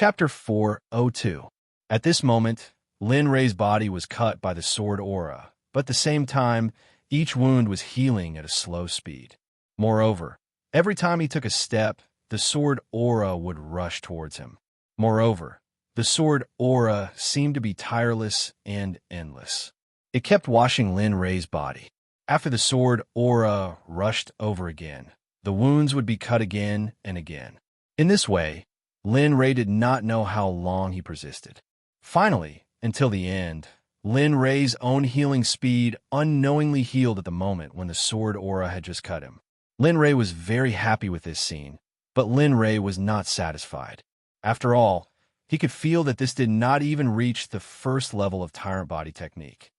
Chapter 402. At this moment, Lin Rei's body was cut by the sword aura, but at the same time, each wound was healing at a slow speed. Moreover, every time he took a step, the sword aura would rush towards him. Moreover, the sword aura seemed to be tireless and endless. It kept washing Lin Rei's body. After the sword aura rushed over again, the wounds would be cut again and again. In this way, Lin Rei did not know how long he persisted. Finally, until the end, Lin Rei's own healing speed unknowingly healed at the moment when the sword aura had just cut him. Lin Rei was very happy with this scene, but Lin Rei was not satisfied. After all, he could feel that this did not even reach the first level of Tyrant Body technique.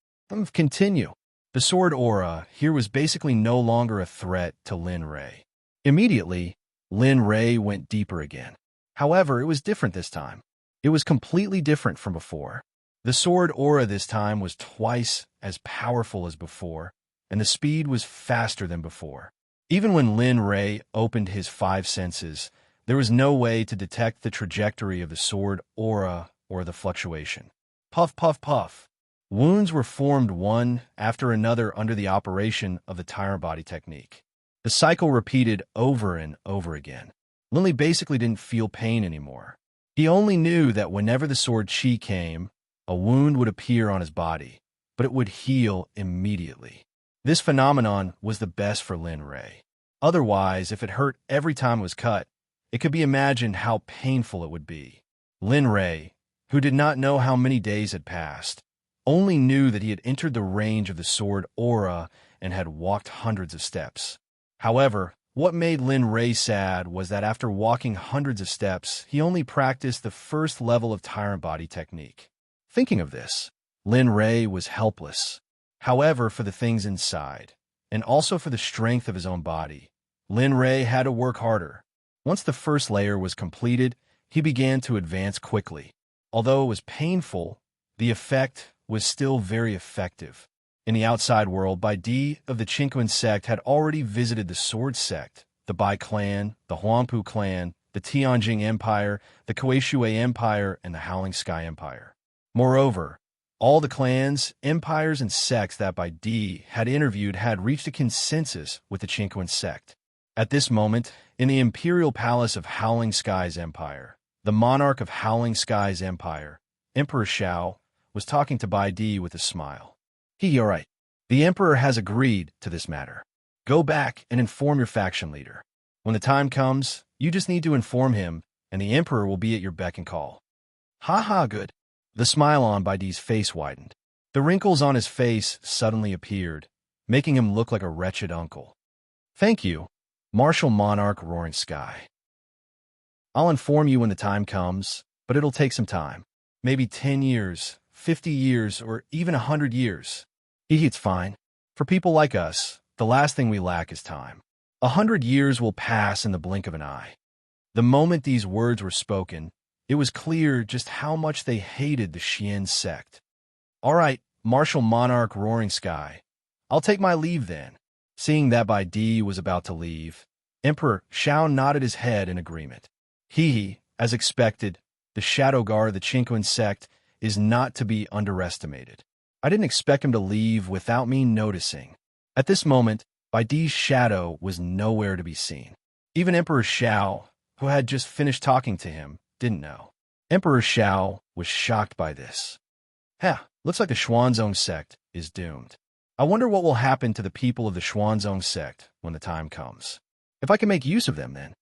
Continue. The sword aura here was basically no longer a threat to Lin Rei. Immediately, Lin Rei went deeper again. However, it was different this time. It was completely different from before. The sword aura this time was twice as powerful as before, and the speed was faster than before. Even when Lin Rei opened his five senses, there was no way to detect the trajectory of the sword aura or the fluctuation. Puff, puff, puff. Wounds were formed one after another under the operation of the Tyrant Body technique. The cycle repeated over and over again. Lin Rei basically didn't feel pain anymore. He only knew that whenever the sword chi came, a wound would appear on his body, but it would heal immediately. This phenomenon was the best for Lin Rei. Otherwise, if it hurt every time it was cut, it could be imagined how painful it would be. Lin Rei, who did not know how many days had passed, only knew that he had entered the range of the sword aura and had walked hundreds of steps. However, what made Lin Rei sad was that after walking hundreds of steps, he only practiced the first level of Tyrant Body technique. Thinking of this, Lin Rei was helpless. However, for the things inside, and also for the strength of his own body, Lin Rei had to work harder. Once the first layer was completed, he began to advance quickly. Although it was painful, the effect was still very effective. In the outside world, Bai Di of the Qingquan Sect had already visited the Sword Sect, the Bai clan, the Huangpu clan, the Tianjing Empire, the Kuei-Shui Empire, and the Howling Sky Empire. Moreover, all the clans, empires, and sects that Bai Di had interviewed had reached a consensus with the Qingquan Sect. At this moment, in the imperial palace of Howling Sky's Empire, the monarch of Howling Sky's Empire, Emperor Shao, was talking to Bai Di with a smile. All right. The Emperor has agreed to this matter. Go back and inform your faction leader. When the time comes, you just need to inform him, and the Emperor will be at your beck and call. Ha ha, good. The smile on Bai Di's face widened. The wrinkles on his face suddenly appeared, making him look like a wretched uncle. Thank you, Martial Monarch Roaring Sky. I'll inform you when the time comes, but it'll take some time. Maybe 10 years, 50 years, or even 100 years. It's fine. For people like us, the last thing we lack is time. 100 years will pass in the blink of an eye. The moment these words were spoken, it was clear just how much they hated the Xian sect. All right, Martial Monarch Roaring Sky. I'll take my leave then. Seeing that Bai Di was about to leave, Emperor Shao nodded his head in agreement. As expected, the Shadow Guard of the Qingquan sect is not to be underestimated. I didn't expect him to leave without me noticing. At this moment, Bai Di's shadow was nowhere to be seen. Even Emperor Shao, who had just finished talking to him, didn't know. Emperor Shao was shocked by this. Looks like the Xuanzong sect is doomed. I wonder what will happen to the people of the Xuanzong sect when the time comes. If I can make use of them then.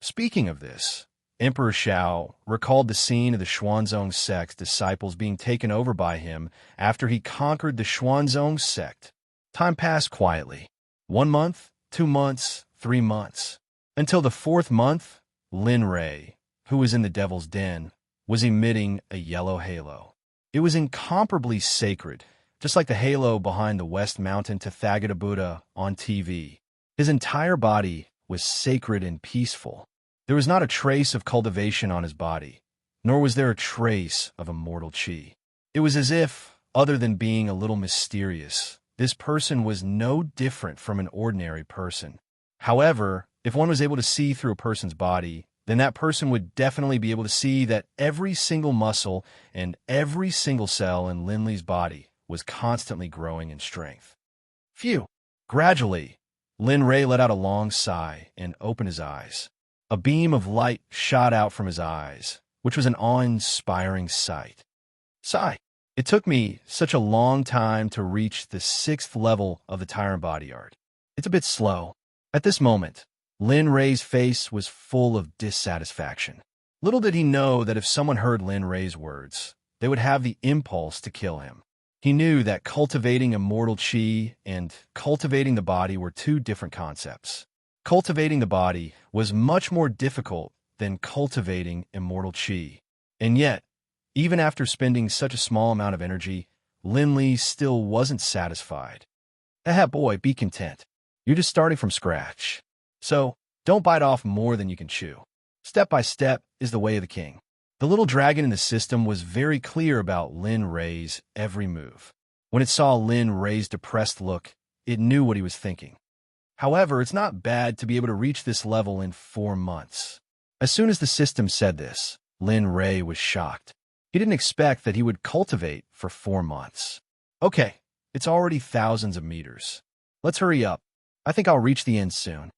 Speaking of this, Emperor Shao recalled the scene of the Xuanzong sect's disciples being taken over by him after he conquered the Xuanzong sect. Time passed quietly. 1 month, 2 months, 3 months. Until the 4th month, Lin Rei, who was in the Devil's Den, was emitting a yellow halo. It was incomparably sacred, just like the halo behind the West Mountain Tathagata Buddha on TV. His entire body was sacred and peaceful. There was not a trace of cultivation on his body, nor was there a trace of immortal chi. It was as if, other than being a little mysterious, this person was no different from an ordinary person. However, if one was able to see through a person's body, then that person would definitely be able to see that every single muscle and every single cell in Linley's body was constantly growing in strength. Phew! Gradually, Lin Ray let out a long sigh and opened his eyes. A beam of light shot out from his eyes, which was an awe-inspiring sight. Sigh. It took me such a long time to reach the 6th level of the Tyrant Body Art. It's a bit slow. At this moment, Lin Ray's face was full of dissatisfaction. Little did he know that if someone heard Lin Ray's words, they would have the impulse to kill him. He knew that cultivating immortal chi and cultivating the body were two different concepts. Cultivating the body was much more difficult than cultivating immortal chi. And yet, even after spending such a small amount of energy, Lin Li still wasn't satisfied. Boy, be content. You're just starting from scratch. So, don't bite off more than you can chew. Step by step is the way of the king. The little dragon in the system was very clear about Lin Ray's every move. When it saw Lin Ray's depressed look, it knew what he was thinking. However, it's not bad to be able to reach this level in 4 months. As soon as the system said this, Lin Ray was shocked. He didn't expect that he would cultivate for 4 months. Okay, it's already thousands of meters. Let's hurry up. I think I'll reach the end soon.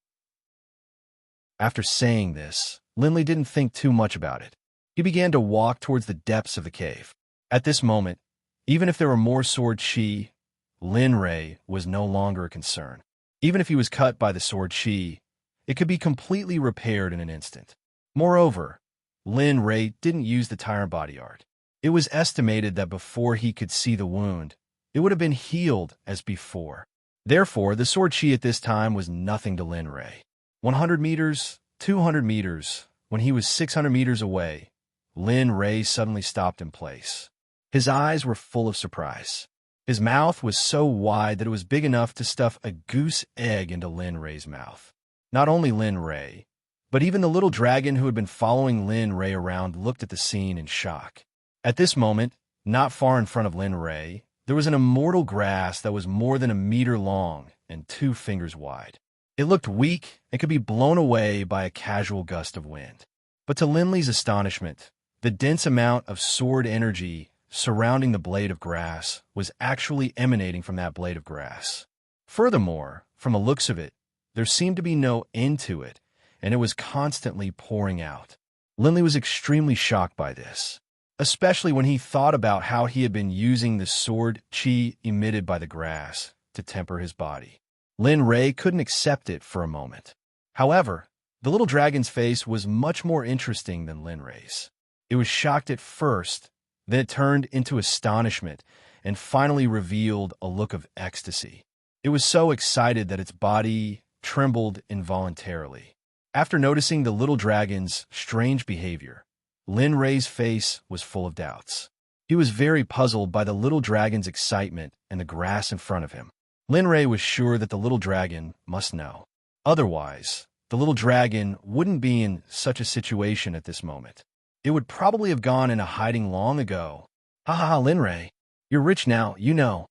After saying this, Linley didn't think too much about it. He began to walk towards the depths of the cave. At this moment, even if there were more sword chi, Lin Ray was no longer a concern. Even if he was cut by the sword chi, it could be completely repaired in an instant. Moreover, Lin Ray didn't use the Tyrant Body Art. It was estimated that before he could see the wound, it would have been healed as before. Therefore, the sword chi at this time was nothing to Lin Ray. 100 meters, 200 meters, when he was 600 meters away, Lin Ray suddenly stopped in place. His eyes were full of surprise. His mouth was so wide that it was big enough to stuff a goose egg into Lin Ray's mouth. Not only Lin Ray, but even the little dragon who had been following Lin Ray around looked at the scene in shock. At this moment, not far in front of Lin Ray, there was an immortal grass that was more than 1 meter long and 2 fingers wide. It looked weak and could be blown away by a casual gust of wind. But to Linley's astonishment, the dense amount of sword energy surrounding the blade of grass was actually emanating from that blade of grass. Furthermore, from the looks of it, there seemed to be no end to it, and it was constantly pouring out. Linley was extremely shocked by this, especially when he thought about how he had been using the sword chi emitted by the grass to temper his body. Lin Ray couldn't accept it for a moment. However, the little dragon's face was much more interesting than Lin Ray's. It was shocked at first, then it turned into astonishment and finally revealed a look of ecstasy. It was so excited that its body trembled involuntarily. After noticing the little dragon's strange behavior, Lin Ray's face was full of doubts. He was very puzzled by the little dragon's excitement and the grass in front of him. Lin Ray was sure that the little dragon must know. Otherwise, the little dragon wouldn't be in such a situation at this moment. It would probably have gone into hiding long ago. Ha ha ha, Lin Ray. You're rich now, you know.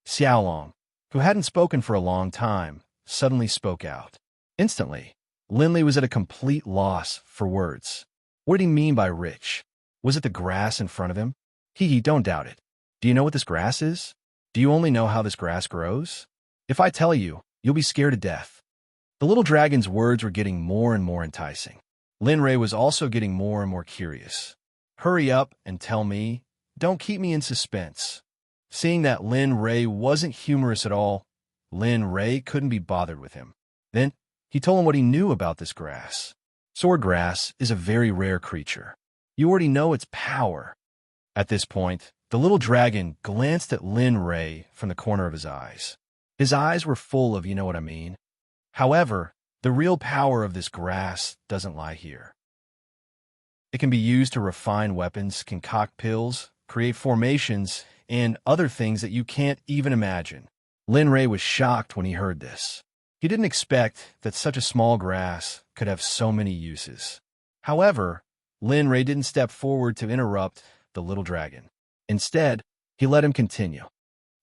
Xiaolong, who hadn't spoken for a long time, suddenly spoke out. Instantly, Linley was at a complete loss for words. What did he mean by rich? Was it the grass in front of him? Don't doubt it. Do you know what this grass is? Do you only know how this grass grows? If I tell you, you'll be scared to death. The little dragon's words were getting more and more enticing. Lin Ray was also getting more and more curious. Hurry up and tell me. Don't keep me in suspense. Seeing that Lin Ray wasn't humorous at all, Lin Ray couldn't be bothered with him. Then, he told him what he knew about this grass. Swordgrass is a very rare creature. You already know its power. At this point, the little dragon glanced at Lin Ray from the corner of his eyes. His eyes were full of you know what I mean. However, the real power of this grass doesn't lie here. It can be used to refine weapons, concoct pills, create formations, and other things that you can't even imagine. Lin Ray was shocked when he heard this. He didn't expect that such a small grass could have so many uses. However, Lin Ray didn't step forward to interrupt the little dragon. Instead, he let him continue.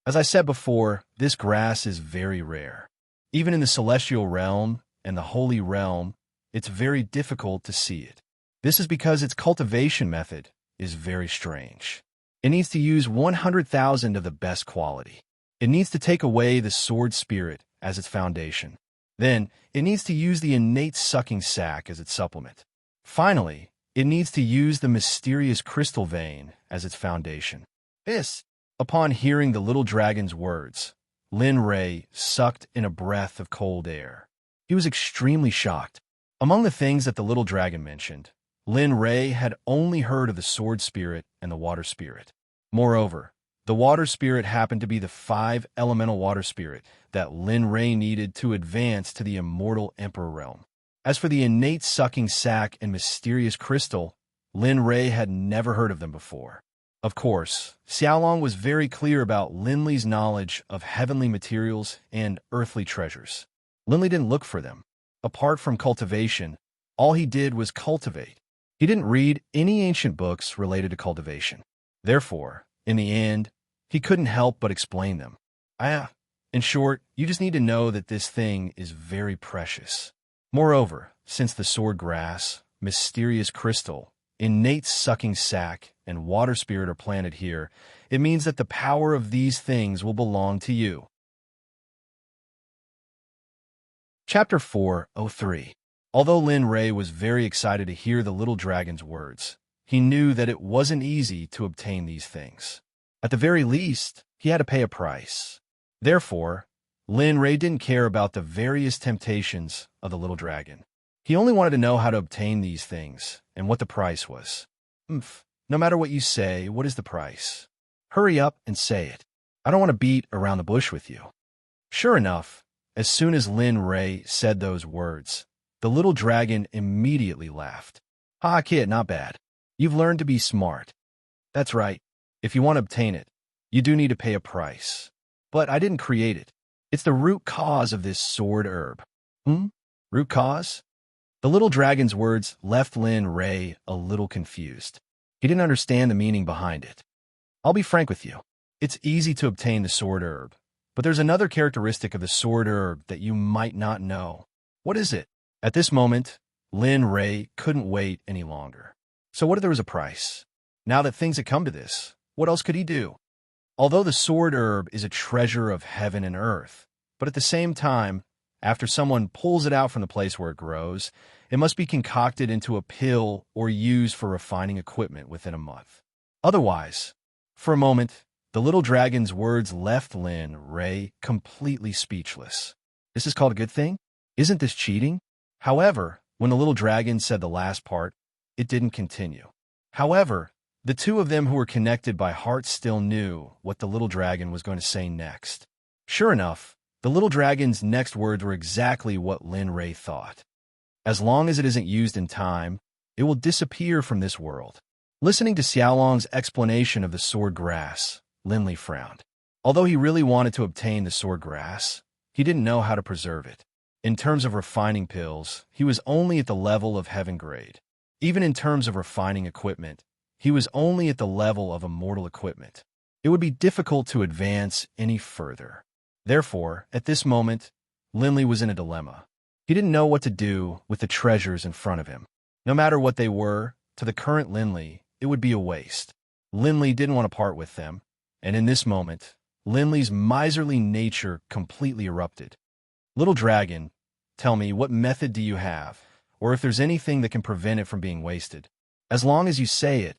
As I said before, this grass is very rare. Even in the celestial realm and the holy realm, it's very difficult to see it. This is because its cultivation method is very strange. It needs to use 100,000 of the best quality. It needs to take away the sword spirit as its foundation. Then, it needs to use the innate sucking sac as its supplement. Finally, it needs to use the mysterious crystal vein as its foundation. Upon hearing the little dragon's words, Lin Rei sucked in a breath of cold air. He was extremely shocked. Among the things that the little dragon mentioned, Lin Rei had only heard of the sword spirit and the water spirit. Moreover, the water spirit happened to be the 5-elemental water spirit that Lin Rei needed to advance to the immortal emperor realm. As for the innate sucking sac and mysterious crystal, Lin Rei had never heard of them before. Of course, Xiaolong was very clear about Lin Li's knowledge of heavenly materials and earthly treasures. Lin Li didn't look for them. Apart from cultivation, all he did was cultivate. He didn't read any ancient books related to cultivation. Therefore, in the end, he couldn't help but explain them. In short, you just need to know that this thing is very precious. Moreover, since the sword grass, mysterious crystal, innate sucking sac, and water spirit are planted here, it means that the power of these things will belong to you. Chapter 4:03. Although Lin Rei was very excited to hear the little dragon's words, he knew that it wasn't easy to obtain these things. At the very least, he had to pay a price. Therefore, Lin Rei didn't care about the various temptations of the little dragon. He only wanted to know how to obtain these things and what the price was. No matter what you say, what is the price? Hurry up and say it. I don't want to beat around the bush with you. Sure enough, as soon as Lin Rei said those words, the little dragon immediately laughed. Ha, kid, not bad. You've learned to be smart. That's right. If you want to obtain it, you do need to pay a price. But I didn't create it. It's the root cause of this sword herb. Root cause? The little dragon's words left Lin Rei a little confused. He didn't understand the meaning behind it. I'll be frank with you. It's easy to obtain the sword herb, but there's another characteristic of the sword herb that you might not know. What is it? At this moment, Lin Rei couldn't wait any longer. So what if there was a price? Now that things had come to this, what else could he do? Although the sword herb is a treasure of heaven and earth, but at the same time, after someone pulls it out from the place where it grows, it must be concocted into a pill or used for refining equipment within a month. Otherwise, for a moment, the little dragon's words left Lin Rei completely speechless. This is called a good thing? Isn't this cheating? However, when the little dragon said the last part, it didn't continue. However, the two of them who were connected by heart still knew what the little dragon was going to say next. Sure enough, the little dragon's next words were exactly what Lin Rei thought. As long as it isn't used in time, it will disappear from this world. Listening to Xiaolong's explanation of the sword grass, Lin Li frowned. Although he really wanted to obtain the sword grass, he didn't know how to preserve it. In terms of refining pills, he was only at the level of heaven grade. Even in terms of refining equipment, he was only at the level of immortal equipment. It would be difficult to advance any further. Therefore, at this moment, Lin Li was in a dilemma. He didn't know what to do with the treasures in front of him. No matter what they were, to the current Lin Li, it would be a waste. Lin Li didn't want to part with them, and in this moment, Lin Li's miserly nature completely erupted. Little dragon, tell me, what method do you have, or if there's anything that can prevent it from being wasted? As long as you say it,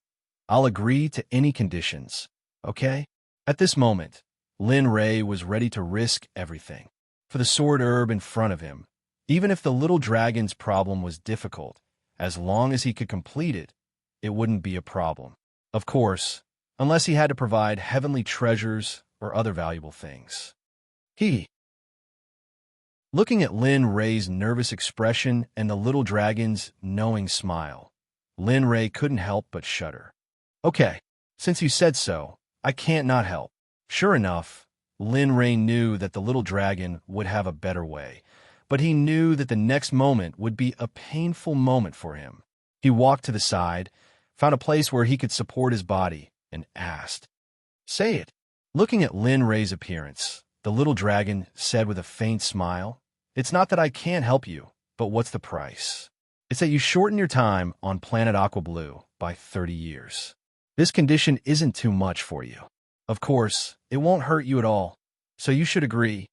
I'll agree to any conditions, okay? At this moment, Lin Rei was ready to risk everything for the sword herb in front of him. Even if the little dragon's problem was difficult, as long as he could complete it, it wouldn't be a problem. Of course, unless he had to provide heavenly treasures or other valuable things. Looking at Lin Rei's nervous expression and the little dragon's knowing smile, Lin Rei couldn't help but shudder. Okay, since you said so, I can't not help. Sure enough, Lin Rei knew that the little dragon would have a better way, but he knew that the next moment would be a painful moment for him. He walked to the side, found a place where he could support his body, and asked, "Say it." Looking at Lin Rei's appearance, the little dragon said with a faint smile, "It's not that I can't help you, but what's the price?" It's that you shorten your time on planet Aqua Blue by 30 years. This condition isn't too much for you. Of course, it won't hurt you at all, so you should agree.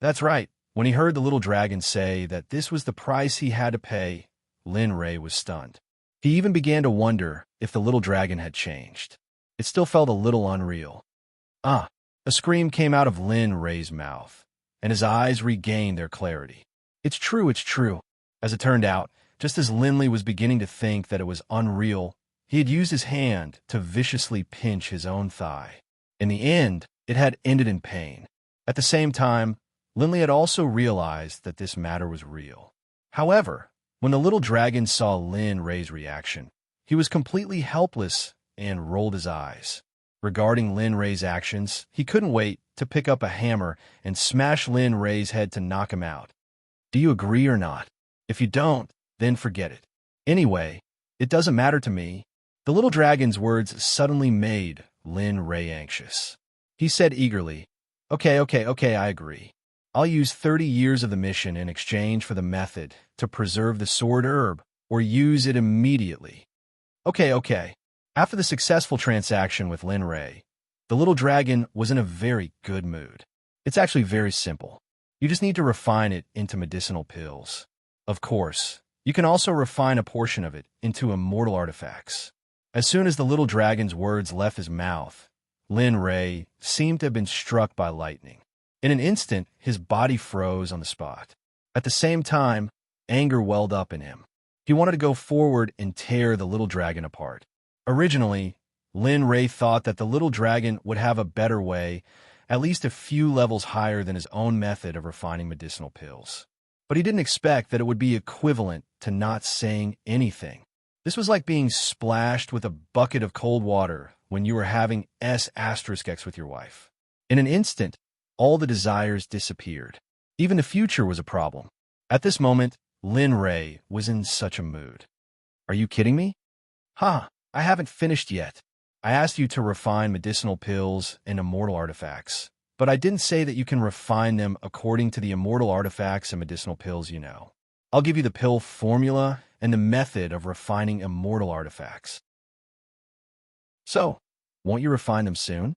That's right. When he heard the little dragon say that this was the price he had to pay, Lin Ray was stunned. He even began to wonder if the little dragon had changed. It still felt a little unreal. Ah! A scream came out of Lin Ray's mouth, and his eyes regained their clarity. It's true, it's true. As it turned out, just as Linley was beginning to think that it was unreal, he had used his hand to viciously pinch his own thigh. In the end, it had ended in pain. At the same time, Linley had also realized that this matter was real. However, when the little dragon saw Lin Ray's reaction, he was completely helpless and rolled his eyes. Regarding Lin Ray's actions, he couldn't wait to pick up a hammer and smash Lin Ray's head to knock him out. Do you agree or not? If you don't, then forget it. Anyway, it doesn't matter to me. The little dragon's words suddenly made Lin Ray anxious. He said eagerly, Okay, I agree. I'll use 30 years of the mission in exchange for the method to preserve the sword herb, or use it immediately. Okay. After the successful transaction with Lin Ray, the little dragon was in a very good mood. It's actually very simple. You just need to refine it into medicinal pills. Of course, you can also refine a portion of it into immortal artifacts. As soon as the little dragon's words left his mouth, Lin Ray seemed to have been struck by lightning. In an instant, his body froze on the spot. At the same time, anger welled up in him. He wanted to go forward and tear the little dragon apart. Originally, Lin Ray thought that the little dragon would have a better way, at least a few levels higher than his own method of refining medicinal pills. But he didn't expect that it would be equivalent to not saying anything. This was like being splashed with a bucket of cold water when you were having S*X with your wife. In an instant, all the desires disappeared. Even the future was a problem. At this moment, Lin Ray was in such a mood. Are you kidding me? I haven't finished yet. I asked you to refine medicinal pills and immortal artifacts, but I didn't say that you can refine them according to the immortal artifacts and medicinal pills you know. I'll give you the pill formula and the method of refining immortal artifacts. So, won't you refine them soon?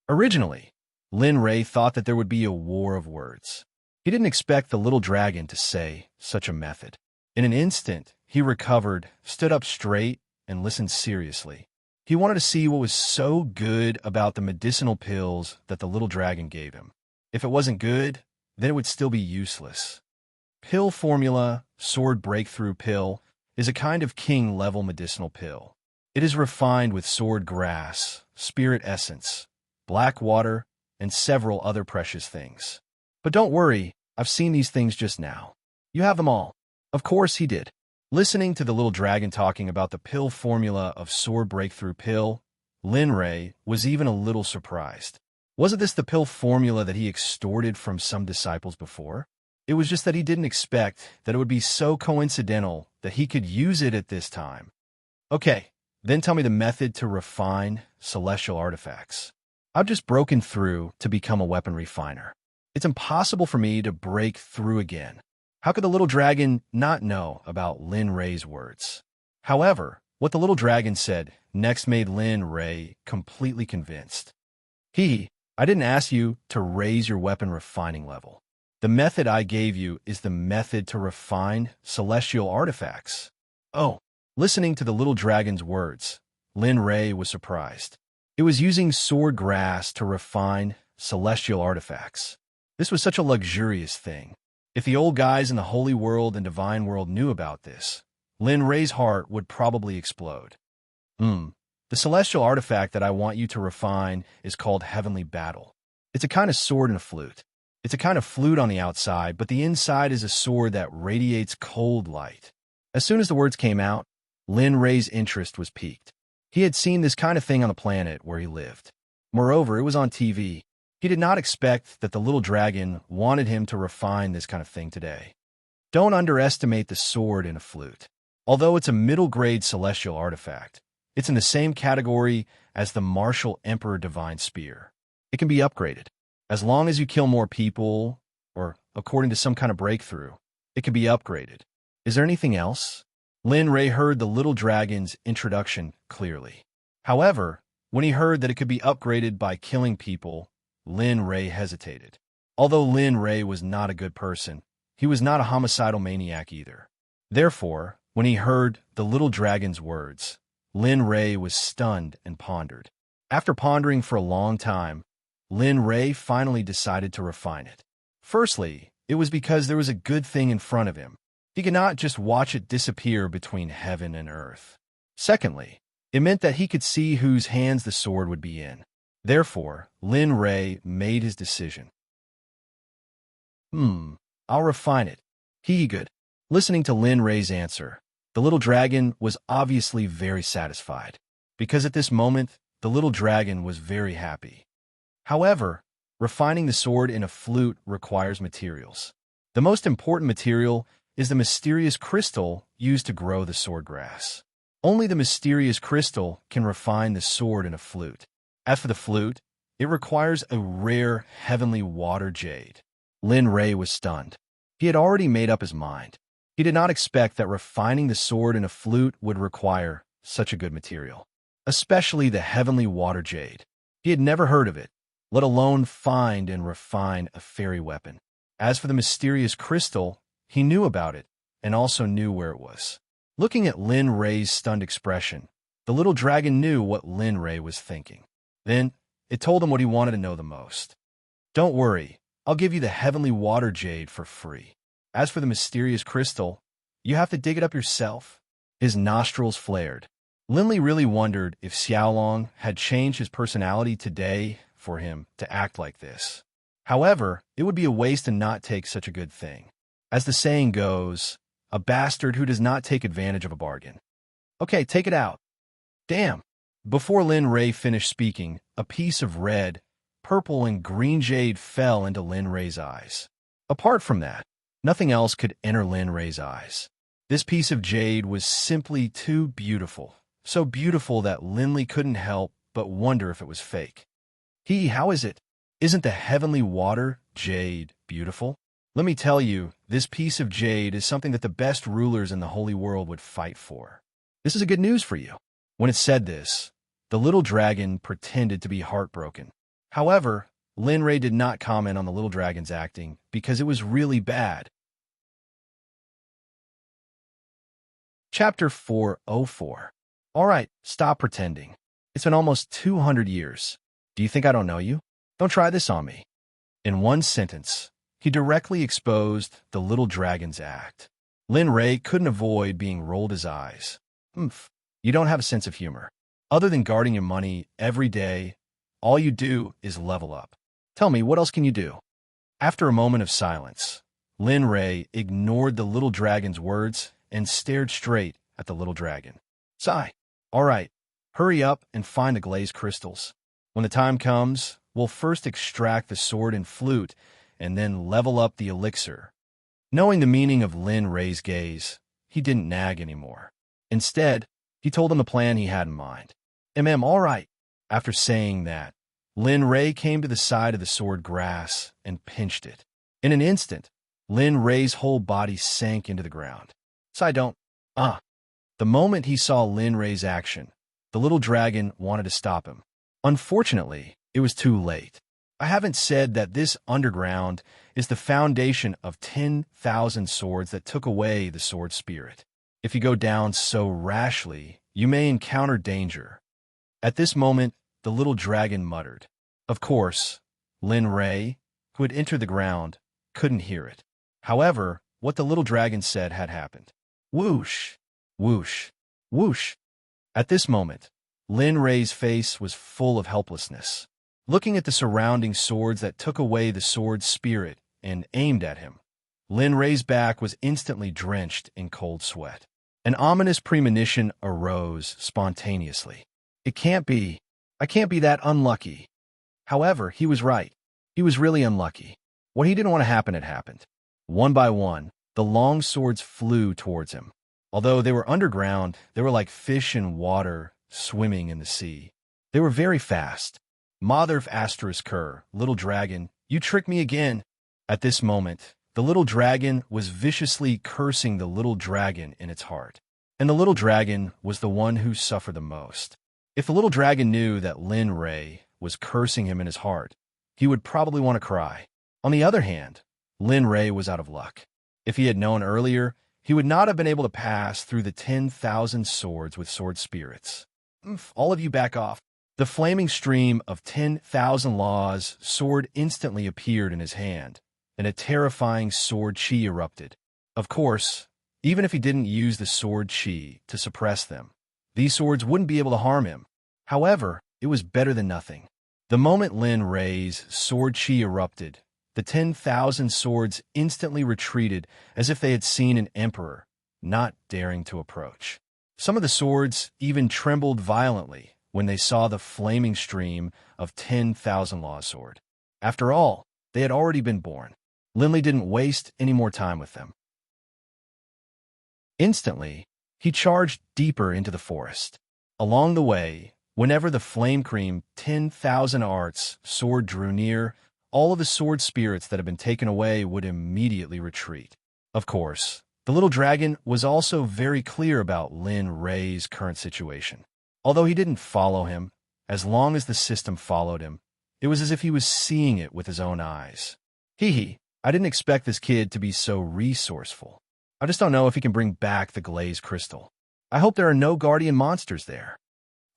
Originally, Lin Ray thought that there would be a war of words. He didn't expect the little dragon to say such a method. In an instant, he recovered, stood up straight, and listened seriously. He wanted to see what was so good about the medicinal pills that the little dragon gave him. If it wasn't good, then it would still be useless. Pill formula, sword breakthrough pill, is a kind of king-level medicinal pill. It is refined with sword grass, spirit essence, black water, and several other precious things. But don't worry, I've seen these things just now. You have them all. Of course he did. Listening to the little dragon talking about the pill formula of sword breakthrough pill, Lin Ray was even a little surprised. Wasn't this the pill formula that he extorted from some disciples before? It was just that he didn't expect that it would be so coincidental that he could use it at this time. Okay, then tell me the method to refine celestial artifacts. I've just broken through to become a weapon refiner. It's impossible for me to break through again. How could the little dragon not know about Lin Ray's words? However, what the little dragon said next made Lin Ray completely convinced. I didn't ask you to raise your weapon refining level. The method I gave you is the method to refine celestial artifacts. Oh, listening to the little dragon's words, Lin Ray was surprised. It was using sword grass to refine celestial artifacts. This was such a luxurious thing. If the old guys in the holy world and divine world knew about this, Lin Ray's heart would probably explode. The celestial artifact that I want you to refine is called Heavenly Battle. It's a kind of sword and a flute. It's a kind of flute on the outside, but the inside is a sword that radiates cold light. As soon as the words came out, Lin Ray's interest was piqued. He had seen this kind of thing on the planet where he lived. Moreover, it was on TV. He did not expect that the little dragon wanted him to refine this kind of thing today. Don't underestimate the sword in a flute. Although it's a middle-grade celestial artifact, it's in the same category as the martial Emperor Divine Spear. It can be upgraded. As long as you kill more people, or according to some kind of breakthrough, it can be upgraded. Is there anything else? Lin Ray heard the little dragon's introduction clearly. However, when he heard that it could be upgraded by killing people, Lin Ray hesitated. Although Lin Ray was not a good person, he was not a homicidal maniac either. Therefore, when he heard the little dragon's words, Lin Ray was stunned and pondered. After pondering for a long time, Lin Ray finally decided to refine it. Firstly, it was because there was a good thing in front of him. He could not just watch it disappear between heaven and earth. Secondly, it meant that he could see whose hands the sword would be in. Therefore, Lin Ray made his decision. I'll refine it. He good. Listening to Lin Ray's answer, the little dragon was obviously very satisfied, because at this moment, the little dragon was very happy. However, refining the sword in a flute requires materials. The most important material is the mysterious crystal used to grow the sword grass. Only the mysterious crystal can refine the sword in a flute. As for the flute, it requires a rare heavenly water jade. Lin Ray was stunned. He had already made up his mind. He did not expect that refining the sword in a flute would require such a good material, especially the heavenly water jade. He had never heard of it, let alone find and refine a fairy weapon. As for the mysterious crystal, he knew about it and also knew where it was. Looking at Lin Ray's stunned expression, the little dragon knew what Lin Ray was thinking. Then, it told him what he wanted to know the most. Don't worry, I'll give you the heavenly water jade for free. As for the mysterious crystal, you have to dig it up yourself. His nostrils flared. Lin Li really wondered if Xiaolong had changed his personality today for him to act like this. However, it would be a waste to not take such a good thing. As the saying goes, a bastard who does not take advantage of a bargain. Okay, take it out. Damn. Before Lin Ray finished speaking, a piece of red, purple, and green jade fell into Lin Ray's eyes. Apart from that, nothing else could enter Lin Ray's eyes. This piece of jade was simply too beautiful, so beautiful that Lin Li couldn't help but wonder if it was fake. How is it? Isn't the heavenly water jade beautiful? Let me tell you, this piece of jade is something that the best rulers in the holy world would fight for. This is a good news for you. When it said this, the little dragon pretended to be heartbroken. However, Lin Ray did not comment on the little dragon's acting because it was really bad. Chapter 404. All right, stop pretending. It's been almost 200 years. Do you think I don't know you? Don't try this on me. In one sentence, he directly exposed the little dragon's act. Lin Ray couldn't avoid being rolled his eyes. You don't have a sense of humor. Other than guarding your money every day, all you do is level up. Tell me, what else can you do? After a moment of silence, Lin Ray ignored the little dragon's words and stared straight at the little dragon. Sigh. All right, hurry up and find the glazed crystals. When the time comes, we'll first extract the sword and flute and then level up the elixir. Knowing the meaning of Lin Ray's gaze, he didn't nag anymore. Instead, he told him the plan he had in mind. All right. After saying that, Lin Ray came to the side of the sword grass and pinched it. In an instant, Lin Ray's whole body sank into the ground. The moment he saw Lin Ray's action, the little dragon wanted to stop him. Unfortunately, it was too late. I haven't said that this underground is the foundation of 10,000 swords that took away the sword spirit. If you go down so rashly, you may encounter danger. At this moment, the little dragon muttered. Of course, Lin Ray, who had entered the ground, couldn't hear it. However, what the little dragon said had happened. Whoosh, whoosh, whoosh. At this moment, Lin Ray's face was full of helplessness. Looking at the surrounding swords that took away the sword's spirit and aimed at him, Lin Ray's back was instantly drenched in cold sweat. An ominous premonition arose spontaneously. I can't be that unlucky. However, he was right. He was really unlucky. What he didn't want to happen had happened. One by one, the long swords flew towards him. Although they were underground, they were like fish in water swimming in the sea. They were very fast. Mother of Asterisk Cur, little dragon, you tricked me again. At this moment, the little dragon was viciously cursing the little dragon in its heart. And the little dragon was the one who suffered the most. If the little dragon knew that Lin Ray was cursing him in his heart, he would probably want to cry. On the other hand, Lin Ray was out of luck. If he had known earlier, he would not have been able to pass through the 10,000 swords with sword spirits. All of you back off. The flaming stream of 10,000 laws sword instantly appeared in his hand, and a terrifying sword chi erupted. Of course, even if he didn't use the sword chi to suppress them, these swords wouldn't be able to harm him. However, it was better than nothing. The moment Lin Ray's sword chi erupted, the 10,000 swords instantly retreated as if they had seen an emperor, not daring to approach. Some of the swords even trembled violently when they saw the flaming stream of 10,000 law sword. After all, they had already been born. Linley didn't waste any more time with them. Instantly, he charged deeper into the forest. Along the way, whenever the flame cream 10,000 arts sword drew near, all of the sword spirits that had been taken away would immediately retreat. Of course, the little dragon was also very clear about Lin Ray's current situation. Although he didn't follow him, as long as the system followed him, it was as if he was seeing it with his own eyes. Hee, I didn't expect this kid to be so resourceful. I just don't know if he can bring back the glazed crystal. I hope there are no guardian monsters there.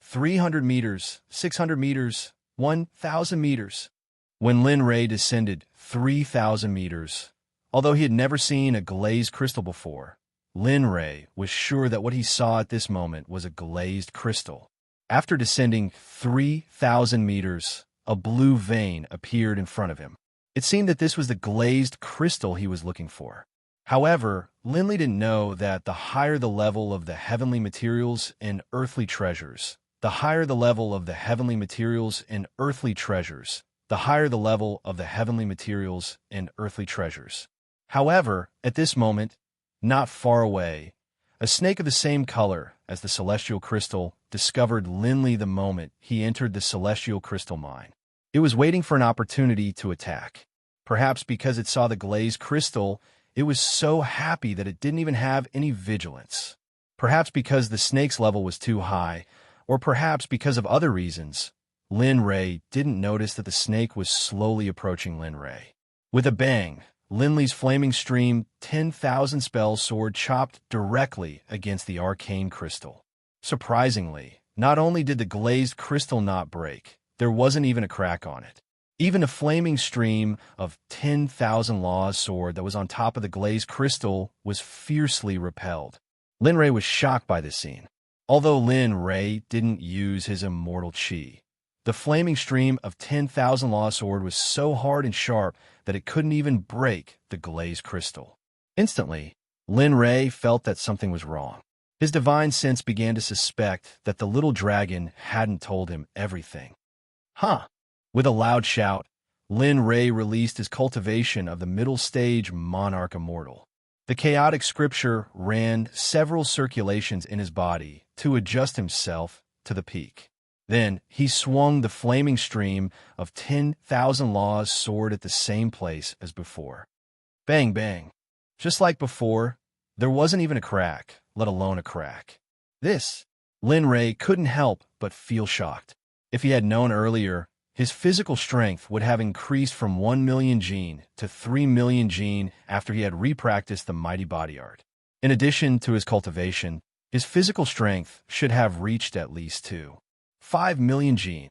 300 meters, 600 meters, 1,000 meters. When Lin Ray descended 3,000 meters, although he had never seen a glazed crystal before, Lin Ray was sure that what he saw at this moment was a glazed crystal. After descending 3,000 meters, a blue vein appeared in front of him. It seemed that this was the glazed crystal he was looking for. However, Linley didn't know that the higher the level of the heavenly materials and earthly treasures, the higher the level of the heavenly materials and earthly treasures, the higher the level of the heavenly materials and earthly treasures. However, at this moment, not far away, a snake of the same color as the celestial crystal discovered Linley the moment he entered the celestial crystal mine. It was waiting for an opportunity to attack. Perhaps because it saw the glazed crystal, it was so happy that it didn't even have any vigilance. Perhaps because the snake's level was too high, or perhaps because of other reasons, Lin Ray didn't notice that the snake was slowly approaching Lin Ray. With a bang, Linley's flaming stream 10,000 spell sword chopped directly against the arcane crystal. Surprisingly, not only did the glazed crystal not break, there wasn't even a crack on it. Even a flaming stream of 10,000 laws sword that was on top of the glazed crystal was fiercely repelled. Lin Ray was shocked by this scene. Although Lin Ray didn't use his immortal chi, the flaming stream of 10,000 law sword was so hard and sharp that it couldn't even break the glazed crystal. Instantly, Lin Ray felt that something was wrong. His divine sense began to suspect that the little dragon hadn't told him everything. With a loud shout, Lin Ray released his cultivation of the middle stage monarch immortal. The chaotic scripture ran several circulations in his body to adjust himself to the peak. Then he swung the flaming stream of 10,000 laws sword at the same place as before. Bang, bang. Just like before, there wasn't even a crack, let alone a crack. Lin Ray couldn't help but feel shocked. If he had known earlier, his physical strength would have increased from 1 million gene to 3 million gene after he had repracticed the mighty body art. In addition to his cultivation, his physical strength should have reached at least 5 million gene.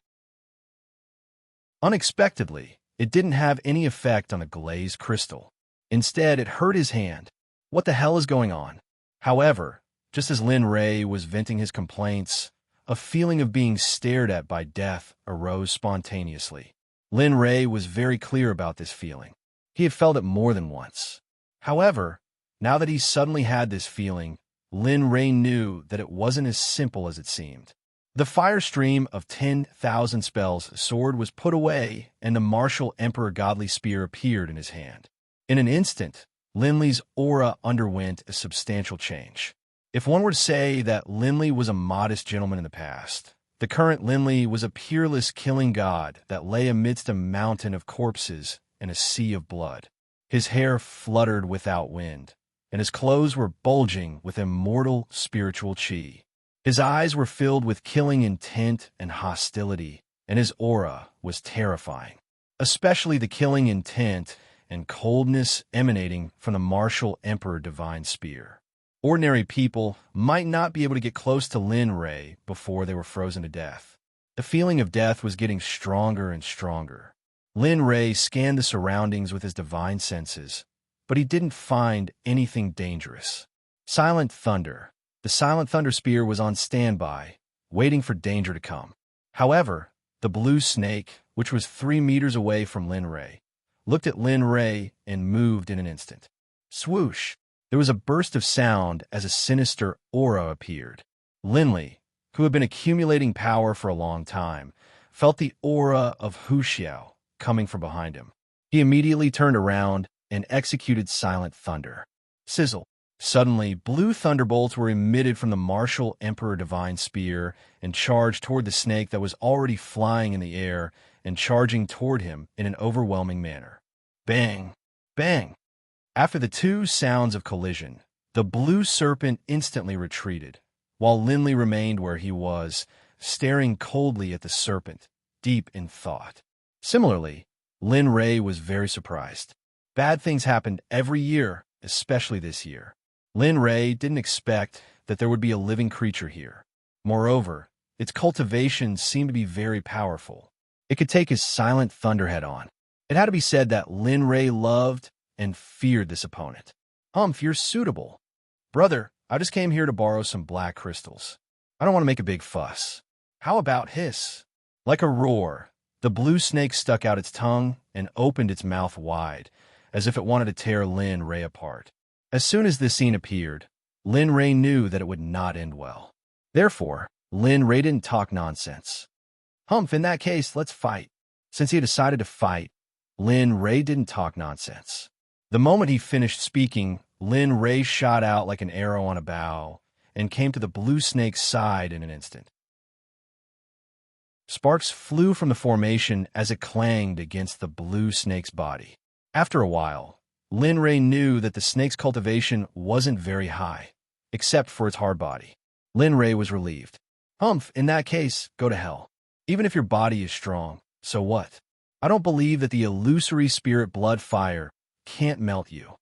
Unexpectedly, it didn't have any effect on the glazed crystal. Instead, it hurt his hand. What the hell is going on? However, just as Lin Ray was venting his complaints, a feeling of being stared at by death arose spontaneously. Lin Ray was very clear about this feeling. He had felt it more than once. However, now that he suddenly had this feeling, Lin Ray knew that it wasn't as simple as it seemed. The fire stream of 10,000 spells sword was put away, and the martial Emperor Godly Spear appeared in his hand. In an instant, Linley's aura underwent a substantial change. If one were to say that Linley was a modest gentleman in the past, the current Linley was a peerless killing god that lay amidst a mountain of corpses and a sea of blood. His hair fluttered without wind, and his clothes were bulging with immortal spiritual chi. His eyes were filled with killing intent and hostility, and his aura was terrifying, especially the killing intent and coldness emanating from the martial Emperor Divine Spear. Ordinary people might not be able to get close to Lin Rei before they were frozen to death. The feeling of death was getting stronger and stronger. Lin Rei scanned the surroundings with his divine senses, but he didn't find anything dangerous. Silent Thunder. The Silent Thunder Spear was on standby, waiting for danger to come. However, the blue snake, which was 3 meters away from Lin Rei, looked at Lin Rei and moved in an instant. Swoosh! There was a burst of sound as a sinister aura appeared. Linley, who had been accumulating power for a long time, felt the aura of Hu Xiao coming from behind him. He immediately turned around and executed Silent Thunder. Sizzle! Suddenly, blue thunderbolts were emitted from the martial Emperor Divine Spear and charged toward the snake that was already flying in the air and charging toward him in an overwhelming manner. Bang! Bang! After the 2 sounds of collision, the blue serpent instantly retreated, while Linley remained where he was, staring coldly at the serpent, deep in thought. Similarly, Lin Rei was very surprised. Bad things happened every year, especially this year. Lin Rei didn't expect that there would be a living creature here. Moreover, its cultivation seemed to be very powerful. It could take his Silent Thunder head on. It had to be said that Lin Rei loved and feared this opponent. You're suitable. Brother, I just came here to borrow some black crystals. I don't want to make a big fuss. How about hiss? Like a roar, the blue snake stuck out its tongue and opened its mouth wide, as if it wanted to tear Lin Rei apart. As soon as this scene appeared, Lin Rei knew that it would not end well. Therefore, Lin Rei didn't talk nonsense. In that case, let's fight. Since he had decided to fight, Lin Rei didn't talk nonsense. The moment he finished speaking, Lin Rei shot out like an arrow on a bow and came to the blue snake's side in an instant. Sparks flew from the formation as it clanged against the blue snake's body. After a while, Lin Rei knew that the snake's cultivation wasn't very high, except for its hard body. Lin Rei was relieved. In that case, go to hell. Even if your body is strong, so what? I don't believe that the illusory spirit blood fire can't melt you.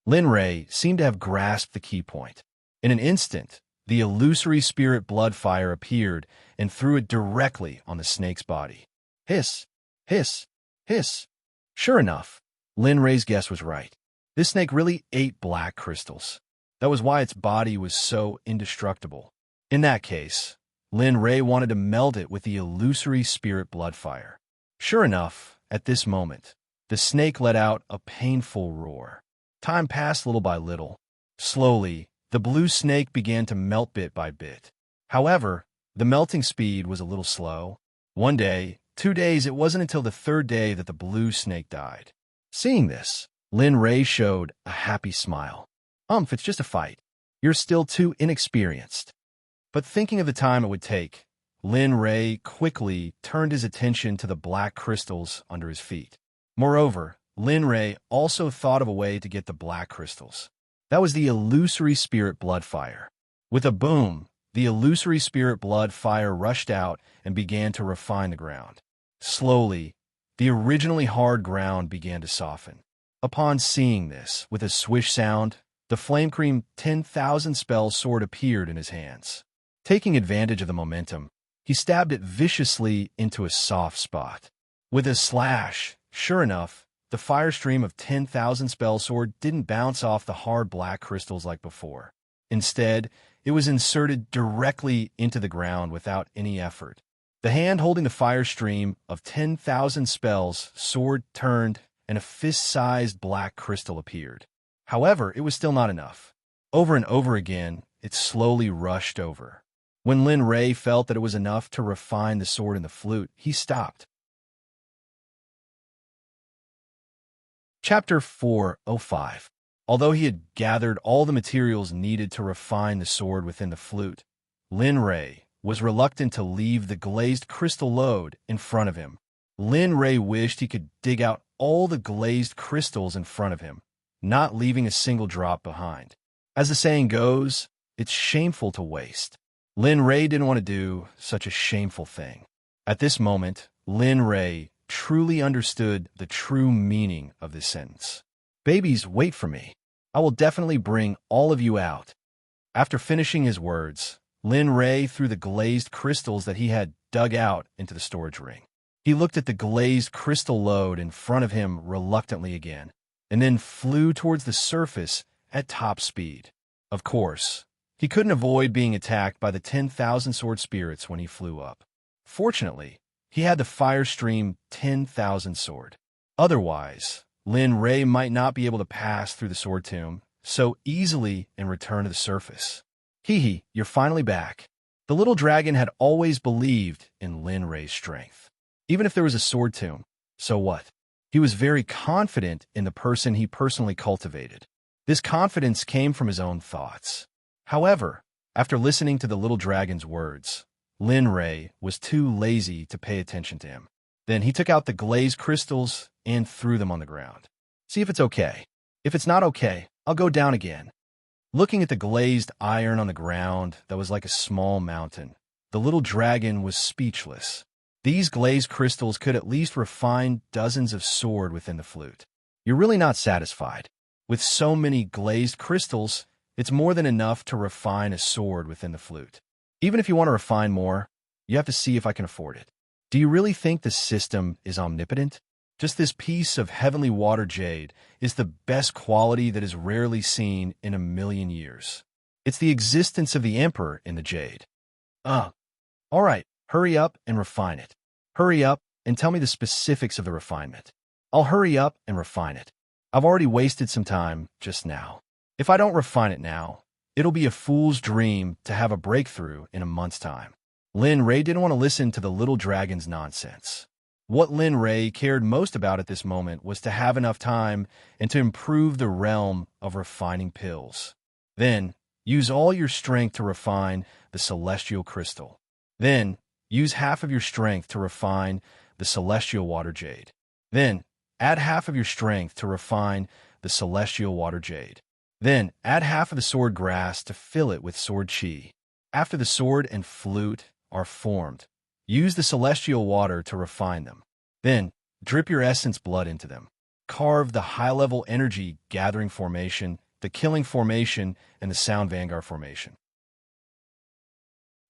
Lin Rei seemed to have grasped the key point. In an instant, the illusory spirit blood fire appeared and threw it directly on the snake's body. Hiss! Hiss! Hiss! Sure enough, Lin Rei's guess was right. This snake really ate black crystals. That was why its body was so indestructible. In that case, Lin Rei wanted to melt it with the illusory spirit blood fire. Sure enough, at this moment, the snake let out a painful roar. Time passed little by little. Slowly, the blue snake began to melt bit by bit. However, the melting speed was a little slow. 1 day, 2 days, it wasn't until the 3rd day that the blue snake died. Seeing this, Lin Rei showed a happy smile. It's just a fight. You're still too inexperienced. But thinking of the time it would take, Lin Rei quickly turned his attention to the black crystals under his feet. Moreover, Lin Rei also thought of a way to get the black crystals. That was the illusory spirit blood fire. With a boom, the illusory spirit blood fire rushed out and began to refine the ground. Slowly, the originally hard ground began to soften. Upon seeing this, with a swish sound, the Flame Cream 10,000 spell sword appeared in his hands. Taking advantage of the momentum, he stabbed it viciously into a soft spot. With a slash, sure enough, the fire stream of 10,000 spell sword didn't bounce off the hard black crystals like before. Instead, it was inserted directly into the ground without any effort. The hand holding the fire stream of 10,000 spells sword turned, and a fist-sized black crystal appeared. However, it was still not enough. Over and over again, it slowly rushed over. When Lin Rei felt that it was enough to refine the sword and the flute, he stopped. Chapter 405. Although he had gathered all the materials needed to refine the sword within the flute, Lin Rei was reluctant to leave the glazed crystal lode in front of him. Lin Ray wished he could dig out all the glazed crystals in front of him, not leaving a single drop behind. As the saying goes, it's shameful to waste. Lin Ray didn't want to do such a shameful thing. At this moment, Lin Ray truly understood the true meaning of this sentence. Babies, wait for me. I will definitely bring all of you out. After finishing his words, Lin Ray threw the glazed crystals that he had dug out into the storage ring. He looked at the glazed crystal load in front of him reluctantly again, and then flew towards the surface at top speed. Of course, he couldn't avoid being attacked by the 10,000 sword spirits when he flew up. Fortunately, he had the Fire Stream 10,000 sword. Otherwise, Lin Ray might not be able to pass through the sword tomb so easily and return to the surface. Hee, you're finally back. The little dragon had always believed in Lin Ray's strength. Even if there was a sword tomb, so what? He was very confident in the person he personally cultivated. This confidence came from his own thoughts. However, after listening to the little dragon's words, Lin Ray was too lazy to pay attention to him. Then he took out the glazed crystals and threw them on the ground. See if it's okay. If it's not okay, I'll go down again. Looking at the glazed iron on the ground that was like a small mountain, the little dragon was speechless. These glazed crystals could at least refine dozens of sword within the flute. You're really not satisfied. With so many glazed crystals, it's more than enough to refine a sword within the flute. Even if you want to refine more, you have to see if I can afford it. Do you really think the system is omnipotent? Just this piece of heavenly water jade is the best quality that is rarely seen in 1,000,000 years. It's the existence of the Emperor in the jade. All right, hurry up and refine it. Hurry up and tell me the specifics of the refinement. I'll hurry up and refine it. I've already wasted some time just now. If I don't refine it now, it'll be a fool's dream to have a breakthrough in a month's time. Lin Ray didn't want to listen to the little dragon's nonsense. What Lin Ray cared most about at this moment was to have enough time and to improve the realm of refining pills. Then, use all your strength to refine the celestial crystal. Then, use half of your strength to refine the celestial water jade. Then, add half of your strength to refine the celestial water jade. Then, add half of the sword grass to fill it with sword chi. After the sword and flute are formed, use the celestial water to refine them. Then, drip your essence blood into them. Carve the high-level energy gathering formation, the killing formation, and the sound vanguard formation.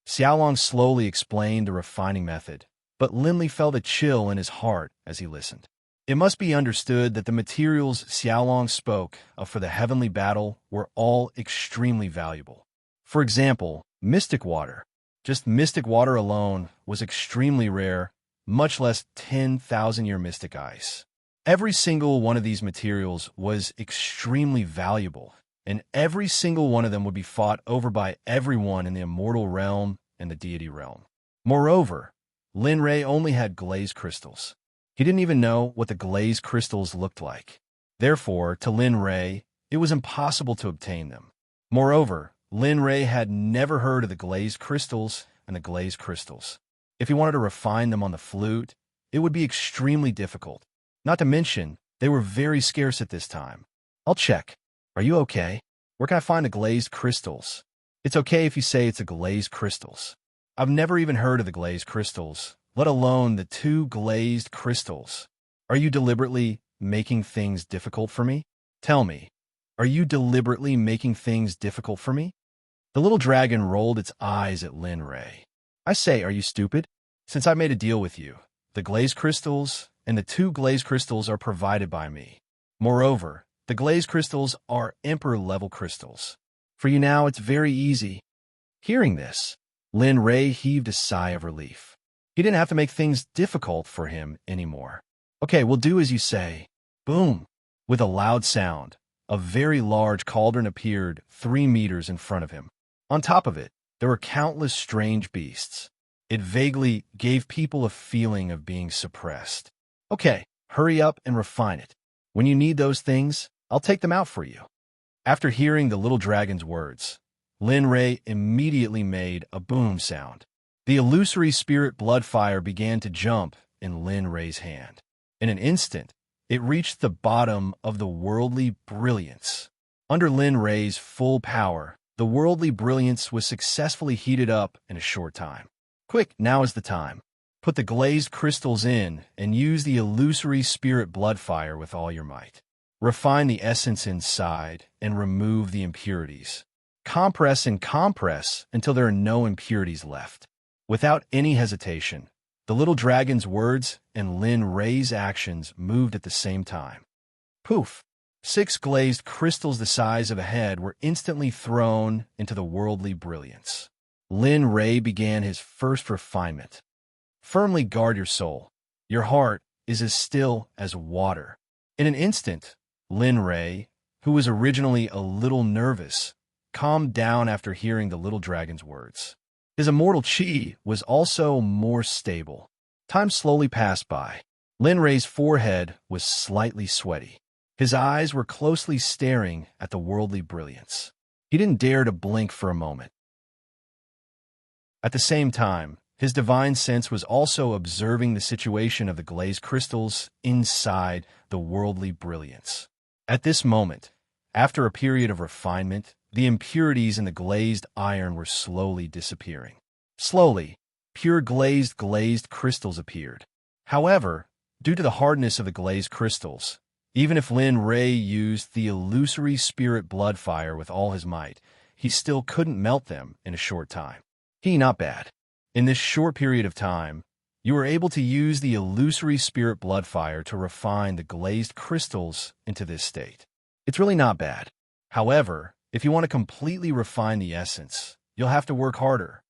Xiaolong slowly explained the refining method, but Linley felt a chill in his heart as he listened. It must be understood that the materials Xiaolong spoke of for the heavenly battle were all extremely valuable. For example, mystic water. Just mystic water alone was extremely rare, much less 10,000-year mystic ice. Every single one of these materials was extremely valuable, and every single one of them would be fought over by everyone in the immortal realm and the deity realm. Moreover, Lin Ray only had glazed crystals. He didn't even know what the glazed crystals looked like. Therefore, to Lin Ray, it was impossible to obtain them. Moreover, Lin Ray had never heard of the glazed crystals and the glazed crystals. If he wanted to refine them on the flute, it would be extremely difficult. Not to mention, they were very scarce at this time. I'll check. Are you okay? Where can I find the glazed crystals? It's okay if you say it's a glazed crystals. I've never even heard of the glazed crystals, let alone the 2 glazed crystals. Are you deliberately making things difficult for me? Tell me, are you deliberately making things difficult for me? The little dragon rolled its eyes at Lin Ray. I say, are you stupid? Since I made a deal with you, the glazed crystals and the 2 glazed crystals are provided by me. Moreover, the glazed crystals are emperor-level crystals. For you now, it's very easy. Hearing this, Lin Ray heaved a sigh of relief. He didn't have to make things difficult for him anymore. Okay, we'll do as you say. Boom! With a loud sound, a very large cauldron appeared 3 meters in front of him. On top of it, there were countless strange beasts. It vaguely gave people a feeling of being suppressed. Okay, hurry up and refine it. When you need those things, I'll take them out for you. After hearing the little dragon's words, Lin Ray immediately made a boom sound. The illusory spirit blood fire began to jump in Lin Ray's hand. In an instant, it reached the bottom of the worldly brilliance. Under Lin Ray's full power, the worldly brilliance was successfully heated up in a short time. Quick, now is the time. Put the glazed crystals in and use the illusory spirit blood fire with all your might. Refine the essence inside and remove the impurities. Compress and compress until there are no impurities left. Without any hesitation, the little dragon's words and Lin Ray's actions moved at the same time. Poof! 6 glazed crystals the size of a head were instantly thrown into the worldly brilliance. Lin Ray began his first refinement. Firmly guard your soul. Your heart is as still as water. In an instant, Lin Ray, who was originally a little nervous, calmed down after hearing the little dragon's words. His immortal chi was also more stable. Time slowly passed by. Lin Ray's forehead was slightly sweaty. His eyes were closely staring at the worldly brilliance. He didn't dare to blink for a moment. At the same time, his divine sense was also observing the situation of the glazed crystals inside the worldly brilliance. At this moment, after a period of refinement, the impurities in the glazed iron were slowly disappearing. Slowly, pure glazed crystals appeared. However, due to the hardness of the glazed crystals, even if Lin Ray used the illusory spirit blood fire with all his might, he still couldn't melt them in a short time. Not bad. In this short period of time, you were able to use the illusory spirit blood fire to refine the glazed crystals into this state. It's really not bad. However, if you want to completely refine the essence, you'll have to work harder.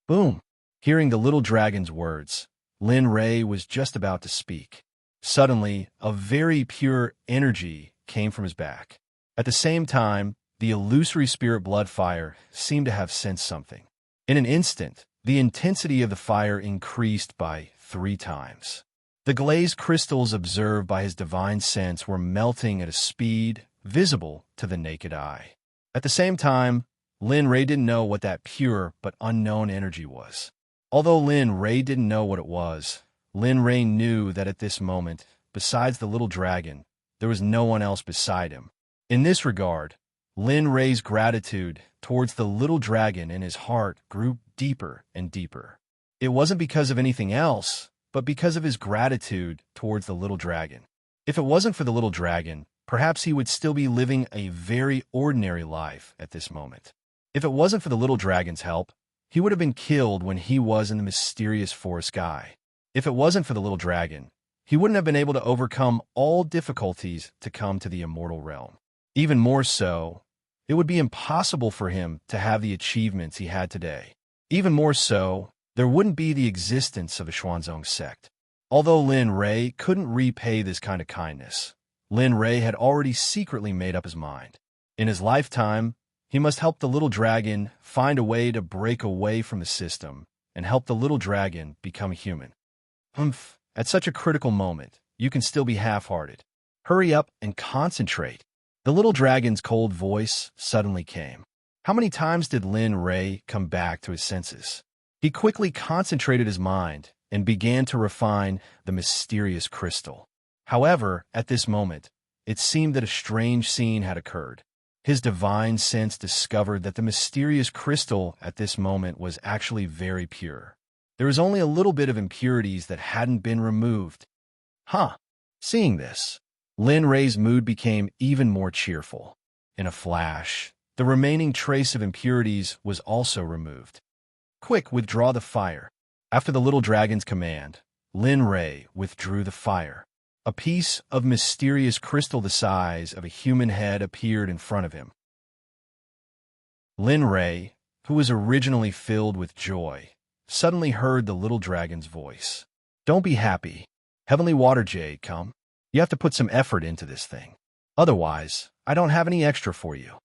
Boom! Hearing the little dragon's words, Lin Ray was just about to speak. Suddenly, a very pure energy came from his back. At the same time, the illusory spirit blood fire seemed to have sensed something. In an instant, the intensity of the fire increased by 3 times. The glazed crystals observed by his divine sense were melting at a speed visible to the naked eye. At the same time, Lin Ray didn't know what that pure but unknown energy was. Although Lin Ray didn't know what it was, Lin Ray knew that at this moment, besides the little dragon, there was no one else beside him. In this regard, Lin Ray's gratitude towards the little dragon in his heart grew deeper and deeper. It wasn't because of anything else, but because of his gratitude towards the little dragon. If it wasn't for the little dragon, perhaps he would still be living a very ordinary life at this moment. If it wasn't for the little dragon's help, he would have been killed when he was in the mysterious forest sky. If it wasn't for the little dragon, he wouldn't have been able to overcome all difficulties to come to the immortal realm. Even more so, it would be impossible for him to have the achievements he had today. Even more so, there wouldn't be the existence of a Xuanzong sect. Although Lin Ray couldn't repay this kind of kindness, Lin Ray had already secretly made up his mind. In his lifetime, he must help the little dragon find a way to break away from the system and help the little dragon become human. At such a critical moment, you can still be half-hearted. Hurry up and concentrate. The little dragon's cold voice suddenly came. How many times did Lin Ray come back to his senses? He quickly concentrated his mind and began to refine the mysterious crystal. However, at this moment, it seemed that a strange scene had occurred. His divine sense discovered that the mysterious crystal at this moment was actually very pure. There was only a little bit of impurities that hadn't been removed. Seeing this, Lin Ray's mood became even more cheerful. In a flash, the remaining trace of impurities was also removed. Quick, withdraw the fire. After the little dragon's command, Lin Ray withdrew the fire. A piece of mysterious crystal the size of a human head appeared in front of him. Lin Ray, who was originally filled with joy, suddenly heard the little dragon's voice. Don't be happy. Heavenly Water Jade, come. You have to put some effort into this thing. Otherwise, I don't have any extra for you.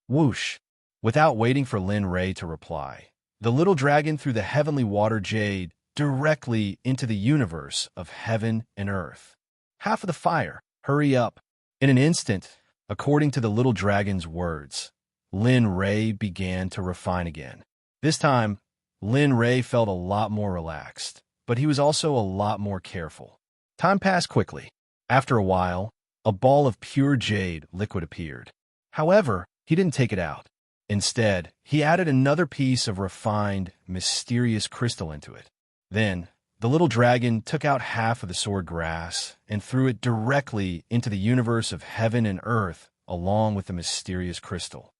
Whoosh! Without waiting for Lin Ray to reply, the little dragon threw the Heavenly Water Jade directly into the universe of heaven and earth. Half of the fire. Hurry up. In an instant, according to the little dragon's words, Lin Ray began to refine again. This time, Lin Ray felt a lot more relaxed. but he was also a lot more careful. Time passed quickly. After a while, a ball of pure jade liquid appeared. However, he didn't take it out. Instead, he added another piece of refined, mysterious crystal into it. Then, the little dragon took out half of the sword grass and threw it directly into the universe of heaven and earth along with the mysterious crystal.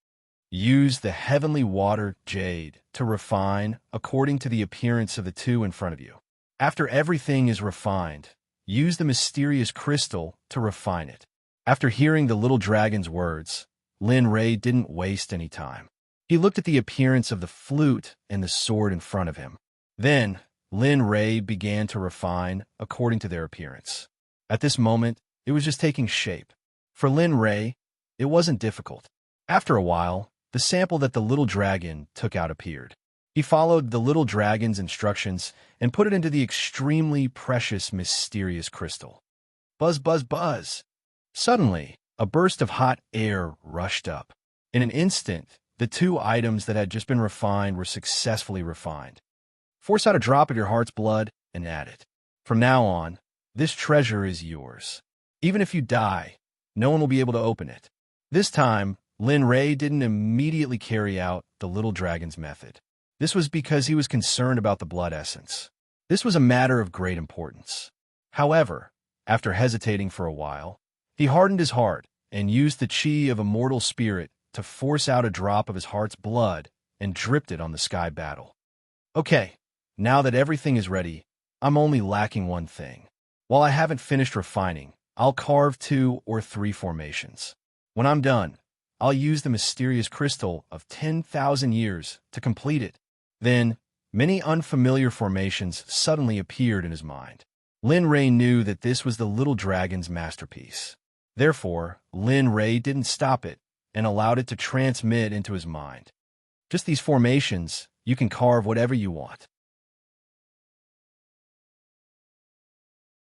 Use the heavenly water jade to refine according to the appearance of the two in front of you. After everything is refined, use the mysterious crystal to refine it. After hearing the little dragon's words, Lin Rei didn't waste any time. He looked at the appearance of the flute and the sword in front of him. Then, Lin Rei began to refine according to their appearance. At this moment, it was just taking shape. For Lin Rei, it wasn't difficult. After a while, the sample that the little dragon took out appeared. He followed the little dragon's instructions and put it into the extremely precious, mysterious crystal. Buzz, buzz, buzz. Suddenly, a burst of hot air rushed up. In an instant, the two items that had just been refined were successfully refined. Force out a drop of your heart's blood and add it. From now on, this treasure is yours. Even if you die, no one will be able to open it. This time, Lin Rei didn't immediately carry out the little dragon's method. This was because he was concerned about the blood essence. This was a matter of great importance. However, after hesitating for a while, he hardened his heart and used the chi of a mortal spirit to force out a drop of his heart's blood and dripped it on the sky battle. Okay, now that everything is ready, I'm only lacking one thing. While I haven't finished refining, I'll carve 2 or 3 formations. When I'm done, I'll use the mysterious crystal of 10,000 years to complete it. Then, many unfamiliar formations suddenly appeared in his mind. Lin Rei knew that this was the little dragon's masterpiece. Therefore, Lin Rei didn't stop it and allowed it to transmit into his mind. Just these formations, you can carve whatever you want.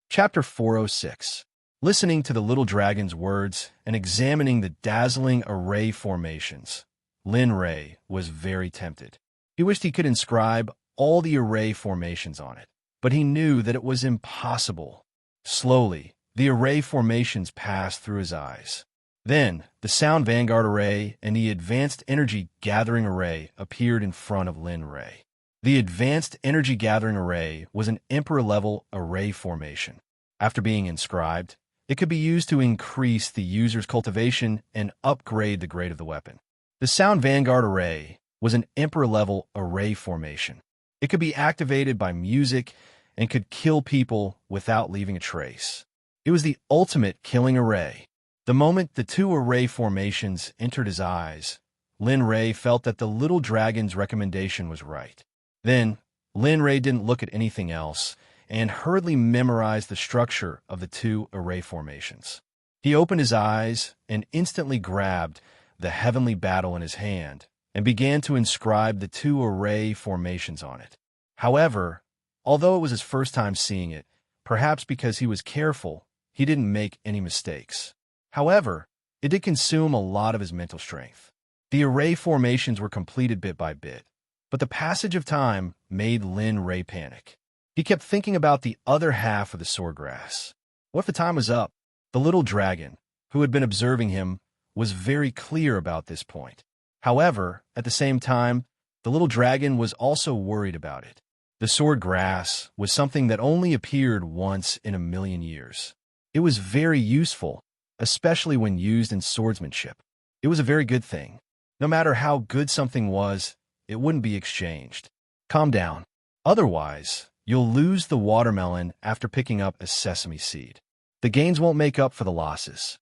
Chapter 406. Listening to the little dragon's words and examining the dazzling array formations, Lin Rei was very tempted. He wished he could inscribe all the array formations on it, but he knew that it was impossible. Slowly, the array formations passed through his eyes. Then, the Sound Vanguard Array and the Advanced Energy Gathering Array appeared in front of Lin Rei. The Advanced Energy Gathering Array was an Emperor-level array formation. After being inscribed, it could be used to increase the user's cultivation and upgrade the grade of the weapon. The Sound Vanguard Array was an Emperor-level array formation. It could be activated by music and could kill people without leaving a trace. It was the ultimate killing array. The moment the 2 array formations entered his eyes, Lin Rei felt that the little dragon's recommendation was right. Then, Lin Rei didn't look at anything else and hurriedly memorized the structure of the 2 array formations. He opened his eyes and instantly grabbed the heavenly battle in his hand and began to inscribe the 2 array formations on it. However, although it was his first time seeing it, perhaps because he was careful, he didn't make any mistakes. However, it did consume a lot of his mental strength. The array formations were completed bit by bit, but the passage of time made Lin Rei panic. He kept thinking about the other half of the swordgrass. What if the time was up? The little dragon, who had been observing him, was very clear about this point. However, at the same time, the little dragon was also worried about it. The swordgrass was something that only appeared once in a million years. It was very useful, especially when used in swordsmanship. It was a very good thing. No matter how good something was, it wouldn't be exchanged. Calm down. Otherwise, you'll lose the watermelon after picking up a sesame seed. The gains won't make up for the losses.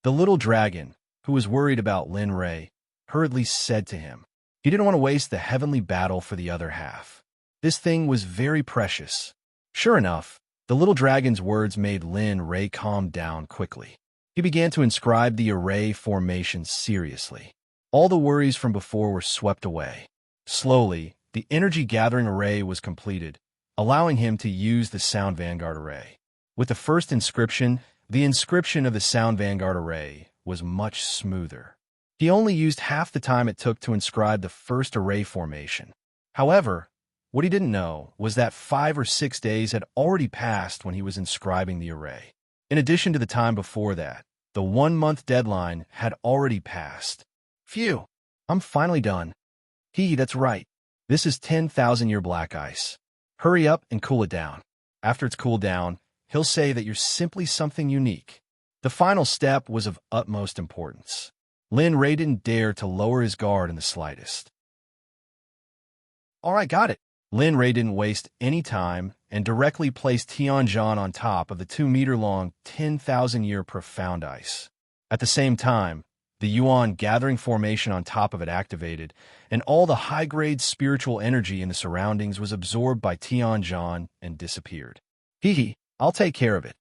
The little dragon, who was worried about Lin Rei, hurriedly said to him. He didn't want to waste the heavenly battle for the other half. This thing was very precious. Sure enough, the little dragon's words made Lin Rei calm down quickly. He began to inscribe the array formations seriously. All the worries from before were swept away. Slowly, the energy gathering array was completed, allowing him to use the Sound Vanguard Array. With the first inscription, the inscription of the Sound Vanguard Array was much smoother. He only used half the time it took to inscribe the first array formation. However, What he didn't know was that 5 or 6 days had already passed when he was inscribing the array. In addition to the time before that, the 1-month deadline had already passed. Phew, I'm finally done. That's right. This is 10,000-year black ice. Hurry up and cool it down. After it's cooled down, he'll say that you're simply something unique. The final step was of utmost importance. Lin Ray didn't dare to lower his guard in the slightest. All right, got it. Lin Ray didn't waste any time and directly placed Tianjian on top of the 2-meter-long, 10,000-year profound ice. At the same time, the Yuan gathering formation on top of it activated, and all the high-grade spiritual energy in the surroundings was absorbed by Tianjian and disappeared. I'll take care of it.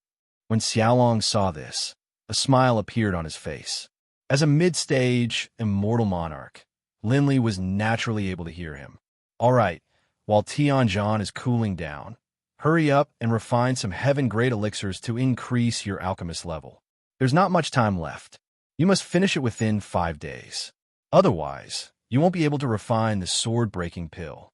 When Xiaolong saw this, a smile appeared on his face. As a mid-stage, immortal monarch, Lin Li was naturally able to hear him. All right, while Tianjian is cooling down, hurry up and refine some heaven-grade elixirs to increase your alchemist level. There's not much time left. You must finish it within 5 days. Otherwise, you won't be able to refine the sword-breaking pill.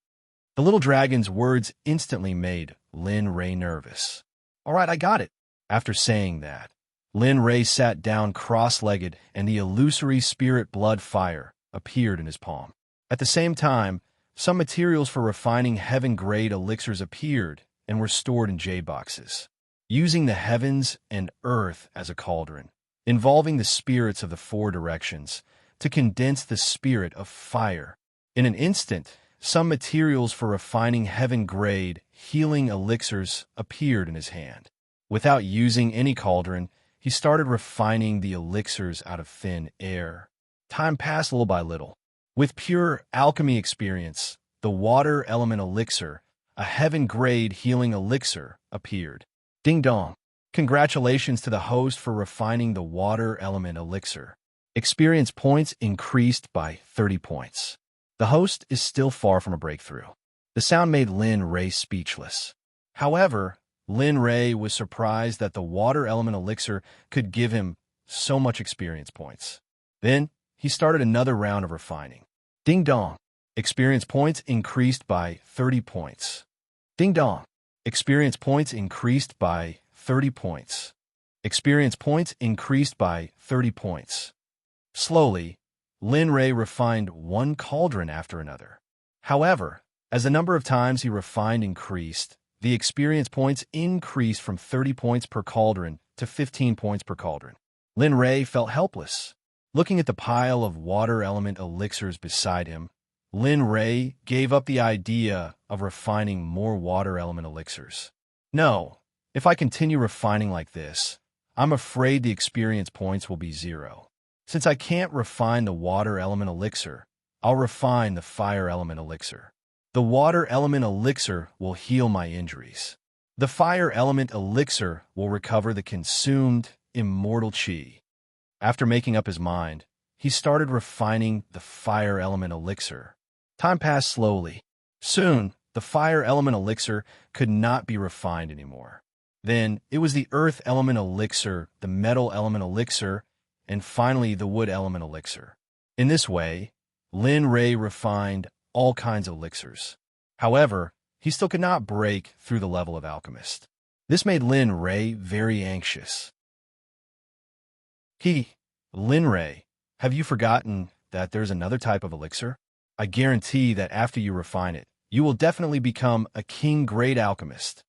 The little dragon's words instantly made Lin Ray nervous. All right, I got it. After saying that, Lin Ray sat down cross-legged and the illusory spirit blood fire appeared in his palm. At the same time, some materials for refining heaven-grade elixirs appeared and were stored in jade boxes. Using the heavens and earth as a cauldron, involving the spirits of the 4 directions to condense the spirit of fire. In an instant, some materials for refining heaven-grade healing elixirs appeared in his hand. Without using any cauldron, he started refining the elixirs out of thin air. Time passed little by little. With pure alchemy experience, the water element elixir, a heaven-grade healing elixir, appeared. Ding dong! Congratulations to the host for refining the water element elixir. Experience points increased by 30 points. The host is still far from a breakthrough. The sound made Lin Ray speechless. However, Lin Ray was surprised that the water element elixir could give him so much experience points. Then, he started another round of refining. Ding dong! Experience points increased by 30 points. Ding dong! Experience points increased by 30 points. Experience points increased by 30 points. Slowly, Lin Ray refined one cauldron after another. However, as the number of times he refined increased, the experience points increased from 30 points per cauldron to 15 points per cauldron. Lin Ray felt helpless. Looking at the pile of water element elixirs beside him, Lin Ray gave up the idea of refining more water element elixirs. No, if I continue refining like this, I'm afraid the experience points will be 0. Since I can't refine the water element elixir, I'll refine the fire element elixir. The water element elixir will heal my injuries. The fire element elixir will recover the consumed immortal chi. After making up his mind, he started refining the fire element elixir. Time passed slowly. Soon, the fire element elixir could not be refined anymore. Then, it was the earth element elixir, the metal element elixir, and finally the wood element elixir. In this way, Lin Ray refined all kinds of elixirs. However, he still could not break through the level of alchemist. This made Lin Ray very anxious. Lin Ray, have you forgotten that there's another type of elixir? I guarantee that after you refine it, you will definitely become a king-grade alchemist.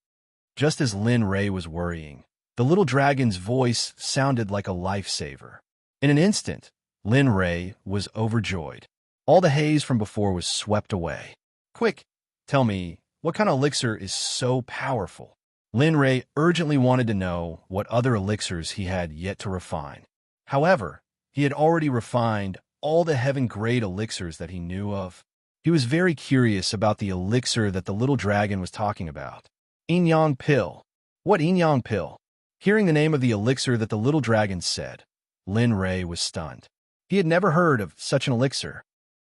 Just as Lin Ray was worrying, the little dragon's voice sounded like a lifesaver. In an instant, Lin Ray was overjoyed. All the haze from before was swept away. Quick, tell me, what kind of elixir is so powerful? Lin Ray urgently wanted to know what other elixirs he had yet to refine. However, he had already refined all the heaven-grade elixirs that he knew of. He was very curious about the elixir that the little dragon was talking about. Yin-yang pill. What yin-yang pill? Hearing the name of the elixir that the little dragon said, Lin Ray was stunned. He had never heard of such an elixir.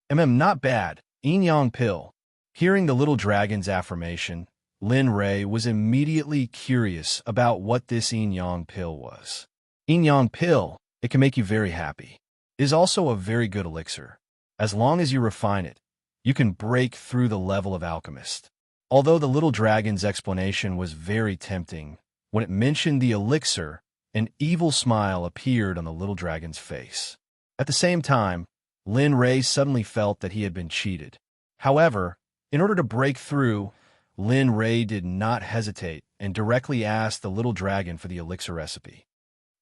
Not bad, yin-yang pill. Hearing the little dragon's affirmation, Lin Ray was immediately curious about what this yin-yang pill was. Yin-yang pill, it can make you very happy. It is also a very good elixir. As long as you refine it, you can break through the level of alchemist. Although the little dragon's explanation was very tempting, when it mentioned the elixir, an evil smile appeared on the little dragon's face. At the same time, Lin Rei suddenly felt that he had been cheated. However, in order to break through, Lin Rei did not hesitate and directly asked the little dragon for the elixir recipe.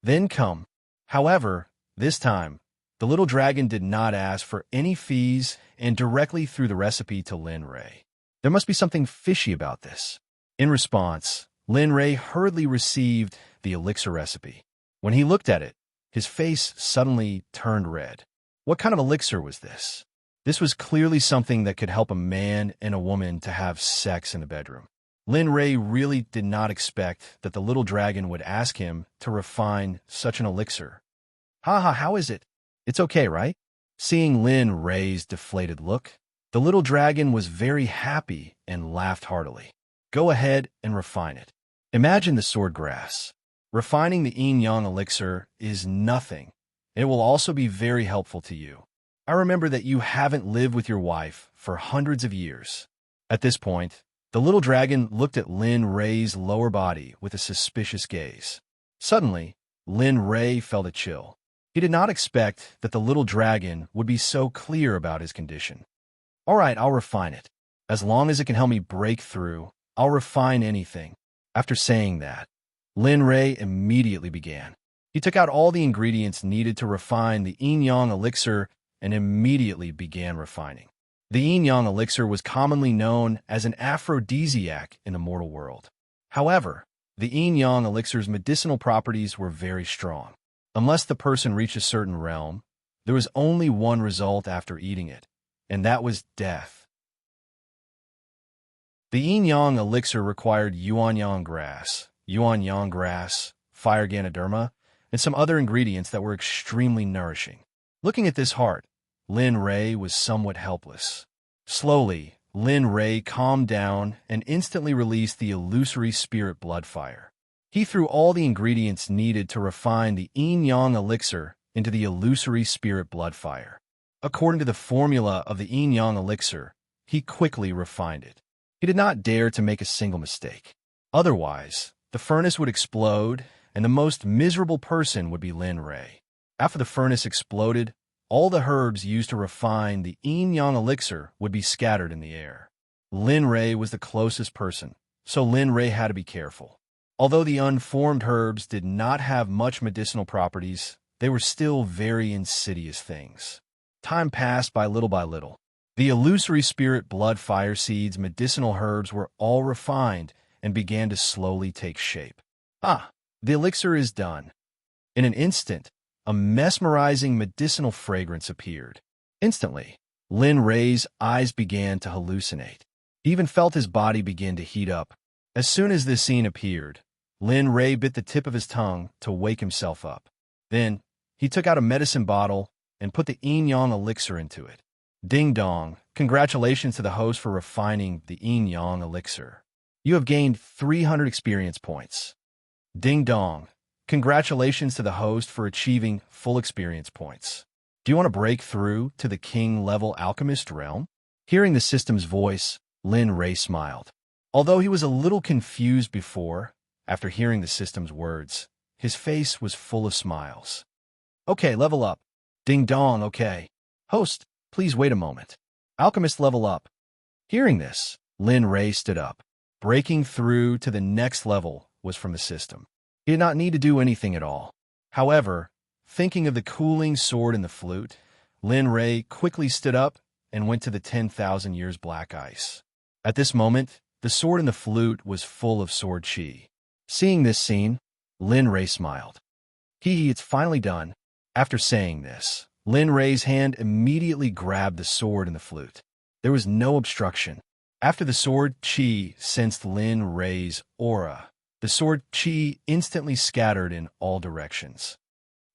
Then come. However, this time, the little dragon did not ask for any fees and directly threw the recipe to Lin Rei. There must be something fishy about this. In response, Lin Rei hurriedly received the elixir recipe. When he looked at it, his face suddenly turned red. What kind of elixir was this? This was clearly something that could help a man and a woman to have sex in the bedroom. Lin Rei really did not expect that the little dragon would ask him to refine such an elixir. Haha, how is it? It's okay, right? Seeing Lin Rei's deflated look, the little dragon was very happy and laughed heartily. Go ahead and refine it. Imagine the sword grass. Refining the yin-yang elixir is nothing. It will also be very helpful to you. I remember that you haven't lived with your wife for hundreds of years. At this point, the little dragon looked at Lin Rei's lower body with a suspicious gaze. Suddenly, Lin Rei felt a chill. He did not expect that the little dragon would be so clear about his condition. All right, I'll refine it. As long as it can help me break through, I'll refine anything. After saying that, Lin Rei immediately began. He took out all the ingredients needed to refine the yin-yang elixir and immediately began refining. The yin-yang elixir was commonly known as an aphrodisiac in the mortal world. However, the yin-yang elixir's medicinal properties were very strong. Unless the person reached a certain realm, there was only one result after eating it, and that was death. The yin-yang elixir required yuan-yang grass, fire ganoderma, and some other ingredients that were extremely nourishing. Looking at this heart, Lin Rei was somewhat helpless. Slowly, Lin Rei calmed down and instantly released the illusory spirit blood fire. He threw all the ingredients needed to refine the yin-yang elixir into the illusory spirit blood fire. According to the formula of the yin-yang elixir, he quickly refined it. He did not dare to make a single mistake. Otherwise, the furnace would explode, and the most miserable person would be Lin Rei. After the furnace exploded, all the herbs used to refine the yin-yang elixir would be scattered in the air. Lin Rei was the closest person, so Lin Rei had to be careful. Although the unformed herbs did not have much medicinal properties, they were still very insidious things. Time passed by little. The illusory spirit blood fire seeds medicinal herbs were all refined and began to slowly take shape. The elixir is done. In an instant, a mesmerizing medicinal fragrance appeared. Instantly, Lin Rei's eyes began to hallucinate. He even felt his body begin to heat up. As soon as this scene appeared, Lin Rei bit the tip of his tongue to wake himself up. Then, he took out a medicine bottle and put the yin-yang elixir into it. Ding dong, congratulations to the host for refining the yin-yang elixir. You have gained 300 experience points. Ding dong, congratulations to the host for achieving full experience points. Do you want to break through to the king-level alchemist realm? Hearing the system's voice, Lin Rei smiled. Although he was a little confused before, after hearing the system's words, his face was full of smiles. Okay, level up. Ding dong, okay. Host, please wait a moment. Alchemist level up. Hearing this, Lin Rei stood up. Breaking through to the next level was from the system. He did not need to do anything at all. However, thinking of the cooling sword and the flute, Lin Rei quickly stood up and went to the 10,000 years black ice. At this moment, the sword and the flute was full of sword chi. Seeing this scene, Lin Rei smiled. It's finally done. After saying this, Lin Rei's hand immediately grabbed the sword and the flute. There was no obstruction. After the sword chi sensed Lin Rei's aura, the sword chi instantly scattered in all directions.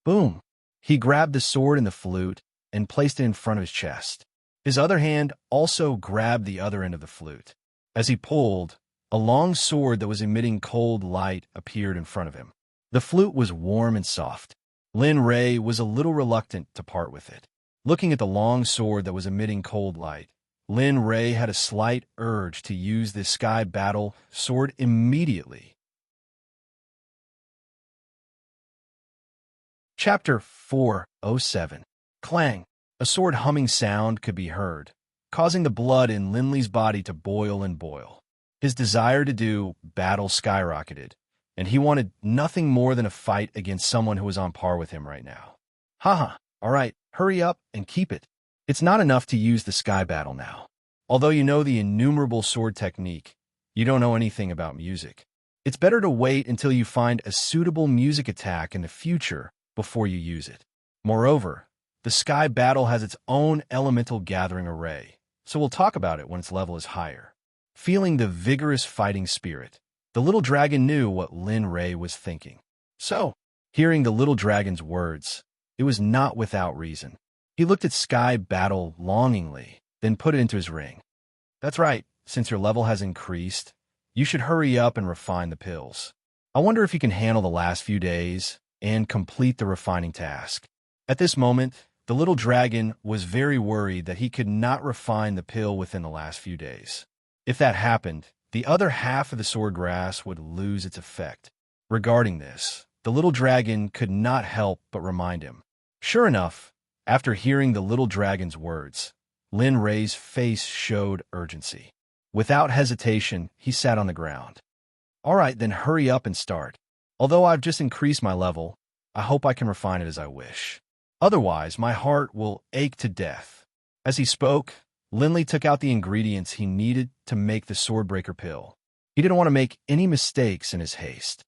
Boom! He grabbed the sword and the flute and placed it in front of his chest. His other hand also grabbed the other end of the flute. As he pulled, a long sword that was emitting cold light appeared in front of him. The flute was warm and soft. Lin Rei was a little reluctant to part with it. Looking at the long sword that was emitting cold light, Lin Ray had a slight urge to use this sky battle sword immediately. Chapter 407. Clang. A sword humming sound could be heard, causing the blood in Linley's body to boil and boil. His desire to do battle skyrocketed, and he wanted nothing more than a fight against someone who was on par with him right now. Haha, all right, hurry up and keep it. It's not enough to use the sky battle now. Although you know the innumerable sword technique, you don't know anything about music. It's better to wait until you find a suitable music attack in the future before you use it. Moreover, the sky battle has its own elemental gathering array, so we'll talk about it when its level is higher. Feeling the vigorous fighting spirit, the little dragon knew what Lin Ray was thinking. So, hearing the little dragon's words, it was not without reason. He looked at Sky Battle longingly, then put it into his ring. That's right, since your level has increased, you should hurry up and refine the pills. I wonder if you can handle the last few days and complete the refining task. At this moment, the little dragon was very worried that he could not refine the pill within the last few days. If that happened, the other half of the sword grass would lose its effect. Regarding this, the little dragon could not help but remind him. Sure enough, after hearing the little dragon's words, Lin Ray's face showed urgency. Without hesitation, he sat on the ground. All right, then hurry up and start. Although I've just increased my level, I hope I can refine it as I wish. Otherwise, my heart will ache to death. As he spoke, Linley took out the ingredients he needed to make the Swordbreaker pill. He didn't want to make any mistakes in his haste.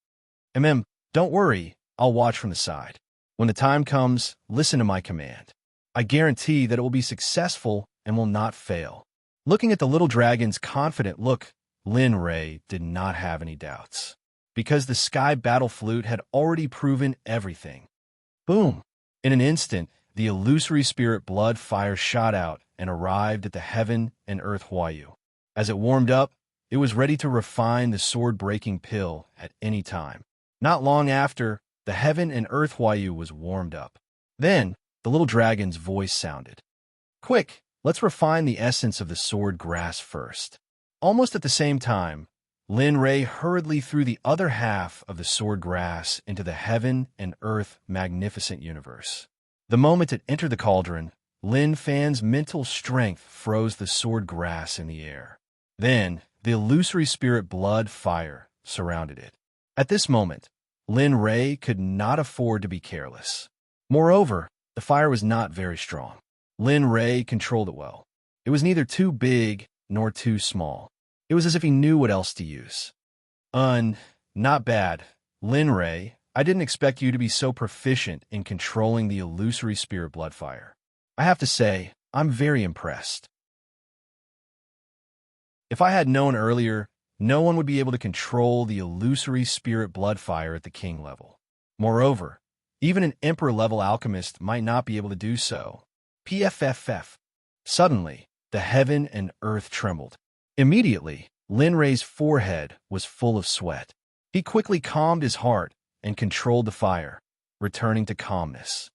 Don't worry, I'll watch from the side. When the time comes, listen to my command. I guarantee that it will be successful and will not fail. Looking at the little dragon's confident look, Lin Ray did not have any doubts. Because the sky battle flute had already proven everything. Boom! In an instant, the illusory spirit blood fire shot out and arrived at the heaven and earth Huayu. As it warmed up, it was ready to refine the sword-breaking pill at any time. Not long after, the heaven and earth Huayu was warmed up. Then, the little dragon's voice sounded. Quick, let's refine the essence of the sword grass first. Almost at the same time, Lin Ray hurriedly threw the other half of the sword grass into the heaven and earth magnificent universe. The moment it entered the cauldron, Lin Fan's mental strength froze the sword grass in the air. Then, the illusory spirit blood fire surrounded it. At this moment, Lin Ray could not afford to be careless. Moreover, the fire was not very strong. Lin Ray controlled it well. It was neither too big nor too small. It was as if he knew what else to use. Not bad. Lin Ray, I didn't expect you to be so proficient in controlling the illusory spirit blood fire. I have to say, I'm very impressed. If I had known earlier, no one would be able to control the illusory spirit blood fire at the king level. Moreover, even an emperor-level alchemist might not be able to do so. PFFF. Suddenly, the heaven and earth trembled. Immediately, Lin Ray's forehead was full of sweat. He quickly calmed his heart and controlled the fire, returning to calmness.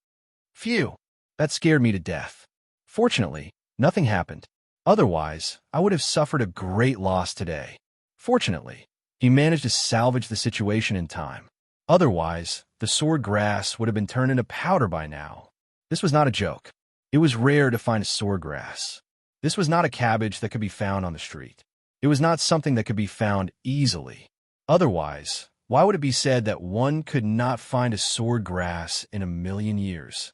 Phew, that scared me to death. Fortunately, nothing happened. Otherwise, I would have suffered a great loss today. Fortunately, he managed to salvage the situation in time. Otherwise, the sword grass would have been turned into powder by now. This was not a joke. It was rare to find a sword grass. This was not a cabbage that could be found on the street. It was not something that could be found easily. Otherwise, why would it be said that one could not find a sword grass in a million years?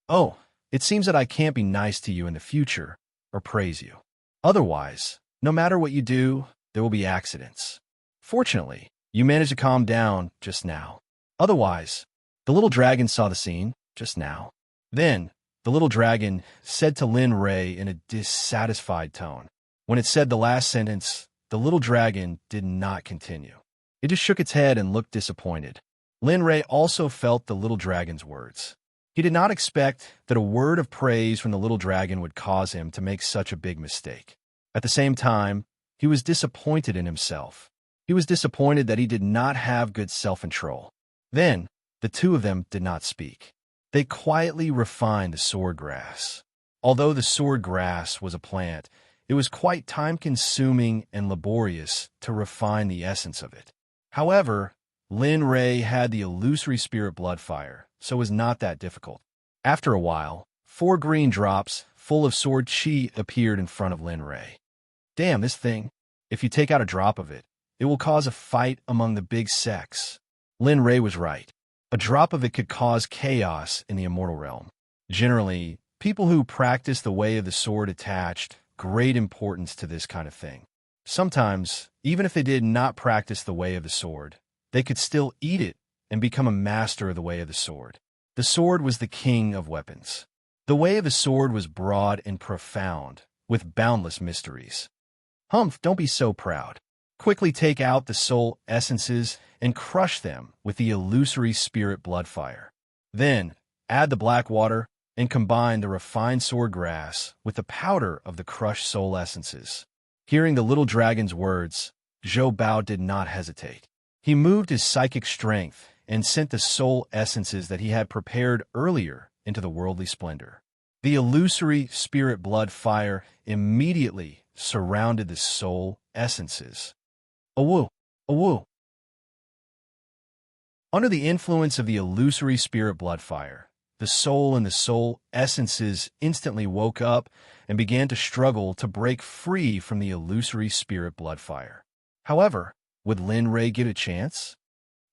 Oh, it seems that I can't be nice to you in the future or praise you. Otherwise, no matter what you do, there will be accidents. Fortunately, you managed to calm down just now. Otherwise, the little dragon saw the scene just now. Then, the little dragon said to Lin Ray in a dissatisfied tone. When it said the last sentence, the little dragon did not continue. It just shook its head and looked disappointed. Lin Ray also felt the little dragon's words. He did not expect that a word of praise from the little dragon would cause him to make such a big mistake. At the same time, he was disappointed in himself. He was disappointed that he did not have good self-control. Then, the two of them did not speak. They quietly refined the sword grass. Although the sword grass was a plant, It was quite time-consuming and laborious to refine the essence of it. However, Lin Ray had the illusory spirit blood fire, so it was not that difficult. After a while, 4 green drops full of sword chi appeared in front of Lin Ray. Damn, this thing. If you take out a drop of it, it will cause a fight among the big sects. Lin Ray was right. A drop of it could cause chaos in the immortal realm. Generally, people who practice the way of the sword attached great importance to this kind of thing. Sometimes, even if they did not practice the way of the sword, they could still eat it and become a master of the way of the sword. The sword was the king of weapons. The way of the sword was broad and profound, with boundless mysteries. Humph, don't be so proud. Quickly take out the soul essences and crush them with the illusory spirit blood fire. Then, add the black water and combine the refined sword grass with the powder of the crushed soul essences. Hearing the little dragon's words, Zhou Bao did not hesitate. He moved his psychic strength and sent the soul essences that he had prepared earlier into the worldly splendor. The illusory spirit blood fire immediately surrounded the soul essences. Awoo! Awoo! Under the influence of the illusory spirit blood fire, the soul and the soul essences instantly woke up and began to struggle to break free from the illusory spirit blood fire. However, would Lin Ray get a chance?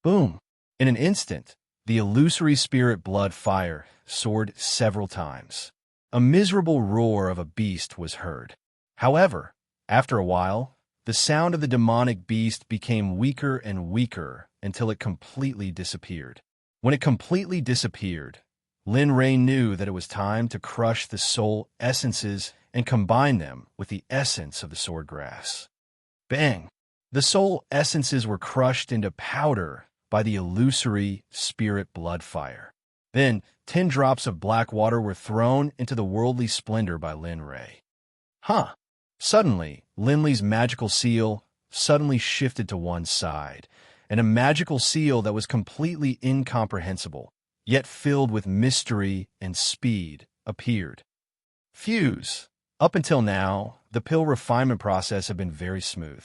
Boom! In an instant, the illusory spirit blood fire soared several times. A miserable roar of a beast was heard. However, after a while, the sound of the demonic beast became weaker and weaker until it completely disappeared. When it completely disappeared, Lin Ray knew that it was time to crush the soul essences and combine them with the essence of the sword grass. Bang! The soul essences were crushed into powder by the illusory spirit blood fire. Then, 10 drops of black water were thrown into the worldly splendor by Lin Ray. Huh! Suddenly, Linley's magical seal suddenly shifted to one side, and a magical seal that was completely incomprehensible, yet filled with mystery and speed, appeared. Fuse! Up until now, the pill refinement process had been very smooth.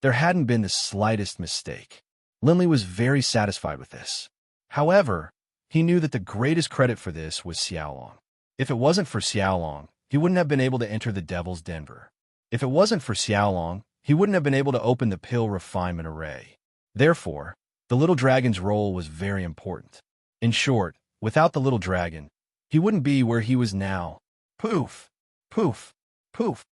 There hadn't been the slightest mistake. Linley was very satisfied with this. However, he knew that the greatest credit for this was Xiaolong. If it wasn't for Xiaolong, he wouldn't have been able to enter the Devil's Denver. If it wasn't for Xiaolong, he wouldn't have been able to open the pill refinement array. Therefore, the little dragon's role was very important. In short, without the little dragon, he wouldn't be where he was now. Poof! Poof! Poof!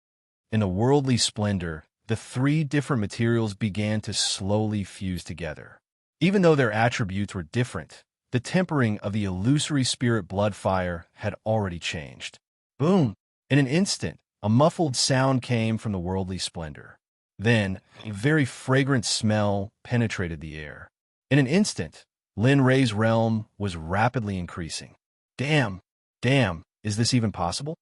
In a worldly splendor, the 3 different materials began to slowly fuse together. Even though their attributes were different, the tempering of the illusory spirit blood fire had already changed. Boom! In an instant, a muffled sound came from the worldly splendor. Then, a very fragrant smell penetrated the air. In an instant, Lin Ray's realm was rapidly increasing. Damn, is this even possible?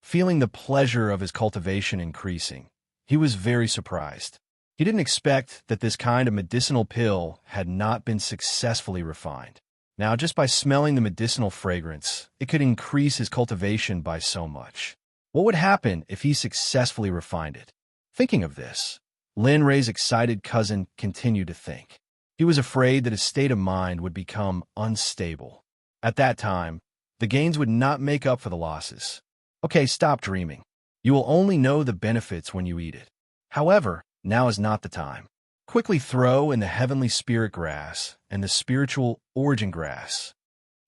Feeling the pleasure of his cultivation increasing, he was very surprised. He didn't expect that this kind of medicinal pill had not been successfully refined. Now, just by smelling the medicinal fragrance, it could increase his cultivation by so much. What would happen if he successfully refined it? Thinking of this, Lin Ray's excited cousin continued to think. He was afraid that his state of mind would become unstable. At that time, the gains would not make up for the losses. Okay, stop dreaming. You will only know the benefits when you eat it. However, now is not the time. Quickly throw in the heavenly spirit grass and the spiritual origin grass.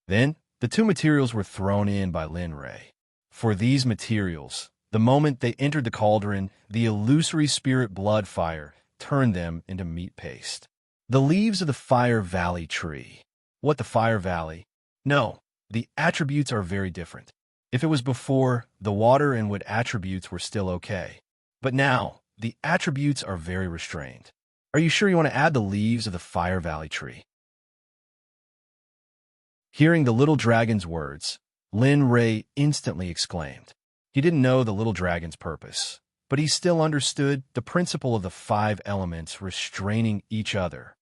Then, the 2 materials were thrown in by Lin Ray. For these materials, the moment they entered the cauldron, the illusory spirit blood fire turned them into meat paste. The leaves of the Fire Valley tree. What, the Fire Valley? No, the attributes are very different. If it was before, the water and wood attributes were still okay. But now, the attributes are very restrained. Are you sure you want to add the leaves of the Fire Valley tree? Hearing the little dragon's words, Lin Ray instantly exclaimed. He didn't know the little dragon's purpose, but he still understood the principle of the 5 elements restraining each other.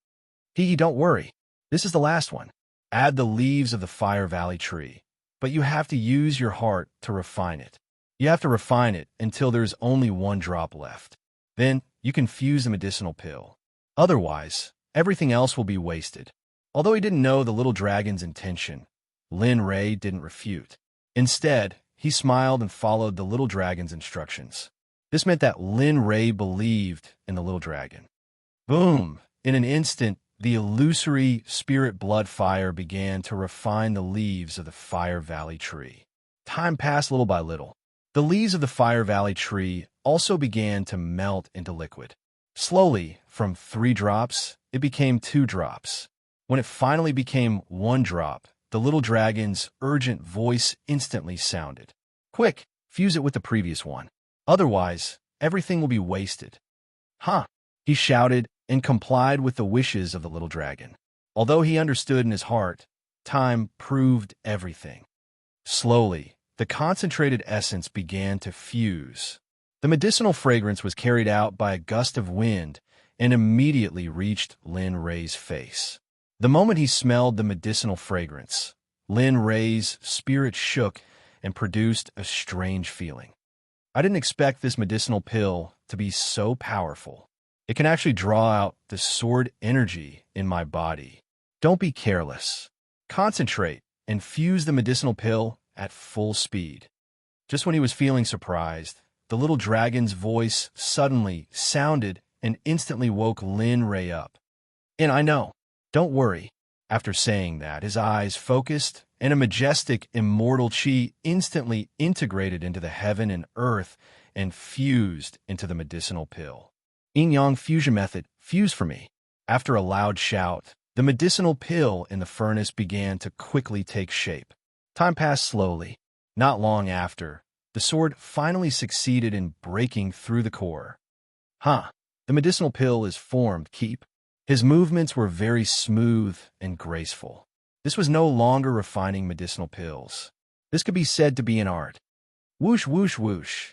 Don't worry. This is the last one. Add the leaves of the Fire Valley tree, but you have to use your heart to refine it. You have to refine it until there's only one drop left. Then, you can fuse the medicinal pill. Otherwise, everything else will be wasted. Although he didn't know the little dragon's intention, Lin Ray didn't refute. Instead, he smiled and followed the little dragon's instructions. This meant that Lin Ray believed in the little dragon. Boom! In an instant, the illusory spirit blood fire began to refine the leaves of the Fire Valley tree. Time passed little by little. The leaves of the Fire Valley tree also began to melt into liquid. Slowly, from 3 drops, it became 2 drops. When it finally became 1 drop, the little dragon's urgent voice instantly sounded. Quick, fuse it with the previous one. Otherwise, everything will be wasted. Huh, he shouted and complied with the wishes of the little dragon. Although he understood in his heart, time proved everything. Slowly, the concentrated essence began to fuse. The medicinal fragrance was carried out by a gust of wind and immediately reached Lin Ray's face. The moment he smelled the medicinal fragrance, Lin Ray's spirit shook and produced a strange feeling. I didn't expect this medicinal pill to be so powerful. It can actually draw out the sword energy in my body. Don't be careless. Concentrate and fuse the medicinal pill at full speed. Just when he was feeling surprised, the little dragon's voice suddenly sounded and instantly woke Lin Ray up. And I know. Don't worry. After saying that, his eyes focused, and a majestic, immortal chi instantly integrated into the heaven and earth and fused into the medicinal pill. Yin-Yang fusion method, fuse for me. After a loud shout, the medicinal pill in the furnace began to quickly take shape. Time passed slowly. Not long after, the sword finally succeeded in breaking through the core. Huh, the medicinal pill is formed, keep. His movements were very smooth and graceful. This was no longer refining medicinal pills. This could be said to be an art. Whoosh, whoosh, whoosh.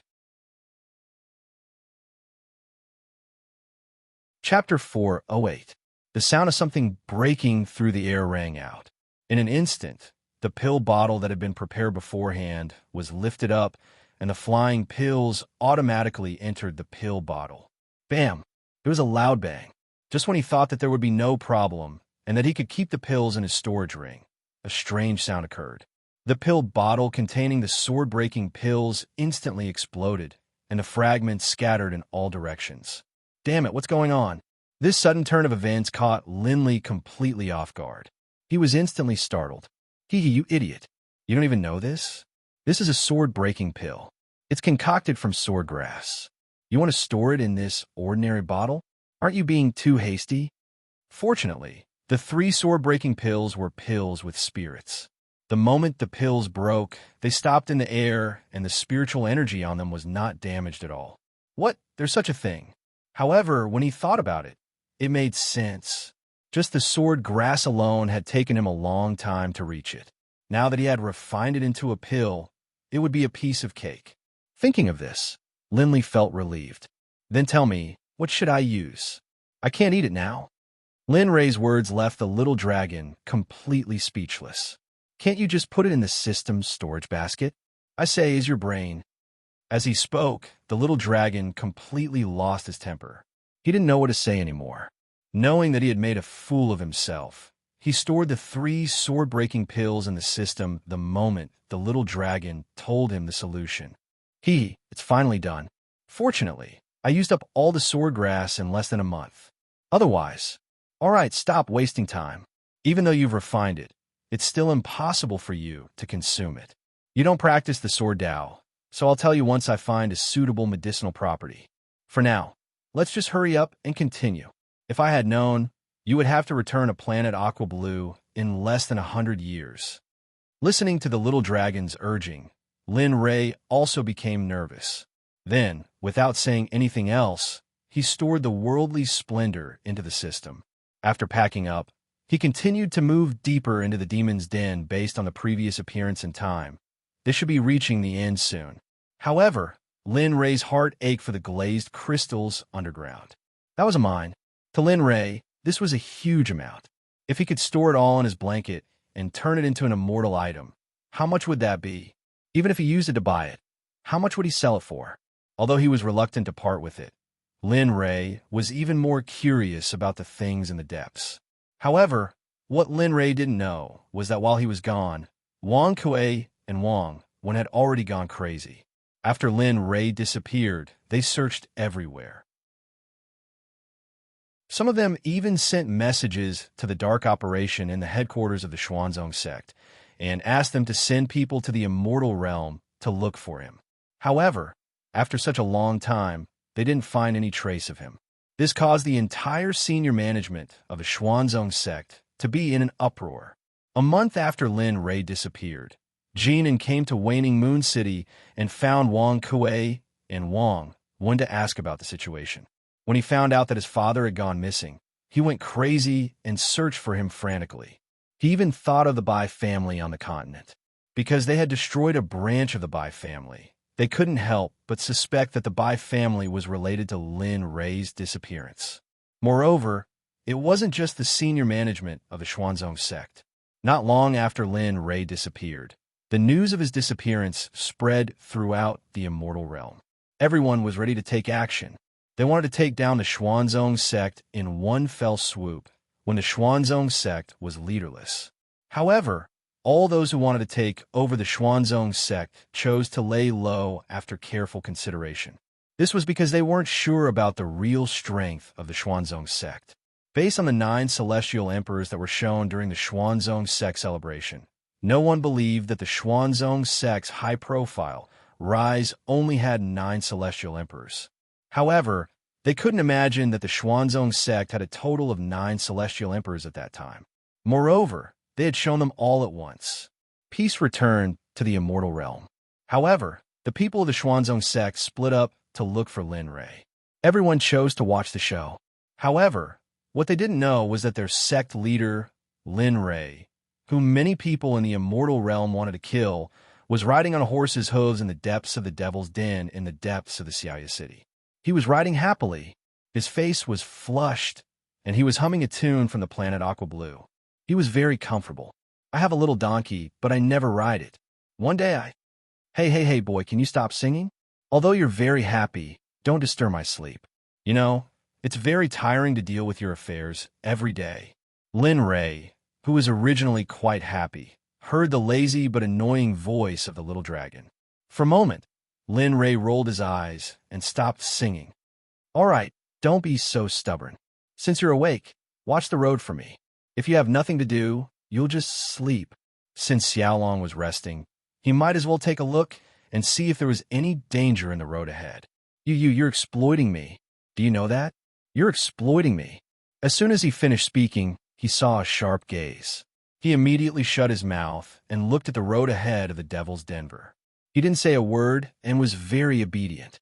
Chapter 408. The sound of something breaking through the air rang out. In an instant, the pill bottle that had been prepared beforehand was lifted up, and the flying pills automatically entered the pill bottle. Bam! There was a loud bang. Just when he thought that there would be no problem and that he could keep the pills in his storage ring, a strange sound occurred. The pill bottle containing the sword-breaking pills instantly exploded, and the fragments scattered in all directions. Damn it, what's going on? This sudden turn of events caught Linley completely off guard. He was instantly startled. Hee, you idiot. You don't even know this? This is a sword-breaking pill. It's concocted from sword grass. You want to store it in this ordinary bottle? Aren't you being too hasty? Fortunately, the 3 sword-breaking pills were pills with spirits. The moment the pills broke, they stopped in the air, and the spiritual energy on them was not damaged at all. What? There's such a thing. However, when he thought about it, it made sense. Just the sword grass alone had taken him a long time to reach it. Now that he had refined it into a pill, it would be a piece of cake. Thinking of this, Linley felt relieved. Then tell me, what should I use? I can't eat it now. Lin Ray's words left the little dragon completely speechless. Can't you just put it in the system's storage basket? I say, is your brain. As he spoke, the little dragon completely lost his temper. He didn't know what to say anymore. Knowing that he had made a fool of himself, he stored the 3 sword-breaking pills in the system the moment the little dragon told him the solution. It's finally done. Fortunately, I used up all the sword grass in less than a month. Otherwise, all right, stop wasting time. Even though you've refined it, it's still impossible for you to consume it. You don't practice the sword Dao, so I'll tell you once I find a suitable medicinal property. For now, let's just hurry up and continue. If I had known, you would have to return a planet Aqua Blue in less than 100 years. Listening to the little dragon's urging, Lin Ray also became nervous. Then, without saying anything else, he stored the worldly splendor into the system. After packing up, he continued to move deeper into the demon's den based on the previous appearance and time. This should be reaching the end soon. However, Lin Ray's heart ached for the glazed crystals underground. That was a mine. To Lin Ray, this was a huge amount. If he could store it all in his blanket and turn it into an immortal item, how much would that be? Even if he used it to buy it, How much would he sell it for? Although he was reluctant to part with it, Lin Rei was even more curious about the things in the depths. However, what Lin Rei didn't know was that while he was gone, Wang Kuei and Wang Wen had already gone crazy. After Lin Rei disappeared, they searched everywhere. Some of them even sent messages to the dark operation in the headquarters of the Xuanzong Sect and asked them to send people to the immortal realm to look for him. However, after such a long time, they didn't find any trace of him. This caused the entire senior management of the Xuanzong Sect to be in an uproar. A month after Lin Rei disappeared, Jinan came to Waning Moon City and found Wang Kuei and Wang Wen to ask about the situation. When he found out that his father had gone missing, he went crazy and searched for him frantically. He even thought of the Bai family on the continent. Because they had destroyed a branch of the Bai family, they couldn't help but suspect that the Bai family was related to Lin Rei's disappearance. Moreover, it wasn't just the senior management of the Xuanzong Sect. Not long after Lin Rei disappeared, the news of his disappearance spread throughout the immortal realm. Everyone was ready to take action. They wanted to take down the Xuanzong Sect in one fell swoop when the Xuanzong Sect was leaderless. However, all those who wanted to take over the Xuanzong Sect chose to lay low after careful consideration. This was because they weren't sure about the real strength of the Xuanzong Sect. Based on the 9 celestial emperors that were shown during the Xuanzong Sect celebration, no one believed that the Xuanzong Sect's high-profile rise only had 9 celestial emperors. However, they couldn't imagine that the Xuanzong Sect had a total of 9 celestial emperors at that time. Moreover, they had shown them all at once. Peace returned to the immortal realm. However, the people of the Xuanzong Sect split up to look for Lin Rei. Everyone chose to watch the show. However, what they didn't know was that their sect leader, Lin Rei, whom many people in the immortal realm wanted to kill, was riding on a horse's hooves in the depths of the Devil's Den in the depths of the Xiaoya City. He was riding happily. His face was flushed, and he was humming a tune from the planet Aqua Blue. He was very comfortable. I have a little donkey, but I never ride it. One day Hey, boy, can you stop singing? Although you're very happy, don't disturb my sleep. You know, it's very tiring to deal with your affairs every day. Lin Rei, who was originally quite happy, heard the lazy but annoying voice of the little dragon. For a moment, Lin Rei rolled his eyes and stopped singing. All right, don't be so stubborn. Since you're awake, watch the road for me. If you have nothing to do, you'll just sleep. Since Xiaolong was resting, he might as well take a look and see if there was any danger in the road ahead. You're exploiting me. Do you know that? You're exploiting me. As soon as he finished speaking, he saw a sharp gaze. He immediately shut his mouth and looked at the road ahead of the Devil's Denver. He didn't say a word and was very obedient.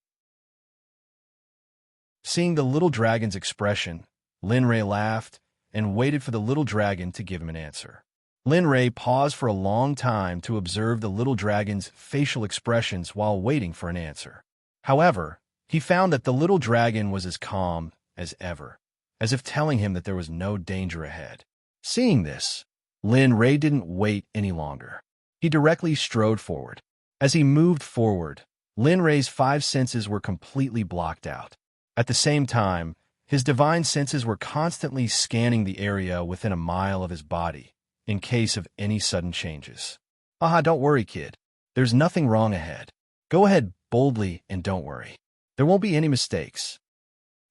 Seeing the little dragon's expression, Lin Rei laughed and waited for the little dragon to give him an answer. Lin Rei paused for a long time to observe the little dragon's facial expressions while waiting for an answer. However, he found that the little dragon was as calm as ever, as if telling him that there was no danger ahead. Seeing this, Lin Rei didn't wait any longer. He directly strode forward. As he moved forward, Lin Rei's 5 senses were completely blocked out. At the same time, his divine senses were constantly scanning the area within a mile of his body, in case of any sudden changes. Don't worry, kid. There's nothing wrong ahead. Go ahead boldly and don't worry. There won't be any mistakes.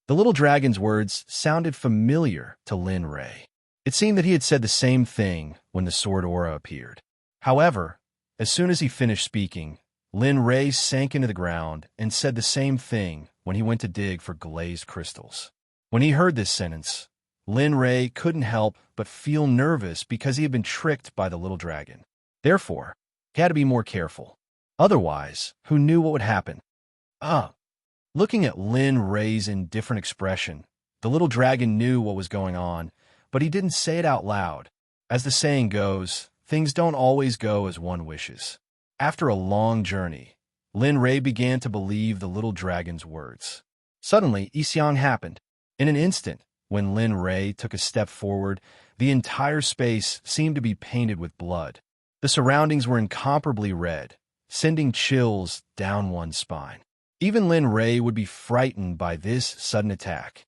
The little dragon's words sounded familiar to Lin Rei. It seemed that he had said the same thing when the sword aura appeared. However, as soon as he finished speaking, Lin Rei sank into the ground and said the same thing when he went to dig for glazed crystals. When he heard this sentence, Lin Rei couldn't help but feel nervous because he had been tricked by the little dragon. Therefore, he had to be more careful. Otherwise, who knew what would happen? Looking at Lin Rei's indifferent expression, the little dragon knew what was going on, but he didn't say it out loud. As the saying goes, things don't always go as one wishes. After a long journey, Lin Rei began to believe the little dragon's words. Suddenly, Yixiang happened. In an instant, when Lin Rei took a step forward, the entire space seemed to be painted with blood. The surroundings were incomparably red, sending chills down one's spine. Even Lin Ray would be frightened by this sudden attack.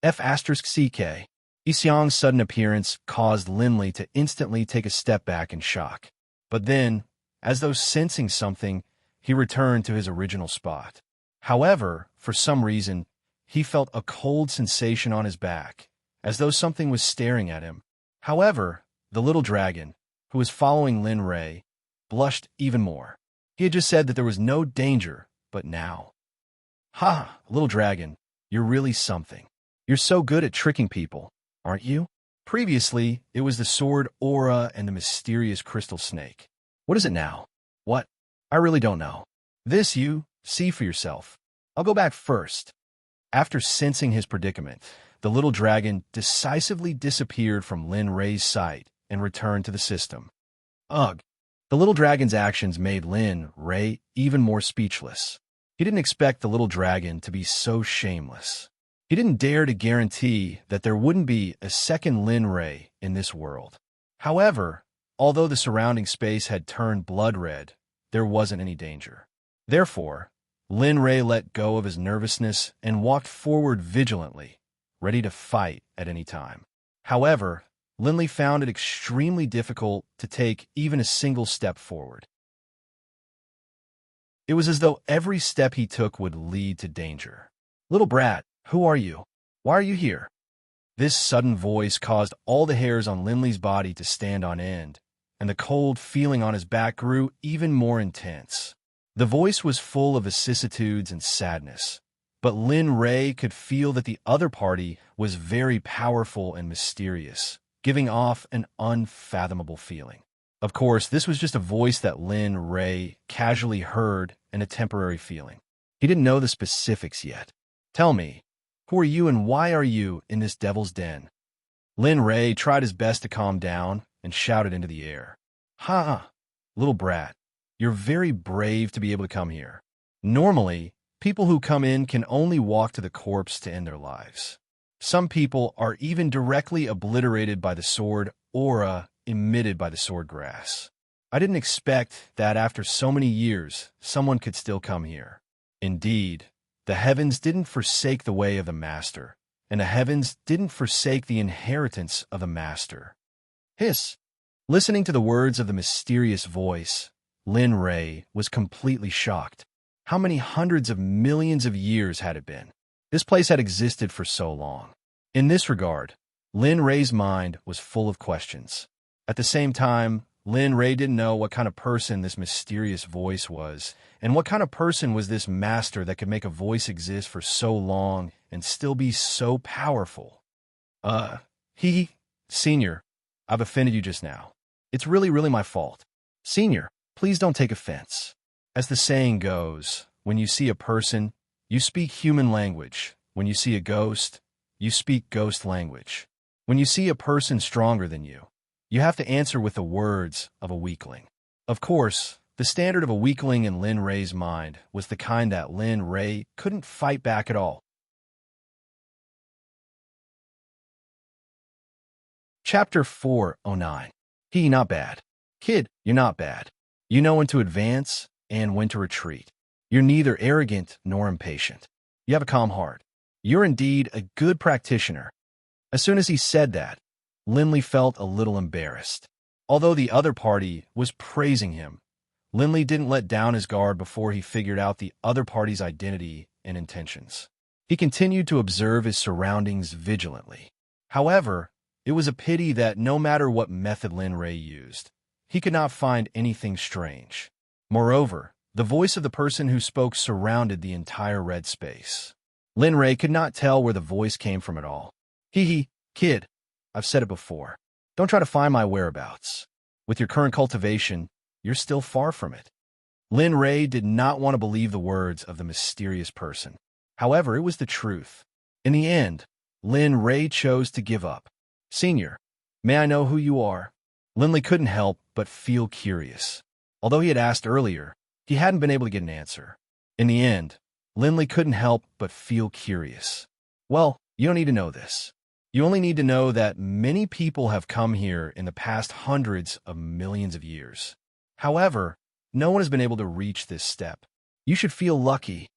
F*CK. Yixiang's sudden appearance caused Linley to instantly take a step back in shock. But then, as though sensing something, he returned to his original spot. However, for some reason, he felt a cold sensation on his back, as though something was staring at him. However, the little dragon, who was following Lin Ray, blushed even more. He had just said that there was no danger, but now. Ha, little dragon, you're really something. You're so good at tricking people, aren't you? Previously, it was the sword aura and the mysterious crystal snake. What is it now? What? I really don't know. This you see for yourself. I'll go back first. After sensing his predicament, the little dragon decisively disappeared from Lin Ray's sight and returned to the system. Ugh. The little dragon's actions made Lin Ray even more speechless. He didn't expect the little dragon to be so shameless. He didn't dare to guarantee that there wouldn't be a second Lin Ray in this world. However, although the surrounding space had turned blood red, there wasn't any danger. Therefore, Lin Ray let go of his nervousness and walked forward vigilantly, ready to fight at any time. However, Linley found it extremely difficult to take even a single step forward. It was as though every step he took would lead to danger. Little brat, who are you? Why are you here? This sudden voice caused all the hairs on Linley's body to stand on end, and the cold feeling on his back grew even more intense. The voice was full of vicissitudes and sadness, but Lin Ray could feel that the other party was very powerful and mysterious, giving off an unfathomable feeling. Of course, this was just a voice that Lin Ray casually heard and a temporary feeling. He didn't know the specifics yet. Tell me, who are you and why are you in this devil's den? Lin Ray tried his best to calm down and shouted into the air. Ha! Little brat, you're very brave to be able to come here. Normally, people who come in can only walk to the corpse to end their lives. Some people are even directly obliterated by the sword aura emitted by the sword grass. I didn't expect that after so many years, someone could still come here. Indeed, the heavens didn't forsake the way of the master, and the heavens didn't forsake the inheritance of the master. Hiss! Listening to the words of the mysterious voice, Lin Ray was completely shocked. How many hundreds of millions of years had it been? This place had existed for so long. In this regard, Lin Ray's mind was full of questions. At the same time, Lin Ray didn't know what kind of person this mysterious voice was, and what kind of person was this master that could make a voice exist for so long and still be so powerful. Senior, I've offended you just now. It's really my fault. Senior, please don't take offense. As the saying goes, when you see a person, you speak human language. When you see a ghost, you speak ghost language. When you see a person stronger than you, you have to answer with the words of a weakling. Of course, the standard of a weakling in Lin Ray's mind was the kind that Lin Ray couldn't fight back at all. Chapter 409. Not bad. Kid, you're not bad. You know when to advance and when to retreat. You're neither arrogant nor impatient. You have a calm heart. You're indeed a good practitioner. As soon as he said that, Linley felt a little embarrassed. Although the other party was praising him, Linley didn't let down his guard before he figured out the other party's identity and intentions. He continued to observe his surroundings vigilantly. However, it was a pity that no matter what method Lin Ray used, he could not find anything strange. Moreover, the voice of the person who spoke surrounded the entire red space. Lin Ray could not tell where the voice came from at all. Kid, I've said it before. Don't try to find my whereabouts. With your current cultivation, you're still far from it. Lin Ray did not want to believe the words of the mysterious person. However, it was the truth. In the end, Lin Ray chose to give up. Senior, may I know who you are? Linley couldn't help but feel curious. Although he had asked earlier, he hadn't been able to get an answer. In the end, Linley couldn't help but feel curious. Well, you don't need to know this. You only need to know that many people have come here in the past hundreds of millions of years. However, no one has been able to reach this step. You should feel lucky.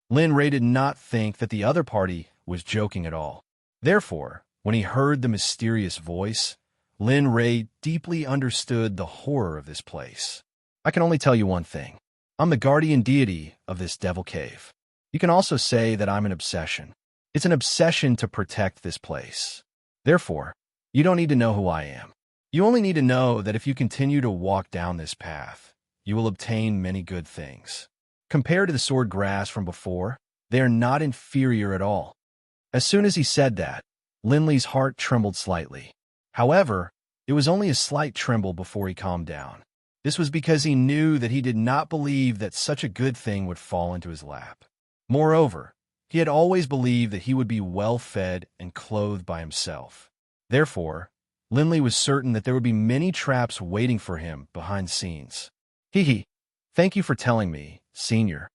Lin Ray did not think that the other party was joking at all. Therefore, when he heard the mysterious voice, Lin Ray deeply understood the horror of this place. I can only tell you one thing. I'm the guardian deity of this devil cave. You can also say that I'm an obsession. It's an obsession to protect this place. Therefore, you don't need to know who I am. You only need to know that if you continue to walk down this path, you will obtain many good things. Compared to the sword grass from before, they are not inferior at all. As soon as he said that, Linley's heart trembled slightly. However, it was only a slight tremble before he calmed down. This was because he knew that he did not believe that such a good thing would fall into his lap. Moreover, he had always believed that he would be well-fed and clothed by himself. Therefore, Linley was certain that there would be many traps waiting for him behind scenes. Thank you for telling me, Senior.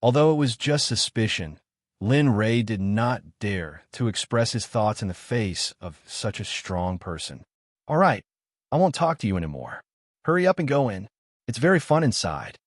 Although it was just suspicion, Lin Ray did not dare to express his thoughts in the face of such a strong person. All right, I won't talk to you anymore. Hurry up and go in. It's very fun inside.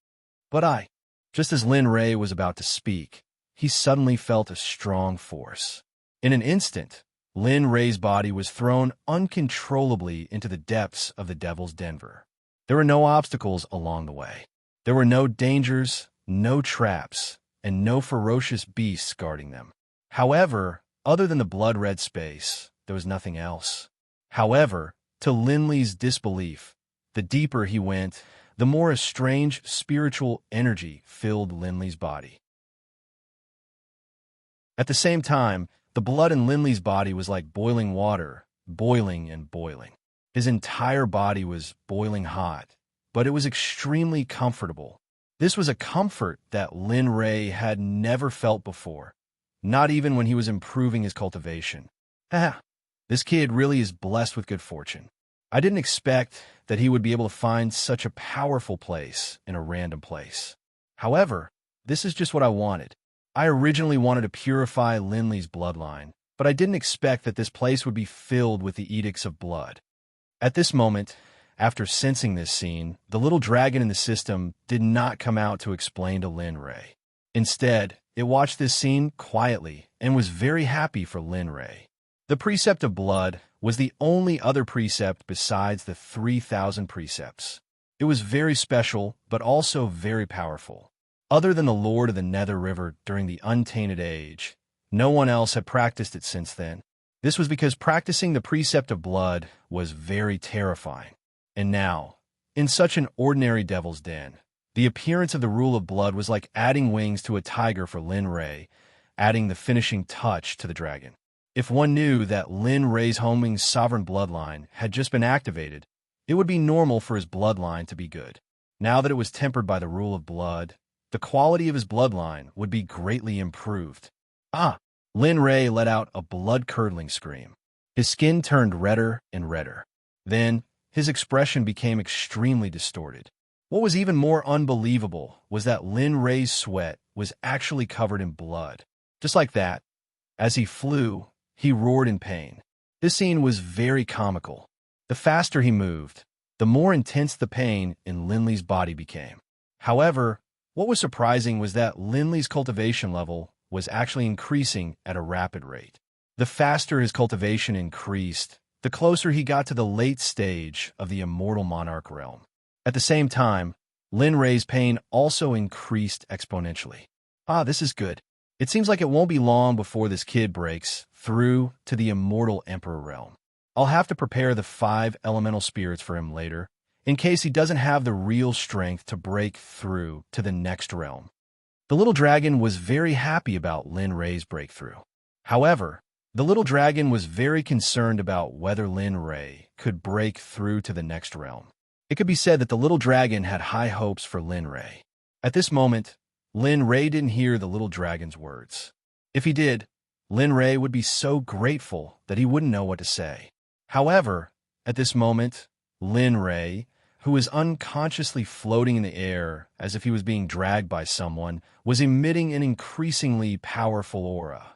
But just as Lin Ray was about to speak, he suddenly felt a strong force. In an instant, Lin Ray's body was thrown uncontrollably into the depths of the Devil's Denver. There were no obstacles along the way. There were no dangers, no traps, and no ferocious beasts guarding them. However, other than the blood-red space, there was nothing else. However, to Linley's disbelief, the deeper he went, the more a strange spiritual energy filled Linley's body. At the same time, the blood in Linley's body was like boiling water, boiling and boiling. His entire body was boiling hot, but it was extremely comfortable. This was a comfort that Lin Ray had never felt before, not even when he was improving his cultivation. This kid really is blessed with good fortune. I didn't expect that he would be able to find such a powerful place in a random place. However, this is just what I wanted. I originally wanted to purify Linley's bloodline, but I didn't expect that this place would be filled with the edicts of blood. At this moment, after sensing this scene, the little dragon in the system did not come out to explain to Lin Ray. Instead, it watched this scene quietly and was very happy for Lin Ray. The precept of blood was the only other precept besides the 3,000 precepts. It was very special, but also very powerful. Other than the Lord of the Nether River during the Untainted Age, no one else had practiced it since then. This was because practicing the precept of blood was very terrifying. And now, in such an ordinary devil's den, the appearance of the rule of blood was like adding wings to a tiger for Lin Ray, adding the finishing touch to the dragon. If one knew that Lin Ray's homing's sovereign bloodline had just been activated, it would be normal for his bloodline to be good. Now that it was tempered by the rule of blood, the quality of his bloodline would be greatly improved. Lin Ray let out a blood-curdling scream. His skin turned redder and redder. Then, his expression became extremely distorted. What was even more unbelievable was that Lin Ray's sweat was actually covered in blood. Just like that, as he flew, he roared in pain. This scene was very comical. The faster he moved, the more intense the pain in Linley's body became. However, what was surprising was that Linley's cultivation level was actually increasing at a rapid rate. The faster his cultivation increased, the closer he got to the late stage of the Immortal Monarch realm. At the same time, Lin Ray's pain also increased exponentially. This is good. It seems like it won't be long before this kid breaks through to the Immortal Emperor realm. I'll have to prepare the 5 elemental spirits for him later, in case he doesn't have the real strength to break through to the next realm. The little dragon was very happy about Lin Ray's breakthrough. However, the little dragon was very concerned about whether Lin Ray could break through to the next realm. It could be said that the little dragon had high hopes for Lin Ray. At this moment, Lin Ray didn't hear the little dragon's words. If he did, Lin Ray would be so grateful that he wouldn't know what to say. However, at this moment, Lin Ray, who was unconsciously floating in the air as if he was being dragged by someone, was emitting an increasingly powerful aura.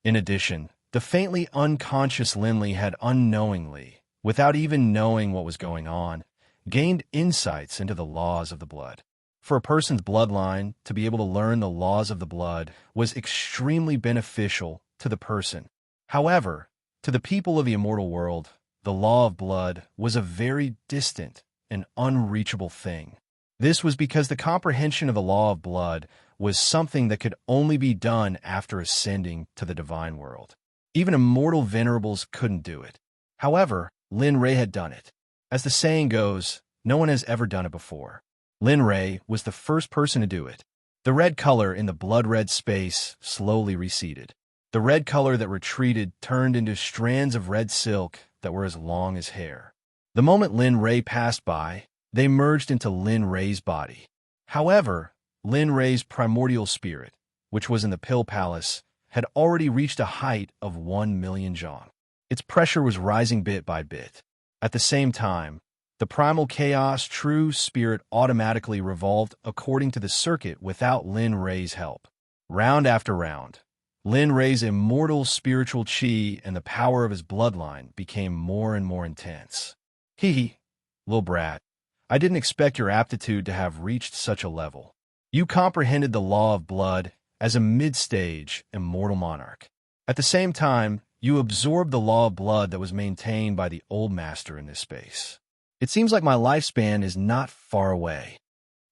In addition, the faintly unconscious Linley had unknowingly, without even knowing what was going on, gained insights into the laws of the blood. For a person's bloodline to be able to learn the laws of the blood was extremely beneficial to the person. However, to the people of the immortal world, the law of blood was a very distant and unreachable thing. This was because the comprehension of the law of blood was something that could only be done after ascending to the divine world. Even immortal venerables couldn't do it. However, Lin Rei had done it. As the saying goes, no one has ever done it before. Lin Rei was the first person to do it. The red color in the blood-red space slowly receded. The red color that retreated turned into strands of red silk that were as long as hair. The moment Lin Rei passed by, they merged into Lin Rei's body. However, Lin Rei's primordial spirit, which was in the Pill Palace, had already reached a height of 1,000,000 zhang. Its pressure was rising bit by bit. At the same time, the primal chaos true spirit automatically revolved according to the circuit without Lin Rei's help. Round after round, Lin Rei's immortal spiritual chi and the power of his bloodline became more and more intense. Lil brat, I didn't expect your aptitude to have reached such a level. You comprehended the law of blood as a mid-stage immortal monarch. At the same time, you absorbed the law of blood that was maintained by the old master in this space. It seems like my lifespan is not far away.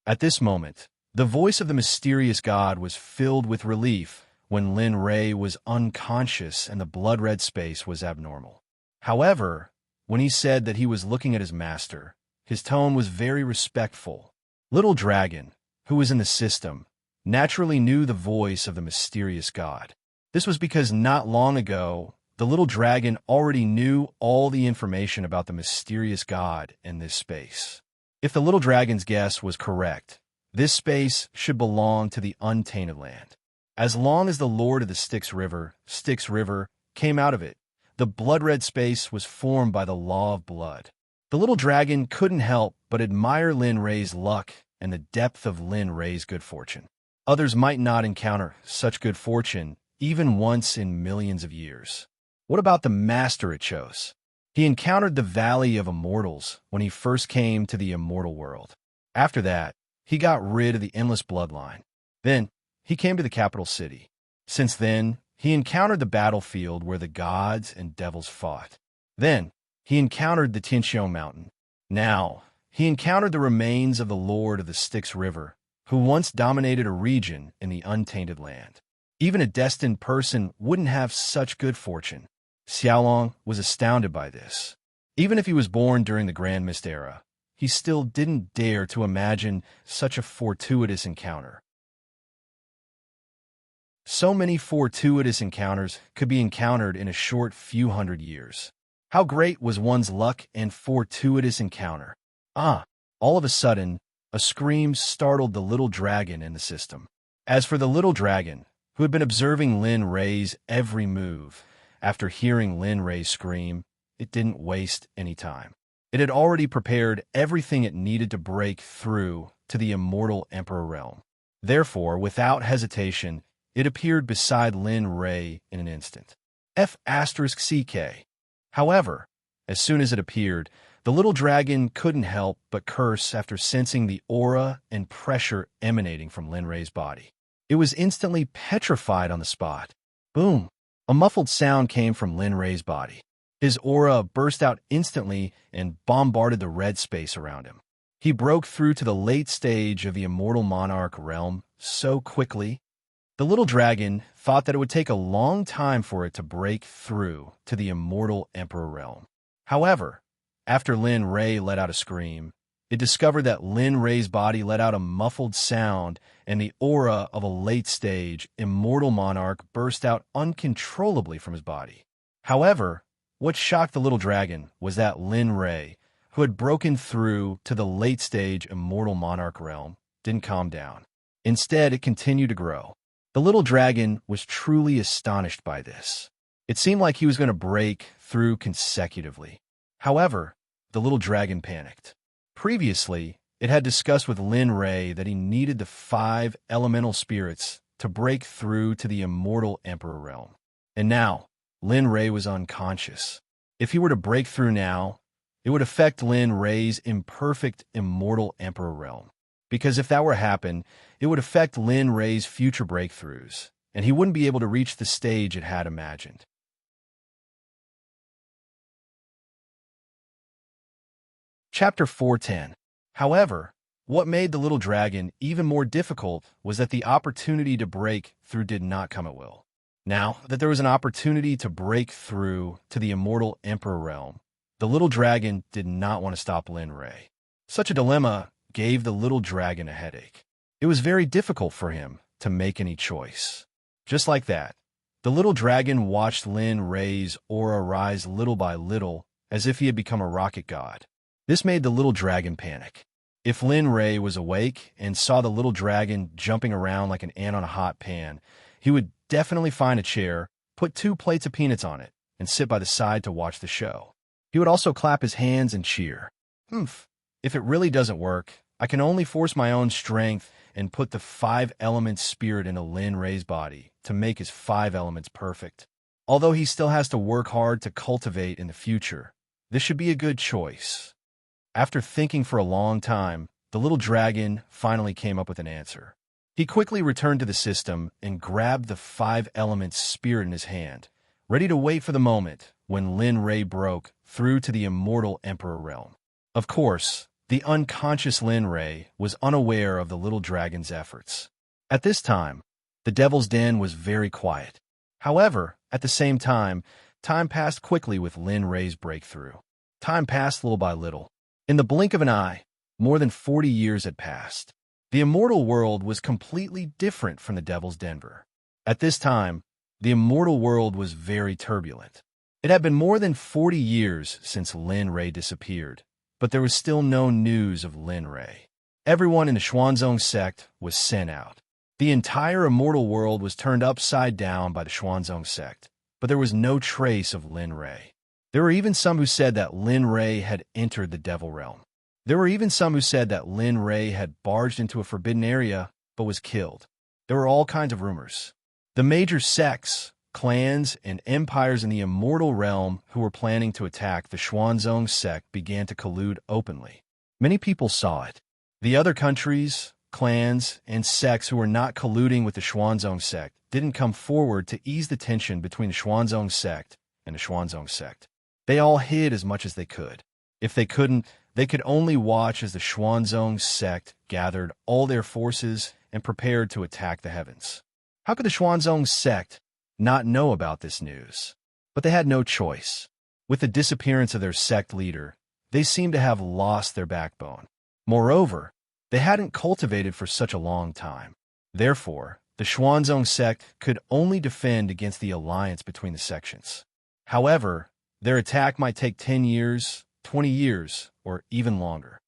At this moment, the voice of the mysterious god was filled with relief when Lin Rei was unconscious and the blood-red space was abnormal. However, when he said that he was looking at his master, his tone was very respectful. Little Dragon, who was in the system, naturally knew the voice of the mysterious god. This was because not long ago, the little dragon already knew all the information about the mysterious god in this space. If the little dragon's guess was correct, this space should belong to the untainted land. As long as the Lord of the Styx River, came out of it, the blood-red space was formed by the law of blood. The little dragon couldn't help but admire Lin Rei's luck and the depth of Lin Rei's good fortune. Others might not encounter such good fortune even once in millions of years. What about the master it chose? He encountered the Valley of Immortals when he first came to the immortal world. After that, he got rid of the endless bloodline. Then, he came to the capital city. Since then, he encountered the battlefield where the gods and devils fought. Then, he encountered the Tianxiong Mountain. Now, he encountered the remains of the Lord of the Styx River, who once dominated a region in the untainted land. Even a destined person wouldn't have such good fortune. Xiaolong was astounded by this. Even if he was born during the Grand Mist era, he still didn't dare to imagine such a fortuitous encounter. So many fortuitous encounters could be encountered in a short few hundred years. How great was one's luck and fortuitous encounter? All of a sudden, a scream startled the little dragon in the system. As for the little dragon, who had been observing Lin Rei's every move, after hearing Lin Rei scream, it didn't waste any time. It had already prepared everything it needed to break through to the immortal Emperor realm. Therefore, without hesitation, it appeared beside Lin Rei in an instant. F***CK. However, as soon as it appeared, the little dragon couldn't help but curse after sensing the aura and pressure emanating from Lin Rei's body. It was instantly petrified on the spot. Boom! A muffled sound came from Lin Rei's body. His aura burst out instantly and bombarded the red space around him. He broke through to the late stage of the immortal monarch realm so quickly. The little dragon thought that it would take a long time for it to break through to the immortal emperor realm. However, after Lin Rei let out a scream, it discovered that Lin Rei's body let out a muffled sound, and the aura of a late-stage, immortal monarch burst out uncontrollably from his body. However, what shocked the little dragon was that Lin Rei, who had broken through to the late-stage, immortal monarch realm, didn't calm down. Instead, it continued to grow. The little dragon was truly astonished by this. It seemed like he was going to break through consecutively. However, the little dragon panicked. Previously, it had discussed with Lin Rei that he needed the 5 elemental spirits to break through to the immortal emperor realm. And now, Lin Rei was unconscious. If he were to break through now, It would affect Lin Rei's imperfect immortal emperor realm. Because if that were to happen, it would affect Lin Rei's future breakthroughs, and he wouldn't be able to reach the stage it had imagined. Chapter 410. However, what made the little dragon even more difficult was that the opportunity to break through did not come at will. Now that there was an opportunity to break through to the immortal emperor realm, the little dragon did not want to stop Lin Rei. Such a dilemma gave the little dragon a headache. It was very difficult for him to make any choice. Just like that, the little dragon watched Lin Rei's aura rise little by little as if he had become a rocket god. This made the little dragon panic. If Lin Rei was awake and saw the little dragon jumping around like an ant on a hot pan, he would definitely find a chair, put 2 plates of peanuts on it, and sit by the side to watch the show. He would also clap his hands and cheer. If it really doesn't work, I can only force my own strength and put the 5-element spirit into Lin Rei's body to make his 5 elements perfect. Although he still has to work hard to cultivate in the future, this should be a good choice. After thinking for a long time, the little dragon finally came up with an answer. He quickly returned to the system and grabbed the 5-element spirit in his hand, ready to wait for the moment when Lin Rei broke through to the immortal emperor realm. Of course, the unconscious Lin Rei was unaware of the little dragon's efforts. At this time, the Devil's Den was very quiet. However, at the same time passed quickly with Lin Rei's breakthrough. Time passed little by little. In the blink of an eye, more than 40 years had passed. The immortal world was completely different from the Devil's Denver. At this time, the immortal world was very turbulent. It had been more than 40 years since Lin Rei disappeared, but there was still no news of Lin Rei. Everyone in the Xuanzong Sect was sent out. The entire immortal world was turned upside down by the Xuanzong Sect, but there was no trace of Lin Rei. There were even some who said that Lin Rei had entered the Devil Realm. There were even some who said that Lin Rei had barged into a forbidden area but was killed. There were all kinds of rumors. The major sects, clans, and empires in the immortal realm who were planning to attack the Xuanzong Sect began to collude openly. Many people saw it. The other countries, clans, and sects who were not colluding with the Xuanzong Sect didn't come forward to ease the tension between the Xuanzong Sect and the Xuanzong Sect. They all hid as much as they could. If they couldn't, they could only watch as the Xuanzong Sect gathered all their forces and prepared to attack the heavens. How could the Xuanzong Sect not know about this news? But they had no choice. With the disappearance of their sect leader, they seemed to have lost their backbone. Moreover, they hadn't cultivated for such a long time. Therefore, the Xuanzong Sect could only defend against the alliance between the sections. However, their attack might take 10 years, 20 years, or even longer.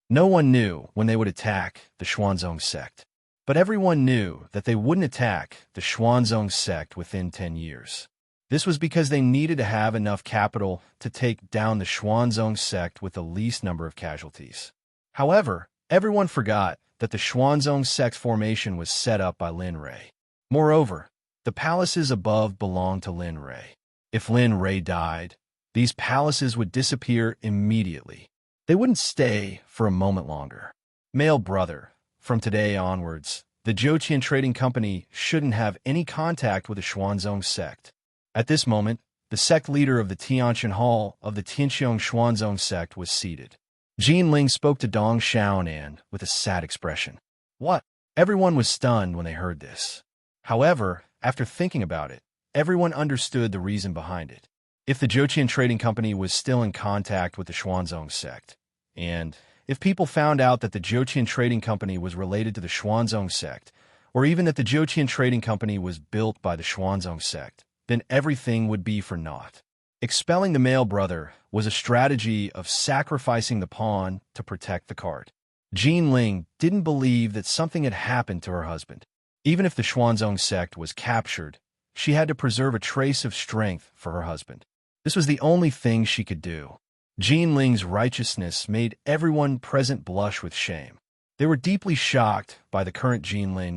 No one knew when they would attack the Xuanzong Sect, but everyone knew that they wouldn't attack the Xuanzong Sect within 10 years. This was because they needed to have enough capital to take down the Xuanzong Sect with the least number of casualties. However, everyone forgot that the Xuanzong Sect's formation was set up by Lin Rei. Moreover, the palaces above belonged to Lin Rei. If Lin Rei died, these palaces would disappear immediately. They wouldn't stay for a moment longer. Male brother, from today onwards, the Zhouqian Trading Company shouldn't have any contact with the Xuanzong Sect. At this moment, the sect leader of the Tianqian Hall of the Tianqiang Xuanzong Sect was seated. Jin Ling spoke to Dong Xiaonan with a sad expression. What? Everyone was stunned when they heard this. However, after thinking about it, everyone understood the reason behind it. If the Zhouqian Trading Company was still in contact with the Xuanzong Sect, and if people found out that the Zhouqian Trading Company was related to the Xuanzong Sect, or even that the Zhouqian Trading Company was built by the Xuanzong Sect, then everything would be for naught. Expelling the male brother was a strategy of sacrificing the pawn to protect the cart. Jin Ling didn't believe that something had happened to her husband. Even if the Xuanzong Sect was captured, she had to preserve a trace of strength for her husband. This was the only thing she could do. Jin Ling's righteousness made everyone present blush with shame. They were deeply shocked by the current Jin Ling.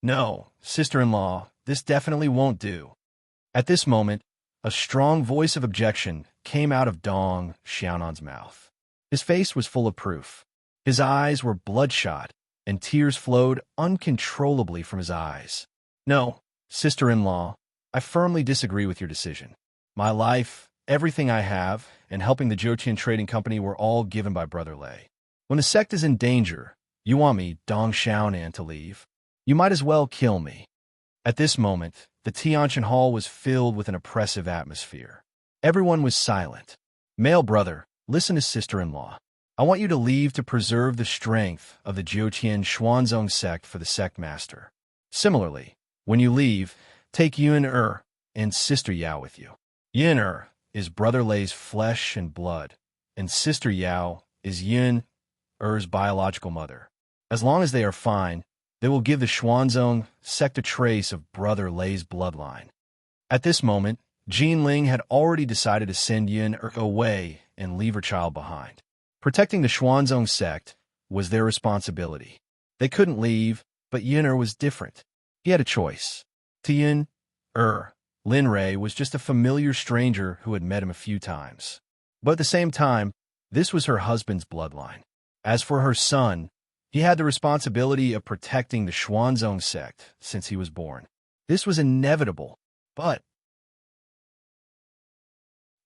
No, sister-in-law, this definitely won't do. At this moment, A strong voice of objection came out of Dong Xiaonan's mouth. His face was full of proof. His eyes were bloodshot, and tears flowed uncontrollably from his eyes. No, sister-in-law, I firmly disagree with your decision. My life, everything I have, and helping the Jiutian Trading Company were all given by Brother Lei. When the sect is in danger, you want me, Dong Xiaonan, to leave? You might as well kill me. At this moment, the Tianqian Hall was filled with an oppressive atmosphere. Everyone was silent. Male brother, listen to sister-in-law. I want you to leave to preserve the strength of the Jiutian Xuanzong sect for the sect master. Similarly, when you leave, take Yun and Sister Yao with you. Yun is Brother Lei's flesh and blood, and Sister Yao is Yun-er's biological mother. As long as they are fine, they will give the Xuanzong sect a trace of Brother Lei's bloodline. At this moment, Jean Ling had already decided to send Yun away and leave her child behind. Protecting the Xuanzong sect was their responsibility. They couldn't leave, but Yun was different. He had a choice. To Yun, Lin Rei was just a familiar stranger who had met him a few times. But at the same time, this was her husband's bloodline. As for her son, he had the responsibility of protecting the Xuanzong sect since he was born. This was inevitable, but...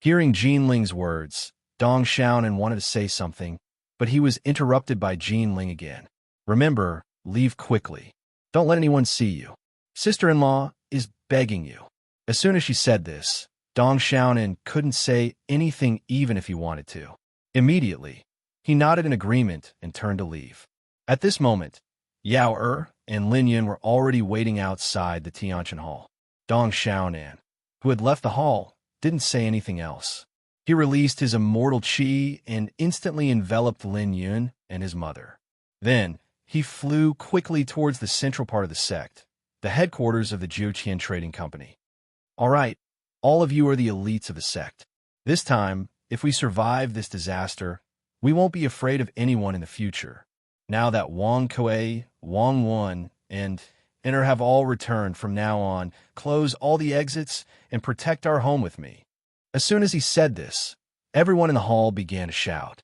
Hearing Jean Ling's words, Dong Xiaonan wanted to say something, but he was interrupted by Jean Ling again. Remember, leave quickly. Don't let anyone see you. Sister-in-law is begging you. As soon as she said this, Dong Xiaonan couldn't say anything even if he wanted to. Immediately, he nodded in agreement and turned to leave. At this moment, Yao and Lin Yun were already waiting outside the Tianqian Hall. Dong Xiaonan, who had left the hall, didn't say anything else. He released his immortal qi and instantly enveloped Lin Yun and his mother. Then, he flew quickly towards the central part of the sect, the headquarters of the Jiutian Trading Company. All right, all of you are the elites of the sect. This time, if we survive this disaster, we won't be afraid of anyone in the future. Now that Wang Kuei, Wang Wan, and Inner have all returned from now on, close all the exits and protect our home with me. As soon as he said this, everyone in the hall began to shout,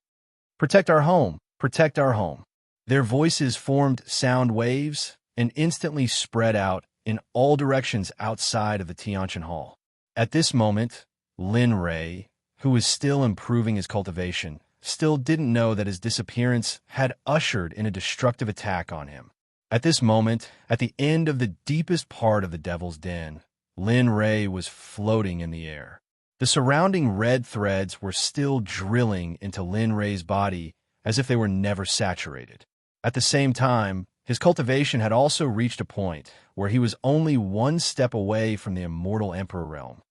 "Protect our home! Protect our home!" Their voices formed sound waves and instantly spread out in all directions outside of the Tianqian Hall. At this moment, Lin Rei, who was still improving his cultivation, still didn't know that his disappearance had ushered in a destructive attack on him. At this moment, at the end of the deepest part of the Devil's Den, Lin Rei was floating in the air. The surrounding red threads were still drilling into Lin Rei's body as if they were never saturated. At the same time, his cultivation had also reached a point where he was only one step away from the immortal Emperor realm.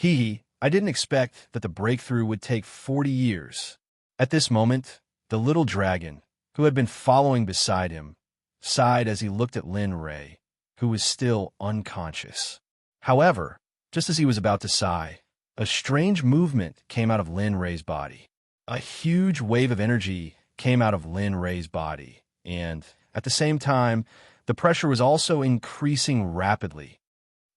I didn't expect that the breakthrough would take 40 years. At this moment, the little dragon, who had been following beside him, sighed as he looked at Lin Rei, who was still unconscious. However, just as he was about to sigh, a strange movement came out of Lin Rei's body. A huge wave of energy came out of Lin Rei's body, and, at the same time, the pressure was also increasing rapidly.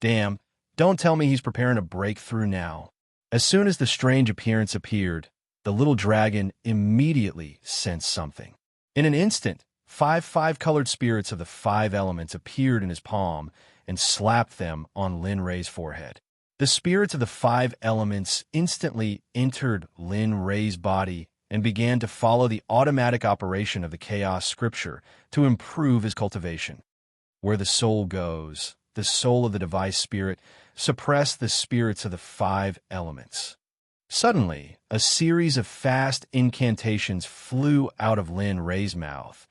Damn, don't tell me he's preparing a breakthrough now. As soon as the strange appearance appeared, the little dragon immediately sensed something. In an instant, five colored spirits of the 5 elements appeared in his palm and slapped them on Lin Rei's forehead. The spirits of the 5 elements instantly entered Lin Rei's body and began to follow the automatic operation of the chaos scripture to improve his cultivation. Where the soul goes, the soul of the device spirit suppressed the spirits of the 5 elements. Suddenly, a series of fast incantations flew out of Lin Rei's mouth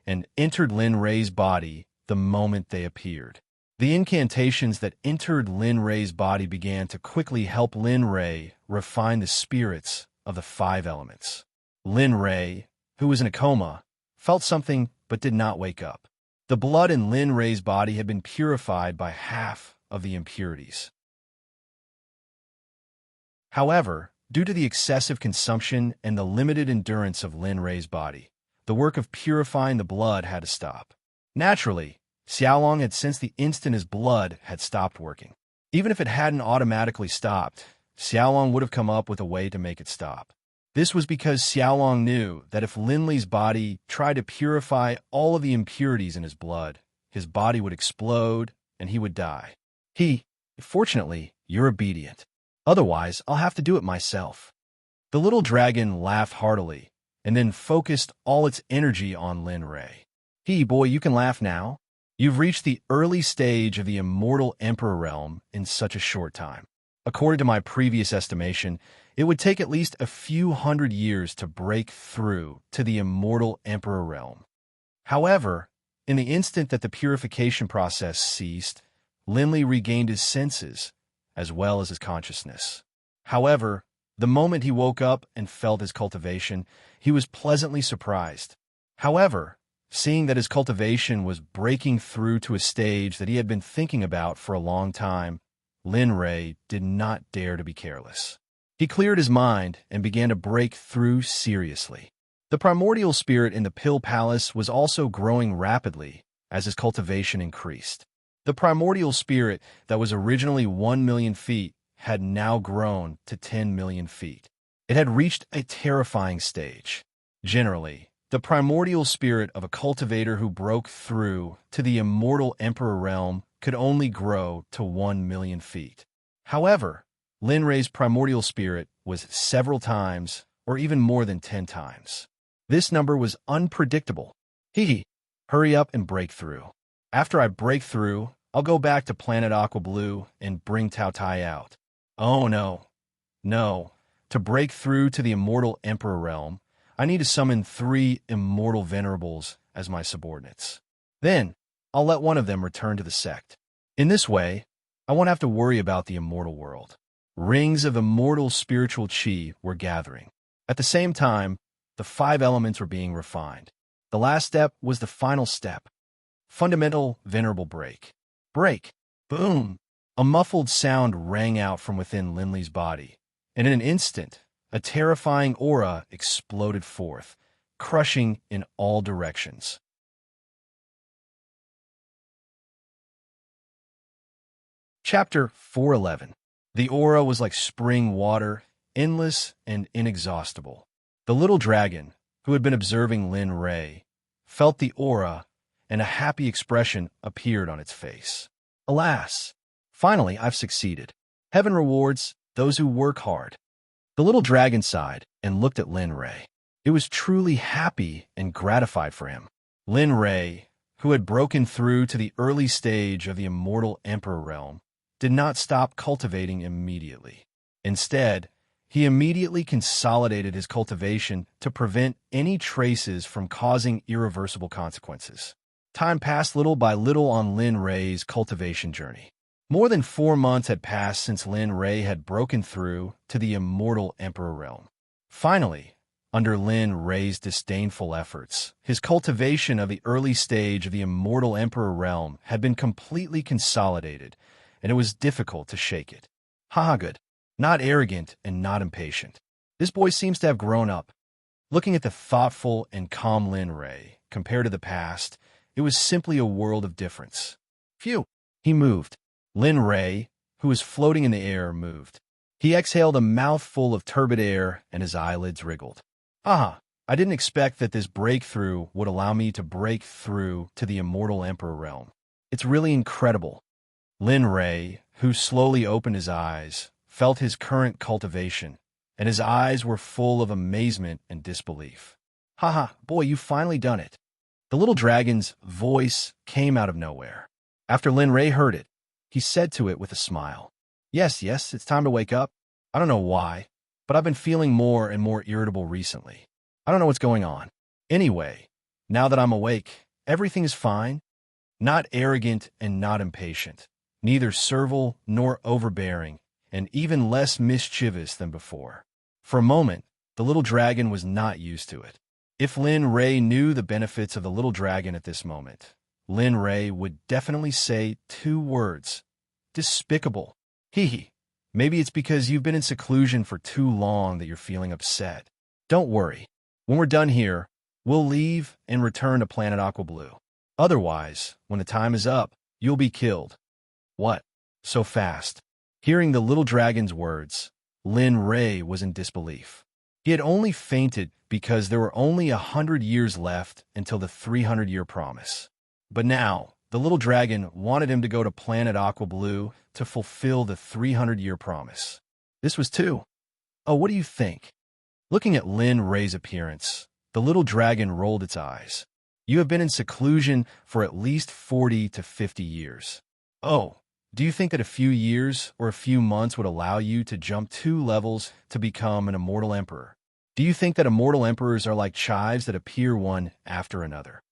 and entered Lin Rei's body the moment they appeared. The incantations that entered Lin Rei's body began to quickly help Lin Rei refine the spirits of the 5 elements. Lin Rei, who was in a coma, felt something but did not wake up. The blood in Lin Rei's body had been purified by half of the impurities. However, due to the excessive consumption and the limited endurance of Lin Rei's body, the work of purifying the blood had to stop. Naturally, Xiaolong had sensed the instant his blood had stopped working. Even if it hadn't automatically stopped, Xiaolong would have come up with a way to make it stop. This was because Xiaolong knew that if Linley's body tried to purify all of the impurities in his blood, his body would explode and he would die. Fortunately, you're obedient. Otherwise, I'll have to do it myself. The little dragon laughed heartily and then focused all its energy on Lin Rei. Boy, you can laugh now. You've reached the early stage of the immortal Emperor realm in such a short time. According to my previous estimation, it would take at least a few hundred years to break through to the immortal Emperor realm. However, in the instant that the purification process ceased, Linley regained his senses, as well as his consciousness. However, the moment he woke up and felt his cultivation, he was pleasantly surprised. However, seeing that his cultivation was breaking through to a stage that he had been thinking about for a long time, Lin Rei did not dare to be careless. He cleared his mind and began to break through seriously. The primordial spirit in the Pill Palace was also growing rapidly as his cultivation increased. The primordial spirit that was originally 1 million feet had now grown to 10 million feet. It had reached a terrifying stage. Generally, the primordial spirit of a cultivator who broke through to the immortal Emperor realm could only grow to 1 million feet. However, Lin Rei's primordial spirit was several times, or even more than 10 times. This number was unpredictable. Hurry up and break through. After I break through, I'll go back to planet Aqua Blue and bring Tao Tai out. Oh no. No. To break through to the immortal Emperor realm, I need to summon 3 immortal venerables as my subordinates. Then, I'll let one of them return to the sect. In this way, I won't have to worry about the immortal world. Rings of immortal spiritual chi were gathering. At the same time, the 5 elements were being refined. The last step was the final step. Fundamental venerable break. Break. Boom. A muffled sound rang out from within Linley's body, and in an instant, a terrifying aura exploded forth, crushing in all directions. Chapter 411. The aura was like spring water, endless and inexhaustible. The little dragon, who had been observing Lin Rei, felt the aura, and a happy expression appeared on its face. Alas! Finally, I've succeeded. Heaven rewards those who work hard. The little dragon sighed and looked at Lin Rei. It was truly happy and gratified for him. Lin Rei, who had broken through to the early stage of the immortal Emperor realm, did not stop cultivating immediately. Instead, he immediately consolidated his cultivation to prevent any traces from causing irreversible consequences. Time passed little by little on Lin Rei's cultivation journey. More than 4 months had passed since Lin Rei had broken through to the immortal Emperor realm. Finally, under Lin Rei's disdainful efforts, his cultivation of the early stage of the immortal Emperor realm had been completely consolidated, and it was difficult to shake it. Good. Not arrogant and not impatient. This boy seems to have grown up. Looking at the thoughtful and calm Lin Rei, compared to the past, it was simply a world of difference. Phew! He moved. Lin Rei, who was floating in the air, moved. He exhaled a mouthful of turbid air, and his eyelids wriggled. I didn't expect that this breakthrough would allow me to break through to the immortal Emperor realm. It's really incredible. Lin Rei, who slowly opened his eyes, felt his current cultivation, and his eyes were full of amazement and disbelief. Boy, you've finally done it. The little dragon's voice came out of nowhere. After Lin Rei heard it, he said to it with a smile, Yes, it's time to wake up. I don't know why, but I've been feeling more and more irritable recently. I don't know what's going on. Anyway, now that I'm awake, everything is fine. Not arrogant and not impatient, neither servile nor overbearing, and even less mischievous than before. For a moment, the little dragon was not used to it. If Lin Rei knew the benefits of the little dragon at this moment, Lin Rei would definitely say 2 words. Despicable. Maybe it's because you've been in seclusion for too long that you're feeling upset. Don't worry. When we're done here, we'll leave and return to planet Aqua Blue. Otherwise, when the time is up, you'll be killed. What? so fast. Hearing the little dragon's words, Lin Ray was in disbelief. He had only fainted because there were only 100 years left until the 300-year promise. But now, the little dragon wanted him to go to planet Aqua Blue to fulfill the 300-year promise. This was too. Oh, what do you think? Looking at Lin Ray's appearance, the little dragon rolled its eyes. You have been in seclusion for at least 40 to 50 years. Oh, do you think that a few years or a few months would allow you to jump 2 levels to become an immortal emperor? Do you think that immortal emperors are like chives that appear one after another?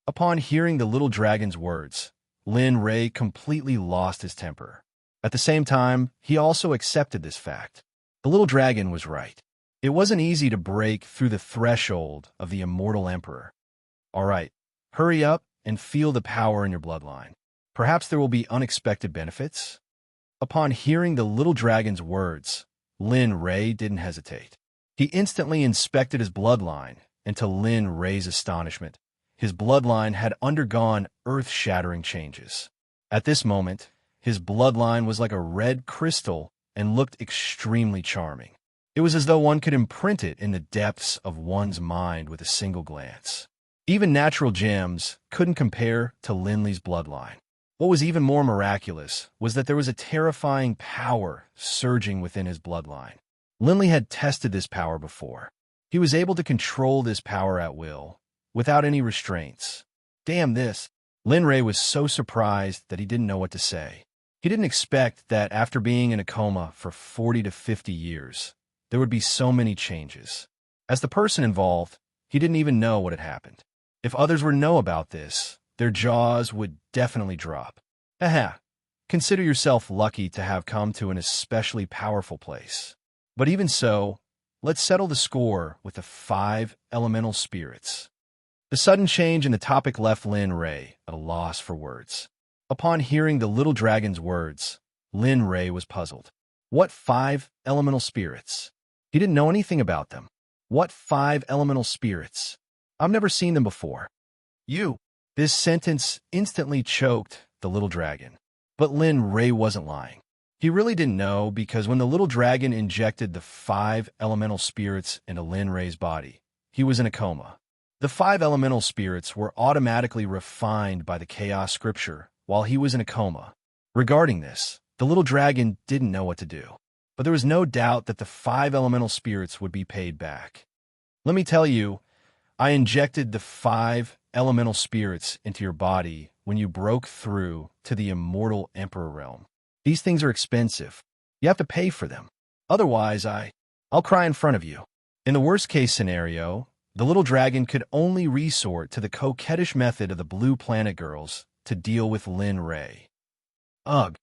Upon hearing the little dragon's words, Lin Ray completely lost his temper. At the same time, he also accepted this fact. The little dragon was right. It wasn't easy to break through the threshold of the immortal emperor. All right, hurry up and feel the power in your bloodline. Perhaps there will be unexpected benefits. Upon hearing the little dragon's words, Lin Ray didn't hesitate. He instantly inspected his bloodline, and to Lin Ray's astonishment, his bloodline had undergone earth-shattering changes. At this moment, his bloodline was like a red crystal and looked extremely charming. It was as though one could imprint it in the depths of one's mind with a single glance. Even natural gems couldn't compare to Linley's bloodline. What was even more miraculous was that there was a terrifying power surging within his bloodline. Linley had tested this power before. He was able to control this power at will, without any restraints. Damn this! Lin Ray was so surprised that he didn't know what to say. He didn't expect that after being in a coma for 40 to 50 years, there would be so many changes. As the person involved, he didn't even know what had happened. If others were to know about this, their jaws would definitely drop. Haha, consider yourself lucky to have come to an especially powerful place. But even so, let's settle the score with the 5 elemental spirits. The sudden change in the topic left Lin Ray at a loss for words. Upon hearing the little dragon's words, Lin Ray was puzzled. What 5 elemental spirits? He didn't know anything about them. What 5 elemental spirits? I've never seen them before. You. This sentence instantly choked the little dragon. But Lin Ray wasn't lying. He really didn't know because when the little dragon injected the 5 elemental spirits into Lin Ray's body, he was in a coma. The 5 elemental spirits were automatically refined by the chaos scripture while he was in a coma. Regarding this, the little dragon didn't know what to do. But there was no doubt that the 5 elemental spirits would be paid back. Let me tell you, I injected the 5 elemental spirits into your body when you broke through to the immortal emperor realm. These things are expensive. You have to pay for them. Otherwise, I'll cry in front of you. In the worst-case scenario, the little dragon could only resort to the coquettish method of the Blue Planet Girls to deal with Lin Ray. Ugh.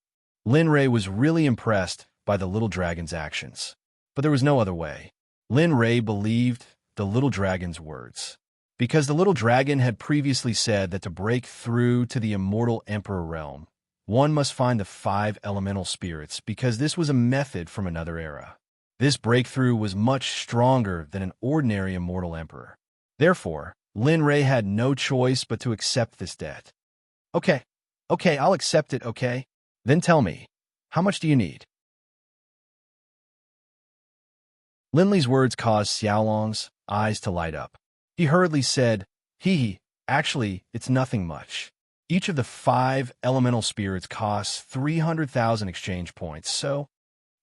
Lin Ray was really impressed by the little dragon's actions. But there was no other way. Lin Ray believed the little dragon's words. Because the little dragon had previously said that to break through to the immortal emperor realm, one must find the 5 elemental spirits because this was a method from another era. This breakthrough was much stronger than an ordinary immortal emperor. Therefore, Lin Ray had no choice but to accept this debt. Okay, I'll accept it, okay? Then tell me, how much do you need? Linley's words caused Xiaolong's eyes to light up. He hurriedly said, actually, it's nothing much. Each of the 5 elemental spirits costs 300,000 exchange points, so...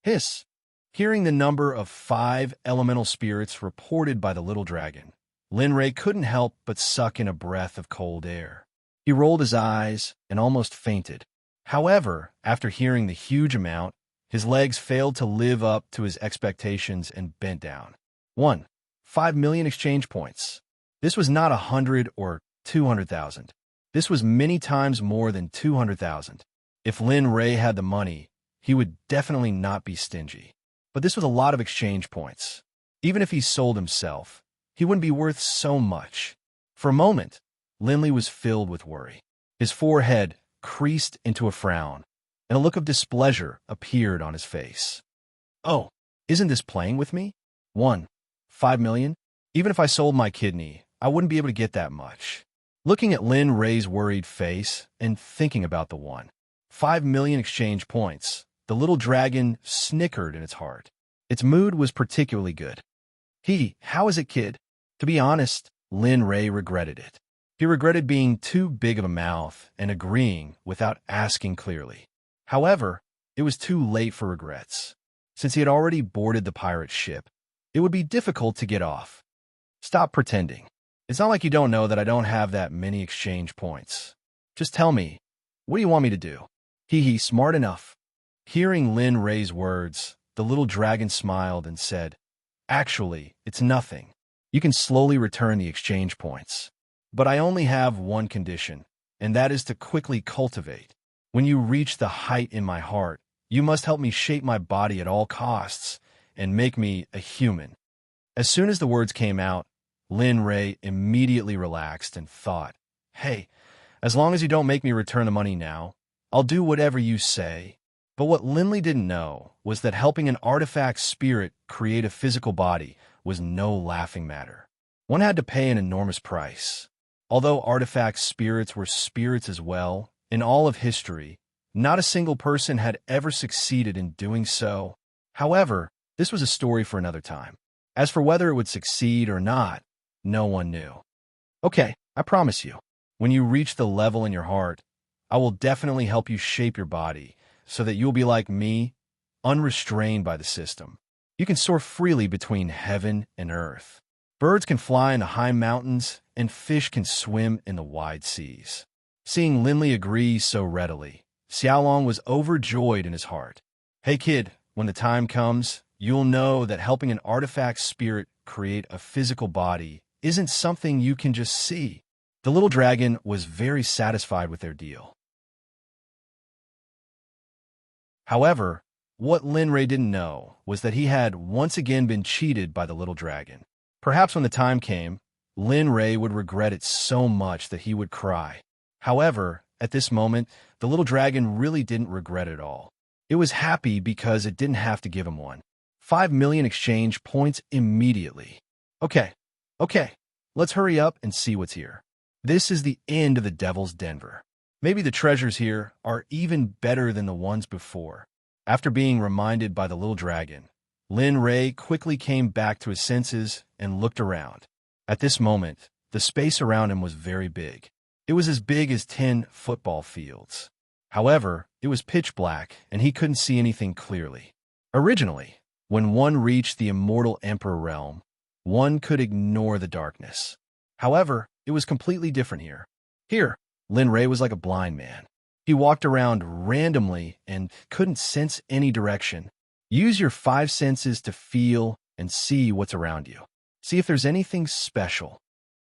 Hiss! Hearing the number of 5 elemental spirits reported by the little dragon, Lin Ray couldn't help but suck in a breath of cold air. He rolled his eyes and almost fainted. However, after hearing the huge amount, his legs failed to live up to his expectations and bent down. 5 million exchange points. This was not 100 or 200,000. This was many times more than 200,000. If Lin Ray had the money, he would definitely not be stingy. But this was a lot of exchange points. Even if he sold himself, he wouldn't be worth so much. For a moment, Linley was filled with worry. His forehead creased into a frown, and a look of displeasure appeared on his face. Oh, isn't this playing with me? 5 million? Even if I sold my kidney, I wouldn't be able to get that much. Looking at Lin Ray's worried face and thinking about the 5 million exchange points, the little dragon snickered in its heart. Its mood was particularly good. How is it, kid? To be honest, Lin Ray regretted it. He regretted being too big of a mouth and agreeing without asking clearly. However, it was too late for regrets. Since he had already boarded the pirate ship, it would be difficult to get off. Stop pretending. It's not like you don't know that I don't have that many exchange points. Just tell me, what do you want me to do? Smart enough. Hearing Lin Ray's words, the little dragon smiled and said, Actually, it's nothing. You can slowly return the exchange points. But I only have one condition, and that is to quickly cultivate. When you reach the height in my heart, you must help me shape my body at all costs and make me a human. As soon as the words came out, Lin Ray immediately relaxed and thought, Hey, as long as you don't make me return the money now, I'll do whatever you say. But what Linley didn't know was that helping an artifact spirit create a physical body was no laughing matter. One had to pay an enormous price. Although artifact spirits were spirits as well, in all of history, not a single person had ever succeeded in doing so. However, this was a story for another time. As for whether it would succeed or not, no one knew. Okay, I promise you, when you reach the level in your heart, I will definitely help you shape your body so that you'll be like me, unrestrained by the system. You can soar freely between heaven and earth. Birds can fly in the high mountains, and fish can swim in the wide seas. Seeing Linley agree so readily, Xiaolong was overjoyed in his heart. Hey kid, when the time comes, you'll know that helping an artifact spirit create a physical body isn't something you can just see. The little dragon was very satisfied with their deal. However, what Lin Ray didn't know was that he had once again been cheated by the little dragon. Perhaps when the time came, Lin Ray would regret it so much that he would cry. However, at this moment, the little dragon really didn't regret it at all. It was happy because it didn't have to give him 5 million exchange points immediately. Okay, let's hurry up and see what's here. This is the end of the Devil's Denver. Maybe the treasures here are even better than the ones before. After being reminded by the little dragon, Lin Ray quickly came back to his senses and looked around. At this moment, the space around him was very big. It was as big as 10 football fields. However, it was pitch black and he couldn't see anything clearly. Originally, when one reached the immortal Emperor realm, one could ignore the darkness. However, it was completely different here. Here, Lin Ray was like a blind man. He walked around randomly and couldn't sense any direction. Use your 5 senses to feel and see what's around you. See if there's anything special.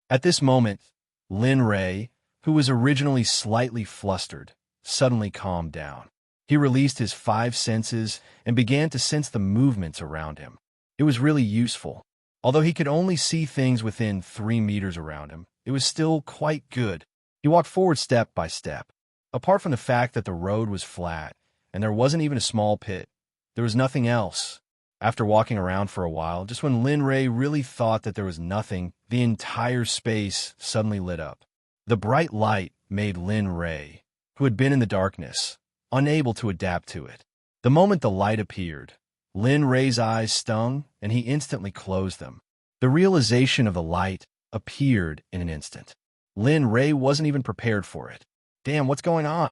At this moment, Lin Ray, who was originally slightly flustered, suddenly calmed down. He released his 5 senses and began to sense the movements around him. It was really useful. Although he could only see things within 3 meters around him, it was still quite good. He walked forward step by step. Apart from the fact that the road was flat and there wasn't even a small pit, there was nothing else. After walking around for a while, just when Lin Ray really thought that there was nothing, the entire space suddenly lit up. The bright light made Lin Ray, who had been in the darkness, unable to adapt to it. The moment the light appeared, Lin Ray's eyes stung and he instantly closed them. The realization of the light appeared in an instant. Lin Ray wasn't even prepared for it. Damn, what's going on?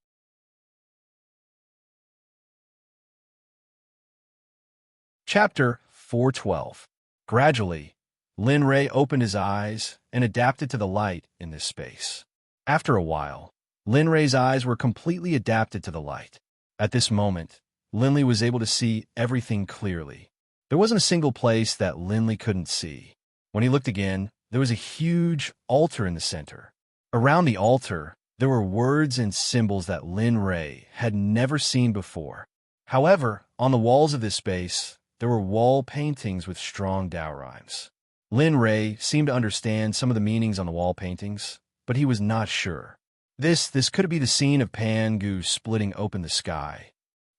Chapter 412. Gradually, Lin Ray opened his eyes and adapted to the light in this space. After a while, Lin Ray's eyes were completely adapted to the light. At this moment, Linley was able to see everything clearly. There wasn't a single place that Linley couldn't see. When he looked again, there was a huge altar in the center. Around the altar, there were words and symbols that Lin Ray had never seen before. However, on the walls of this space, there were wall paintings with strong Tao rhymes. Lin Ray seemed to understand some of the meanings on the wall paintings, but he was not sure. This could be the scene of Pangu splitting open the sky.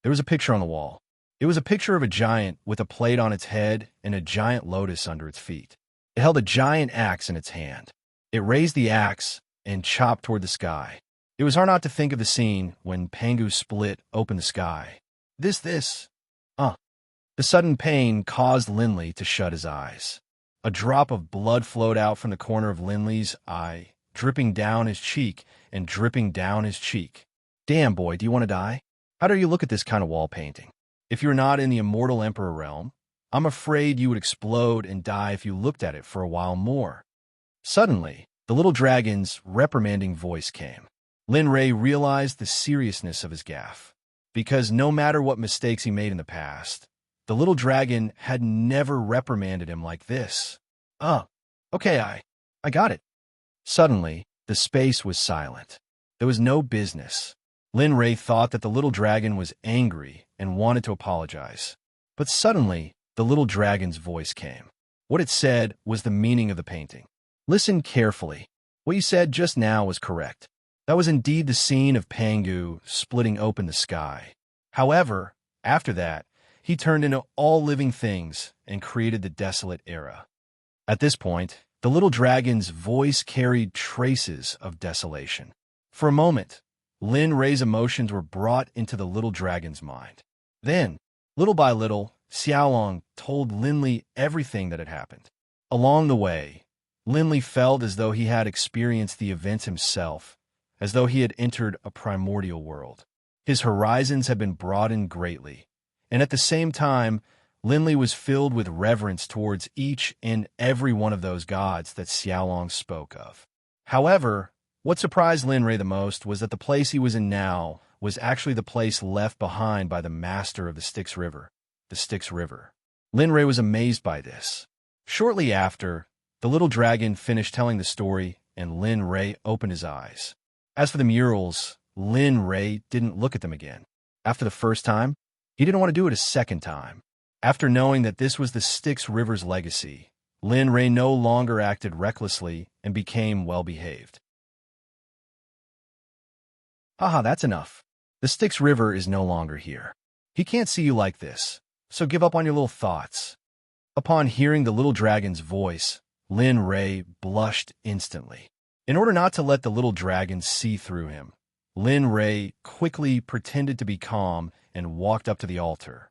There was a picture on the wall. It was a picture of a giant with a plate on its head and a giant lotus under its feet. It held a giant axe in its hand. It raised the axe, and chopped toward the sky. It was hard not to think of the scene when Pangu split open the sky. Uh. The sudden pain caused Linley to shut his eyes. A drop of blood flowed out from the corner of Linley's eye, dripping down his cheek and dripping down his cheek. Damn, boy, do you want to die? How do you look at this kind of wall painting? If you're not in the immortal Emperor realm, I'm afraid you would explode and die if you looked at it for a while more. Suddenly, the little dragon's reprimanding voice came. Lin Rei realized the seriousness of his gaffe, because no matter what mistakes he made in the past, the little dragon had never reprimanded him like this. Okay, I got it. Suddenly, the space was silent. There was no business. Lin Rei thought that the little dragon was angry and wanted to apologize. But suddenly, the little dragon's voice came. What it said was the meaning of the painting. Listen carefully. What you said just now was correct. That was indeed the scene of Pangu splitting open the sky. However, after that, he turned into all living things and created the desolate era. At this point, the little dragon's voice carried traces of desolation. For a moment, Lin Rei's emotions were brought into the little dragon's mind. Then, little by little, Xiaolong told Linley everything that had happened. Along the way, Linley felt as though he had experienced the events himself, as though he had entered a primordial world. His horizons had been broadened greatly, and at the same time, Linley was filled with reverence towards each and every one of those gods that Xiaolong spoke of. However, what surprised Lin Rei the most was that the place he was in now was actually the place left behind by the master of the Styx River, the Styx River. Lin Rei was amazed by this. Shortly after, the little dragon finished telling the story, and Lin Rei opened his eyes. As for the murals, Lin Rei didn't look at them again. After the first time, he didn't want to do it a second time. After knowing that this was the Styx River's legacy, Lin Rei no longer acted recklessly and became well-behaved. Haha, that's enough. The Styx River is no longer here. He can't see you like this, so give up on your little thoughts. Upon hearing the little dragon's voice, Lin Rei blushed instantly. In order not to let the little dragon see through him, Lin Rei quickly pretended to be calm and walked up to the altar.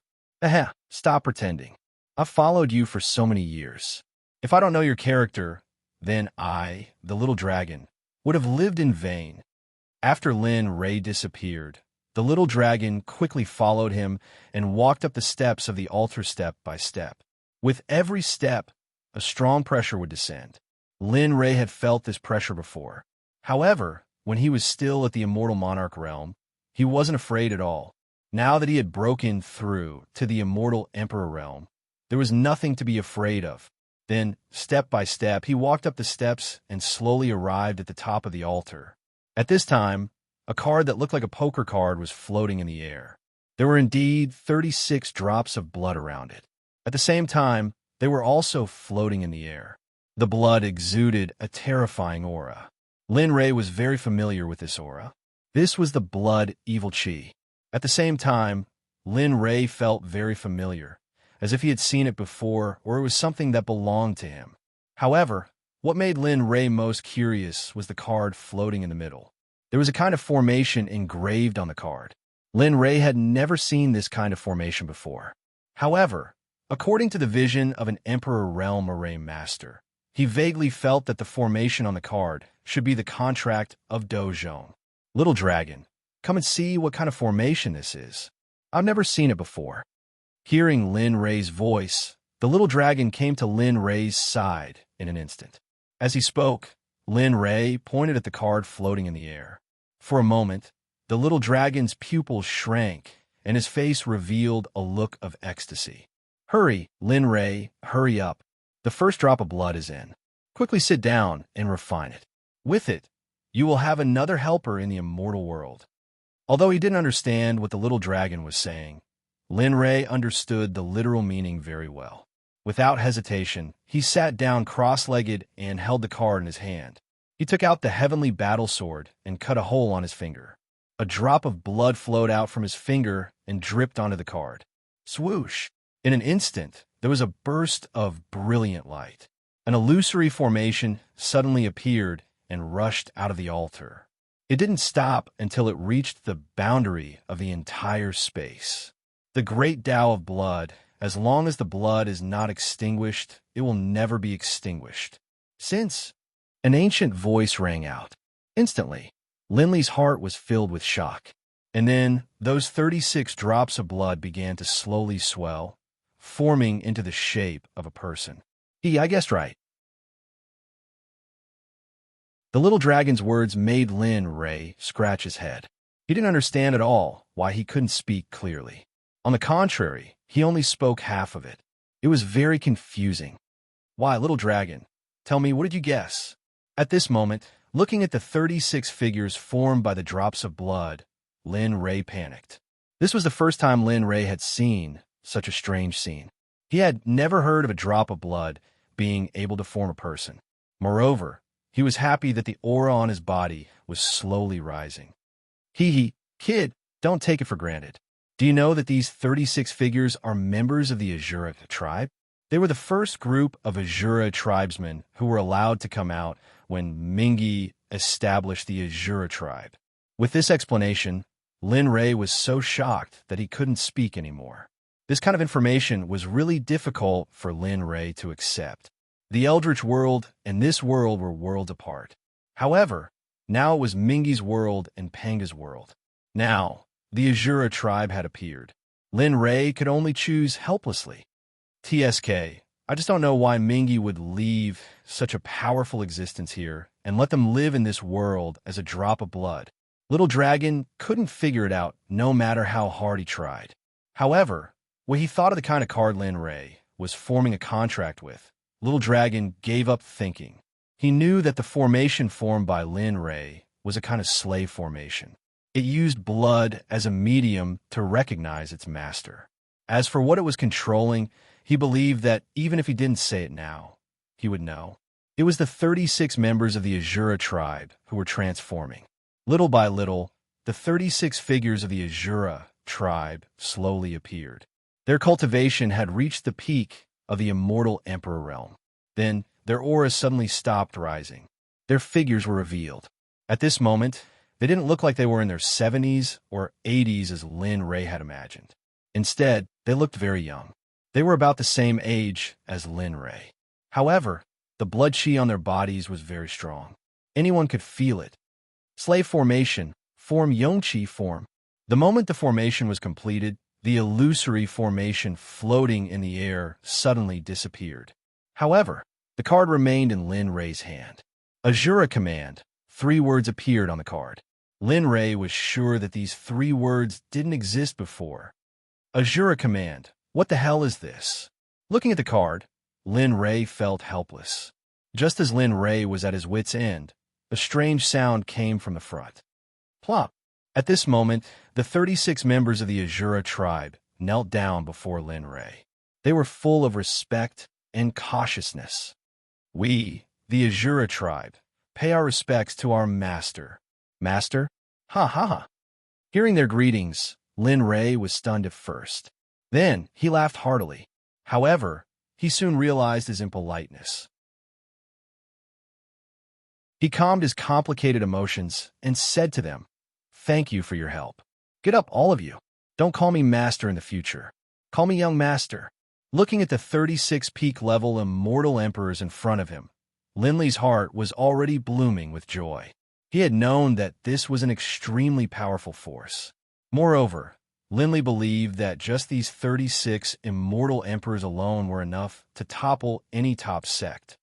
Stop pretending. I've followed you for so many years. If I don't know your character, then I, the little dragon, would have lived in vain. After Lin Rei disappeared, the little dragon quickly followed him and walked up the steps of the altar step by step. With every step, a strong pressure would descend. Lin Rei had felt this pressure before. However, when he was still at the immortal monarch realm, he wasn't afraid at all. Now that he had broken through to the immortal emperor realm, there was nothing to be afraid of. Then, step by step, he walked up the steps and slowly arrived at the top of the altar. At this time, a card that looked like a poker card was floating in the air. There were indeed 36 drops of blood around it. At the same time, they were also floating in the air. The blood exuded a terrifying aura. Lin Rei was very familiar with this aura. This was the blood evil chi. At the same time, Lin Rei felt very familiar, as if he had seen it before or it was something that belonged to him. However, what made Lin Rei most curious was the card floating in the middle. There was a kind of formation engraved on the card. Lin Rei had never seen this kind of formation before. However, according to the vision of an Emperor Realm Array Master, he vaguely felt that the formation on the card should be the contract of Dozhong. Little dragon, come and see what kind of formation this is. I've never seen it before. Hearing Lin Rei's voice, the little dragon came to Lin Rei's side in an instant. As he spoke, Lin Rei pointed at the card floating in the air. For a moment, the little dragon's pupils shrank, and his face revealed a look of ecstasy. Hurry, Lin Rei, hurry up. The first drop of blood is in. Quickly sit down and refine it. With it, you will have another helper in the immortal world. Although he didn't understand what the little dragon was saying, Lin Rei understood the literal meaning very well. Without hesitation, he sat down cross-legged and held the card in his hand. He took out the heavenly battle sword and cut a hole on his finger. A drop of blood flowed out from his finger and dripped onto the card. Swoosh! In an instant, there was a burst of brilliant light. An illusory formation suddenly appeared, and rushed out of the altar. It didn't stop until it reached the boundary of the entire space. The great Tao of blood, as long as the blood is not extinguished, it will never be extinguished. Since an ancient voice rang out. Instantly, Linley's heart was filled with shock. And then those 36 drops of blood began to slowly swell, forming into the shape of a person. I guessed right. The little dragon's words made Lin Ray scratch his head. He didn't understand at all why he couldn't speak clearly. On the contrary, he only spoke half of it. It was very confusing. Why, little dragon, tell me, what did you guess? At this moment, looking at the 36 figures formed by the drops of blood, Lin Ray panicked. This was the first time Lin Ray had seen such a strange scene. He had never heard of a drop of blood being able to form a person. Moreover, he was happy that the aura on his body was slowly rising. Kid, don't take it for granted. Do you know that these 36 figures are members of the Azura tribe? They were the first group of Azura tribesmen who were allowed to come out when Mingi established the Azura tribe. With this explanation, Lin Ray was so shocked that he couldn't speak anymore. This kind of information was really difficult for Lin Ray to accept. The Eldritch world and this world were worlds apart. However, now it was Mingi's world and Panga's world. Now, the Azura tribe had appeared. Lin Ray could only choose helplessly. TSK, I just don't know why Mingi would leave such a powerful existence here and let them live in this world as a drop of blood. Little Dragon couldn't figure it out no matter how hard he tried. However, when he thought of the kind of card Lin Ray was forming a contract with, Little Dragon gave up thinking. He knew that the formation formed by Lin Ray was a kind of slave formation. It used blood as a medium to recognize its master. As for what it was controlling, he believed that even if he didn't say it now, he would know. It was the 36 members of the Azura tribe who were transforming. Little by little, the 36 figures of the Azura tribe slowly appeared. Their cultivation had reached the peak of the immortal Emperor realm. Then, their auras suddenly stopped rising. Their figures were revealed. At this moment, they didn't look like they were in their 70s or 80s as Lin Ray had imagined. Instead, they looked very young. They were about the same age as Lin Ray. However, the blood chi on their bodies was very strong. Anyone could feel it. Slave formation, form Yongqi form. The moment the formation was completed, the illusory formation floating in the air suddenly disappeared. However, the card remained in Lin Ray's hand. Azura command. 3 words appeared on the card. Lin Ray was sure that these 3 words didn't exist before. Azura command. What the hell is this? Looking at the card, Lin Ray felt helpless. Just as Lin Ray was at his wit's end, a strange sound came from the front. Plop! At this moment, the 36 members of the Azura tribe knelt down before Lin Ray. They were full of respect and cautiousness. We, the Azura tribe, pay our respects to our master. Master? Ha ha ha. Hearing their greetings, Lin Ray was stunned at first. Then he laughed heartily. However, he soon realized his impoliteness. He calmed his complicated emotions and said to them, "Thank you for your help. Get up, all of you. Don't call me master in the future. Call me young master." Looking at the 36 peak-level immortal emperors in front of him, Linley's heart was already blooming with joy. He had known that this was an extremely powerful force. Moreover, Linley believed that just these 36 immortal emperors alone were enough to topple any top sect.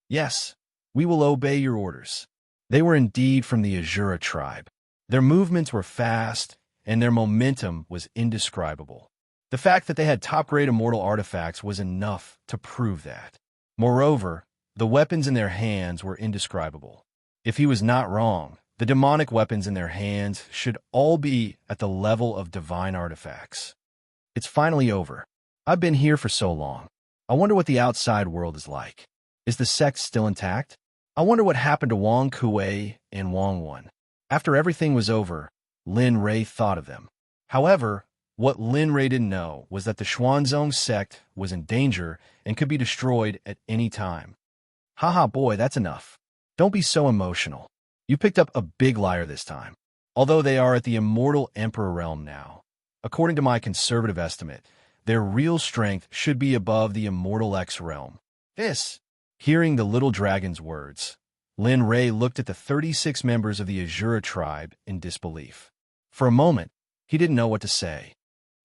Yes, we will obey your orders. They were indeed from the Azura tribe. Their movements were fast, and their momentum was indescribable. The fact that they had top-grade immortal artifacts was enough to prove that. Moreover, the weapons in their hands were indescribable. If he was not wrong, the demonic weapons in their hands should all be at the level of divine artifacts. It's finally over. I've been here for so long. I wonder what the outside world is like. Is the sect still intact? I wonder what happened to Wang Kuei and Wang Wan. After everything was over, Lin Ray thought of them. However, what Lin Ray didn't know was that the Xuanzong sect was in danger and could be destroyed at any time. Haha, boy, that's enough. Don't be so emotional. You picked up a big liar this time. Although they are at the immortal Emperor realm now, according to my conservative estimate, their real strength should be above the immortal X realm. Hearing the little dragon's words, Lin Rei looked at the 36 members of the Azura tribe in disbelief. For a moment, he didn't know what to say.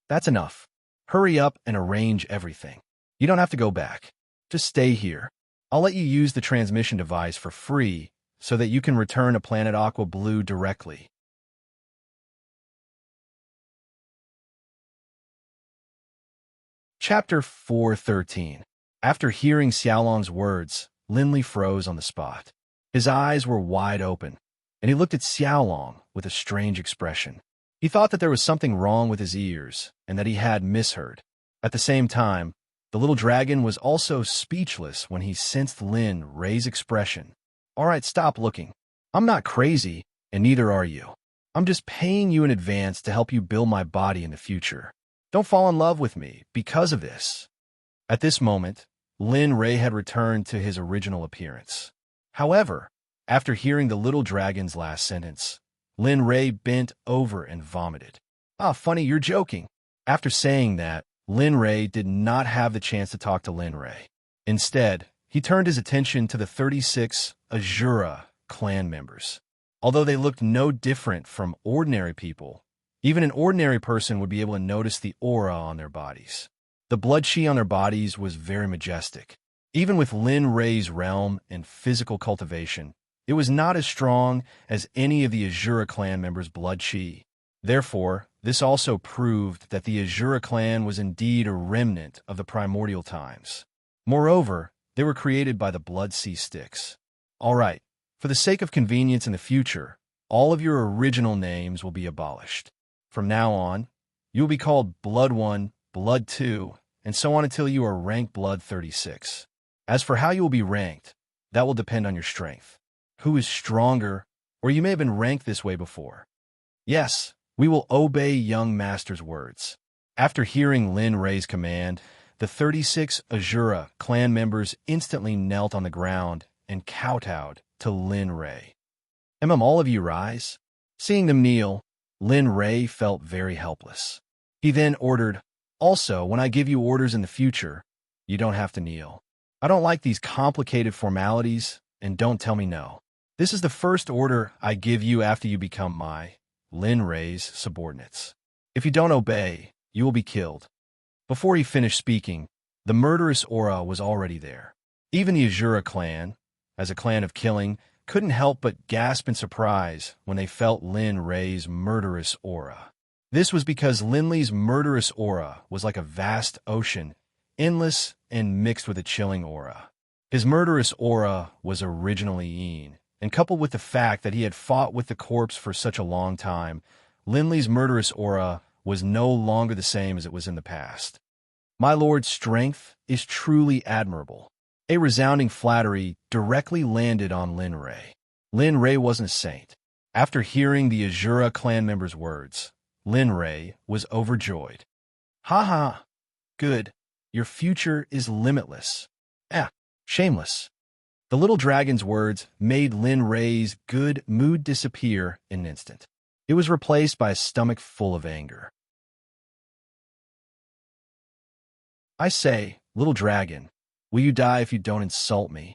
That's enough. Hurry up and arrange everything. You don't have to go back. Just stay here. I'll let you use the transmission device for free so that you can return to planet Aqua Blue directly. Chapter 413. After hearing Xiaolong's words, Linli froze on the spot. His eyes were wide open, and he looked at Xiaolong with a strange expression. He thought that there was something wrong with his ears and that he had misheard. At the same time, the little dragon was also speechless when he sensed Lin Rei's expression. All right, stop looking. I'm not crazy, and neither are you. I'm just paying you in advance to help you build my body in the future. Don't fall in love with me because of this. At this moment, Lin Rei had returned to his original appearance. However, after hearing the little dragon's last sentence, Lin Rei bent over and vomited. Funny, you're joking. After saying that, Lin Rei did not have the chance to talk to Lin Rei. Instead, he turned his attention to the 36 Azura clan members. Although they looked no different from ordinary people, even an ordinary person would be able to notice the aura on their bodies. The blood chi on their bodies was very majestic. Even with Lin Rei's realm and physical cultivation, it was not as strong as any of the Azura clan members' blood chi. Therefore, this also proved that the Azura clan was indeed a remnant of the primordial times. Moreover, they were created by the blood sea sticks. All right, for the sake of convenience in the future, all of your original names will be abolished. From now on, you will be called Blood 1, Blood 2, and so on until you are rank Blood 36. As for how you will be ranked, that will depend on your strength. Who is stronger, or you may have been ranked this way before. Yes, we will obey young master's words. After hearing Lin Rei's command, the 36 Azura clan members instantly knelt on the ground and kowtowed to Lin Rei. All of you rise? Seeing them kneel, Lin Rei felt very helpless. He then ordered, also, when I give you orders in the future, you don't have to kneel. I don't like these complicated formalities, and don't tell me no. This is the first order I give you after you become my, Lin Rei's, subordinates. If you don't obey, you will be killed. Before he finished speaking, the murderous aura was already there. Even the Azura clan, as a clan of killing, couldn't help but gasp in surprise when they felt Lin Rei's murderous aura. This was because Linli's murderous aura was like a vast ocean, endless and mixed with a chilling aura. His murderous aura was originally Yin, and coupled with the fact that he had fought with the corpse for such a long time, Linli's murderous aura was no longer the same as it was in the past. My lord's strength is truly admirable. A resounding flattery directly landed on Lin Rei. Lin Rei wasn't a saint. After hearing the Azura clan members' words, Lin Rei was overjoyed. Ha ha! Good. Your future is limitless. Shameless. The little dragon's words made Lin Rei's good mood disappear in an instant. It was replaced by a stomach full of anger. I say, little dragon, will you die if you don't insult me?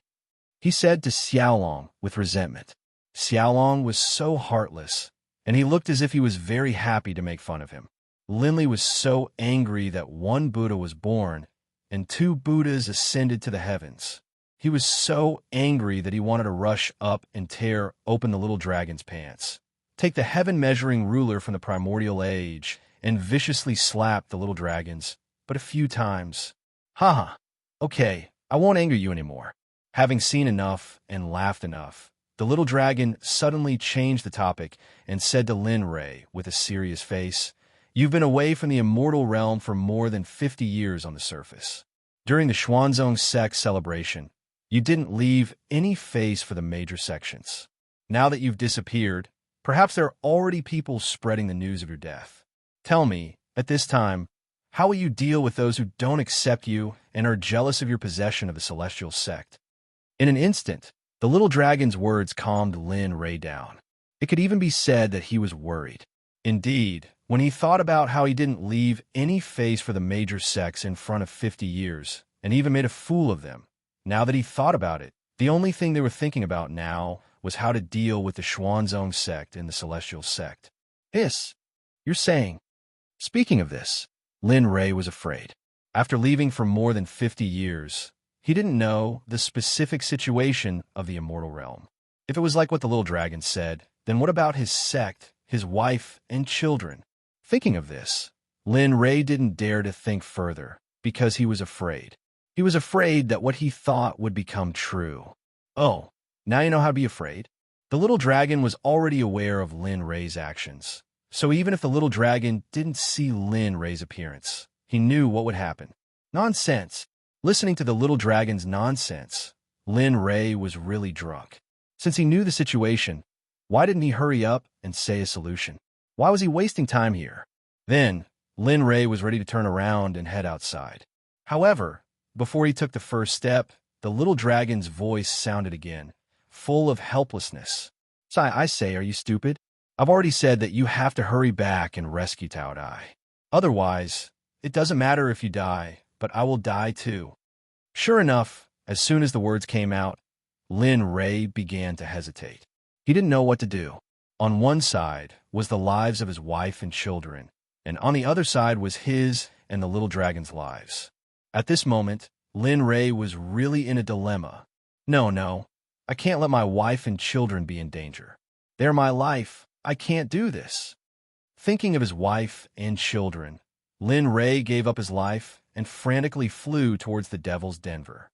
He said to Xiaolong with resentment. Xiaolong was so heartless, and he looked as if he was very happy to make fun of him. Linli was so angry that one Buddha was born, and 2 Buddhas ascended to the heavens. He was so angry that he wanted to rush up and tear open the little dragon's pants, take the heaven-measuring ruler from the primordial age, and viciously slap the little dragons, but a few times. Ha! Okay, I won't anger you anymore. Having seen enough and laughed enough, the little dragon suddenly changed the topic and said to Lin Rei with a serious face, You've been away from the immortal realm for more than 50 years on the surface. During the Xuanzong Sect celebration, you didn't leave any face for the major sections. Now that you've disappeared, perhaps there are already people spreading the news of your death. Tell me, at this time, how will you deal with those who don't accept you and are jealous of your possession of the celestial sect? In an instant, The little dragon's words calmed Lin Ray down. It could even be said that he was worried. Indeed, when he thought about how he didn't leave any face for the major sects in front of 50 years, and even made a fool of them, now that he thought about it, the only thing they were thinking about now was how to deal with the Xuanzong sect and the Celestial sect. You're saying. Speaking of this, Lin Ray was afraid. After leaving for more than 50 years, he didn't know the specific situation of the immortal realm. If it was like what the little dragon said, then what about his sect, his wife, and children? Thinking of this, Lin Ray didn't dare to think further, because he was afraid. He was afraid that what he thought would become true. Oh, now you know how to be afraid? The little dragon was already aware of Lin Ray's actions, so even if the little dragon didn't see Lin Ray's appearance, he knew what would happen. Nonsense. Listening to the little dragon's nonsense, Lin Ray was really drunk. Since he knew the situation, why didn't he hurry up and say a solution? Why was he wasting time here? Then, Lin Ray was ready to turn around and head outside. However, before he took the first step, the little dragon's voice sounded again, full of helplessness. I say, are you stupid? I've already said that you have to hurry back and rescue Tao Dai. Otherwise, it doesn't matter if you die, but I will die too. Sure enough, as soon as the words came out, Lin Ray began to hesitate. He didn't know what to do. On one side was the lives of his wife and children, and on the other side was his and the little dragon's lives. At this moment, Lin Ray was really in a dilemma. No, I can't let my wife and children be in danger. They're my life. I can't do this. Thinking of his wife and children, Lin Ray gave up his life and frantically flew towards the Devil's Denver.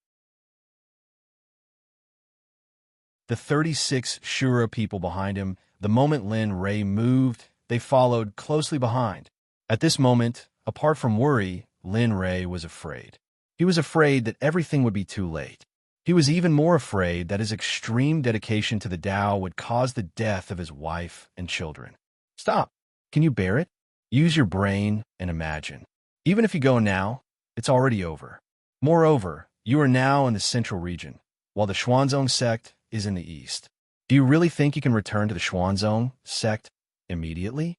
The 36 Shura people behind him, the moment Lin Ray moved, they followed closely behind. At this moment, apart from worry, Lin Ray was afraid. He was afraid that everything would be too late. He was even more afraid that his extreme dedication to the Tao would cause the death of his wife and children. Stop. Can you bear it? Use your brain and imagine. Even if you go now, it's already over. Moreover, you are now in the central region, while the Xuanzong sect is in the east. Do you really think you can return to the Xuanzong sect immediately?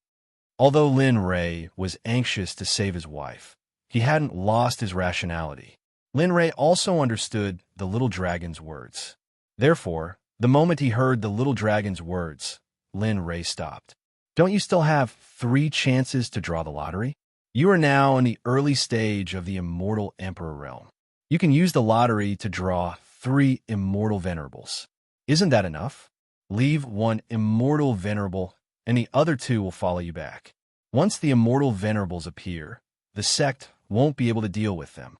Although Lin Ray was anxious to save his wife, he hadn't lost his rationality. Lin Ray also understood the little dragon's words. Therefore, the moment he heard the little dragon's words, Lin Ray stopped. Don't you still have 3 chances to draw the lottery? You are now in the early stage of the Immortal Emperor realm. You can use the lottery to draw 3 Immortal Venerables. Isn't that enough? Leave 1 Immortal Venerable, and the other 2 will follow you back. Once the Immortal Venerables appear, the sect won't be able to deal with them.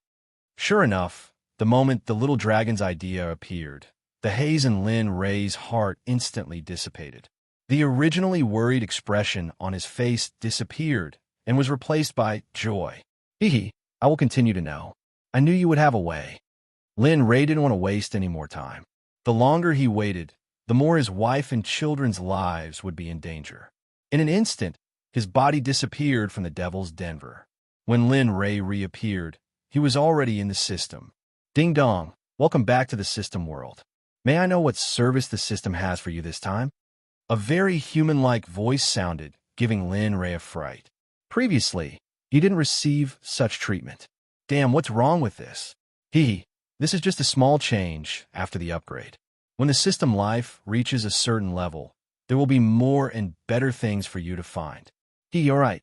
Sure enough, the moment the little dragon's idea appeared, the haze in Lin Ray's heart instantly dissipated. The originally worried expression on his face disappeared and was replaced by joy. Hee, I will continue to know. I knew you would have a way. Lin Ray didn't want to waste any more time. The longer he waited, the more his wife and children's lives would be in danger. In an instant, his body disappeared from the Devil's Denver. When Lin Ray reappeared, he was already in the system. Ding dong, welcome back to the system world. May I know what service the system has for you this time? A very human-like voice sounded, giving Lin Ray a fright. Previously, he didn't receive such treatment. Damn, what's wrong with this? This is just a small change after the upgrade. When the system life reaches a certain level, there will be more and better things for you to find. Alright.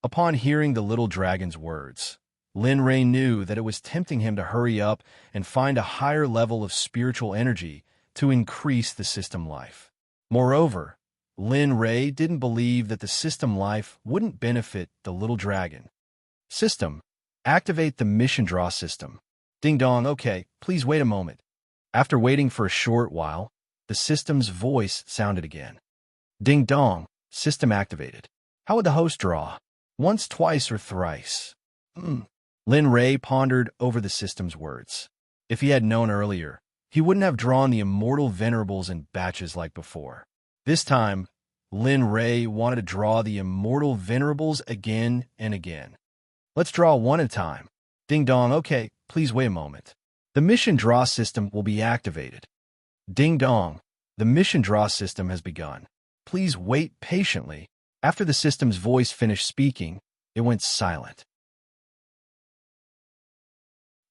Upon hearing the little dragon's words, Lin Ray knew that it was tempting him to hurry up and find a higher level of spiritual energy to increase the system life. Moreover, Lin Ray didn't believe that the system life wouldn't benefit the little dragon. System. Activate the mission draw system. Ding dong, okay, please wait a moment. After waiting for a short while, the system's voice sounded again. Ding dong, system activated. How would the host draw? Once, twice, or thrice? Lin Ray pondered over the system's words. If he had known earlier, he wouldn't have drawn the Immortal Venerables in batches like before. This time, Lin Ray wanted to draw the Immortal Venerables again and again. Let's draw one at a time. Ding dong, okay, please wait a moment. The mission draw system will be activated. Ding dong. The mission draw system has begun. Please wait patiently. After the system's voice finished speaking, it went silent.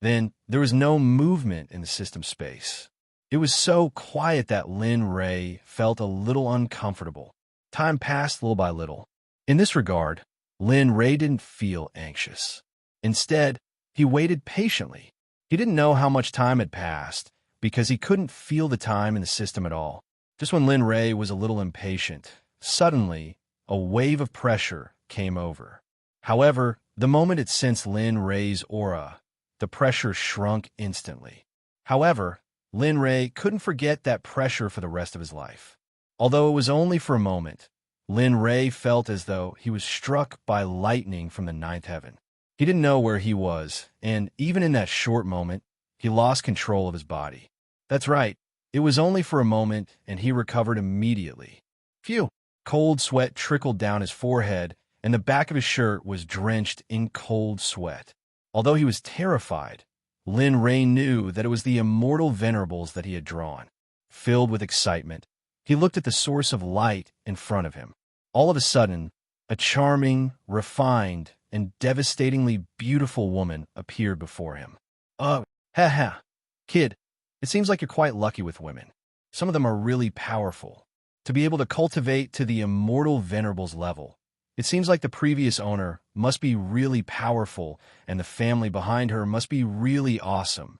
Then, there was no movement in the system space. It was so quiet that Lin Ray felt a little uncomfortable. Time passed little by little. In this regard, Lin Ray didn't feel anxious. Instead, he waited patiently. He didn't know how much time had passed because he couldn't feel the time in the system at all. Just when Lin Ray was a little impatient, suddenly, a wave of pressure came over. However, the moment it sensed Lin Ray's aura, the pressure shrunk instantly. However, Lin Ray couldn't forget that pressure for the rest of his life. Although it was only for a moment, Lin Ray felt as though he was struck by lightning from the ninth heaven. He didn't know where he was, and even in that short moment, he lost control of his body. That's right, it was only for a moment, and he recovered immediately. Phew! Cold sweat trickled down his forehead, and the back of his shirt was drenched in cold sweat. Although he was terrified, Lin Ray knew that it was the immortal venerables that he had drawn. Filled with excitement, he looked at the source of light in front of him. All of a sudden, a charming, refined, and devastatingly beautiful woman appeared before him. Haha. Kid, it seems like you're quite lucky with women. Some of them are really powerful. To be able to cultivate to the immortal venerables level, it seems like the previous owner must be really powerful and the family behind her must be really awesome.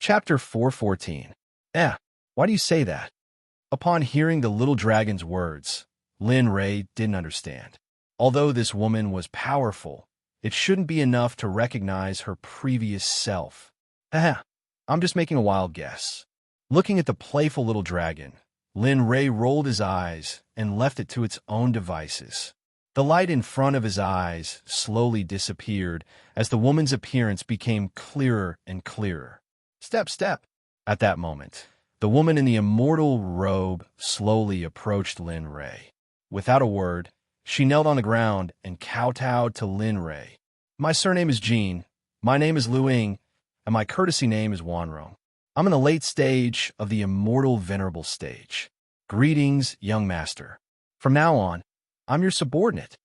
Chapter 414. Why do you say that? Upon hearing the little dragon's words, Lin Ray didn't understand. Although this woman was powerful, it shouldn't be enough to recognize her previous self. I'm just making a wild guess. Looking at the playful little dragon, Lin Ray rolled his eyes and left it to its own devices. The light in front of his eyes slowly disappeared as the woman's appearance became clearer and clearer. Step. At that moment, the woman in the immortal robe slowly approached Lin Ray. Without a word, she knelt on the ground and kowtowed to Lin Ray. My surname is Jean, my name is Lu Ying, and my courtesy name is Wanrong. I'm in the late stage of the immortal venerable stage. Greetings, young master. From now on, I'm your subordinate.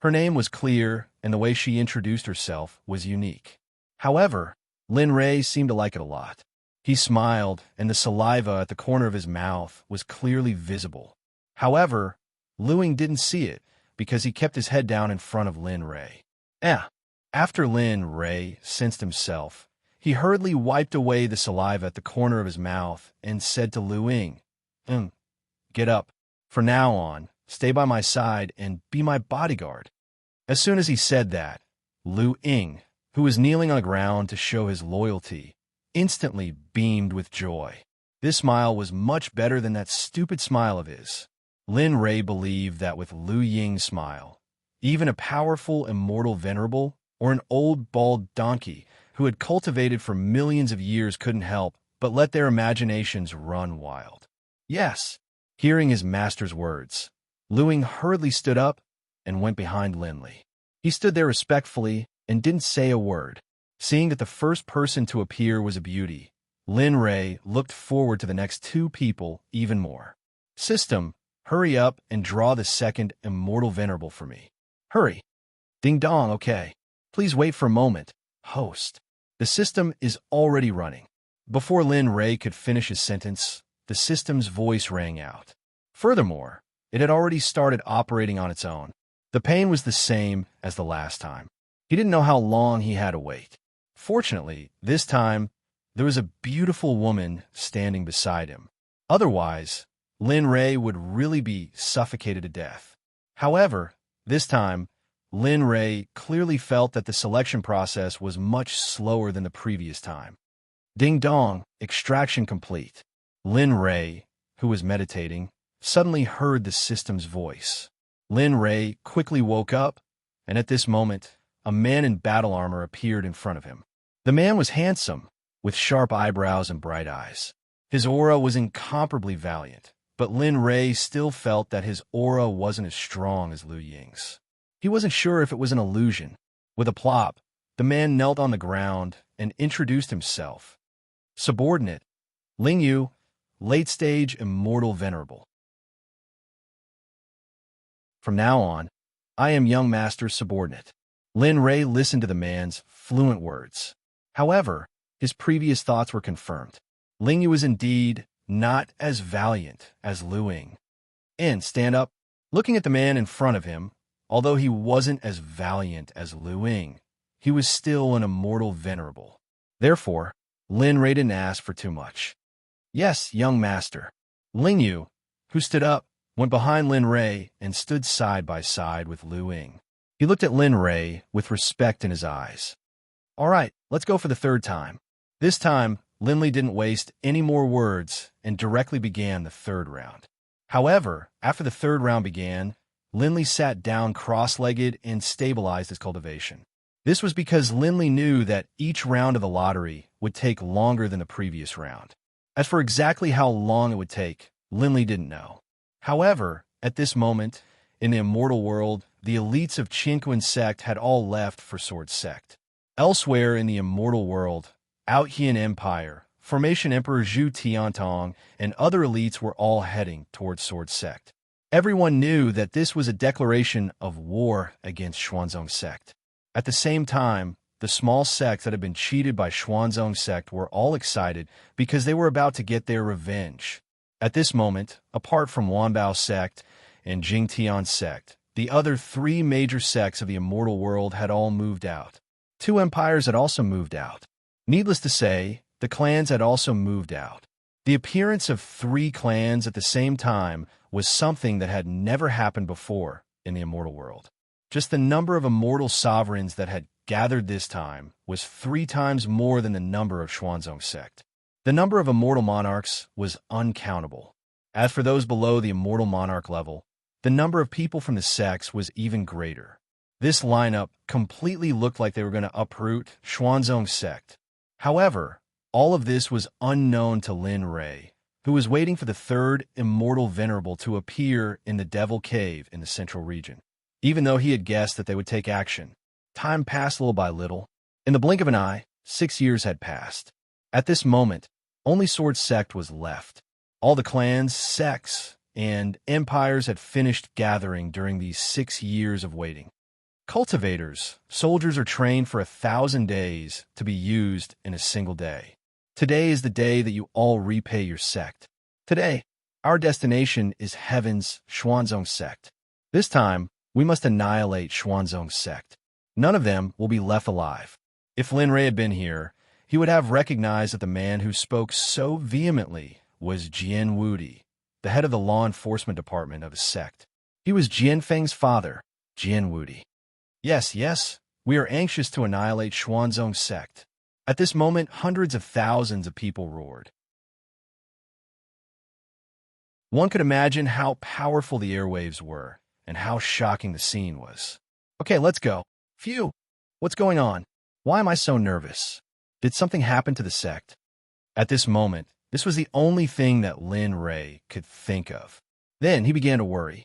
Her name was clear, and the way she introduced herself was unique. However, Lin Ray seemed to like it a lot. He smiled, and the saliva at the corner of his mouth was clearly visible. However, Lu Ying didn't see it because he kept his head down in front of Lin Ray. After Lin Ray sensed himself, he hurriedly wiped away the saliva at the corner of his mouth and said to Lu Ying, Get up. From now on, stay by my side and be my bodyguard. As soon as he said that, Lu Ying, who was kneeling on the ground to show his loyalty, instantly beamed with joy. This smile was much better than that stupid smile of his. Lin Ray believed that with Lu Ying's smile, even a powerful immortal venerable or an old bald donkey who had cultivated for millions of years couldn't help but let their imaginations run wild. Yes, hearing his master's words, Lu Ying hurriedly stood up and went behind Lin Ray. He stood there respectfully and didn't say a word. Seeing that the first person to appear was a beauty, Lin Ray looked forward to the next two people even more. System, hurry up and draw the second immortal venerable for me. Hurry. Ding dong, okay. Please wait for a moment. Host. The system is already running. Before Lin Ray could finish his sentence, the system's voice rang out. Furthermore, it had already started operating on its own. The pain was the same as the last time. He didn't know how long he had to wait. Fortunately, this time, there was a beautiful woman standing beside him. Otherwise, Lin Ray would really be suffocated to death. However, this time, Lin Ray clearly felt that the selection process was much slower than the previous time. Ding dong, extraction complete. Lin Ray, who was meditating, suddenly heard the system's voice. Lin Ray quickly woke up, and at this moment, a man in battle armor appeared in front of him. The man was handsome, with sharp eyebrows and bright eyes. His aura was incomparably valiant, but Lin Ray still felt that his aura wasn't as strong as Lu Ying's. He wasn't sure if it was an illusion. With a plop, the man knelt on the ground and introduced himself. Subordinate, Ling Yu, late-stage immortal venerable. From now on, I am young master's subordinate. Lin Rei listened to the man's fluent words. However, his previous thoughts were confirmed. Ling Yu was indeed not as valiant as Lu Ying. And stand up, looking at the man in front of him, although he wasn't as valiant as Lu Ying, he was still an immortal venerable. Therefore, Lin Rei didn't ask for too much. Yes, young master. Ling Yu, who stood up, went behind Lin Rei and stood side by side with Lu Ying. He looked at Lin Rei with respect in his eyes. All right, let's go for the third time. This time, Lin Li didn't waste any more words and directly began the third round. However, after the third round began, Lin Li sat down cross-legged and stabilized his cultivation. This was because Lin Li knew that each round of the lottery would take longer than the previous round. As for exactly how long it would take, Lin Li didn't know. However, at this moment, in the immortal world, the elites of Qinquan Sect had all left for Sword Sect. Elsewhere in the immortal world, Outhian Empire, Formation Emperor Zhu Tiantong, and other elites were all heading towards Sword Sect. Everyone knew that this was a declaration of war against Xuanzong Sect. At the same time, the small sects that had been cheated by Xuanzong Sect were all excited because they were about to get their revenge. At this moment, apart from Wanbao Sect and Jingtian Sect, the other three major sects of the immortal world had all moved out. Two empires had also moved out. Needless to say, the clans had also moved out. The appearance of three clans at the same time was something that had never happened before in the immortal world. Just the number of immortal sovereigns that had gathered this time was 3 times more than the number of Xuanzong Sect. The number of immortal monarchs was uncountable. As for those below the immortal monarch level, the number of people from the sects was even greater. This lineup completely looked like they were going to uproot Xuanzong Sect. However, all of this was unknown to Lin Rei, who was waiting for the third immortal venerable to appear in the Devil Cave in the central region. Even though he had guessed that they would take action, time passed little by little. In the blink of an eye, 6 years had passed. At this moment, only Sword Sect was left. All the clans, sects, and empires had finished gathering during these 6 years of waiting. Cultivators, soldiers are trained for 1,000 days to be used in a single day. Today is the day that you all repay your sect. Today, our destination is Heaven's Xuanzong Sect. This time, we must annihilate Xuanzong Sect. None of them will be left alive. If Lin Rei had been here, he would have recognized that the man who spoke so vehemently was Jian Wudi, the head of the law enforcement department of his sect. He was Jian Feng's father, Jian Wudi. Yes, we are anxious to annihilate Xuanzong Sect. At this moment, hundreds of thousands of people roared. One could imagine how powerful the airwaves were and how shocking the scene was. Okay, let's go. Phew! What's going on? Why am I so nervous? Did something happen to the sect? At this moment, this was the only thing that Lin Rei could think of. Then he began to worry.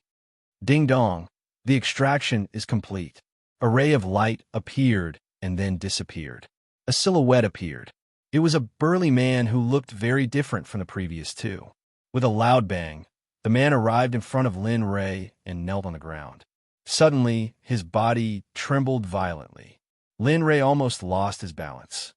Ding dong, the extraction is complete. A ray of light appeared and then disappeared. A silhouette appeared. It was a burly man who looked very different from the previous two. With a loud bang, the man arrived in front of Lin Rei and knelt on the ground. Suddenly, his body trembled violently. Lin Rei almost lost his balance.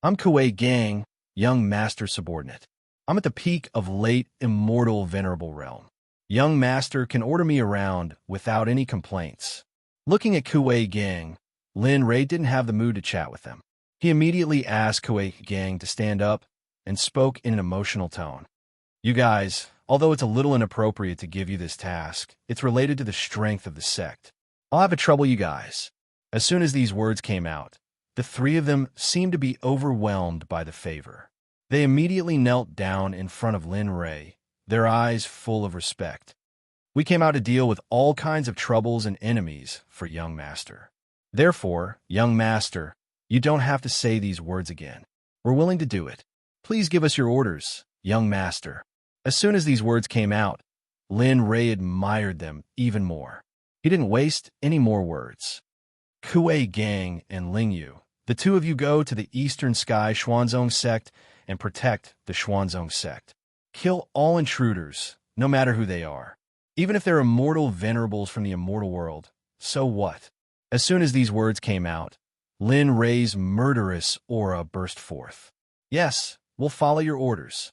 I'm Kuei Gang, young master subordinate. I'm at the peak of late immortal venerable realm. Young master can order me around without any complaints. Looking at Kuei Gang, Lin Rei didn't have the mood to chat with them. He immediately asked Kuei Gang to stand up and spoke in an emotional tone. You guys, although it's a little inappropriate to give you this task, it's related to the strength of the sect. I'll have to trouble you guys. As soon as these words came out, the three of them seemed to be overwhelmed by the favor. They immediately knelt down in front of Lin Rei, their eyes full of respect. We came out to deal with all kinds of troubles and enemies for young master. Therefore, young master, you don't have to say these words again. We're willing to do it. Please give us your orders, young master. As soon as these words came out, Lin Rei admired them even more. He didn't waste any more words. Kuei Gang and Ling Yu, The two of you go to the Eastern Sky Xuanzong Sect and protect the Xuanzong Sect. Kill all intruders, no matter who they are. Even if they're immortal venerables from the immortal world, so what? As soon as these words came out, Lin Rei's murderous aura burst forth. Yes, we'll follow your orders.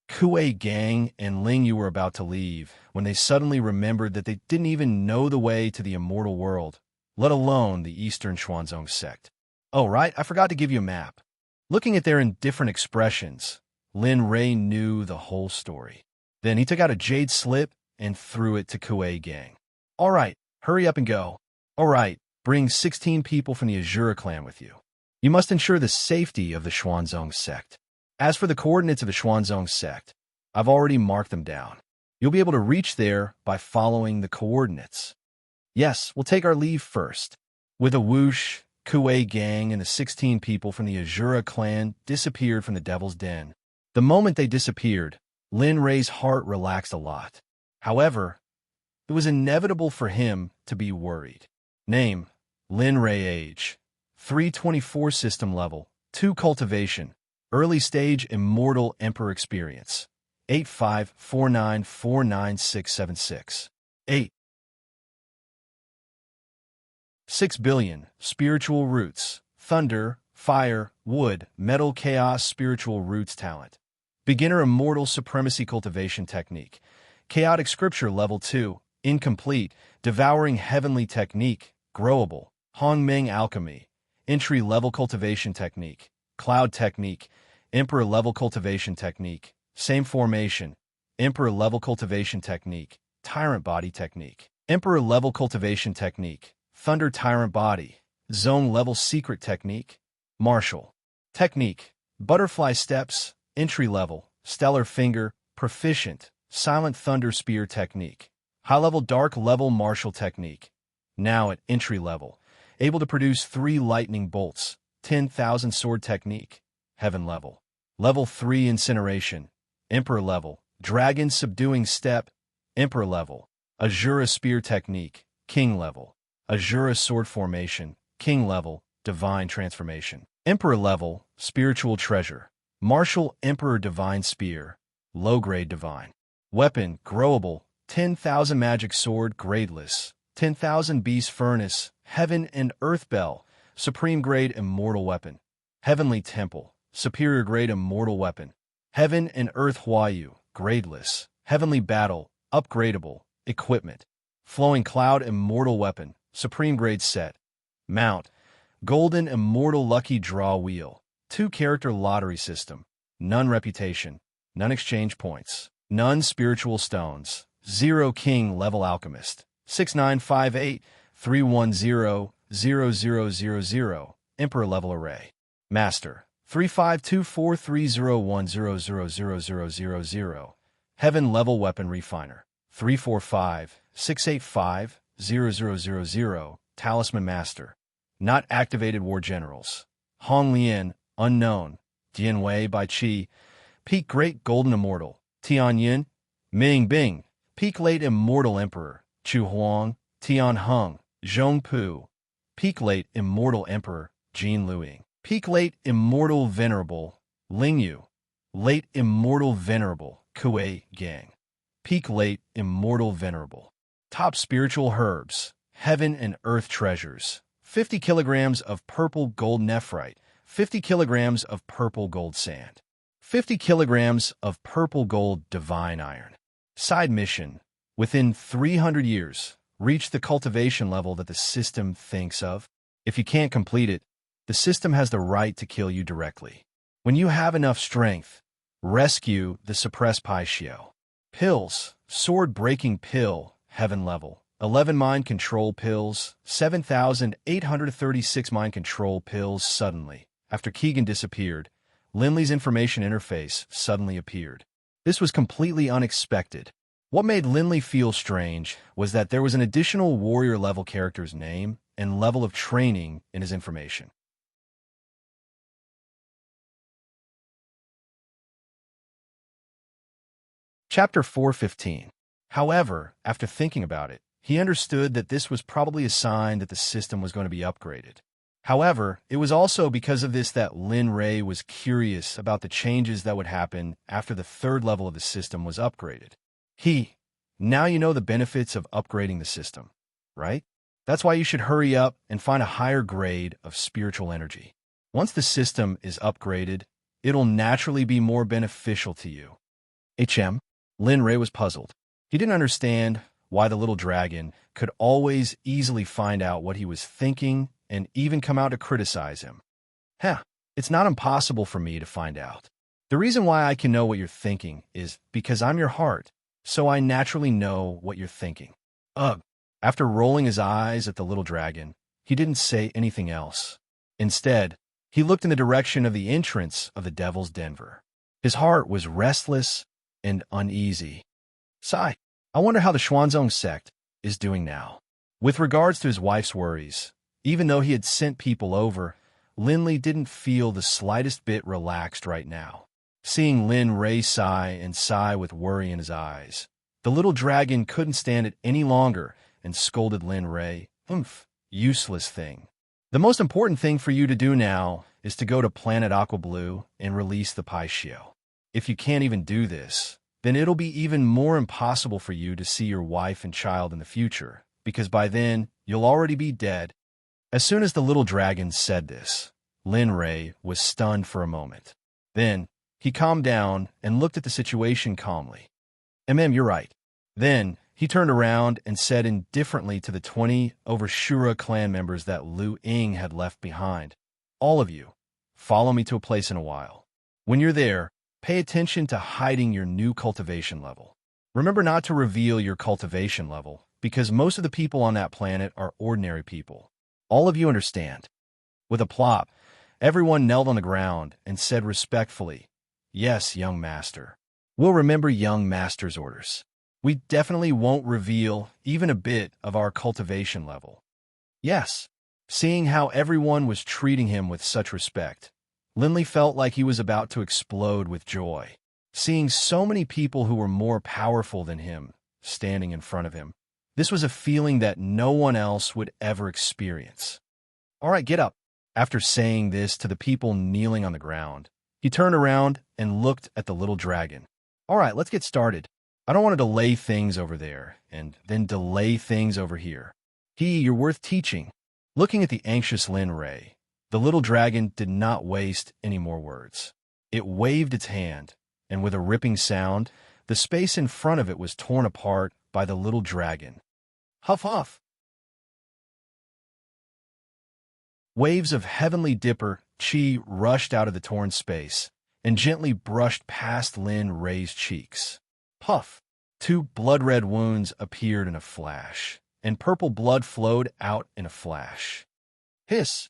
Kuei Gang and Ling Yu were about to leave when they suddenly remembered that they didn't even know the way to the immortal world, let alone the Eastern Xuanzong Sect. Oh, right, I forgot to give you a map. Looking at their indifferent expressions, Lin Rei knew the whole story. Then he took out a jade slip and threw it to Kuei Gang. All right, hurry up and go. All right, bring 16 people from the Azura clan with you. You must ensure the safety of the Xuanzong Sect. As for the coordinates of the Xuanzong Sect, I've already marked them down. You'll be able to reach there by following the coordinates. Yes, we'll take our leave first. With a whoosh, Kuei Gang and the 16 people from the Azura clan disappeared from the Devil's Den. The moment they disappeared, Lin Rei's heart relaxed a lot. However, it was inevitable for him to be worried. Name, Lin Rei. Age, 324 system level, 2 cultivation, early stage immortal emperor experience, 8549496676. 8. 6 billion, spiritual roots, thunder, fire, wood, metal chaos spiritual roots talent. Beginner immortal supremacy cultivation technique. Chaotic scripture level 2, incomplete, devouring heavenly technique, growable, Hongmeng alchemy, entry level cultivation technique, cloud technique, emperor level cultivation technique, same formation, emperor level cultivation technique, tyrant body technique, emperor level cultivation technique, thunder tyrant body, zone level secret technique, martial technique, butterfly steps, entry level, stellar finger, proficient, silent thunder spear technique, high level dark level martial technique, now at entry level, able to produce 3 lightning bolts, 10,000 sword technique, heaven level, level 3 incineration, emperor level, dragon subduing step, emperor level, Azura spear technique, king level, Azura sword formation, king level, divine transformation, emperor level, spiritual treasure, martial emperor divine spear, low grade divine, weapon, growable, 10,000 magic sword, gradeless, 10,000 beast furnace, heaven and earth bell, supreme grade immortal weapon, heavenly temple, superior grade immortal weapon, heaven and earth Huayu, gradeless, heavenly battle, upgradable, equipment, flowing cloud immortal weapon, supreme grade set, mount, golden immortal lucky draw wheel, 2-character lottery system, none reputation, none exchange points, none spiritual stones, 0 king level alchemist, 6958-310-0000, emperor level array, master, 35243010000000, heaven level weapon refiner, 345-685-0000, talisman master, not activated war generals, Hong Lian, unknown, Dian Wei Bai Qi, peak great golden immortal, Tian Yin, Ming Bing, peak late immortal emperor, Chu Huang, Tian Heng, Zhong Pu, peak late immortal emperor, Jin Luing, peak late immortal venerable, Ling Yu, late immortal venerable, Kuei Gang, peak late immortal venerable, top spiritual herbs, heaven and earth treasures, 50 kilograms of purple gold nephrite, 50 kilograms of purple gold sand, 50 kilograms of purple gold divine iron. Side mission, within 300 years, reach the cultivation level that the system thinks of. If you can't complete it, the system has the right to kill you directly. When you have enough strength, rescue the suppressed Paixio. Pills, sword-breaking pill, heaven level, 11 mind control pills, 7,836 mind control pills suddenly. After Keegan disappeared, Linley's information interface suddenly appeared. This was completely unexpected. What made Linley feel strange was that there was an additional warrior-level character's name and level of training in his information. Chapter 415. However, after thinking about it, he understood that this was probably a sign that the system was going to be upgraded. However, it was also because of this that Lin Ray was curious about the changes that would happen after the third level of the system was upgraded. Now you know the benefits of upgrading the system, right? That's why you should hurry up and find a higher grade of spiritual energy. Once the system is upgraded, it'll naturally be more beneficial to you. Lin Ray was puzzled. He didn't understand why the little dragon could always easily find out what he was thinking and even come out to criticize him. It's not impossible for me to find out. The reason why I can know what you're thinking is because I'm your heart, so I naturally know what you're thinking. Ugh. After rolling his eyes at the little dragon, he didn't say anything else. Instead, he looked in the direction of the entrance of the Devil's Denver. His heart was restless and uneasy. Sigh. I wonder how the Xuanzong Sect is doing now. With regards to his wife's worries, even though he had sent people over, Lin Li didn't feel the slightest bit relaxed right now. Seeing Lin Ray sigh with worry in his eyes, the little dragon couldn't stand it any longer and scolded Lin Ray. Useless thing. The most important thing for you to do now is to go to Planet Aqua Blue and release the Paixio. If you can't even do this, then it'll be even more impossible for you to see your wife and child in the future, because by then, you'll already be dead. As soon as the little dragon said this, Lin Ray was stunned for a moment. Then, he calmed down and looked at the situation calmly. You're right. Then, he turned around and said indifferently to the 20 Overshura clan members that Lu Ying had left behind, "All of you, follow me to a place in a while. When you're there, pay attention to hiding your new cultivation level. Remember not to reveal your cultivation level, because most of the people on that planet are ordinary people. All of you understand?" With a plop, everyone knelt on the ground and said respectfully, "Yes, young master. We'll remember young master's orders. We definitely won't reveal even a bit of our cultivation level." Yes. Seeing how everyone was treating him with such respect, Lin Li felt like he was about to explode with joy. Seeing so many people who were more powerful than him standing in front of him, this was a feeling that no one else would ever experience. "All right, get up." After saying this to the people kneeling on the ground, he turned around and looked at the little dragon. "All right, let's get started. I don't want to delay things over there and then delay things over here. You're worth teaching." Looking at the anxious Lin Ray, the little dragon did not waste any more words. It waved its hand, and with a ripping sound, the space in front of it was torn apart by the little dragon. Huff huff! Waves of heavenly dipper chi rushed out of the torn space and gently brushed past Lin Ray's cheeks. Puff! 2 blood-red wounds appeared in a flash, and purple blood flowed out in a flash. Hiss!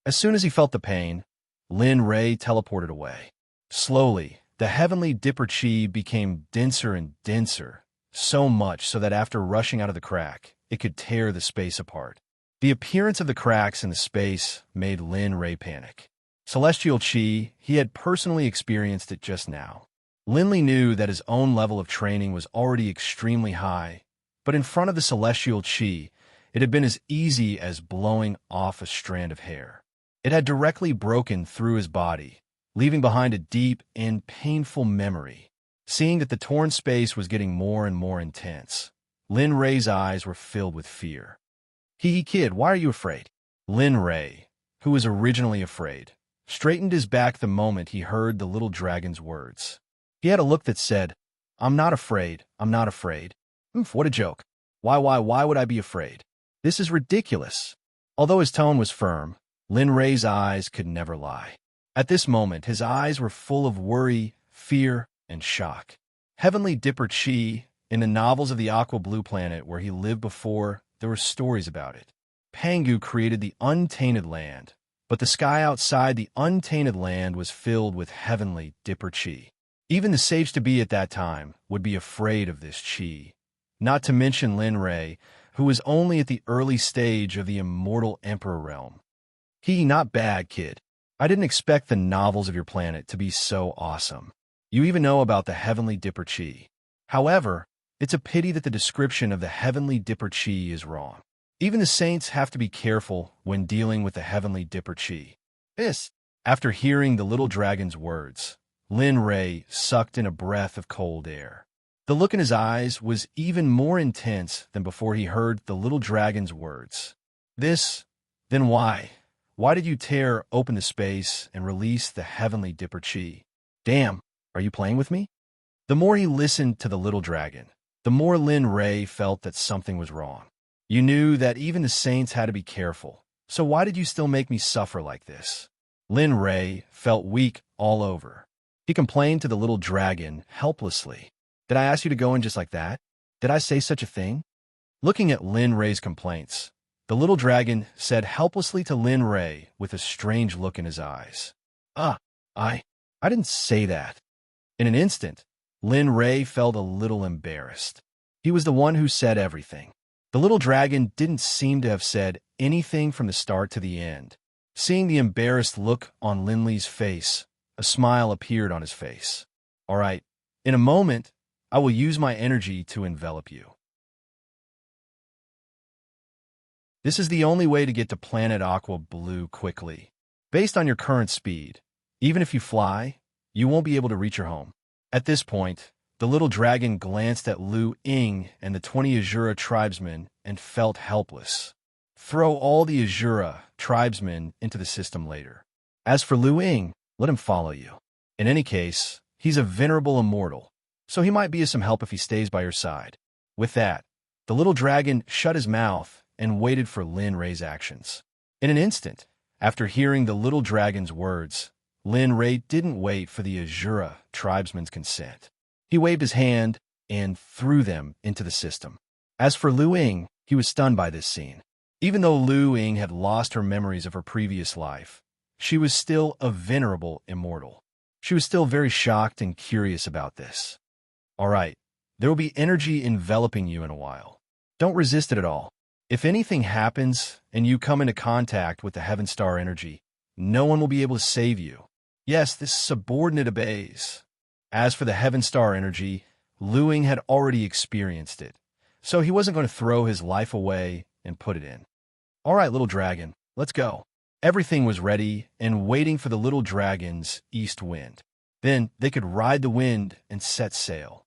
As soon as he felt the pain, Lin Ray teleported away. Slowly, the heavenly dipper chi became denser and denser, so much so that after rushing out of the crack, it could tear the space apart. The appearance of the cracks in the space made Lin Ray panic. Celestial chi, he had personally experienced it just now. Lin Li knew that his own level of training was already extremely high, but in front of the celestial chi, it had been as easy as blowing off a strand of hair. It had directly broken through his body, leaving behind a deep and painful memory. Seeing that the torn space was getting more and more intense, Lin Ray's eyes were filled with fear. Kid, why are you afraid?" Lin Ray, who was originally afraid, straightened his back the moment he heard the little dragon's words. He had a look that said, I'm not afraid. What a joke. Why would I be afraid? This is ridiculous." Although his tone was firm, Lin Ray's eyes could never lie. At this moment, his eyes were full of worry, fear, and shock. Heavenly Dipper Chi, in the novels of the Aqua Blue planet where he lived before, there were stories about it. Pangu created the untainted land, but the sky outside the untainted land was filled with heavenly Dipper Chi. Even the sages-to-be at that time would be afraid of this Chi, not to mention Lin Ray, who was only at the early stage of the immortal Emperor realm. Not bad, kid. I didn't expect the novels of your planet to be so awesome. You even know about the heavenly Dipper Chi. However, it's a pity that the description of the heavenly Dipper Chi is wrong. Even the saints have to be careful when dealing with the heavenly dipper chi. This. After hearing the little dragon's words, Lin Ray sucked in a breath of cold air. The look in his eyes was even more intense than before he heard the little dragon's words. This, then why? Why did you tear open the space and release the heavenly dipper chi? Damn, are you playing with me? The more he listened to the little dragon, the more Lin Ray felt that something was wrong. You knew that even the saints had to be careful, so why did you still make me suffer like this? Lin Ray felt weak all over. He complained to the little dragon helplessly. Did I ask you to go in just like that? Did I say such a thing? Looking at Lin Ray's complaints, the little dragon said helplessly to Lin Ray with a strange look in his eyes. I didn't say that. In an instant, Lin Ray felt a little embarrassed. He was the one who said everything. The little dragon didn't seem to have said anything from the start to the end. Seeing the embarrassed look on Lin Li's face, a smile appeared on his face. All right, in a moment, I will use my energy to envelop you. This is the only way to get to Planet Aqua Blue quickly. Based on your current speed, even if you fly, you won't be able to reach your home. At this point, the little dragon glanced at Lu Ying and the 20 Azura tribesmen and felt helpless. Throw all the Azura tribesmen into the system later. As for Lu Ying, let him follow you. In any case, he's a venerable immortal, so he might be of some help if he stays by your side. With that, the little dragon shut his mouth and waited for Lin Ray's actions. In an instant, after hearing the little dragon's words, Lin Ray didn't wait for the Azura tribesmen's consent. He waved his hand and threw them into the system. As for Lu Ying, he was stunned by this scene. Even though Lu Ying had lost her memories of her previous life, she was still a venerable immortal. She was still very shocked and curious about this. All right, there will be energy enveloping you in a while. Don't resist it at all. If anything happens and you come into contact with the Heaven Star energy, no one will be able to save you. Yes, this subordinate obeys. As for the Heaven Star energy, Lu Ying had already experienced it, so he wasn't going to throw his life away and put it in. All right, little dragon, let's go. Everything was ready and waiting for the little dragon's east wind. Then they could ride the wind and set sail.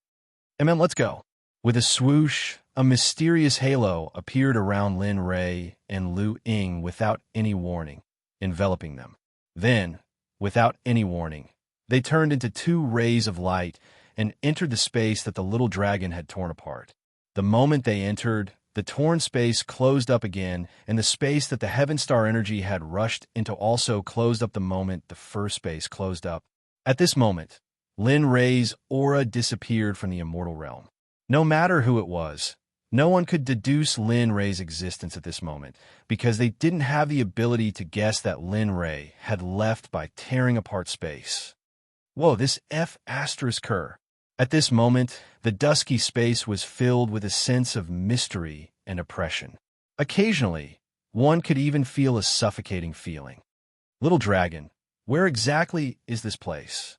Amen, let's go. With a swoosh, a mysterious halo appeared around Lin Ray and Lu Ying without any warning, enveloping them. Then, without any warning, they turned into two rays of light and entered the space that the little dragon had torn apart. The moment they entered, the torn space closed up again, and the space that the Heaven Star energy had rushed into also closed up the moment the first space closed up. At this moment, Lin Ray's aura disappeared from the immortal realm. No matter who it was, no one could deduce Lin Ray's existence at this moment, because they didn't have the ability to guess that Lin Ray had left by tearing apart space. Whoa, this F***er. At this moment, the dusky space was filled with a sense of mystery and oppression. Occasionally, one could even feel a suffocating feeling. Little dragon, where exactly is this place?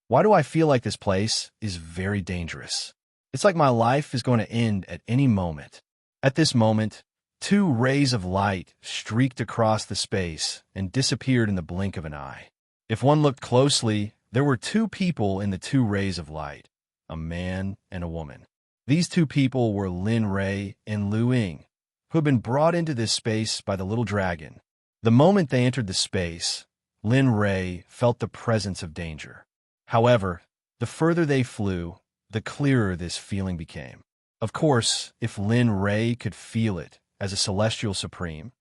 Why do I feel like this place is very dangerous? It's like my life is going to end at any moment. At this moment, two rays of light streaked across the space and disappeared in the blink of an eye. If one looked closely, there were two people in the two rays of light, a man and a woman. These two people were Lin Ray and Lu Ying, who had been brought into this space by the little dragon. The moment they entered the space, Lin Ray felt the presence of danger. However, the further they flew, the clearer this feeling became. Of course, if Lin Ray could feel it as a celestial supreme,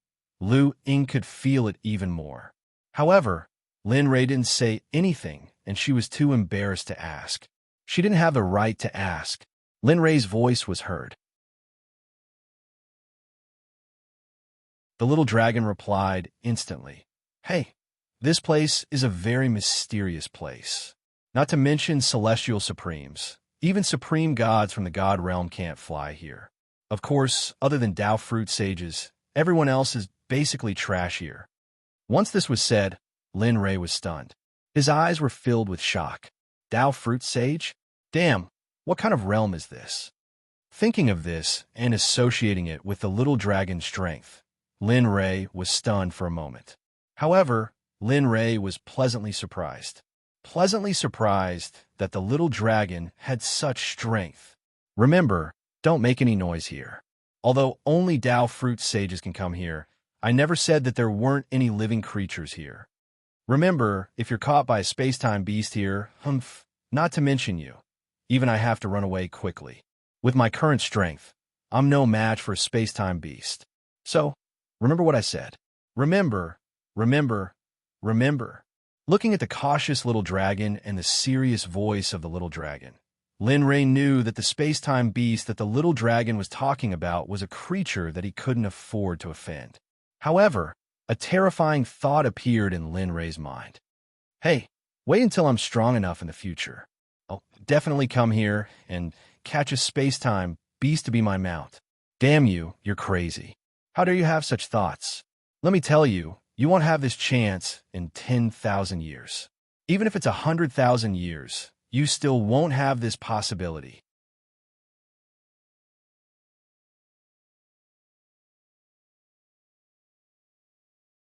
Lu Ying could feel it even more. However, Lin Ray didn't say anything, and she was too embarrassed to ask. She didn't have the right to ask. Lin Ray's voice was heard. The little dragon replied instantly, "Hey, this place is a very mysterious place. Not to mention celestial supremes. Even supreme gods from the god realm can't fly here. Of course, other than Dao fruit sages, everyone else is basically trash here." Once this was said, Lin Ray was stunned. His eyes were filled with shock. Dao fruit sage? Damn, what kind of realm is this? Thinking of this and associating it with the little dragon's strength, Lin Rei was stunned for a moment. However, Lin Rei was pleasantly surprised. Pleasantly surprised that the little dragon had such strength. Remember, don't make any noise here. Although only Dao fruit sages can come here, I never said that there weren't any living creatures here. Remember, if you're caught by a space-time beast here, not to mention you, even I have to run away quickly. With my current strength, I'm no match for a space-time beast. So, remember what I said. Remember, remember, remember. Looking at the cautious little dragon and the serious voice of the little dragon, Lin Rei knew that the space-time beast that the little dragon was talking about was a creature that he couldn't afford to offend. However, a terrifying thought appeared in Lin Rei's mind. Hey, wait until I'm strong enough in the future. I'll definitely come here and catch a space-time beast to be my mount. Damn you, you're crazy. How dare you have such thoughts? Let me tell you, you won't have this chance in 10,000 years. Even if it's 100,000 years, you still won't have this possibility.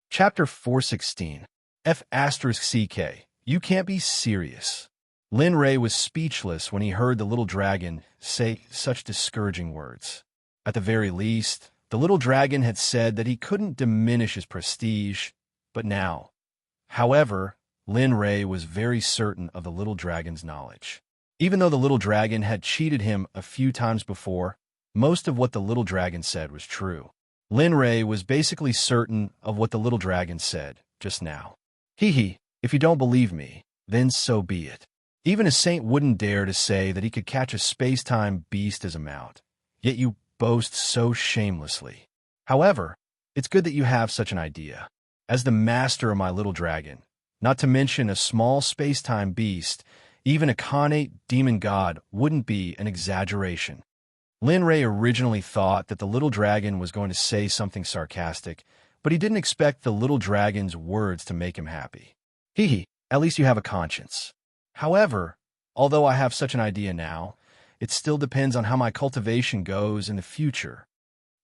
Chapter 416. F***CK. You can't be serious. Lin Rei was speechless when he heard the little dragon say such discouraging words. At the very least, the little dragon had said that he couldn't diminish his prestige, but now. However, Lin Rei was very certain of the little dragon's knowledge. Even though the little dragon had cheated him a few times before, most of what the little dragon said was true. Lin Rei was basically certain of what the little dragon said just now. Hee, if you don't believe me, then so be it. Even a saint wouldn't dare to say that he could catch a space-time beast as a mount, yet you boast so shamelessly. However, it's good that you have such an idea. As the master of my little dragon, not to mention a small space-time beast, even a Khanate demon god wouldn't be an exaggeration. Lin Rei originally thought that the little dragon was going to say something sarcastic, but he didn't expect the little dragon's words to make him happy. At least you have a conscience. However, although I have such an idea now, it still depends on how my cultivation goes in the future.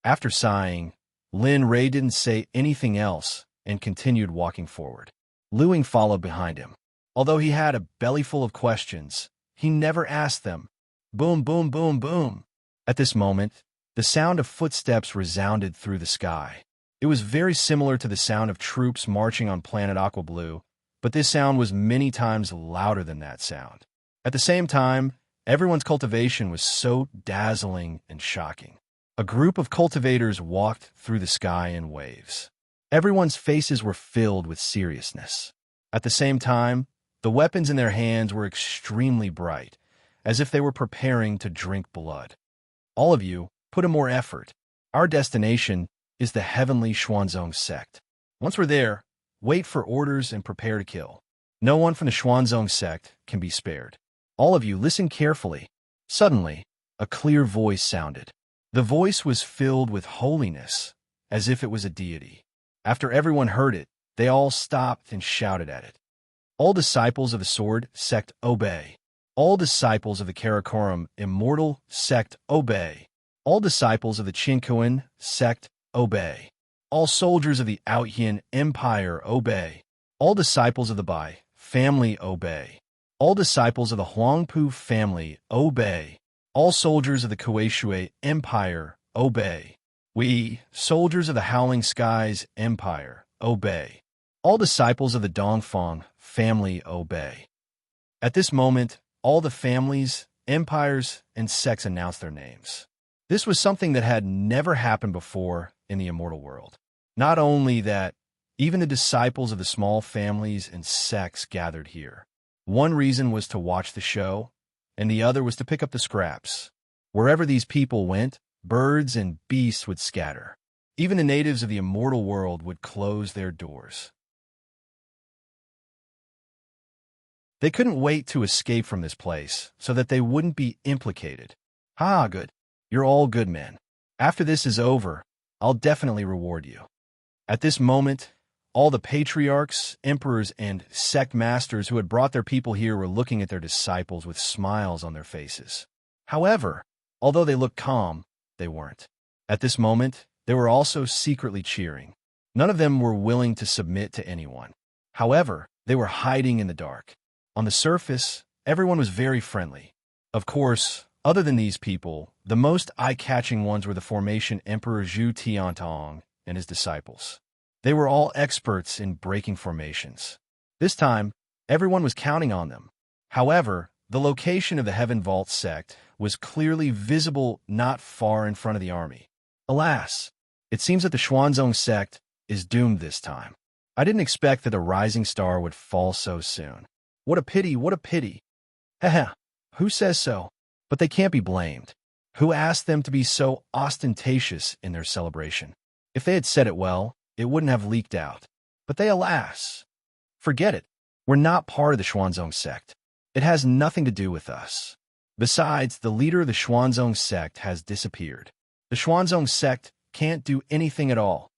After sighing, Lin Rei didn't say anything else and continued walking forward. Luing followed behind him. Although he had a belly full of questions, he never asked them. Boom, boom, boom, boom. At this moment, the sound of footsteps resounded through the sky. It was very similar to the sound of troops marching on planet Aqua Blue, but this sound was many times louder than that sound. At the same time, everyone's cultivation was so dazzling and shocking. A group of cultivators walked through the sky in waves. Everyone's faces were filled with seriousness. At the same time, the weapons in their hands were extremely bright, as if they were preparing to drink blood. All of you, put in more effort. Our destination is the heavenly Xuanzong Sect. Once we're there, wait for orders and prepare to kill. No one from the Xuanzong Sect can be spared. All of you, listen carefully. Suddenly, a clear voice sounded. The voice was filled with holiness, as if it was a deity. After everyone heard it, they all stopped and shouted at it. All disciples of the Sword Sect obey. All disciples of the Karakoram Immortal Sect obey. All disciples of the Qinkuan Sect obey. All soldiers of the Outyin Empire obey. All disciples of the Bai family obey. All disciples of the Huangpu family obey. All soldiers of the Kueishui Empire obey. We, soldiers of the Howling Skies Empire, obey. All disciples of the Dongfang family obey. At this moment, all the families, empires, and sects announced their names. This was something that had never happened before in the immortal world. Not only that, even the disciples of the small families and sects gathered here. One reason was to watch the show, and the other was to pick up the scraps. Wherever these people went, birds and beasts would scatter. Even the natives of the immortal world would close their doors. They couldn't wait to escape from this place so that they wouldn't be implicated. Good. You're all good men. After this is over, I'll definitely reward you. At this moment, all the patriarchs, emperors, and sect masters who had brought their people here were looking at their disciples with smiles on their faces. However, Although they looked calm, they weren't. At this moment, they were also secretly cheering. None of them were willing to submit to anyone. However, they were hiding in the dark. On the surface, everyone was very friendly. Of course, other than these people, the most eye-catching ones were the formation Emperor Zhu Tiantong and his disciples. They were all experts in breaking formations. This time, everyone was counting on them. However, the location of the Heaven Vault sect was clearly visible not far in front of the army. Alas, it seems that the Xuanzong sect is doomed this time. I didn't expect that a rising star would fall so soon. What a pity, what a pity. Haha, who says so? But they can't be blamed. Who asked them to be so ostentatious in their celebration? If they had said it well, it wouldn't have leaked out. But they, alas, forget it. We're not part of the Xuanzong sect. It has nothing to do with us. Besides, the leader of the Xuanzong sect has disappeared. The Xuanzong sect can't do anything at all.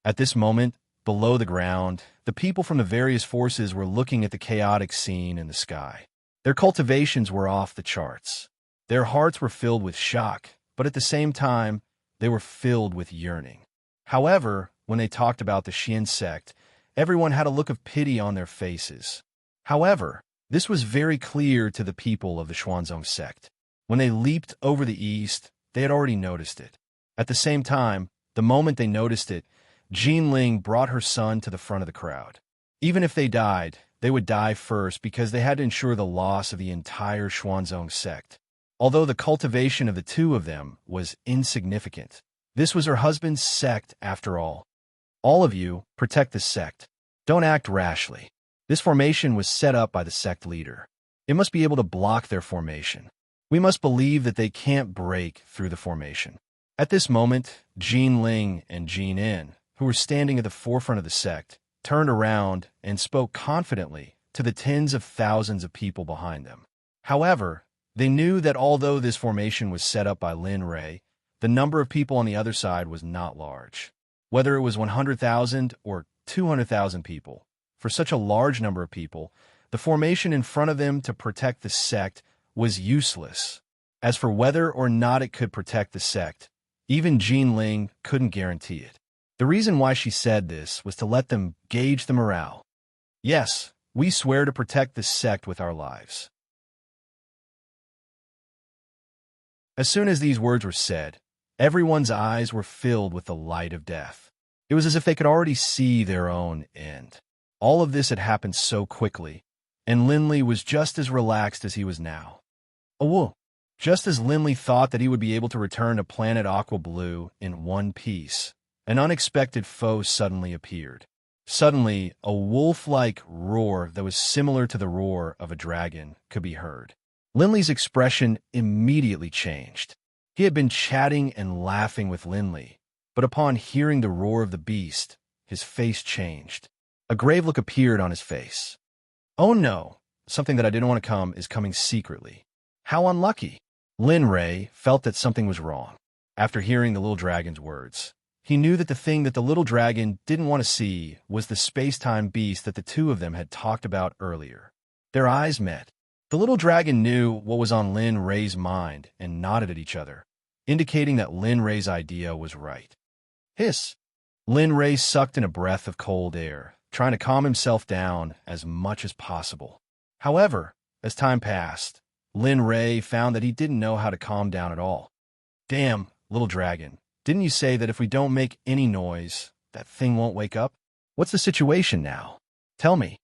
At this moment, below the ground, the people from the various forces were looking at the chaotic scene in the sky. Their cultivations were off the charts. Their hearts were filled with shock, but at the same time, they were filled with yearning. However, when they talked about the Xian sect, everyone had a look of pity on their faces. However, this was very clear to the people of the Xuanzong sect. When they leaped over the east, they had already noticed it. At the same time, the moment they noticed it, Jinling brought her son to the front of the crowd. Even if they died, they would die first because they had to ensure the loss of the entire Xuanzong sect. Although the cultivation of the two of them was insignificant, this was her husband's sect after all. All of you, protect the sect. Don't act rashly. This formation was set up by the sect leader. It must be able to block their formation. We must believe that they can't break through the formation. At this moment, Jin Ling and Jin In, who were standing at the forefront of the sect, turned around and spoke confidently to the tens of thousands of people behind them. However, they knew that although this formation was set up by Lin Rei, the number of people on the other side was not large. Whether it was 100,000 or 200,000 people, for such a large number of people, the formation in front of them to protect the sect was useless. As for whether or not it could protect the sect, even Jin Ling couldn't guarantee it. The reason why she said this was to let them gauge the morale. Yes, we swear to protect this sect with our lives. As soon as these words were said, everyone's eyes were filled with the light of death. It was as if they could already see their own end. All of this had happened so quickly, and Linley was just as relaxed as he was now. Oh, just as Linley thought that he would be able to return to planet Aqua Blue in one piece, an unexpected foe suddenly appeared. Suddenly, a wolf-like roar that was similar to the roar of a dragon could be heard. Linley's expression immediately changed. He had been chatting and laughing with Linley, but upon hearing the roar of the beast, his face changed. A grave look appeared on his face. Oh no, something that I didn't want to come is coming secretly. How unlucky. Lin Rei felt that something was wrong. After hearing the little dragon's words, he knew that the thing that the little dragon didn't want to see was the space-time beast that the two of them had talked about earlier. Their eyes met. The little dragon knew what was on Lin Rei's mind and nodded at each other, indicating that Lin Rei's idea was right. Hiss! Lin Rei sucked in a breath of cold air, trying to calm himself down as much as possible. However, as time passed, Lin Rei found that he didn't know how to calm down at all. Damn, little dragon, didn't you say that if we don't make any noise, that thing won't wake up? What's the situation now? Tell me.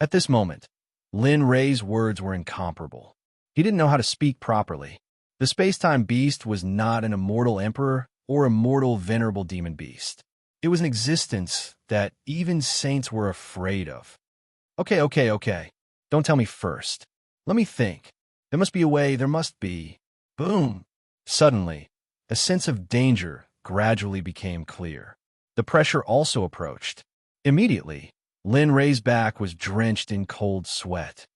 At this moment, Lin Rei's words were incomparable. He didn't know how to speak properly. The space-time beast was not an immortal emperor or a mortal venerable demon beast. It was an existence that even saints were afraid of. Okay. Don't tell me first. Let me think. There must be a way, there must be. Boom! Suddenly, a sense of danger gradually became clear. The pressure also approached. Immediately, Lin Rei's back was drenched in cold sweat.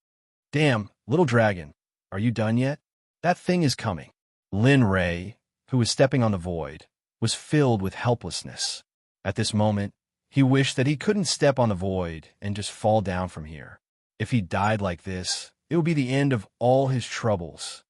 Damn, little dragon, are you done yet? That thing is coming. Lin Rei, who was stepping on the void, was filled with helplessness. At this moment, he wished that he couldn't step on the void and just fall down from here. If he died like this, it would be the end of all his troubles.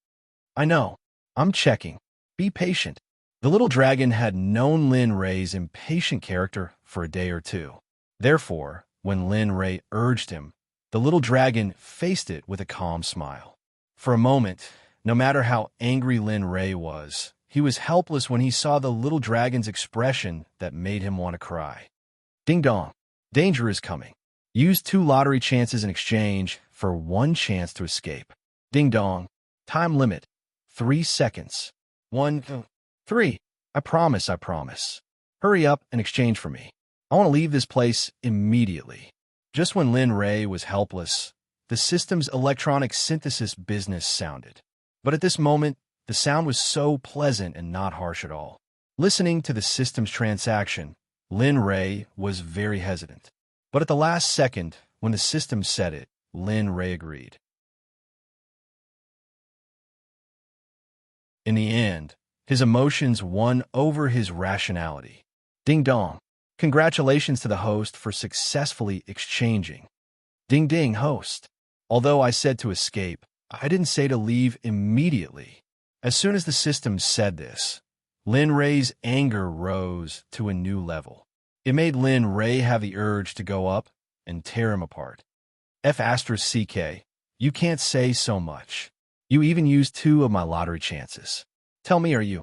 I know. I'm checking. Be patient. The little dragon had known Lin Rei's impatient character for a day or two. Therefore, when Lin Rei urged him, the little dragon faced it with a calm smile. For a moment, no matter how angry Lin Rei was, he was helpless when he saw the little dragon's expression that made him want to cry. Ding dong. Danger is coming. Use 2 lottery chances in exchange for 1 chance to escape. Ding dong. Time limit. 3 seconds. 1, 3. I promise. Hurry up and exchange for me. I want to leave this place immediately. Just when Lin Rei was helpless, the system's electronic synthesis business sounded. But at this moment, the sound was so pleasant and not harsh at all. Listening to the system's transaction, Lin Rei was very hesitant. But at the last second, when the system said it, Lin Rei agreed. In the end, his emotions won over his rationality. Ding dong. Congratulations to the host for successfully exchanging. Ding ding, host. Although I said to escape, I didn't say to leave immediately. As soon as the system said this, Lin Rei's anger rose to a new level. It made Lin Rei have the urge to go up and tear him apart. F***CK, you can't say so much. You even used 2 of my lottery chances. Tell me, are you?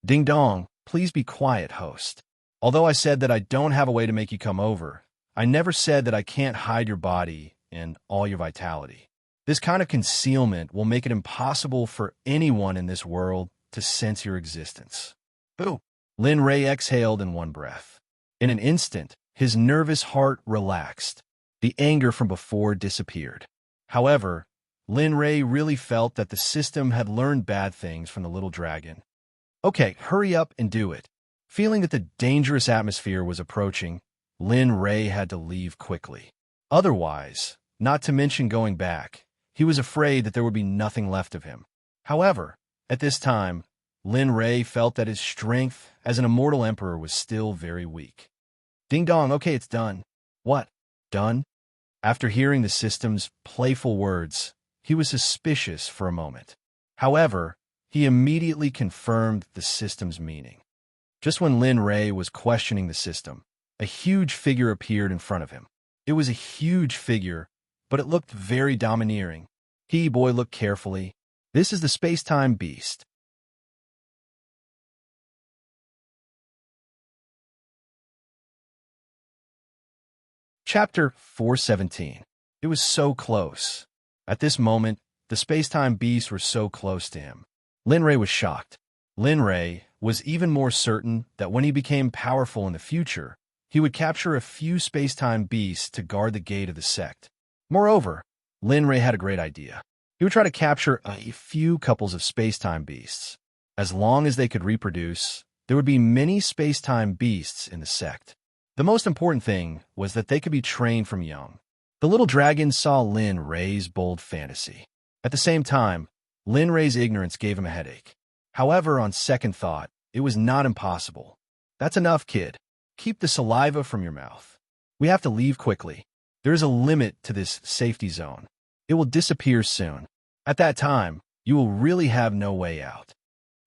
Ding dong, please be quiet, host. Although I said that I don't have a way to make you come over, I never said that I can't hide your body and all your vitality. This kind of concealment will make it impossible for anyone in this world to sense your existence. Boo! Lin Rei exhaled in one breath. In an instant, his nervous heart relaxed. The anger from before disappeared. However, Lin Rei really felt that the system had learned bad things from the little dragon. Okay, hurry up and do it. Feeling that the dangerous atmosphere was approaching, Lin Rei had to leave quickly. Otherwise, not to mention going back, he was afraid that there would be nothing left of him. However, at this time, Lin Rei felt that his strength as an immortal emperor was still very weak. Ding dong, okay, it's done. What? Done? After hearing the system's playful words, he was suspicious for a moment. However, he immediately confirmed the system's meaning. Just when Lin Rei was questioning the system, a huge figure appeared in front of him. It was a huge figure, but it looked very domineering. Boy looked carefully. This is the space-time beast. Chapter 417. It was so close. At this moment, the space-time beasts were so close to him. Lin Rei was shocked. Lin Rei was even more certain that when he became powerful in the future, he would capture a few space-time beasts to guard the gate of the sect. Moreover, Lin Rei had a great idea. He would try to capture a few couples of space-time beasts. As long as they could reproduce, there would be many space-time beasts in the sect. The most important thing was that they could be trained from young. The little dragon saw Lin Rei's bold fantasy. At the same time, Lin Rei's ignorance gave him a headache. However, on second thought, it was not impossible. That's enough, kid. Keep the saliva from your mouth. We have to leave quickly. There is a limit to this safety zone. It will disappear soon. At that time, you will really have no way out.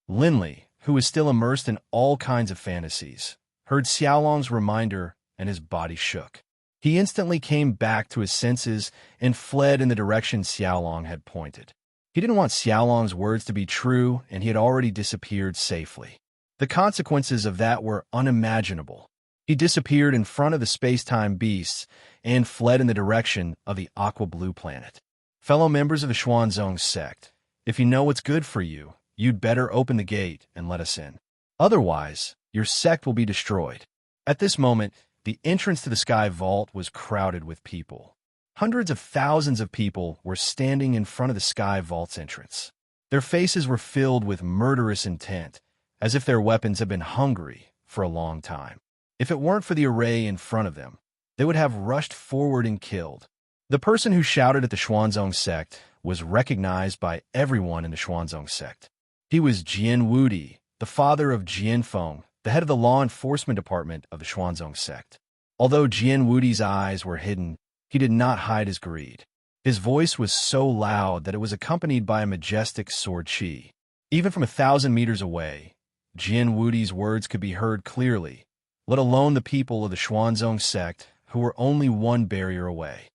Linley, who was still immersed in all kinds of fantasies, heard Xiaolong's reminder and his body shook. He instantly came back to his senses and fled in the direction Xiaolong had pointed. He didn't want Xiaolong's words to be true, and he had already disappeared safely. The consequences of that were unimaginable. He disappeared in front of the space-time beasts and fled in the direction of the aqua blue planet. Fellow members of the Xuanzong sect, if you know what's good for you, you'd better open the gate and let us in. Otherwise, your sect will be destroyed. At this moment, the entrance to the sky vault was crowded with people. Hundreds of thousands of people were standing in front of the sky vault's entrance. Their faces were filled with murderous intent, as if their weapons had been hungry for a long time. If it weren't for the array in front of them, they would have rushed forward and killed. The person who shouted at the Xuanzong sect was recognized by everyone in the Xuanzong sect. He was Jian Wudi, the father of Jian Feng, the head of the law enforcement department of the Xuanzong sect. Although Jian Wudi's eyes were hidden, he did not hide his greed. His voice was so loud that it was accompanied by a majestic sword chi. Even from 1,000 meters away, Jin Wudi's words could be heard clearly, let alone the people of the Xuanzong sect who were only one barrier away.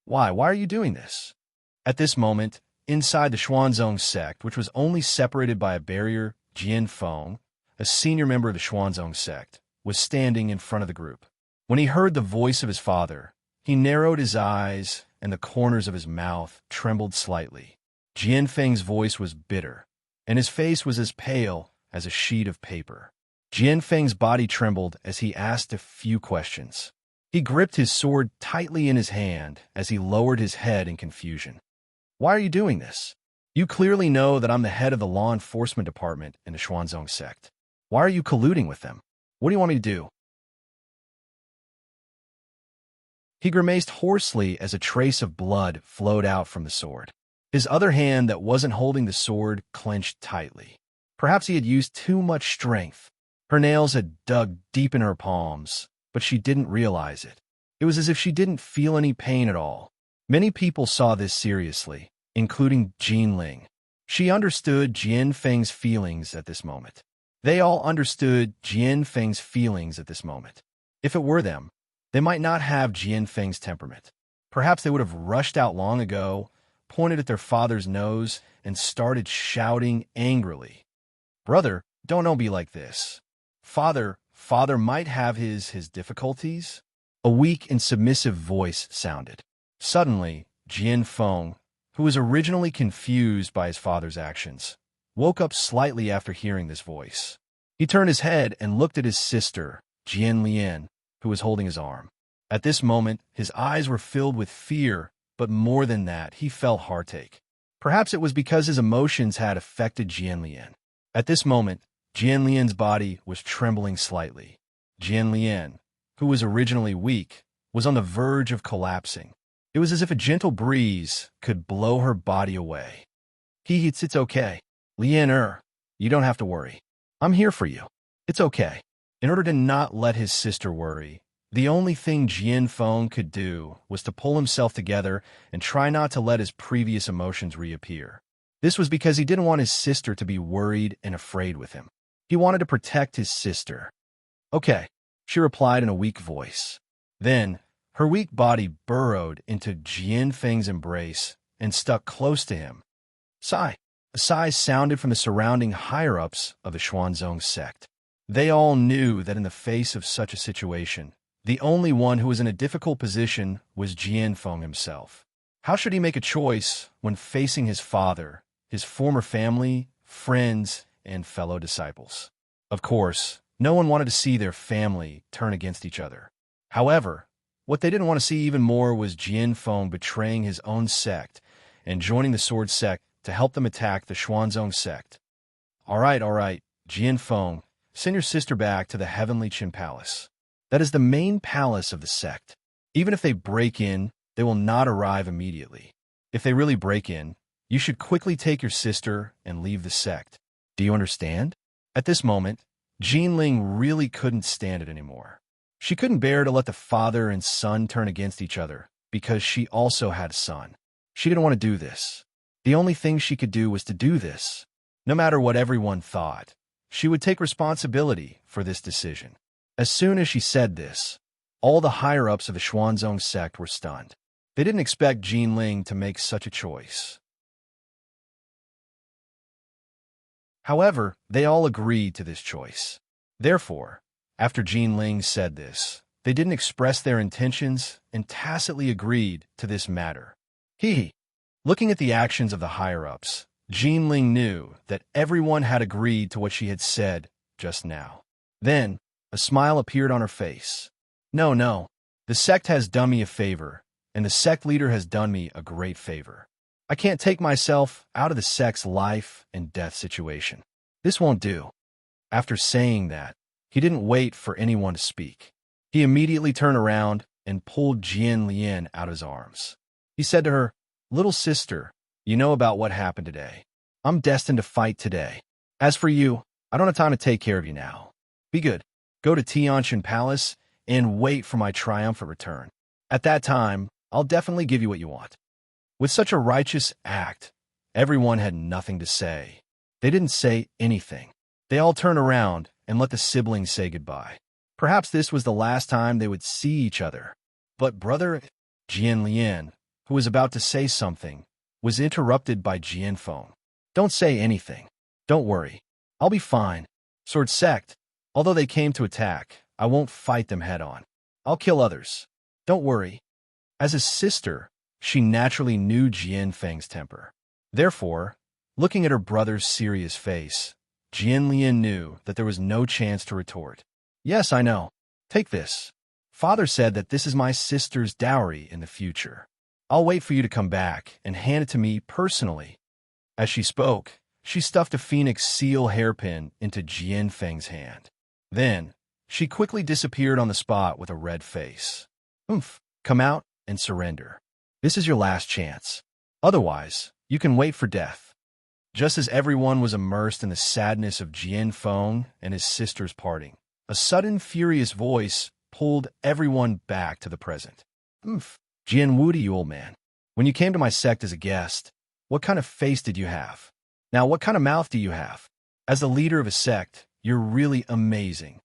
Why? Why are you doing this? At this moment, inside the Xuanzong sect, which was only separated by a barrier, Jian Feng, a senior member of the Xuanzong sect, was standing in front of the group. When he heard the voice of his father, he narrowed his eyes and the corners of his mouth trembled slightly. Jian Feng's voice was bitter, and his face was as pale as a sheet of paper. Jian Feng's body trembled as he asked a few questions. He gripped his sword tightly in his hand as he lowered his head in confusion. Why are you doing this? You clearly know that I'm the head of the law enforcement department in the Xuanzong sect. Why are you colluding with them? What do you want me to do? He grimaced hoarsely as a trace of blood flowed out from the sword. His other hand that wasn't holding the sword clenched tightly. Perhaps he had used too much strength. Her nails had dug deep in her palms, but she didn't realize it. It was as if she didn't feel any pain at all. Many people saw this seriously, including Jean Ling. She understood Jian Feng's feelings at this moment. They all understood Jian Feng's feelings at this moment. If it were them, they might not have Jian Feng's temperament. Perhaps they would have rushed out long ago, pointed at their father's nose, and started shouting angrily. Brother, don't be like this. Father might have his difficulties. A weak and submissive voice sounded. Suddenly, Jian Feng, who was originally confused by his father's actions, woke up slightly after hearing this voice. He turned his head and looked at his sister, Jian Lian, who was holding his arm. At this moment, his eyes were filled with fear, but more than that, he felt heartache. Perhaps it was because his emotions had affected Jian Lian. At this moment, Jian Lian's body was trembling slightly. Jian Lian, who was originally weak, was on the verge of collapsing. It was as if a gentle breeze could blow her body away. It's okay. Lian, you don't have to worry. I'm here for you. It's okay. In order to not let his sister worry, the only thing Jian Feng could do was to pull himself together and try not to let his previous emotions reappear. This was because he didn't want his sister to be worried and afraid with him. He wanted to protect his sister. Okay, she replied in a weak voice. Then, her weak body burrowed into Jian Feng's embrace and stuck close to him. Sigh. A sigh sounded from the surrounding higher-ups of the Xuanzong sect. They all knew that in the face of such a situation, the only one who was in a difficult position was Jian Feng himself. How should he make a choice when facing his father, his former family, friends, and fellow disciples? Of course, no one wanted to see their family turn against each other. However, what they didn't want to see even more was Jian Feng betraying his own sect and joining the Sword Sect to help them attack the Xuanzong sect. All right, Jian Feng, send your sister back to the Heavenly Qin Palace. That is the main palace of the sect. Even if they break in, they will not arrive immediately. If they really break in, you should quickly take your sister and leave the sect. Do you understand? At this moment, Jean Ling really couldn't stand it anymore. She couldn't bear to let the father and son turn against each other because she also had a son. She didn't want to do this. The only thing she could do was to do this. No matter what everyone thought, she would take responsibility for this decision. As soon as she said this, all the higher-ups of the Xuanzong sect were stunned. They didn't expect Jean Ling to make such a choice. However, they all agreed to this choice. Therefore, after Jean Ling said this, they didn't express their intentions and tacitly agreed to this matter. Looking at the actions of the higher-ups, Jean Ling knew that everyone had agreed to what she had said just now. Then, a smile appeared on her face. No, the sect has done me a favor, and the sect leader has done me a great favor. I can't take myself out of the sect's life and death situation. This won't do. After saying that, he didn't wait for anyone to speak. He immediately turned around and pulled Jian Lian out of his arms. He said to her, "Little sister, you know about what happened today. I'm destined to fight today. As for you, I don't have time to take care of you now. Be good. Go to Tianjin Palace and wait for my triumphant return. At that time, I'll definitely give you what you want." With such a righteous act, everyone had nothing to say. They didn't say anything. They all turned around and let the siblings say goodbye. Perhaps this was the last time they would see each other. But brother Jianlian, who was about to say something, was interrupted by Jianfeng. Don't say anything. Don't worry. I'll be fine. Sword Sect, although they came to attack, I won't fight them head-on. I'll kill others. Don't worry. As a sister, she naturally knew Jianfeng's temper. Therefore, looking at her brother's serious face, Jianlian knew that there was no chance to retort. Yes, I know. Take this. Father said that this is my sister's dowry in the future. I'll wait for you to come back and hand it to me personally. As she spoke, she stuffed a phoenix seal hairpin into Jianfeng's hand. Then, she quickly disappeared on the spot with a red face. Come out and surrender. This is your last chance. Otherwise, you can wait for death. Just as everyone was immersed in the sadness of Jianfeng and his sister's parting, a sudden furious voice pulled everyone back to the present. Jianwudi, you old man. When you came to my sect as a guest, what kind of face did you have? Now, what kind of mouth do you have? As the leader of a sect, you're really amazing.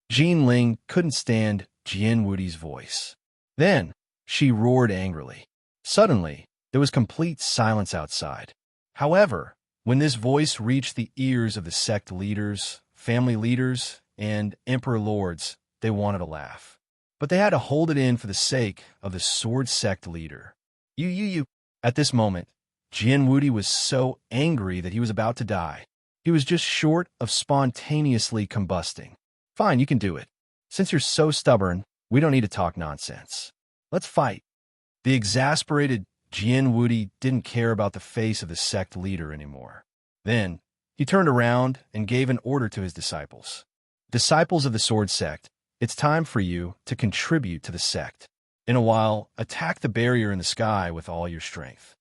Jean Ling couldn't stand Jianwudi's voice. Then, she roared angrily. Suddenly, there was complete silence outside. However, when this voice reached the ears of the sect leaders, family leaders, and emperor lords, they wanted to laugh. But they had to hold it in for the sake of the sword sect leader. You. At this moment, Jianwudi was so angry that he was about to die. He was just short of spontaneously combusting. Fine, you can do it. Since you're so stubborn, we don't need to talk nonsense. Let's fight. The exasperated Jianwudi didn't care about the face of the sect leader anymore. Then, he turned around and gave an order to his disciples. Disciples of the sword sect, it's time for you to contribute to the sect. In a while, attack the barrier in the sky with all your strength.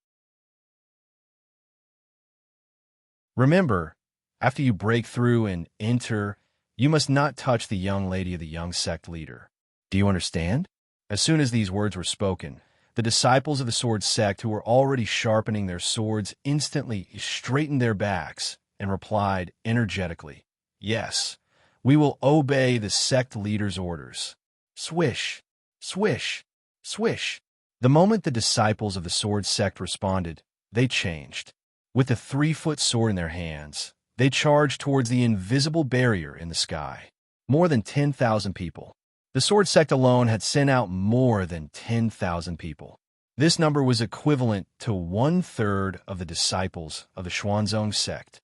Remember, after you break through and enter, you must not touch the young lady of the young sect leader. Do you understand? As soon as these words were spoken, the disciples of the sword sect who were already sharpening their swords instantly straightened their backs and replied energetically, "Yes, we will obey the sect leader's orders." Swish, swish, swish. The moment the disciples of the sword sect responded, they changed. With a 3-foot sword in their hands, they charged towards the invisible barrier in the sky. More than 10,000 people. The sword sect alone had sent out more than 10,000 people. This number was equivalent to 1/3 of the disciples of the Xuanzong sect.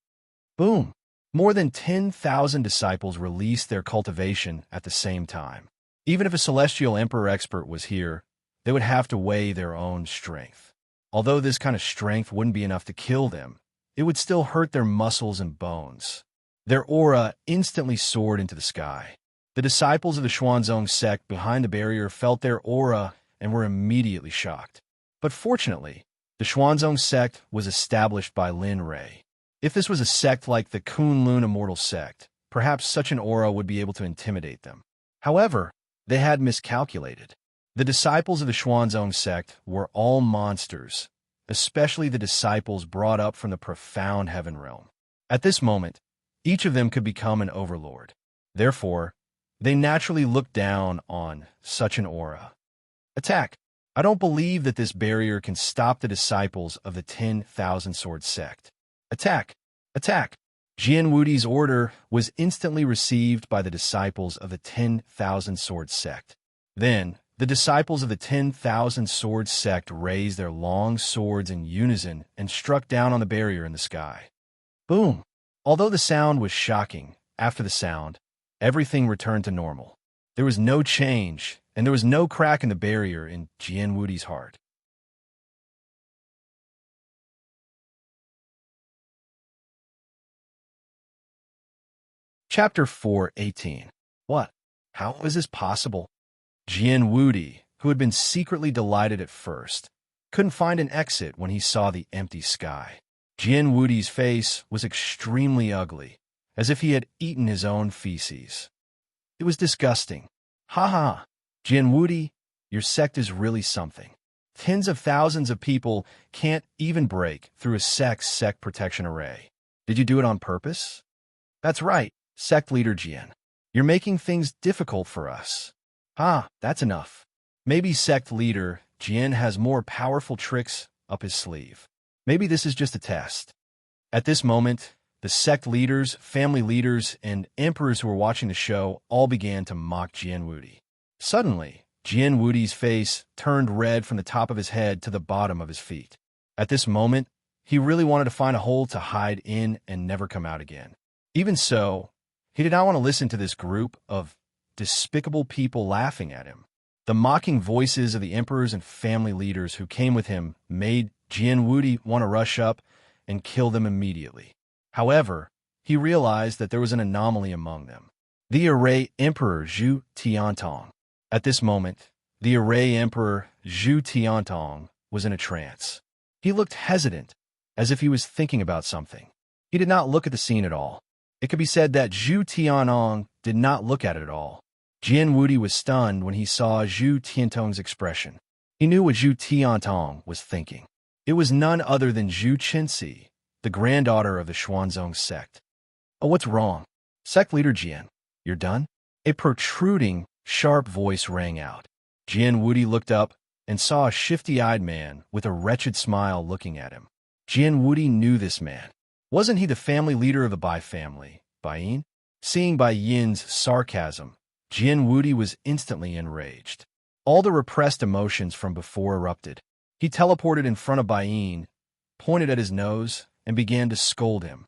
Boom! More than 10,000 disciples released their cultivation at the same time. Even if a celestial emperor expert was here, they would have to weigh their own strength. Although this kind of strength wouldn't be enough to kill them, it would still hurt their muscles and bones. Their aura instantly soared into the sky. The disciples of the Xuanzong sect behind the barrier felt their aura and were immediately shocked. But fortunately, the Xuanzong sect was established by Lin Rei. If this was a sect like the Kunlun Immortal sect, perhaps such an aura would be able to intimidate them. However, they had miscalculated. The disciples of the Xuanzong sect were all monsters, especially the disciples brought up from the profound heaven realm. At this moment, each of them could become an overlord. Therefore, they naturally looked down on such an aura. Attack! I don't believe that this barrier can stop the disciples of the 10,000 sword sect. Attack! Attack! Jianwudi's order was instantly received by the disciples of the 10,000 sword sect. Then, the disciples of the 10,000 sword sect raised their long swords in unison and struck down on the barrier in the sky. Boom! Although the sound was shocking, after the sound, everything returned to normal. There was no change, and there was no crack in the barrier in Jianwudi's heart. Chapter 4:18. What? How is this possible? Jianwudi, who had been secretly delighted at first, couldn't find an exit when he saw the empty sky. Jianwudi's face was extremely ugly, as if he had eaten his own feces. It was disgusting. Ha ha! Jianwudi, your sect is really something. Tens of thousands of people can't even break through a sect's sect protection array. Did you do it on purpose? That's right, sect leader Jian. You're making things difficult for us. Ah, that's enough. Maybe sect leader Jian has more powerful tricks up his sleeve. Maybe this is just a test. At this moment, the sect leaders, family leaders, and emperors who were watching the show all began to mock Jian Wudi. Suddenly, Jian Wudi's face turned red from the top of his head to the bottom of his feet. At this moment, he really wanted to find a hole to hide in and never come out again. Even so, he did not want to listen to this group of despicable people laughing at him. The mocking voices of the emperors and family leaders who came with him made Jian Wudi want to rush up and kill them immediately. However, he realized that there was an anomaly among them. The Array Emperor Zhu Tiantong. At this moment, the Array Emperor Zhu Tiantong was in a trance. He looked hesitant, as if he was thinking about something. He did not look at the scene at all. It could be said that Zhu Tiantong did not look at it at all. Jian Wudi was stunned when he saw Zhu Tiantong's expression. He knew what Zhu Tiantong was thinking. It was none other than Zhu Qinxi, the granddaughter of the Xuanzong sect. Oh, what's wrong? Sect leader Jian, you're done? A protruding, sharp voice rang out. Jian Wudi looked up and saw a shifty-eyed man with a wretched smile looking at him. Jian Wudi knew this man. Wasn't he the family leader of the Bai family, Bai Yin? Seeing Bai Yin's sarcasm, Jian Wudi was instantly enraged. All the repressed emotions from before erupted. He teleported in front of Bai Yin, pointed at his nose, and began to scold him.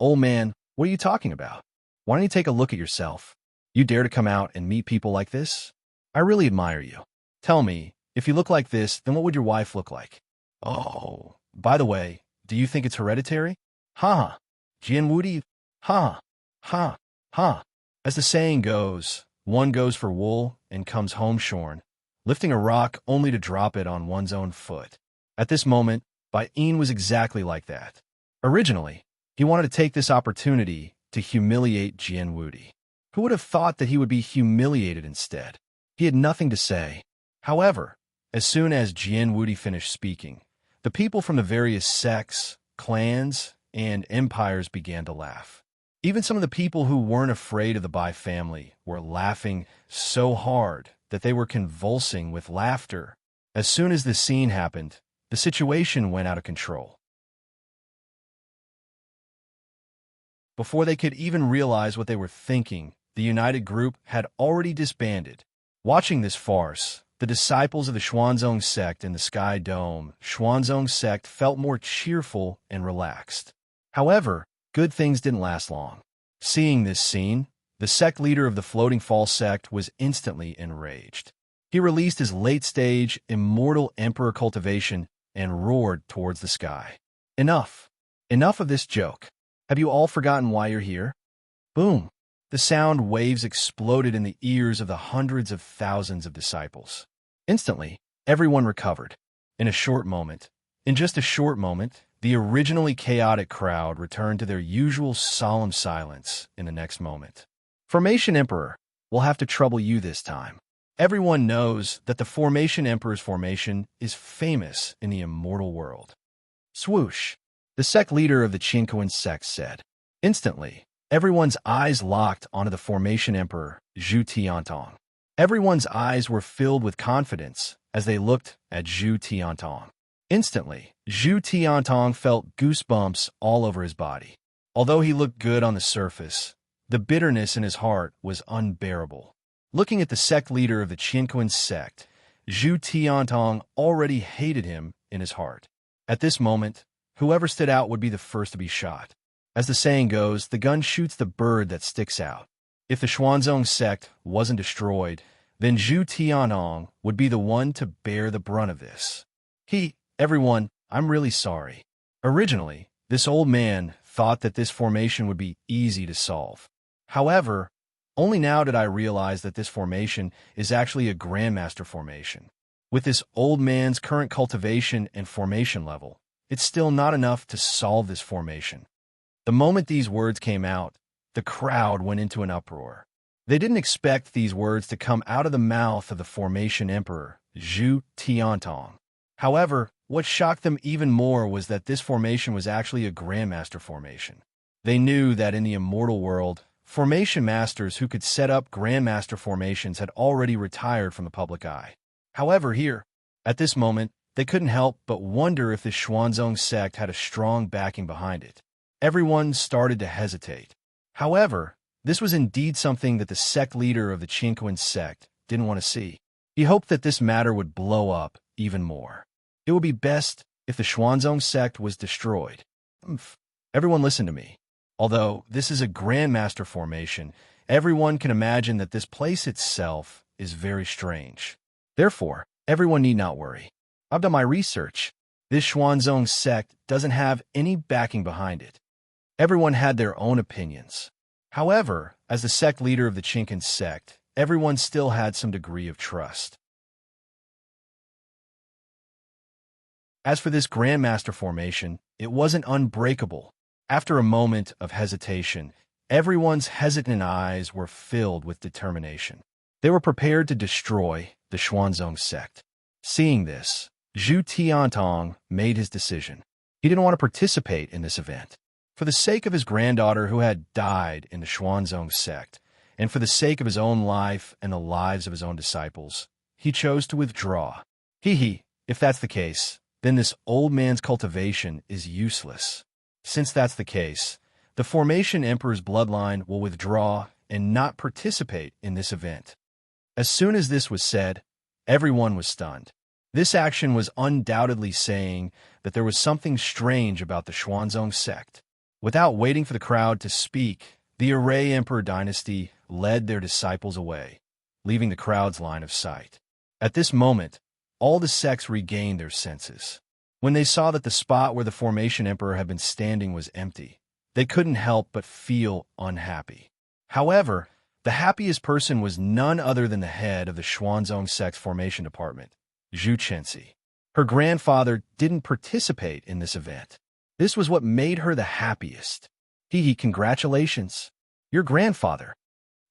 Old man, what are you talking about? Why don't you take a look at yourself? You dare to come out and meet people like this? I really admire you. Tell me, if you look like this, then what would your wife look like? Oh, by the way, do you think it's hereditary? Ha! Jian Wudi, ha! Ha! Ha! As the saying goes, one goes for wool and comes home shorn, lifting a rock only to drop it on one's own foot. At this moment, Bai Yin was exactly like that. Originally, he wanted to take this opportunity to humiliate Jian Wudi. Who would have thought that he would be humiliated instead? He had nothing to say. However, as soon as Jian Wudi finished speaking, the people from the various sects, clans, and empires began to laugh. Even some of the people who weren't afraid of the Bai family were laughing so hard that they were convulsing with laughter. As soon as this scene happened, the situation went out of control. Before they could even realize what they were thinking, the united group had already disbanded. Watching this farce, the disciples of the Xuanzong sect in the Sky Dome, Xuanzong sect felt more cheerful and relaxed. However, good things didn't last long. Seeing this scene, the sect leader of the Floating Fall sect was instantly enraged. He released his late-stage, immortal emperor cultivation and roared towards the sky. Enough! Enough of this joke. Have you all forgotten why you're here? Boom! The sound waves exploded in the ears of the hundreds of thousands of disciples. Instantly, everyone recovered. In just a short moment, the originally chaotic crowd returned to their usual solemn silence in the next moment. Formation Emperor, we'll have to trouble you this time. Everyone knows that the Formation Emperor's formation is famous in the immortal world. Swoosh! The sect leader of the Qinkuan sect said. Instantly, everyone's eyes locked onto the Formation Emperor, Zhu Tiantong. Everyone's eyes were filled with confidence as they looked at Zhu Tiantong. Instantly, Zhu Tiantong felt goosebumps all over his body. Although he looked good on the surface, the bitterness in his heart was unbearable. Looking at the sect leader of the Qinkuan sect, Zhu Tiantong already hated him in his heart. At this moment, whoever stood out would be the first to be shot. As the saying goes, the gun shoots the bird that sticks out. If the Xuanzong sect wasn't destroyed, then Zhu Tiantong would be the one to bear the brunt of this. Everyone, I'm really sorry. Originally, this old man thought that this formation would be easy to solve. However, only now did I realize that this formation is actually a Grandmaster formation. With this old man's current cultivation and formation level, it's still not enough to solve this formation. The moment these words came out, the crowd went into an uproar. They didn't expect these words to come out of the mouth of the Formation Emperor, Zhu Tiantong. However, what shocked them even more was that this formation was actually a Grandmaster formation. They knew that in the immortal world, formation masters who could set up Grandmaster formations had already retired from the public eye. However, here, at this moment, they couldn't help but wonder if the Xuanzong sect had a strong backing behind it. Everyone started to hesitate. However, this was indeed something that the sect leader of the Qinquan sect didn't want to see. He hoped that this matter would blow up even more. It would be best if the Xuanzong sect was destroyed. Everyone listen to me. Although this is a Grandmaster formation, everyone can imagine that this place itself is very strange. Therefore, everyone need not worry. I've done my research. This Xuanzong sect doesn't have any backing behind it. Everyone had their own opinions. However, as the sect leader of the Qinquan sect, everyone still had some degree of trust. As for this Grandmaster formation, it wasn't unbreakable. After a moment of hesitation, everyone's hesitant eyes were filled with determination. They were prepared to destroy the Xuanzong sect. Seeing this, Zhu Tiantong made his decision. He didn't want to participate in this event. For the sake of his granddaughter who had died in the Xuanzong sect, and for the sake of his own life and the lives of his own disciples, he chose to withdraw. If that's the case, then this old man's cultivation is useless. Since that's the case, the Formation Emperor's bloodline will withdraw and not participate in this event. As soon as this was said, everyone was stunned. This action was undoubtedly saying that there was something strange about the Xuanzong sect. Without waiting for the crowd to speak, the Array Emperor dynasty led their disciples away, leaving the crowd's line of sight. At this moment, all the sects regained their senses. When they saw that the spot where the Formation Emperor had been standing was empty, they couldn't help but feel unhappy. However, the happiest person was none other than the head of the Xuanzong sect's formation department, Zhu Chenxi. Her grandfather didn't participate in this event. This was what made her the happiest. Congratulations, your grandfather.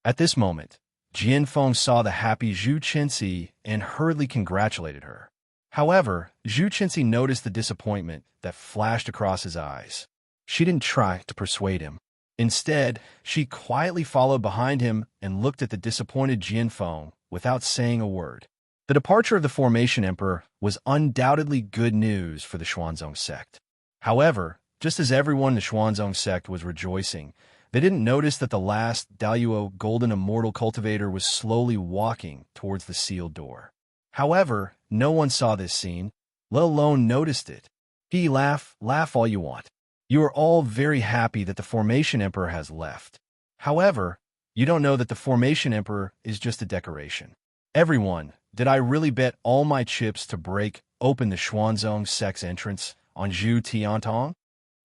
At this moment, Jianfeng saw the happy Zhu Chenxi and hurriedly congratulated her. However, Zhu Chenxi noticed the disappointment that flashed across his eyes. She didn't try to persuade him. Instead, she quietly followed behind him and looked at the disappointed Jianfeng without saying a word. The departure of the Formation Emperor was undoubtedly good news for the Xuanzong sect. However, just as everyone in the Xuanzong sect was rejoicing, they didn't notice that the last Daluo Golden Immortal Cultivator was slowly walking towards the sealed door. However, no one saw this scene, let alone noticed it. Laugh all you want. You are all very happy that the Formation Emperor has left. However, you don't know that the Formation Emperor is just a decoration. Everyone, did I really bet all my chips to break open the Xuanzong sect's entrance on Zhu Tiantong?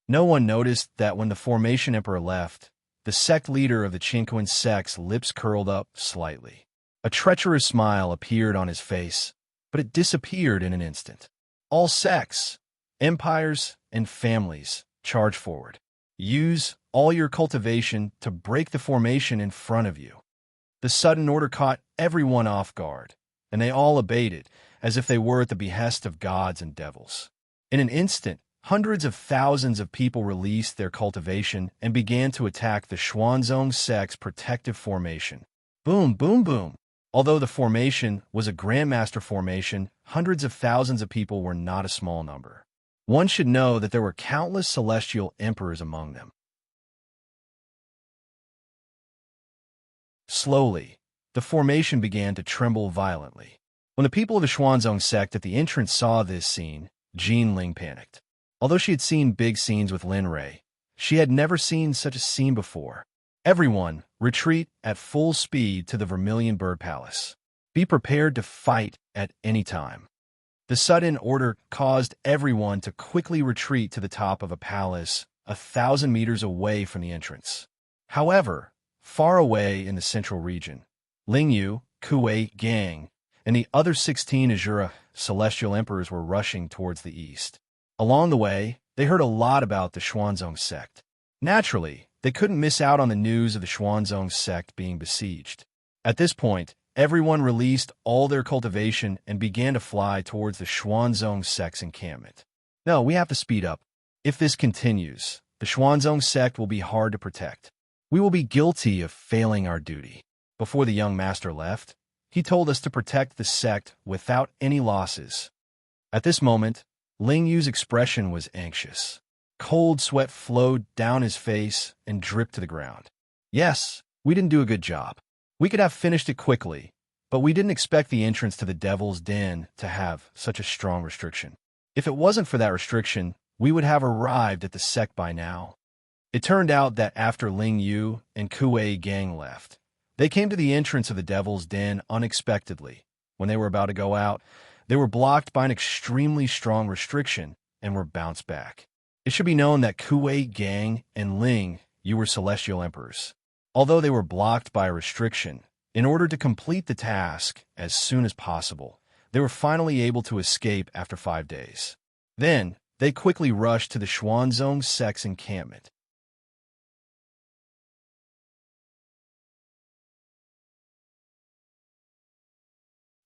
No one noticed that when the Formation Emperor left, the sect leader of the Qinquan sect's lips curled up slightly. A treacherous smile appeared on his face, but it disappeared in an instant. All sects, empires, and families charge forward. Use all your cultivation to break the formation in front of you. The sudden order caught everyone off guard, and they all obeyed it as if they were at the behest of gods and devils. In an instant, hundreds of thousands of people released their cultivation and began to attack the Xuanzong sect's protective formation. Boom, boom, boom. Although the formation was a Grandmaster formation, hundreds of thousands of people were not a small number. One should know that there were countless celestial emperors among them. Slowly, the formation began to tremble violently. When the people of the Xuanzong sect at the entrance saw this scene, Jean Ling panicked. Although she had seen big scenes with Lin Rui, she had never seen such a scene before. Everyone, retreat at full speed to the Vermilion Bird Palace. Be prepared to fight at any time. The sudden order caused everyone to quickly retreat to the top of a palace 1,000 meters away from the entrance. However, far away in the central region, Ling Yu, Kuei Gang, and the other 16 Azura celestial emperors were rushing towards the east. Along the way, they heard a lot about the Xuanzong sect. Naturally, they couldn't miss out on the news of the Xuanzong sect being besieged. At this point, everyone released all their cultivation and began to fly towards the Xuanzong Sect's encampment. No, we have to speed up. If this continues, the Xuanzong Sect will be hard to protect. We will be guilty of failing our duty. Before the young master left, he told us to protect the sect without any losses. At this moment, Ling Yu's expression was anxious. Cold sweat flowed down his face and dripped to the ground. Yes, we didn't do a good job. We could have finished it quickly, but we didn't expect the entrance to the Devil's Den to have such a strong restriction. If it wasn't for that restriction, we would have arrived at the sect by now. It turned out that after Ling Yu and Kuei Gang left, they came to the entrance of the Devil's Den unexpectedly. When they were about to go out, they were blocked by an extremely strong restriction and were bounced back. It should be known that Kuei Gang and Ling Yu were Celestial Emperors. Although they were blocked by a restriction, in order to complete the task as soon as possible, they were finally able to escape after 5 days. Then, they quickly rushed to the Xuanzong Sect's encampment.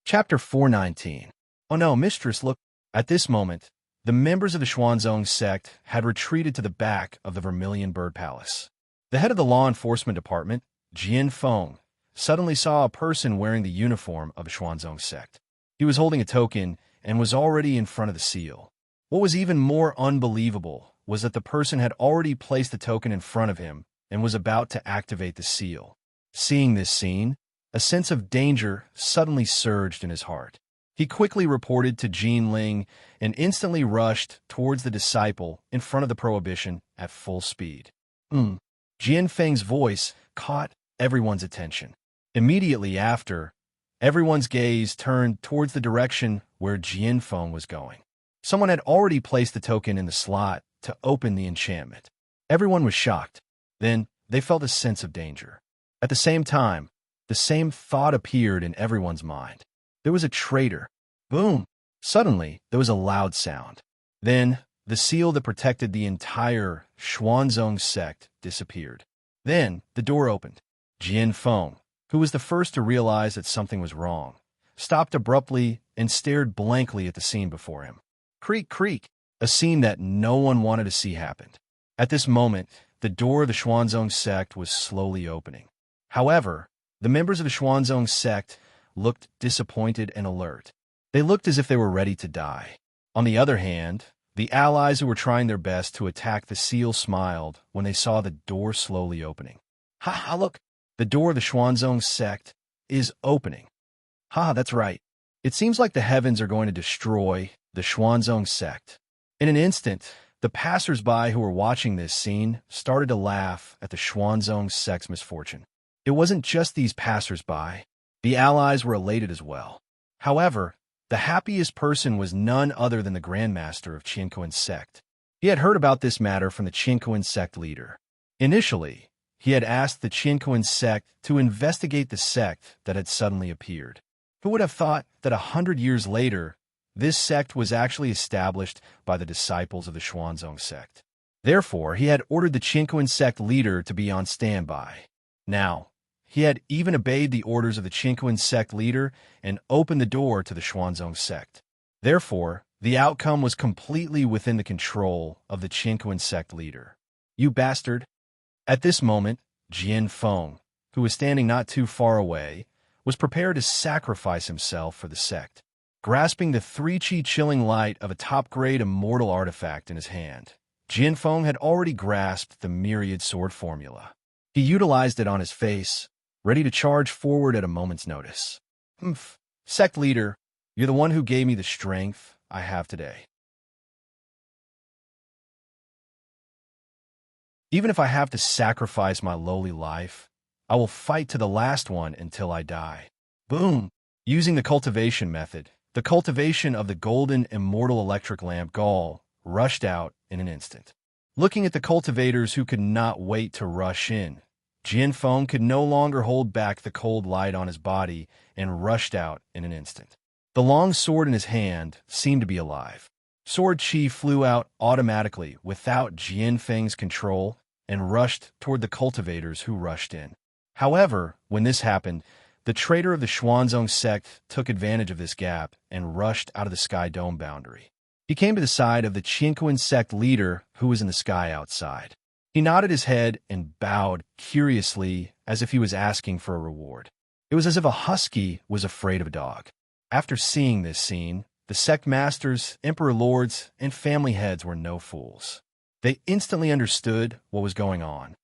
Chapter 419. Oh no, mistress, look. At this moment, the members of the Xuanzong Sect had retreated to the back of the Vermilion Bird Palace. The head of the law enforcement department, Jian Feng, suddenly saw a person wearing the uniform of the Xuanzong Sect. He was holding a token and was already in front of the seal. What was even more unbelievable was that the person had already placed the token in front of him and was about to activate the seal. Seeing this scene, a sense of danger suddenly surged in his heart. He quickly reported to Jin Ling and instantly rushed towards the disciple in front of the prohibition at full speed. Jian Feng's voice caught everyone's attention. Immediately after, everyone's gaze turned towards the direction where Jian Feng was going. Someone had already placed the token in the slot to open the enchantment. Everyone was shocked. Then, they felt a sense of danger. At the same time, the same thought appeared in everyone's mind. There was a traitor. Boom! Suddenly, there was a loud sound. Then, the seal that protected the entire Xuanzong Sect disappeared. Then, the door opened. Jian Feng, who was the first to realize that something was wrong, stopped abruptly and stared blankly at the scene before him. Creak, creak! A scene that no one wanted to see happened. At this moment, the door of the Xuanzong Sect was slowly opening. However, the members of the Xuanzong Sect looked disappointed and alert. They looked as if they were ready to die. On the other hand, the allies who were trying their best to attack the seal smiled when they saw the door slowly opening. Ha ha, look! The door of the Xuanzong Sect is opening. Ha, that's right. It seems like the heavens are going to destroy the Xuanzong Sect. In an instant, the passers-by who were watching this scene started to laugh at the Xuanzong Sect's misfortune. It wasn't just these passers-by. The allies were elated as well. However, the happiest person was none other than the Grandmaster of Qianquan Sect. He had heard about this matter from the Qianquan Sect leader. Initially, he had asked the Qianquan Sect to investigate the sect that had suddenly appeared. Who would have thought that 100 years later, this sect was actually established by the disciples of the Xuanzong Sect? Therefore, he had ordered the Qianquan Sect leader to be on standby. Now, he had even obeyed the orders of the Qianquan Sect leader and opened the door to the Xuanzong Sect. Therefore, the outcome was completely within the control of the Qianquan Sect leader. You bastard! At this moment, Jian Feng, who was standing not too far away, was prepared to sacrifice himself for the sect. Grasping the 3-chi chilling light of a top-grade immortal artifact in his hand, Jian Feng had already grasped the myriad sword formula. He utilized it on his face, ready to charge forward at a moment's notice. Sect leader, you're the one who gave me the strength I have today. Even if I have to sacrifice my lowly life, I will fight to the last one until I die. Boom! Using the cultivation method, the cultivation of the golden immortal electric lamp Gaul rushed out in an instant. Looking at the cultivators who could not wait to rush in, Jian Feng could no longer hold back the cold light on his body and rushed out in an instant. The long sword in his hand seemed to be alive. Sword chi flew out automatically without Jian Feng's control and rushed toward the cultivators who rushed in. However, when this happened, The traitor of the Xuanzong sect took advantage of this gap and rushed out of the sky dome boundary. He came to the side of the Qinquan sect leader who was in the sky outside. He nodded his head and bowed curiously as if he was asking for a reward. It was as if a husky was afraid of a dog. After seeing this scene, the sect masters, emperor lords, and family heads were no fools. They instantly understood what was going on.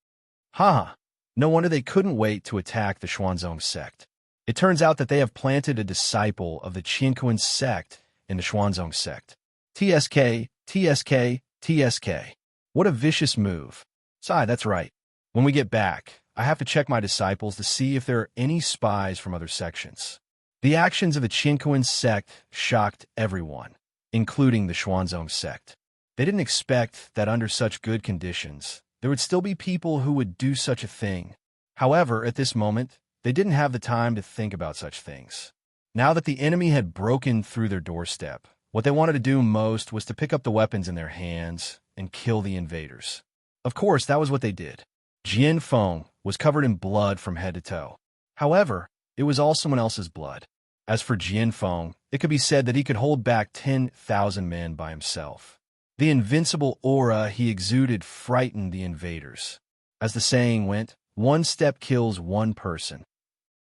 Ha! No wonder they couldn't wait to attack the Xuanzong sect. It turns out that they have planted a disciple of the Qinquan sect in the Xuanzong sect. TSK, TSK, TSK. What a vicious move. Sai, that's right. When we get back, I have to check my disciples to see if there are any spies from other sections. The actions of the Qinquan sect shocked everyone, including the Xuanzong sect. They didn't expect that under such good conditions, there would still be people who would do such a thing. However, at this moment, they didn't have the time to think about such things. Now that the enemy had broken through their doorstep, what they wanted to do most was to pick up the weapons in their hands and kill the invaders. Of course, that was what they did. Jian Feng was covered in blood from head to toe. However, it was all someone else's blood. As for Jian Feng, it could be said that he could hold back 10,000 men by himself. The invincible aura he exuded frightened the invaders. As the saying went, one step kills one person.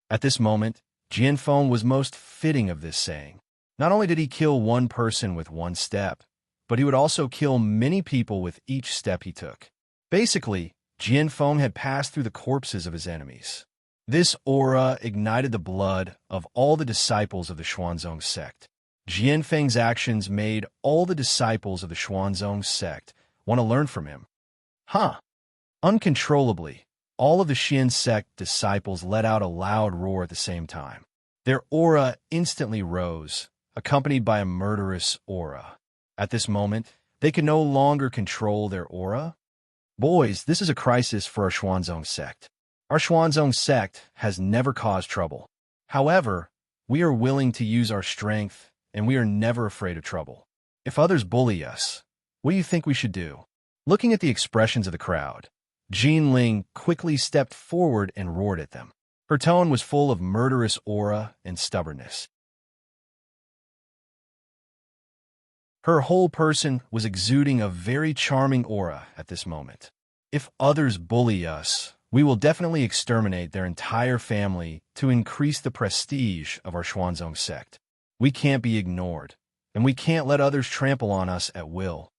At this moment, Jian Feng was most fitting of this saying. Not only did he kill one person with one step, but he would also kill many people with each step he took. Basically, Jian Feng had passed through the corpses of his enemies. This aura ignited the blood of all the disciples of the Xuanzong sect. Jian Feng's actions made all the disciples of the Xuanzong sect want to learn from him. Uncontrollably, all of the Xian sect disciples let out a loud roar at the same time. Their aura instantly rose, accompanied by a murderous aura. At this moment, they could no longer control their aura. Boys, this is a crisis for our Xuanzong sect. Our Xuanzong sect has never caused trouble. However, we are willing to use our strength, and we are never afraid of trouble. If others bully us, what do you think we should do? Looking at the expressions of the crowd, Jean Ling quickly stepped forward and roared at them. Her tone was full of murderous aura and stubbornness. Her whole person was exuding a very charming aura at this moment. If others bully us, we will definitely exterminate their entire family to increase the prestige of our Xuanzong sect. We can't be ignored, and we can't let others trample on us at will.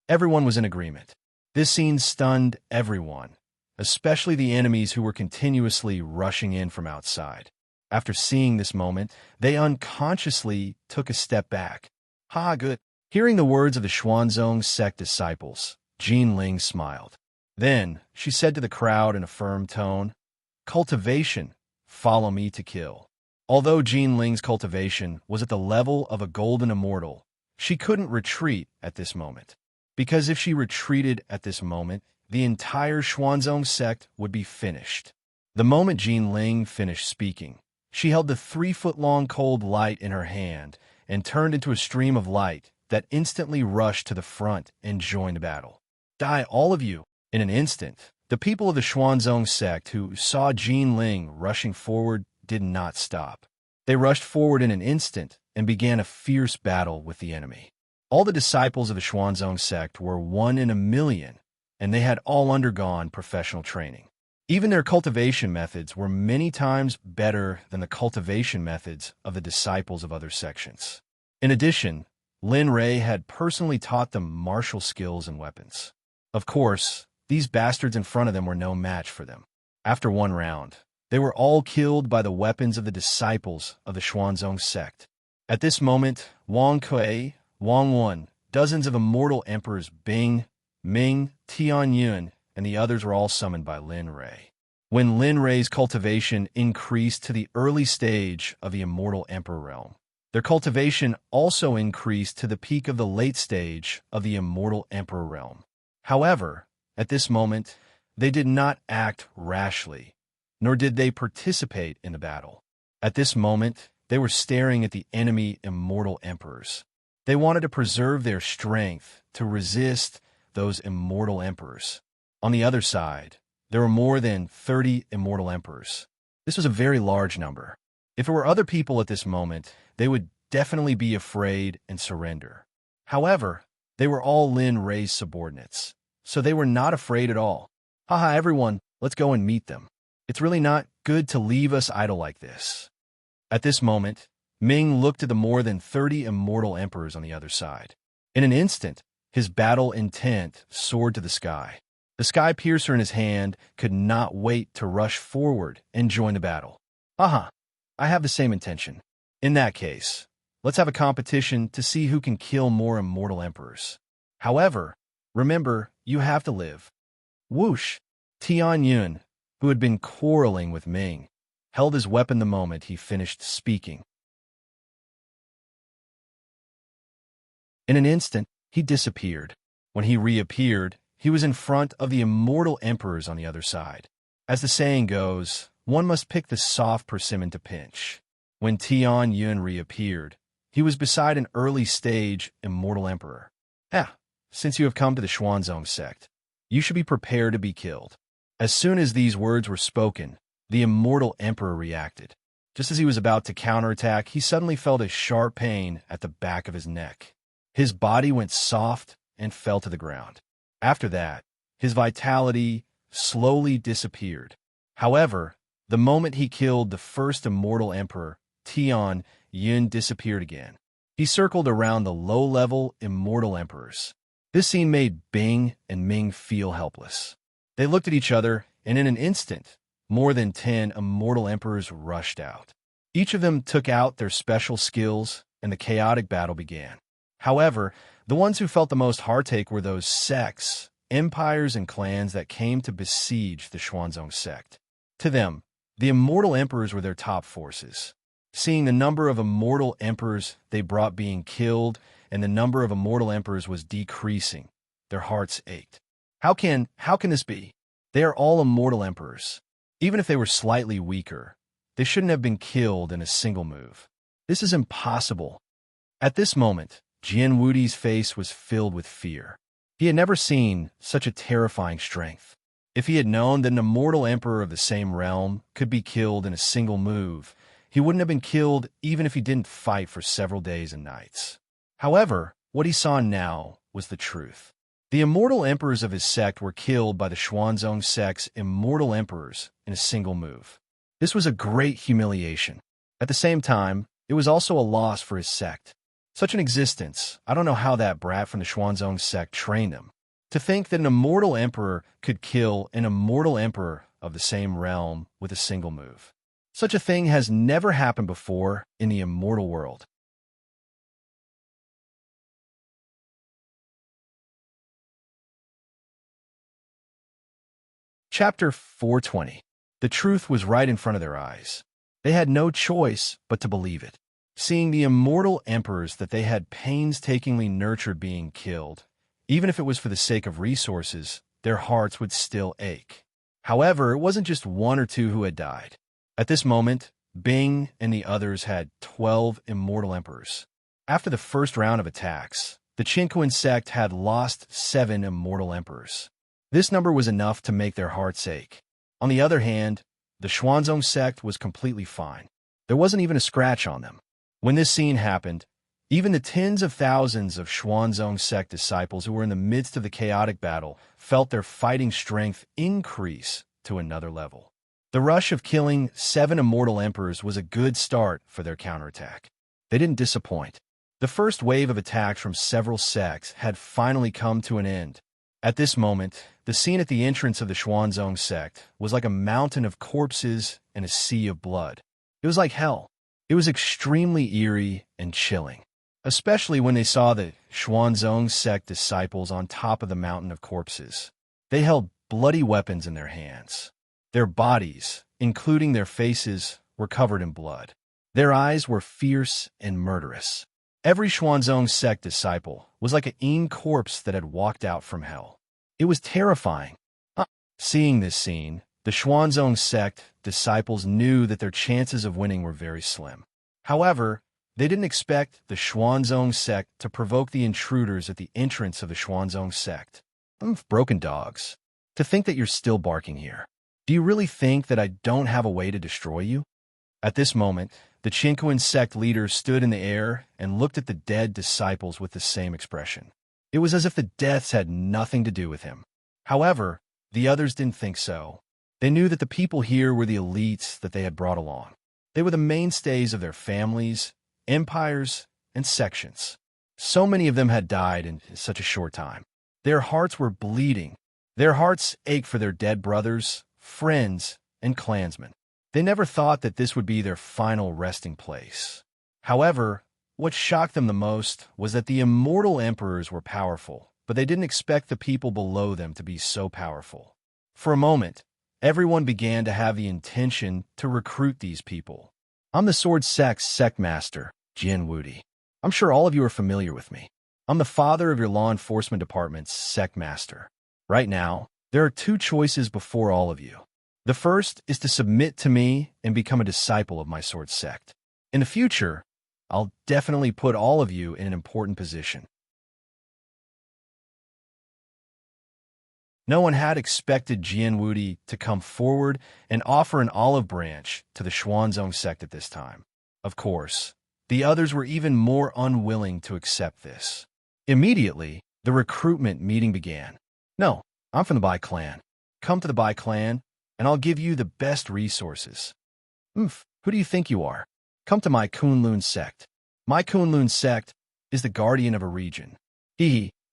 Everyone was in agreement. This scene stunned everyone, especially the enemies who were continuously rushing in from outside. After seeing this moment, they unconsciously took a step back. Good. Hearing the words of the Xuanzong sect disciples, Jean Ling smiled. Then she said to the crowd in a firm tone, "Cultivation, follow me to kill." Although Jean Ling's cultivation was at the level of a golden immortal, she couldn't retreat at this moment. Because if she retreated at this moment, the entire Xuanzong sect would be finished. The moment Jean Ling finished speaking, she held the 3-foot-long cold light in her hand and turned into a stream of light that instantly rushed to the front and joined battle. Die, all of you! In an instant, the people of the Xuanzong sect who saw Jean Ling rushing forward did not stop. They rushed forward in an instant and began a fierce battle with the enemy. All the disciples of the Xuanzong sect were 1 in a million, and they had all undergone professional training. Even their cultivation methods were many times better than the cultivation methods of the disciples of other sections. In addition, Lin Rei had personally taught them martial skills and weapons. Of course, these bastards in front of them were no match for them. After one round, they were all killed by the weapons of the disciples of the Xuanzong sect. At this moment, Wang Kuei, Wang Wen, dozens of immortal emperors Bing, Ming, Tianyun, and the others were all summoned by Lin Rei. When Lin Rei's cultivation increased to the early stage of the immortal emperor realm, their cultivation also increased to the peak of the late stage of the immortal emperor realm. However, at this moment, they did not act rashly, nor did they participate in the battle. At this moment, they were staring at the enemy immortal emperors. They wanted to preserve their strength to resist those immortal emperors. On the other side, there were more than 30 immortal emperors. This was a very large number. If it were other people at this moment, they would definitely be afraid and surrender. However, they were all Lin Rei's subordinates, so they were not afraid at all. Haha, everyone, let's go and meet them. It's really not good to leave us idle like this. At this moment, Ming looked at the more than 30 immortal emperors on the other side. In an instant, his battle intent soared to the sky. The sky piercer in his hand could not wait to rush forward and join the battle. Haha, I have the same intention. In that case, let's have a competition to see who can kill more immortal emperors. However, remember, you have to live. Whoosh! Tian Yun, who had been quarreling with Ming, held his weapon the moment he finished speaking. In an instant, he disappeared. When he reappeared, he was in front of the immortal emperors on the other side. As the saying goes, one must pick the soft persimmon to pinch. When Tian Yun reappeared, he was beside an early-stage immortal emperor. Since you have come to the Xuanzong sect, you should be prepared to be killed. As soon as these words were spoken, the immortal emperor reacted. Just as he was about to counterattack, he suddenly felt a sharp pain at the back of his neck. His body went soft and fell to the ground. After that, his vitality slowly disappeared. However, the moment he killed the first immortal emperor, Tian Yun disappeared again. He circled around the low-level immortal emperors. This scene made Bing and Ming feel helpless. They looked at each other, and in an instant, more than 10 immortal emperors rushed out. Each of them took out their special skills, and the chaotic battle began. However, the ones who felt the most heartache were those sects, empires, and clans that came to besiege the Xuanzong sect. To them, the immortal emperors were their top forces. Seeing the number of immortal emperors they brought being killed and the number of immortal emperors was decreasing, their hearts ached. How can this be? They are all immortal emperors. Even if they were slightly weaker, they shouldn't have been killed in a single move. This is impossible. At this moment, Jian Wudi's face was filled with fear. He had never seen such a terrifying strength. If he had known that an immortal emperor of the same realm could be killed in a single move, he wouldn't have been killed even if he didn't fight for several days and nights. However, what he saw now was the truth. The immortal emperors of his sect were killed by the Xuanzong sect's immortal emperors in a single move. This was a great humiliation. At the same time, it was also a loss for his sect. Such an existence, I don't know how that brat from the Xuanzong sect trained him. To think that an immortal emperor could kill an immortal emperor of the same realm with a single move. Such a thing has never happened before in the immortal world. Chapter 420. The truth was right in front of their eyes. They had no choice but to believe it. Seeing the immortal emperors that they had painstakingly nurtured being killed, even if it was for the sake of resources, their hearts would still ache. However, it wasn't just one or two who had died. At this moment, Bing and the others had 12 immortal emperors. After the first round of attacks, the Qinquan sect had lost 7 immortal emperors. This number was enough to make their hearts ache. On the other hand, the Xuanzong sect was completely fine. There wasn't even a scratch on them. When this scene happened, even the tens of thousands of Xuanzong sect disciples who were in the midst of the chaotic battle felt their fighting strength increase to another level. The rush of killing 7 immortal emperors was a good start for their counterattack. They didn't disappoint. The first wave of attacks from several sects had finally come to an end. At this moment, the scene at the entrance of the Xuanzong sect was like a mountain of corpses and a sea of blood. It was like hell. It was extremely eerie and chilling, especially when they saw the Xuanzong sect disciples on top of the mountain of corpses. They held bloody weapons in their hands. Their bodies, including their faces, were covered in blood. Their eyes were fierce and murderous. Every Xuanzong sect disciple was like an corpse that had walked out from hell. It was terrifying. Seeing this scene, the Xuanzong sect disciples knew that their chances of winning were very slim. However, they didn't expect the Xuanzong sect to provoke the intruders at the entrance of the Xuanzong sect. Broken dogs. To think that you're still barking here. Do you really think that I don't have a way to destroy you? At this moment, the Chinquan sect leader stood in the air and looked at the dead disciples with the same expression. It was as if the deaths had nothing to do with him. However, the others didn't think so. They knew that the people here were the elites that they had brought along. They were the mainstays of their families, empires, and sections. So many of them had died in such a short time. Their hearts were bleeding. Their hearts ached for their dead brothers, friends, and clansmen. They never thought that this would be their final resting place. However, what shocked them the most was that the immortal emperors were powerful, but they didn't expect the people below them to be so powerful. For a moment, everyone began to have the intention to recruit these people. I'm the Sword Sect's sect master, Jin Wudi. I'm sure all of you are familiar with me. I'm the father of your law enforcement department's sect master. Right now, there are two choices before all of you. The first is to submit to me and become a disciple of my sword sect. In the future, I'll definitely put all of you in an important position. No one had expected Jian Wudi to come forward and offer an olive branch to the Xuanzong sect at this time. Of course, the others were even more unwilling to accept this. Immediately, the recruitment meeting began. No, I'm from the Bai clan. Come to the Bai clan, and I'll give you the best resources. Who do you think you are? Come to my Kunlun sect. My Kunlun sect is the guardian of a region.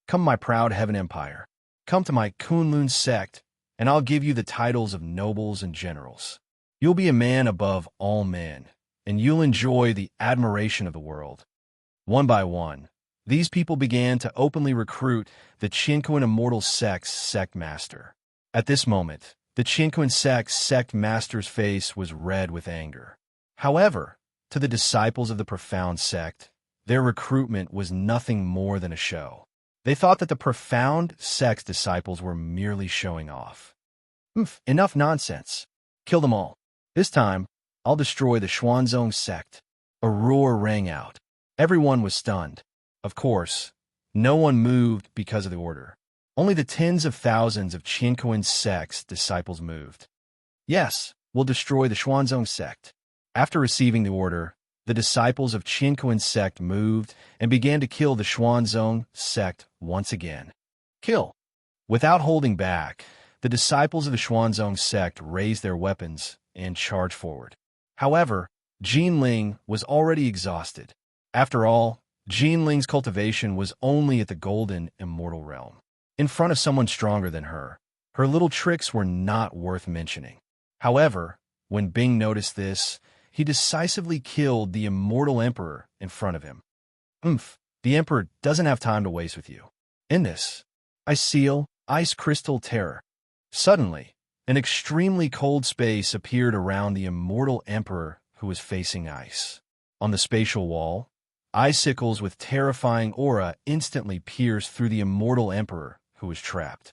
Come my proud heaven empire. Come to my Kunlun sect, and I'll give you the titles of nobles and generals. You'll be a man above all men, and you'll enjoy the admiration of the world. One by one, these people began to openly recruit the Chinquan Immortal Sect's sect master. At this moment, the Chinquan sect's sect master's face was red with anger. However, to the disciples of the Profound sect, their recruitment was nothing more than a show. They thought that the Profound sect's disciples were merely showing off. Enough nonsense. Kill them all. This time, I'll destroy the Xuanzong sect. A roar rang out. Everyone was stunned. Of course, no one moved because of the order. Only the tens of thousands of Chinquan sect's disciples moved. Yes, we'll destroy the Xuanzong sect. After receiving the order, the disciples of Chinquan sect moved and began to kill the Xuanzong sect once again. Kill! Without holding back, the disciples of the Xuanzong sect raised their weapons and charged forward. However, Jinling was already exhausted. After all, Jinling's cultivation was only at the golden immortal realm. In front of someone stronger than her, her little tricks were not worth mentioning. However, when Bing noticed this, he decisively killed the immortal emperor in front of him. The emperor doesn't have time to waste with you. In this, I seal Ice Crystal Terror. Suddenly, an extremely cold space appeared around the immortal emperor who was facing ice. On the spatial wall, icicles with terrifying aura instantly pierced through the immortal emperor who was trapped.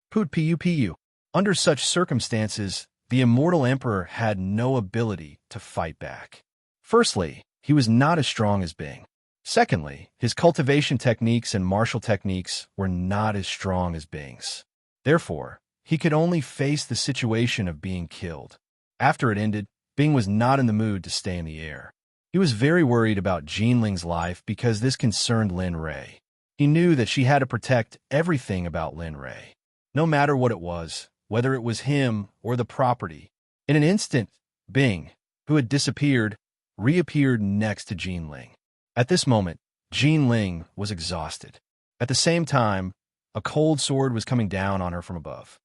Putu. Under such circumstances, the immortal emperor had no ability to fight back. Firstly, he was not as strong as Bing. Secondly, his cultivation techniques and martial techniques were not as strong as Bing's. Therefore, he could only face the situation of being killed. After it ended, Bing was not in the mood to stay in the air. He was very worried about Jinling's life because this concerned Lin Rei. He knew that she had to protect everything about Lin Rei, no matter what it was, whether it was him or the property. In an instant, Bing, who had disappeared, reappeared next to Jinling. At this moment, Jinling was exhausted. At the same time, a cold sword was coming down on her from above.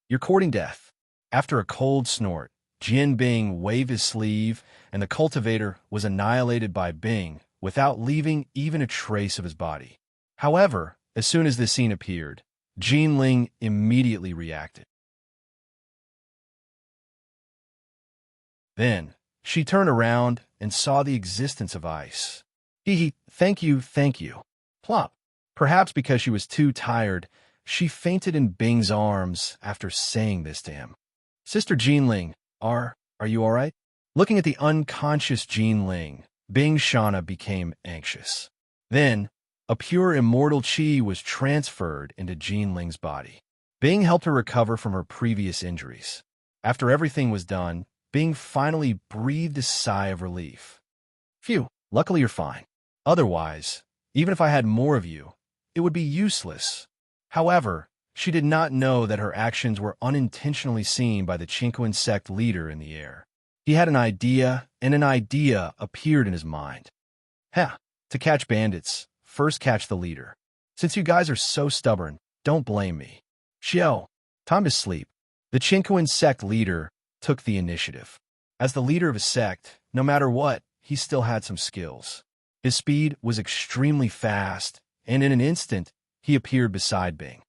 You're courting death. After a cold snort, Jin Bing waved his sleeve, and the cultivator was annihilated by Bing without leaving even a trace of his body. However, as soon as this scene appeared, Jinling immediately reacted. Then, she turned around and saw the existence of ice. Thank you. Plop. Perhaps because she was too tired, she fainted in Bing's arms after saying this to him. Sister Jinling, are you all right? Looking at the unconscious Jinling, Bing Shana became anxious. Then, a pure immortal chi was transferred into Jinling's body. Bing helped her recover from her previous injuries. After everything was done, Bing finally breathed a sigh of relief. Phew, luckily you're fine. Otherwise, even if I had more of you, it would be useless. However, she did not know that her actions were unintentionally seen by the Chinquan sect leader in the air. He had an idea, and an idea appeared in his mind. To catch bandits, first catch the leader. Since you guys are so stubborn, don't blame me. Xiao, time to sleep. The Chinquan sect leader took the initiative. As the leader of a sect, no matter what, he still had some skills. His speed was extremely fast, and in an instant, he appeared beside Bing.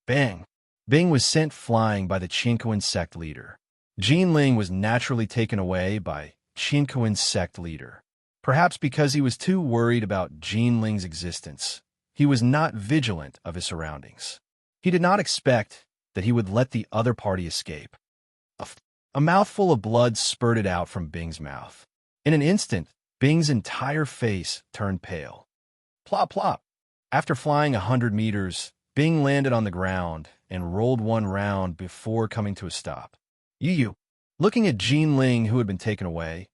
Bang! Bing was sent flying by the Chinquan sect leader. Jinling was naturally taken away by Chinquan sect leader. Perhaps because he was too worried about Jinling's existence, he was not vigilant of his surroundings. He did not expect that he would let the other party escape. A mouthful of blood spurted out from Bing's mouth. In an instant, Bing's entire face turned pale. Plop, plop. After flying 100 meters, Bing landed on the ground and rolled one round before coming to a stop. Yu. Looking at Jinling, who had been taken away,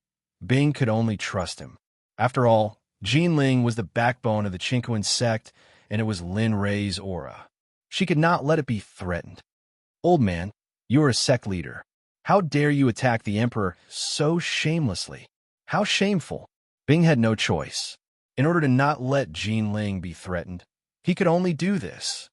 Bing could only trust him. After all, Jinling was the backbone of the Chinquan sect, and it was Lin Rei's aura. She could not let it be threatened. Old man, you are a sect leader. How dare you attack the Emperor so shamelessly? How shameful. Bing had no choice. In order to not let Jinling be threatened, he could only do this.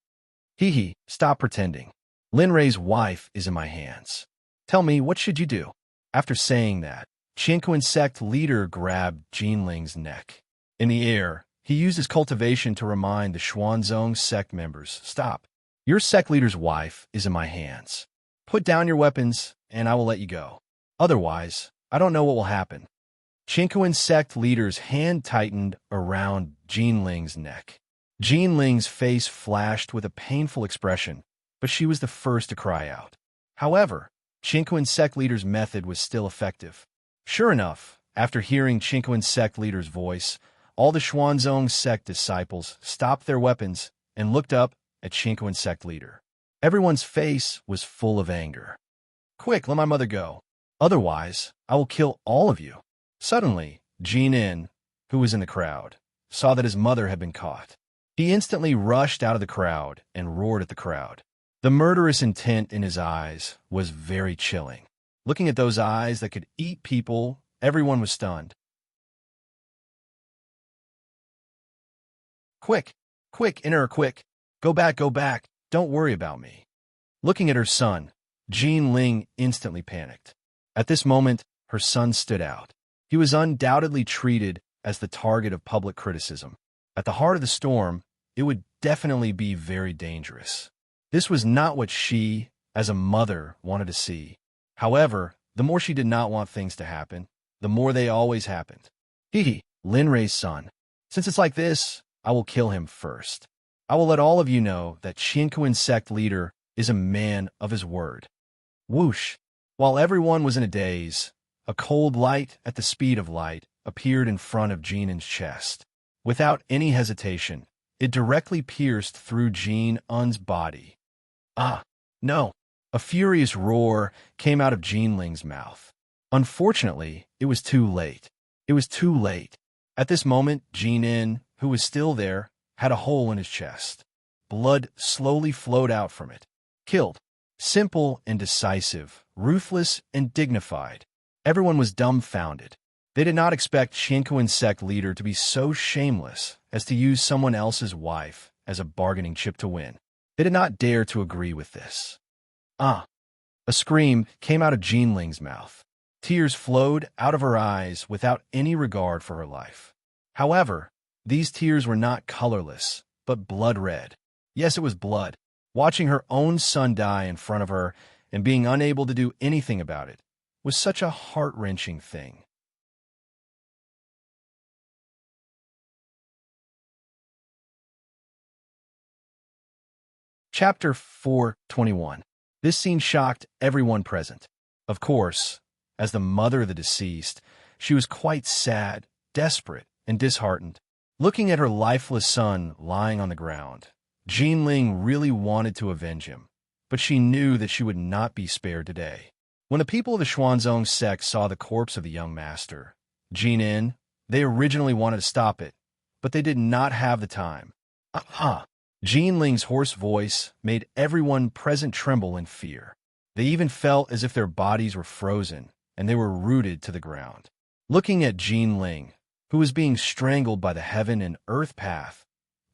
Stop pretending. Lin Rei's wife is in my hands. Tell me, what should you do? After saying that, Chinquan sect leader grabbed Jinling's neck. In the air, he used his cultivation to remind the Xuanzong sect members, stop. Your sect leader's wife is in my hands. Put down your weapons, and I will let you go. Otherwise, I don't know what will happen. Chinquan sect leader's hand tightened around Jinling's neck. Jinling's face flashed with a painful expression, but she was the first to cry out. However, Chinquan sect leader's method was still effective. Sure enough, after hearing Chinquan sect leader's voice, all the Xuanzong sect disciples stopped their weapons and looked up at Chinquan sect leader. Everyone's face was full of anger. Quick, let my mother go. Otherwise, I will kill all of you. Suddenly, Jinin, who was in the crowd, saw that his mother had been caught. He instantly rushed out of the crowd and roared at the crowd. The murderous intent in his eyes was very chilling. Looking at those eyes that could eat people, everyone was stunned. Quick, enter, quick. Go back, don't worry about me. Looking at her son, Jinling instantly panicked. At this moment, her son stood out. He was undoubtedly treated as the target of public criticism. At the heart of the storm, it would definitely be very dangerous. This was not what she, as a mother, wanted to see. However, the more she did not want things to happen, the more they always happened. Lin Rei's son. Since it's like this, I will kill him first. I will let all of you know that Chinquan sect leader is a man of his word. Whoosh! While everyone was in a daze, a cold light at the speed of light appeared in front of Jinin's chest. Without any hesitation, it directly pierced through Jin-Un's body. No! A furious roar came out of Jinling's mouth. Unfortunately, it was too late. At this moment, Jin-In, who was still there, had a hole in his chest. Blood slowly flowed out from it. Killed. Simple and decisive, ruthless and dignified. Everyone was dumbfounded. They did not expect Chinquan sect leader to be so shameless as to use someone else's wife as a bargaining chip to win. They did not dare to agree with this. A scream came out of Jinling's mouth. Tears flowed out of her eyes without any regard for her life. However, these tears were not colorless, but blood red. Yes, it was blood. Watching her own son die in front of her and being unable to do anything about it was such a heart-wrenching thing. Chapter 4:21. This scene shocked everyone present. Of course, as the mother of the deceased, she was quite sad, desperate, and disheartened. Looking at her lifeless son lying on the ground, Jinling really wanted to avenge him, but she knew that she would not be spared today. When the people of the Xuanzong sect saw the corpse of the young master, Jin, they originally wanted to stop it, but they did not have the time. Jin Ling's hoarse voice made everyone present tremble in fear. They even felt as if their bodies were frozen, and they were rooted to the ground. Looking at Jin Ling, who was being strangled by the heaven and earth path,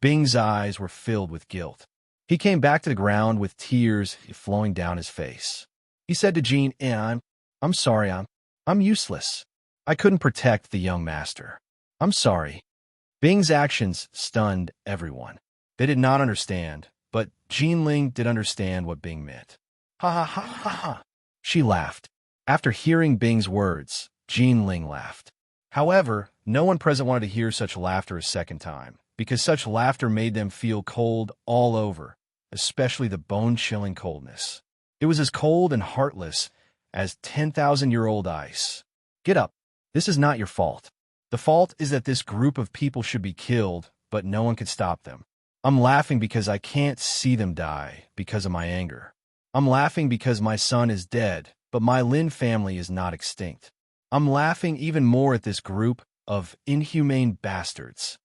Bing's eyes were filled with guilt. He came back to the ground with tears flowing down his face. He said to Jin, I'm sorry, I'm useless. I couldn't protect the young master. I'm sorry. Bing's actions stunned everyone. They did not understand, but Jin Ling did understand what Bing meant. Ha ha ha ha ha. She laughed. After hearing Bing's words, Jin Ling laughed. However, no one present wanted to hear such laughter a second time, because such laughter made them feel cold all over, especially the bone-chilling coldness. It was as cold and heartless as 10,000-year-old ice. Get up. This is not your fault. The fault is that this group of people should be killed, but no one could stop them. I'm laughing because I can't see them die because of my anger. I'm laughing because my son is dead, but my Lin family is not extinct. I'm laughing even more at this group of inhumane bastards.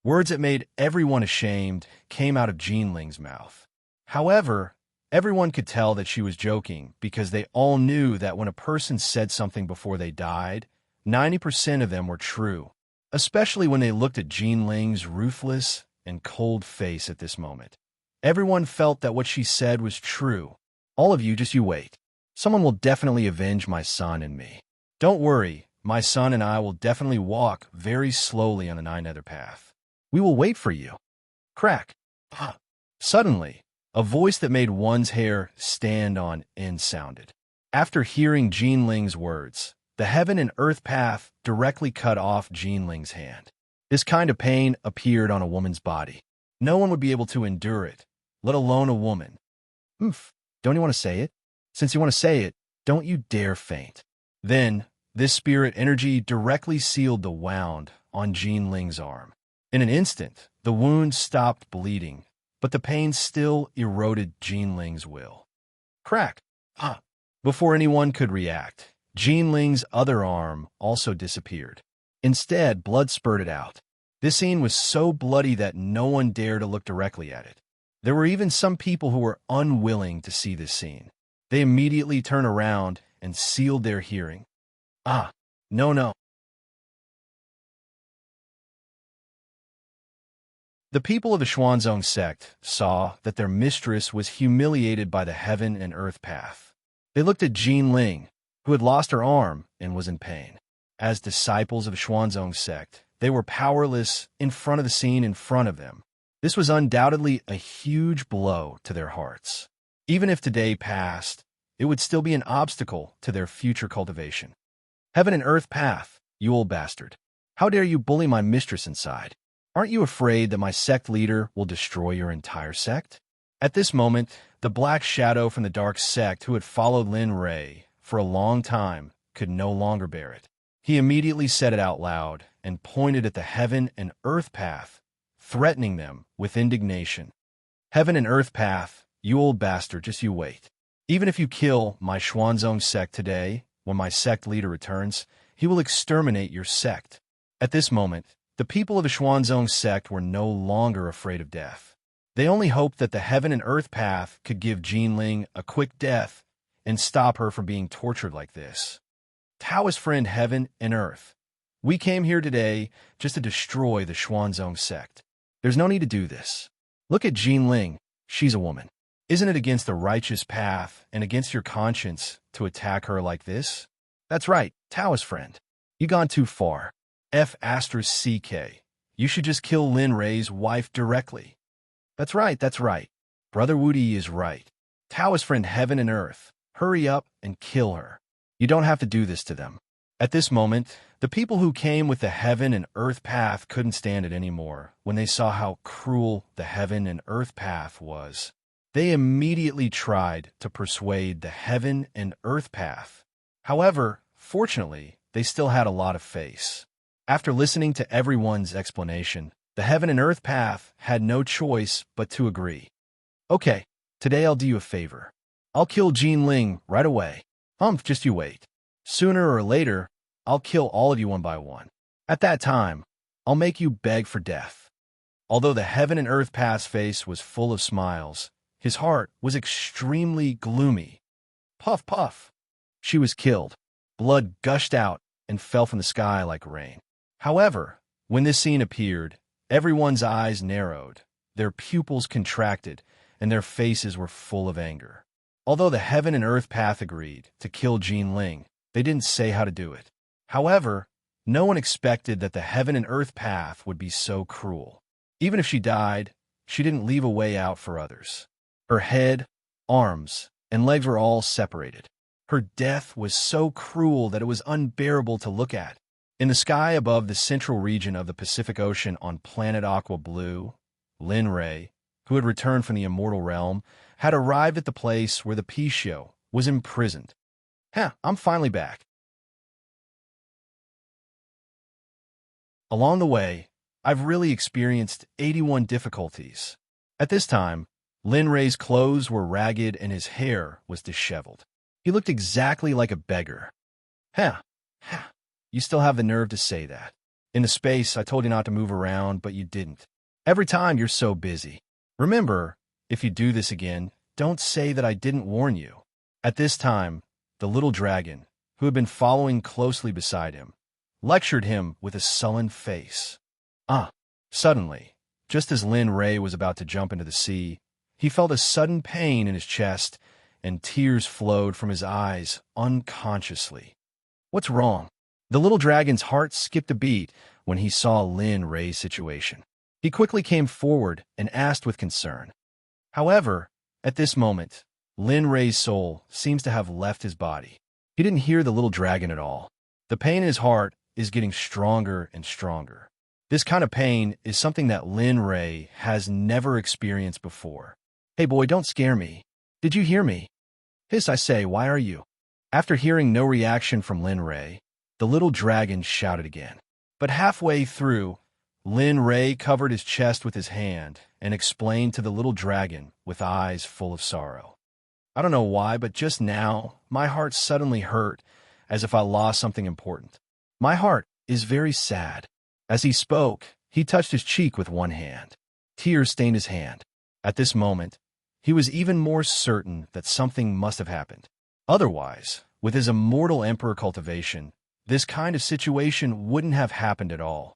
Words that made everyone ashamed came out of Jin Ling's mouth. However, everyone could tell that she was joking because they all knew that when a person said something before they died, 90% of them were true, especially when they looked at Jin Ling's ruthless and cold face at this moment. Everyone felt that what she said was true. All of you, just you wait. Someone will definitely avenge my son and me. Don't worry, my son and I will definitely walk very slowly on the Nine Nether path. We will wait for you. Crack. Suddenly, a voice that made one's hair stand on end sounded. After hearing Jin Ling's words, the heaven and earth path directly cut off Jin Ling's hand. This kind of pain appeared on a woman's body. No one would be able to endure it, let alone a woman. Don't you want to say it? Since you want to say it, don't you dare faint. Then, this spirit energy directly sealed the wound on Jin Ling's arm. In an instant, the wound stopped bleeding, but the pain still eroded Jin Ling's will. Crack! Before anyone could react, Jin Ling's other arm also disappeared. Instead, blood spurted out. This scene was so bloody that no one dared to look directly at it. There were even some people who were unwilling to see this scene. They immediately turned around and sealed their hearing. No. The people of the Xuanzong sect saw that their mistress was humiliated by the heaven and earth path. They looked at Jin Ling, who had lost her arm and was in pain. As disciples of the Xuanzong sect, they were powerless in front of the scene in front of them. This was undoubtedly a huge blow to their hearts. Even if today passed, it would still be an obstacle to their future cultivation. Heaven and earth path, you old bastard. How dare you bully my mistress inside? Aren't you afraid that my sect leader will destroy your entire sect? At this moment, the black shadow from the dark sect who had followed Lin Ray for a long time could no longer bear it. He immediately said it out loud and pointed at the heaven and earth path, threatening them with indignation. Heaven and earth path, you old bastard, just you wait. Even if you kill my Xuanzong sect today, when my sect leader returns, he will exterminate your sect. At this moment, the people of the Xuanzong sect were no longer afraid of death. They only hoped that the heaven and earth path could give Jin Ling a quick death and stop her from being tortured like this. Taoist friend heaven and earth, we came here today just to destroy the Xuanzong sect. There's no need to do this. Look at Jin Ling, she's a woman. Isn't it against the righteous path and against your conscience to attack her like this? That's right, Taoist friend. You gone too far. F*CK. You should just kill Lin Ray's wife directly. That's right. Brother Woody is right. Taoist friend heaven and earth, hurry up and kill her. You don't have to do this to them. At this moment, the people who came with the heaven and earth path couldn't stand it anymore when they saw how cruel the heaven and earth path was. They immediately tried to persuade the heaven and earth path. However, fortunately, they still had a lot of face. After listening to everyone's explanation, the heaven and earth path had no choice but to agree. Okay, today I'll do you a favor. I'll kill Jin Ling right away. Just you wait. Sooner or later, I'll kill all of you one by one. At that time, I'll make you beg for death." Although the heaven and earth path's face was full of smiles, his heart was extremely gloomy. Puff, puff. She was killed. Blood gushed out and fell from the sky like rain. However, when this scene appeared, everyone's eyes narrowed, their pupils contracted, and their faces were full of anger. Although the heaven and earth path agreed to kill Jean Ling, they didn't say how to do it. However, no one expected that the heaven and earth path would be so cruel. Even if she died, she didn't leave a way out for others. Her head, arms, and legs were all separated. Her death was so cruel that it was unbearable to look at. In the sky above the central region of the Pacific Ocean on planet Aqua Blue, Lin Ray, who had returned from the immortal realm, had arrived at the place where the Pishio was imprisoned. I'm finally back. Along the way, I've really experienced 81 difficulties. At this time, Lin Ray's clothes were ragged and his hair was disheveled. He looked exactly like a beggar. You still have the nerve to say that. In the space, I told you not to move around, but you didn't. Every time you're so busy. Remember, if you do this again, don't say that I didn't warn you. At this time, the little dragon, who had been following closely beside him, lectured him with a sullen face. Suddenly, just as Lin Ray was about to jump into the sea, he felt a sudden pain in his chest, and tears flowed from his eyes unconsciously. What's wrong? The little dragon's heart skipped a beat when he saw Lin Ray's situation. He quickly came forward and asked with concern. However, at this moment, Lin Ray's soul seems to have left his body. He didn't hear the little dragon at all. The pain in his heart is getting stronger and stronger. This kind of pain is something that Lin Ray has never experienced before. Hey boy, don't scare me. Did you hear me? Hiss, I say, why are you? After hearing no reaction from Lin Ray, the little dragon shouted again. But halfway through, Lin Ray covered his chest with his hand and explained to the little dragon with eyes full of sorrow. I don't know why, but just now, my heart suddenly hurt as if I lost something important. My heart is very sad. As he spoke, he touched his cheek with one hand. Tears stained his hand. At this moment, he was even more certain that something must have happened. Otherwise, with his immortal emperor cultivation, this kind of situation wouldn't have happened at all.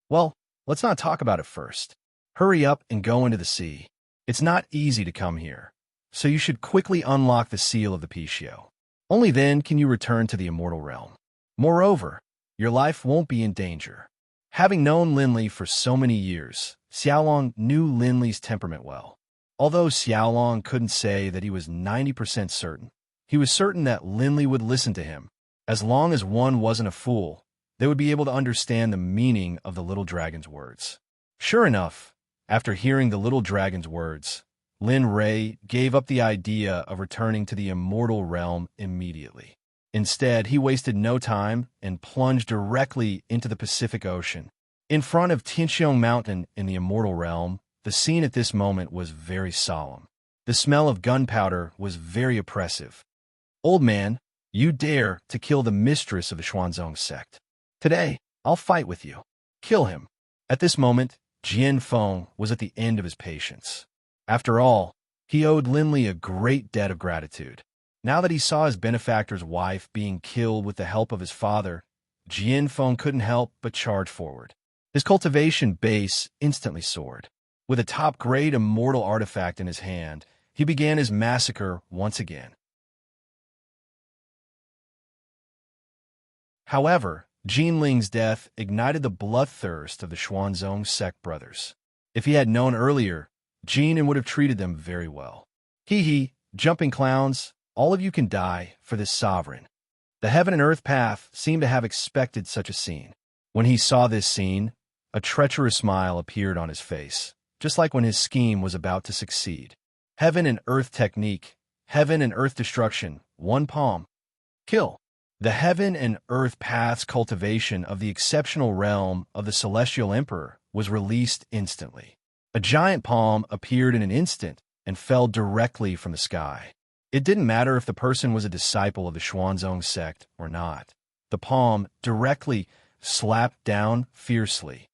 Well, let's not talk about it first. Hurry up and go into the sea. It's not easy to come here, so you should quickly unlock the seal of the Pishio. Only then can you return to the immortal realm. Moreover, your life won't be in danger. Having known Linli for so many years, Xiaolong knew Linli's temperament well. Although Xiaolong couldn't say that he was 90% certain, he was certain that Linli would listen to him. As long as one wasn't a fool, they would be able to understand the meaning of the little dragon's words. Sure enough, after hearing the little dragon's words, Lin Ray gave up the idea of returning to the immortal realm immediately. Instead, he wasted no time and plunged directly into the Pacific Ocean. In front of Tianxiong Mountain in the immortal realm, the scene at this moment was very solemn. The smell of gunpowder was very oppressive. Old man, you dare to kill the mistress of the Xuanzong sect. Today, I'll fight with you. Kill him. At this moment, Jian Feng was at the end of his patience. After all, he owed Linli a great debt of gratitude. Now that he saw his benefactor's wife being killed with the help of his father, Jian Feng couldn't help but charge forward. His cultivation base instantly soared. With a top-grade immortal artifact in his hand, he began his massacre once again. However, Jin Ling's death ignited the bloodthirst of the Xuanzong Sect brothers. If he had known earlier, Jin would have treated them very well. Hee, jumping clowns, all of you can die for this sovereign. The heaven and earth path seemed to have expected such a scene. When he saw this scene, a treacherous smile appeared on his face, just like when his scheme was about to succeed. Heaven and earth technique, heaven and earth destruction, one palm. Kill. The heaven and earth path's cultivation of the exceptional realm of the Celestial Emperor was released instantly. A giant palm appeared in an instant and fell directly from the sky. It didn't matter if the person was a disciple of the Xuanzong sect or not. The palm directly slapped down fiercely.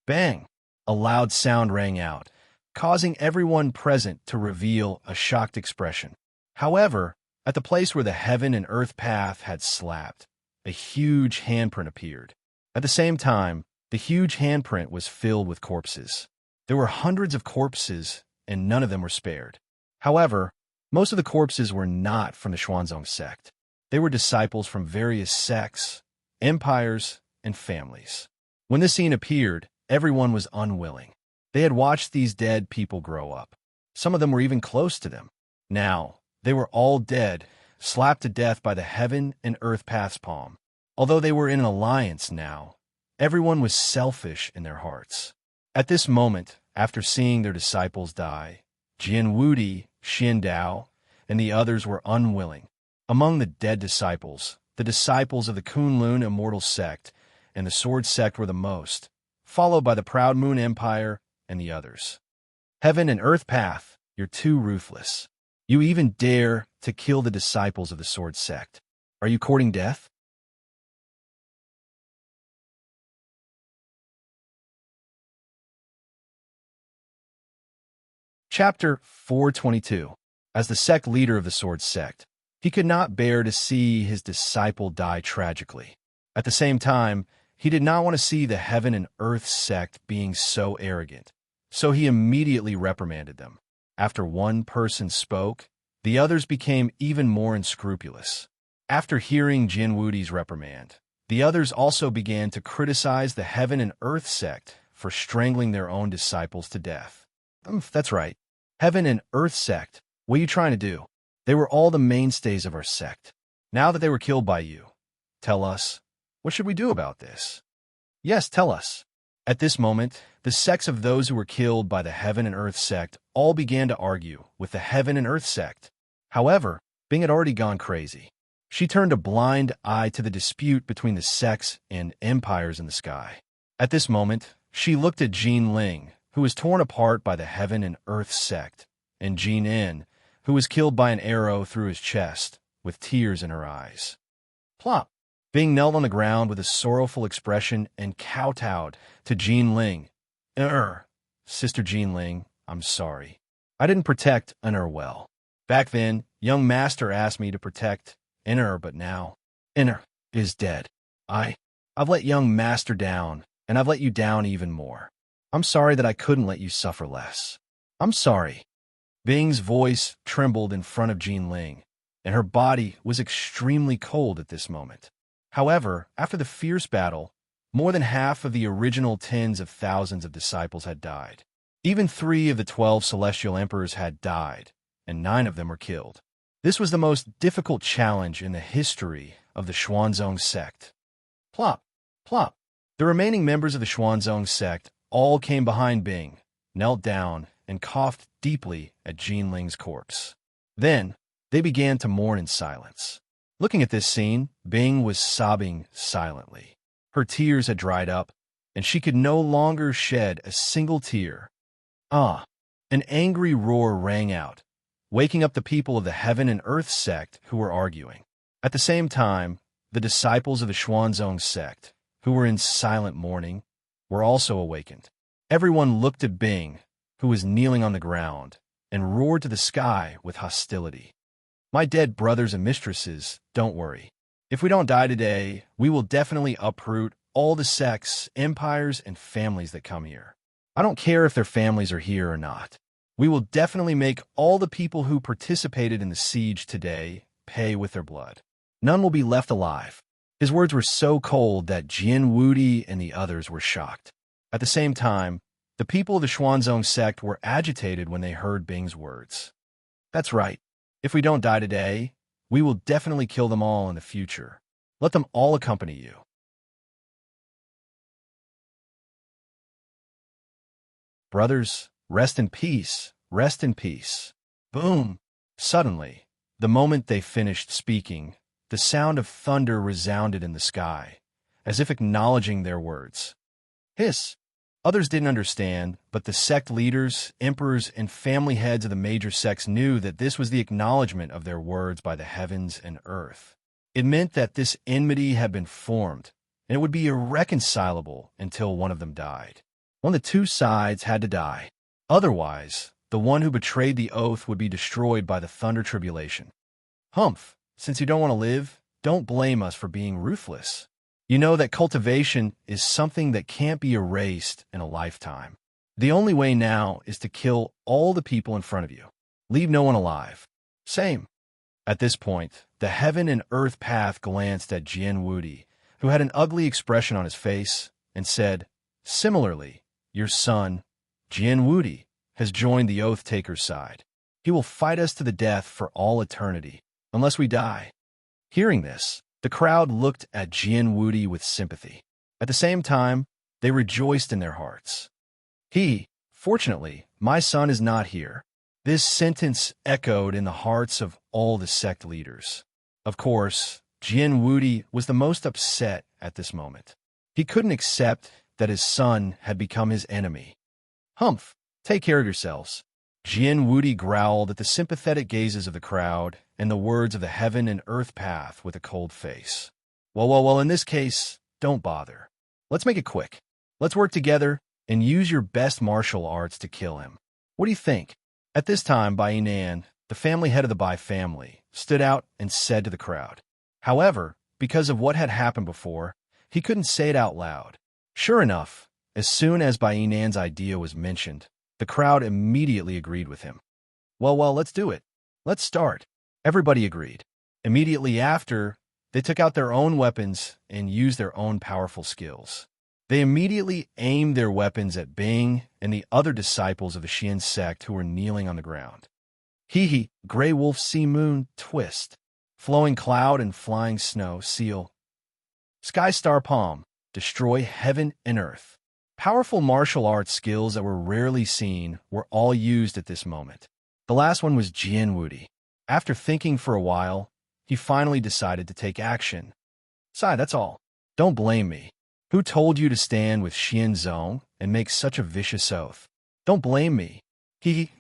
Bang! A loud sound rang out, causing everyone present to reveal a shocked expression. However, at the place where the heaven and earth path had slapped, a huge handprint appeared. At the same time, the huge handprint was filled with corpses. There were hundreds of corpses, and none of them were spared. However, most of the corpses were not from the Xuanzong sect. They were disciples from various sects, empires, and families. When this scene appeared, everyone was unwilling. They had watched these dead people grow up. Some of them were even close to them. Now, they were all dead, slapped to death by the heaven and earth path's palm. Although they were in an alliance now, everyone was selfish in their hearts. At this moment, after seeing their disciples die, Jin Wudi, Xin Dao, and the others were unwilling. Among the dead disciples, the disciples of the Kunlun Immortal Sect and the Sword Sect were the most, followed by the Proud Moon Empire and the others. Heaven and Earth Path, you're too ruthless. You even dare to kill the disciples of the Sword Sect. Are you courting death? Chapter 422. As the sect leader of the Sword Sect, he could not bear to see his disciple die tragically. At the same time, he did not want to see the Heaven and Earth Sect being so arrogant, so he immediately reprimanded them. After one person spoke, the others became even more unscrupulous. After hearing Jin Wudi's reprimand, the others also began to criticize the Heaven and Earth Sect for strangling their own disciples to death. That's right. Heaven and Earth Sect, what are you trying to do? They were all the mainstays of our sect. Now that they were killed by you, tell us, what should we do about this? Yes, tell us. At this moment, the sects of those who were killed by the Heaven and Earth Sect all began to argue with the Heaven and Earth Sect. However, Bing had already gone crazy. She turned a blind eye to the dispute between the sects and empires in the sky. At this moment, she looked at Jean Ling, who was torn apart by the Heaven and Earth Sect, and Jean In, who was killed by an arrow through his chest, with tears in her eyes. Plop! Bing knelt on the ground with a sorrowful expression and kowtowed to Jean Ling. Sister Jean Ling, I'm sorry. I didn't protect well. Back then, young master asked me to protect but now, is dead. I've let young master down, and I've let you down even more. I'm sorry that I couldn't let you suffer less. I'm sorry. Bing's voice trembled in front of Jean Ling, and her body was extremely cold at this moment. However, after the fierce battle, more than half of the original tens of thousands of disciples had died. Even 3 of the 12 celestial emperors had died, and 9 of them were killed. This was the most difficult challenge in the history of the Xuanzong sect. Plop, plop. The remaining members of the Xuanzong sect all came behind Bing, knelt down, and coughed deeply at Jean Ling's corpse. Then, they began to mourn in silence. Looking at this scene, Bing was sobbing silently. Her tears had dried up, and she could no longer shed a single tear. An angry roar rang out, waking up the people of the Heaven and Earth sect who were arguing. At the same time, the disciples of the Xuanzong sect, who were in silent mourning, were also awakened. Everyone looked at Bing, who was kneeling on the ground, and roared to the sky with hostility. My dead brothers and mistresses, don't worry. If we don't die today, we will definitely uproot all the sects, empires, and families that come here. I don't care if their families are here or not. We will definitely make all the people who participated in the siege today pay with their blood. None will be left alive. His words were so cold that Jin Wudi and the others were shocked. At the same time, the people of the Xuanzong sect were agitated when they heard Bing's words. That's right. If we don't die today, we will definitely kill them all in the future. Let them all accompany you. Brothers, rest in peace, rest in peace. Boom! Suddenly, the moment they finished speaking, the sound of thunder resounded in the sky, as if acknowledging their words. Hiss! Others didn't understand, but the sect leaders, emperors, and family heads of the major sects knew that this was the acknowledgement of their words by the heavens and earth. It meant that this enmity had been formed, and it would be irreconcilable until one of them died. One of the two sides had to die. Otherwise, the one who betrayed the oath would be destroyed by the thunder tribulation. Humph, since you don't want to live, don't blame us for being ruthless. You know that cultivation is something that can't be erased in a lifetime. The only way now is to kill all the people in front of you. Leave no one alive. Same. At this point, the heaven and earth path glanced at Jian Wudi, who had an ugly expression on his face, and said, "Similarly, your son, Jian Wudi, has joined the oath-taker's side. He will fight us to the death for all eternity, unless we die." Hearing this, the crowd looked at Jian Wudi with sympathy. At the same time, they rejoiced in their hearts. Fortunately, my son is not here. This sentence echoed in the hearts of all the sect leaders. Of course, Jian Wudi was the most upset at this moment. He couldn't accept that his son had become his enemy. "Humph, take care of yourselves." Jian Wudi growled at the sympathetic gazes of the crowd and the words of the heaven and earth path with a cold face. Well, in this case, don't bother. Let's make it quick. Let's work together and use your best martial arts to kill him. What do you think? At this time, Bai Nan, the family head of the Bai family, stood out and said to the crowd. However, because of what had happened before, he couldn't say it out loud. Sure enough, as soon as Bai Nan's idea was mentioned, the crowd immediately agreed with him. Well, let's do it. Let's start. Everybody agreed. Immediately after, they took out their own weapons and used their own powerful skills. They immediately aimed their weapons at Bing and the other disciples of the Xian sect who were kneeling on the ground. Grey Wolf Sea Moon, Twist. Flowing Cloud and Flying Snow, Seal. Sky Star Palm, Destroy Heaven and Earth. Powerful martial arts skills that were rarely seen were all used at this moment. The last one was Jian Wudi. After thinking for a while, he finally decided to take action. "Sai, that's all. Don't blame me. Who told you to stand with Xian Zong and make such a vicious oath? Don't blame me."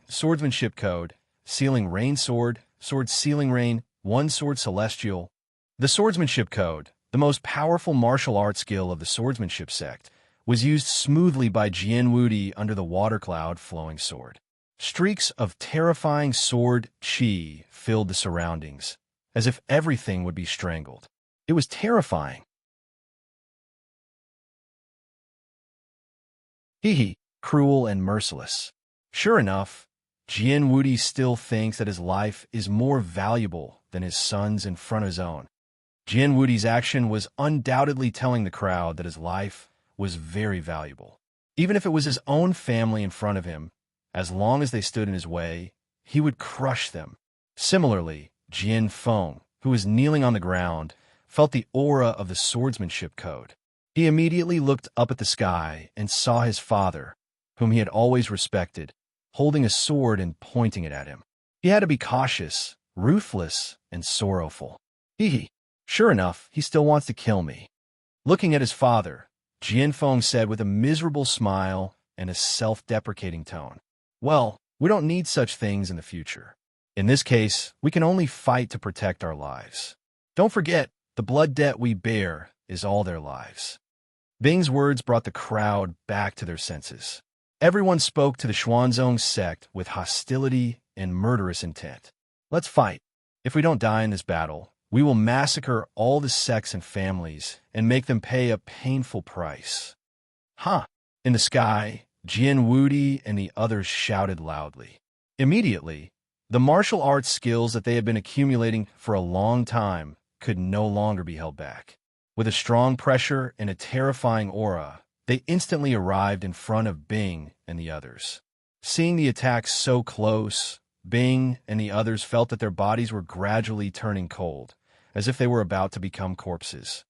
Swordsmanship Code, Sealing Rain Sword, Sword Sealing Rain, One Sword Celestial. The Swordsmanship Code, the most powerful martial art skill of the Swordsmanship sect, was used smoothly by Jian Wudi under the water cloud flowing sword. Streaks of terrifying sword chi filled the surroundings, as if everything would be strangled. It was terrifying. Cruel and merciless. Sure enough, Jian Wudi still thinks that his life is more valuable than his son's in front of his own. Jian Wudi's action was undoubtedly telling the crowd that his life was very valuable. Even if it was his own family in front of him, as long as they stood in his way, he would crush them. Similarly, Jian Feng, who was kneeling on the ground, felt the aura of the Swordsmanship Code. He immediately looked up at the sky and saw his father, whom he had always respected, holding a sword and pointing it at him. He had to be cautious, ruthless, and sorrowful. Sure enough, he still wants to kill me. Looking at his father, Jian Feng said with a miserable smile and a self-deprecating tone, "Well, we don't need such things in the future. In this case, we can only fight to protect our lives. Don't forget, the blood debt we bear is all their lives." Bing's words brought the crowd back to their senses. Everyone spoke to the Xuanzong sect with hostility and murderous intent. "Let's fight. If we don't die in this battle, we will massacre all the sects and families and make them pay a painful price." In the sky, Jian Wudi and the others shouted loudly. Immediately, the martial arts skills that they had been accumulating for a long time could no longer be held back. With a strong pressure and a terrifying aura, they instantly arrived in front of Bing and the others. Seeing the attack so close, Bing and the others felt that their bodies were gradually turning cold, as if they were about to become corpses.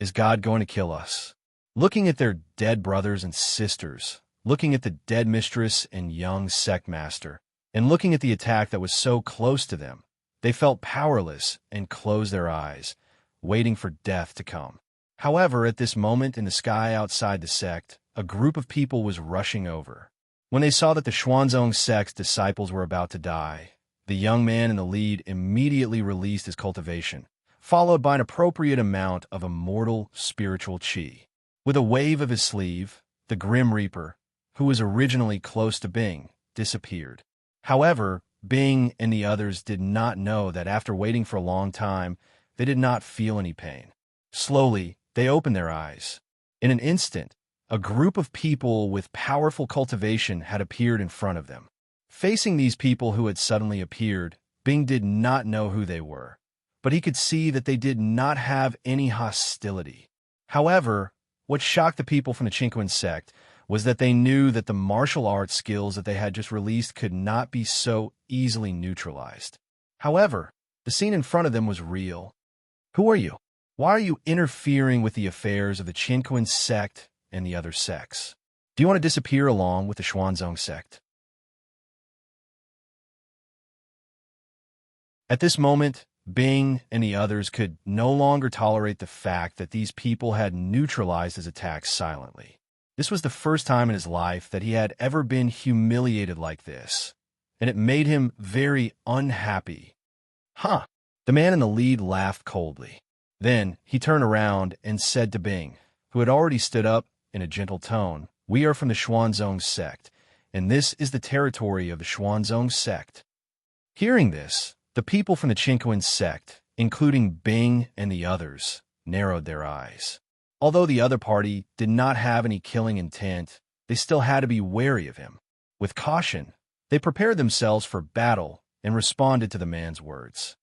Is God going to kill us? Looking at their dead brothers and sisters, looking at the dead mistress and young sect master, and looking at the attack that was so close to them, they felt powerless and closed their eyes, waiting for death to come. However, at this moment in the sky outside the sect, a group of people was rushing over. When they saw that the Xuanzong Sect's disciples were about to die, the young man in the lead immediately released his cultivation, followed by an appropriate amount of immortal spiritual qi. With a wave of his sleeve, the Grim Reaper, who was originally close to Bing, disappeared. However, Bing and the others did not know that after waiting for a long time, they did not feel any pain. Slowly, they opened their eyes. In an instant, a group of people with powerful cultivation had appeared in front of them. Facing these people who had suddenly appeared, Bing did not know who they were, but he could see that they did not have any hostility. However, what shocked the people from the Qinquan sect was that they knew that the martial arts skills that they had just released could not be so easily neutralized. However, the scene in front of them was real. Who are you? Why are you interfering with the affairs of the Qinquan sect and the other sects? Do you want to disappear along with the Xuanzong sect? At this moment, Bing and the others could no longer tolerate the fact that these people had neutralized his attacks silently. This was the first time in his life that he had ever been humiliated like this, and it made him very unhappy. Huh! The man in the lead laughed coldly. Then he turned around and said to Bing, who had already stood up in a gentle tone, "We are from the Xuanzong sect, and this is the territory of the Xuanzong sect." Hearing this, the people from the Qinquan sect, including Bing and the others, narrowed their eyes. Although the other party did not have any killing intent, they still had to be wary of him. With caution, they prepared themselves for battle and responded to the man's words.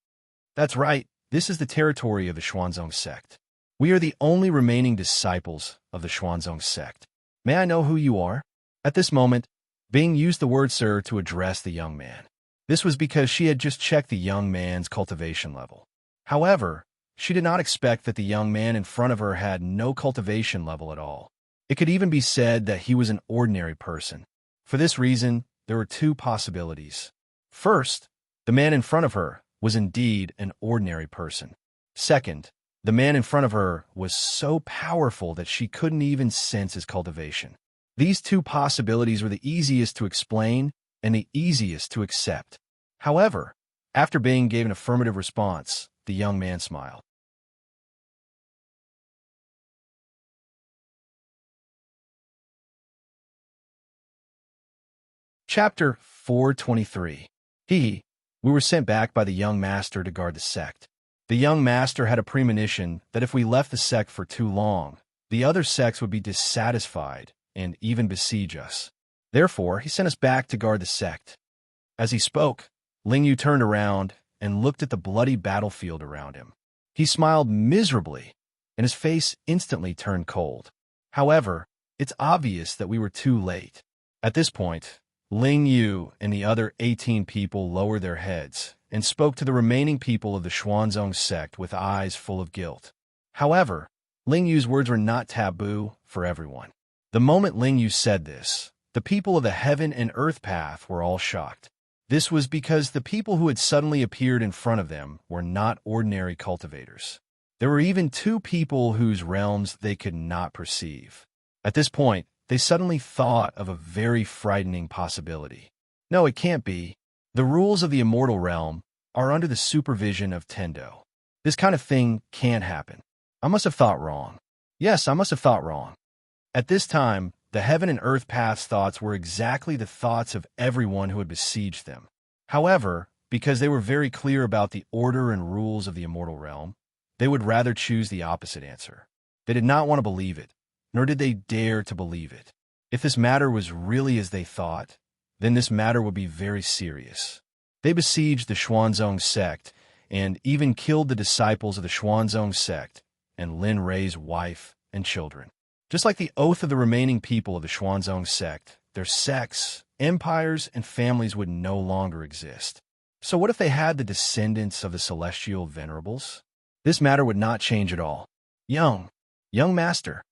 "That's right, this is the territory of the Xuanzong sect. We are the only remaining disciples of the Xuanzong sect. May I know who you are?" At this moment, Bing used the word sir to address the young man. This was because she had just checked the young man's cultivation level. However, she did not expect that the young man in front of her had no cultivation level at all. It could even be said that he was an ordinary person. For this reason, there were two possibilities. First, the man in front of her was indeed an ordinary person. Second, the man in front of her was so powerful that she couldn't even sense his cultivation. These two possibilities were the easiest to explain and the easiest to accept. However, after Bing gave an affirmative response, the young man smiled. Chapter 423. We were sent back by the young master to guard the sect. The young master had a premonition that if we left the sect for too long, the other sects would be dissatisfied and even besiege us. Therefore, he sent us back to guard the sect. As he spoke, Ling Yu turned around and looked at the bloody battlefield around him. He smiled miserably, and his face instantly turned cold. However, it's obvious that we were too late. At this point, Ling Yu and the other 18 people lowered their heads and spoke to the remaining people of the Xuanzong sect with eyes full of guilt. However, Ling Yu's words were not taboo for everyone. The moment Ling Yu said this, the people of the Heaven and Earth path were all shocked. This was because the people who had suddenly appeared in front of them were not ordinary cultivators. There were even two people whose realms they could not perceive. At this point, they suddenly thought of a very frightening possibility. No, it can't be. The rules of the immortal realm are under the supervision of Tendo. This kind of thing can't happen. I must have thought wrong. Yes, I must have thought wrong. At this time, the Heaven and Earth path's thoughts were exactly the thoughts of everyone who had besieged them. However, because they were very clear about the order and rules of the immortal realm, they would rather choose the opposite answer. They did not want to believe it, nor did they dare to believe it. If this matter was really as they thought, then this matter would be very serious. They besieged the Xuanzong sect and even killed the disciples of the Xuanzong sect and Lin Rei's wife and children. Just like the oath of the remaining people of the Xuanzong sect, their sects, empires, and families would no longer exist. So what if they had the descendants of the celestial venerables? This matter would not change at all. Young master.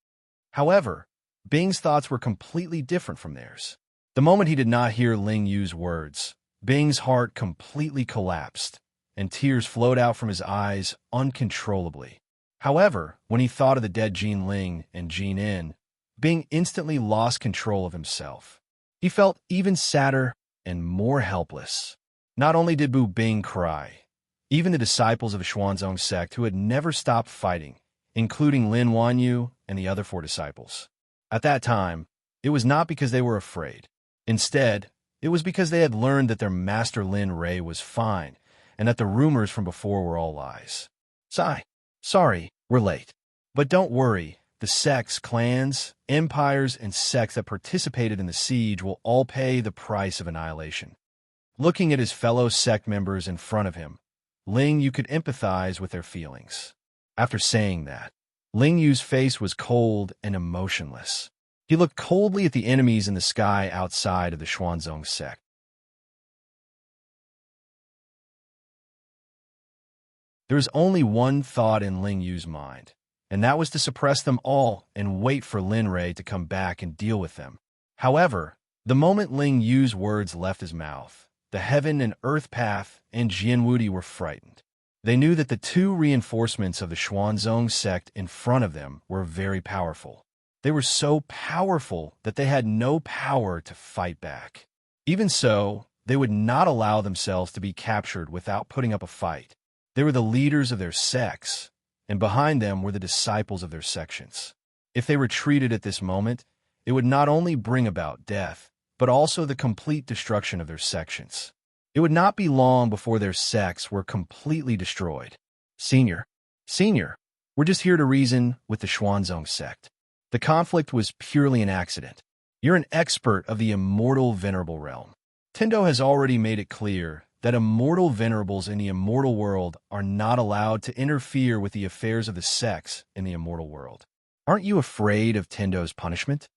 However, Bing's thoughts were completely different from theirs. The moment he did not hear Ling Yu's words, Bing's heart completely collapsed, and tears flowed out from his eyes uncontrollably. However, when he thought of the dead Jin Ling and Jin In, Bing instantly lost control of himself. He felt even sadder and more helpless. Not only did Bu Bing cry, even the disciples of the Xuanzong sect who had never stopped fighting, including Lin Wanyu and the other 4 disciples. At that time, it was not because they were afraid. Instead, it was because they had learned that their master Lin Ray was fine and that the rumors from before were all lies. Sorry, we're late. But don't worry, the sects, clans, empires, and sects that participated in the siege will all pay the price of annihilation. Looking at his fellow sect members in front of him, Ling Yu could empathize with their feelings. After saying that, Ling Yu's face was cold and emotionless. He looked coldly at the enemies in the sky outside of the Xuanzong sect. There was only one thought in Ling Yu's mind, and that was to suppress them all and wait for Lin Ray to come back and deal with them. However, the moment Ling Yu's words left his mouth, the heaven and earth path and Jianwudi were frightened. They knew that the 2 reinforcements of the Xuanzong sect in front of them were very powerful. They were so powerful that they had no power to fight back. Even so, they would not allow themselves to be captured without putting up a fight. They were the leaders of their sects, and behind them were the disciples of their sections. If they retreated at this moment, it would not only bring about death, but also the complete destruction of their sections. It would not be long before their sects were completely destroyed. Senior, we're just here to reason with the Xuanzong sect. The conflict was purely an accident. You're an expert of the immortal venerable realm. Tendo has already made it clear that immortal venerables in the immortal world are not allowed to interfere with the affairs of the sects in the immortal world. Aren't you afraid of Tendo's punishment?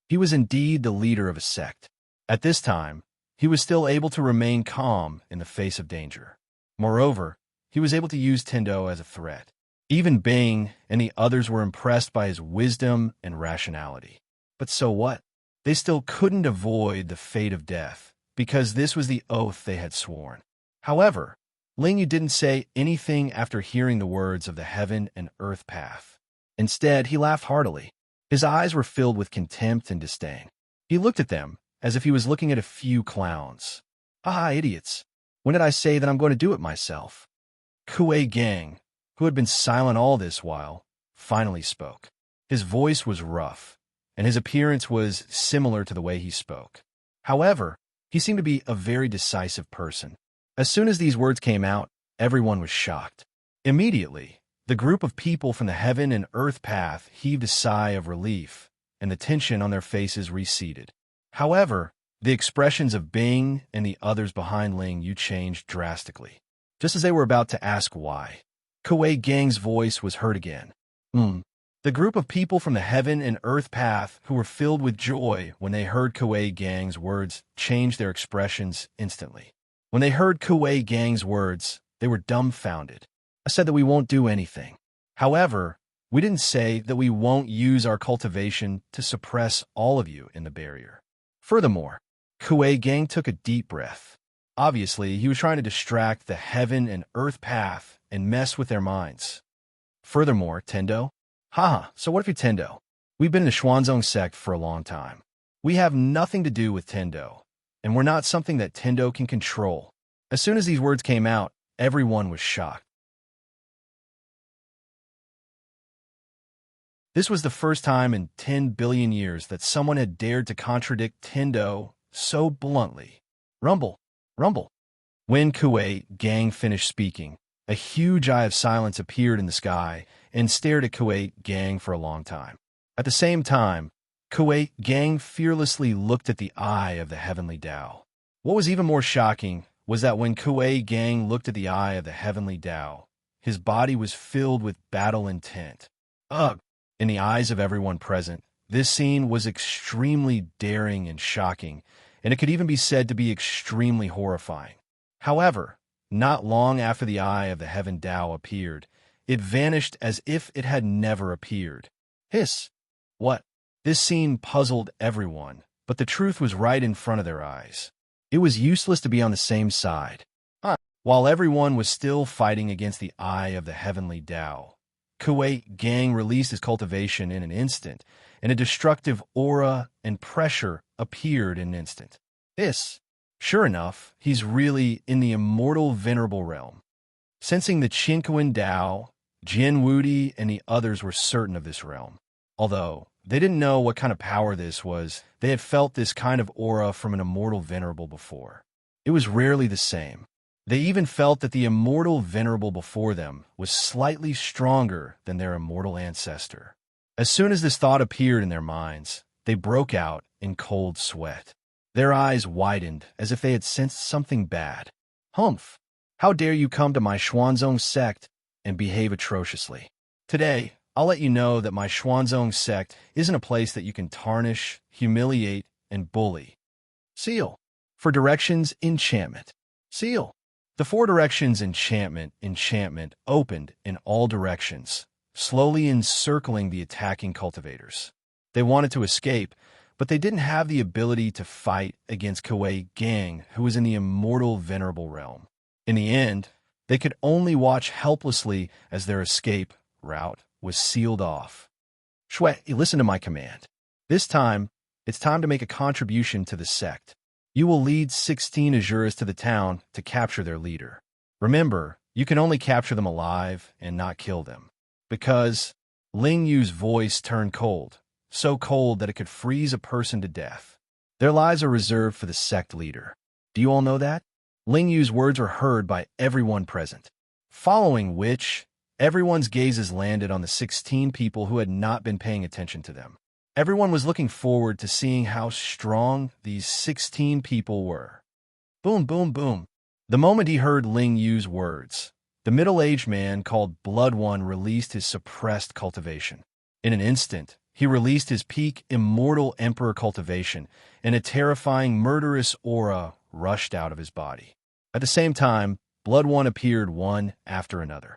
He was indeed the leader of a sect. At this time, he was still able to remain calm in the face of danger. Moreover, he was able to use Tendo as a threat. Even Bing and the others were impressed by his wisdom and rationality. But so what? They still couldn't avoid the fate of death, because this was the oath they had sworn. However, Ling Yu didn't say anything after hearing the words of the heaven and earth path. Instead, he laughed heartily. His eyes were filled with contempt and disdain. He looked at them as if he was looking at a few clowns. Ah, idiots. When did I say that I'm going to do it myself? Kuei Gang, who had been silent all this while, finally spoke. His voice was rough, and his appearance was similar to the way he spoke. However, he seemed to be a very decisive person. As soon as these words came out, everyone was shocked. Immediately, the group of people from the heaven and earth path heaved a sigh of relief, and the tension on their faces receded. However, the expressions of Bing and the others behind Ling Yu changed drastically. Just as they were about to ask why, Kuei Gang's voice was heard again. The group of people from the heaven and earth path who were filled with joy when they heard Kuei Gang's words changed their expressions instantly. When they heard Kuei Gang's words, they were dumbfounded. I said that we won't do anything. However, we didn't say that we won't use our cultivation to suppress all of you in the barrier. Furthermore, Kuei Gang took a deep breath. Obviously, he was trying to distract the heaven and earth path and mess with their minds. Furthermore, Tendo? So what if you're Tendo? We've been in the Xuanzong sect for a long time. We have nothing to do with Tendo, and we're not something that Tendo can control. As soon as these words came out, everyone was shocked. This was the first time in 10 billion years that someone had dared to contradict Tendo so bluntly. Rumble. When Kuei Gang finished speaking, a huge eye of silence appeared in the sky and stared at Kuei Gang for a long time. At the same time, Kuei Gang fearlessly looked at the eye of the heavenly Tao. What was even more shocking was that when Kuei Gang looked at the eye of the heavenly Tao, his body was filled with battle intent. Ugh! In the eyes of everyone present, this scene was extremely daring and shocking, and it could even be said to be extremely horrifying. However, not long after the eye of the heaven Tao appeared, it vanished as if it had never appeared. Hiss! What? This scene puzzled everyone, but the truth was right in front of their eyes. It was useless to be on the same side. While everyone was still fighting against the eye of the heavenly Tao, Kuei Gang released his cultivation in an instant, and a destructive aura and pressure appeared in an instant. Sure enough, he's really in the immortal venerable realm. Sensing the Qinkuan Dao, Jin Wudi and the others were certain of this realm. Although they didn't know what kind of power this was, they had felt this kind of aura from an immortal venerable before. It was rarely the same. They even felt that the immortal venerable before them was slightly stronger than their immortal ancestor. As soon as this thought appeared in their minds, they broke out in cold sweat. Their eyes widened as if they had sensed something bad. Humph! How dare you come to my Xuanzong sect and behave atrociously? Today, I'll let you know that my Xuanzong sect isn't a place that you can tarnish, humiliate, and bully. Seal. For directions, enchantment. Seal. The 4 directions enchantment opened in all directions, slowly encircling the attacking cultivators. They wanted to escape, but they didn't have the ability to fight against Kuei Gang, who was in the immortal venerable realm. In the end, they could only watch helplessly as their escape route was sealed off. Shui, listen to my command. This time, it's time to make a contribution to the sect. You will lead 16 Azuras to the town to capture their leader. Remember, you can only capture them alive and not kill them. Because Ling Yu's voice turned cold, so cold that it could freeze a person to death. Their lives are reserved for the sect leader. Do you all know that? Ling Yu's words were heard by everyone present, following which everyone's gazes landed on the 16 people who had not been paying attention to them. Everyone was looking forward to seeing how strong these 16 people were. Boom, boom, boom. The moment he heard Ling Yu's words, the middle-aged man called Blood One released his suppressed cultivation. In an instant, he released his peak immortal emperor cultivation, and a terrifying murderous aura rushed out of his body. At the same time, Blood One appeared one after another.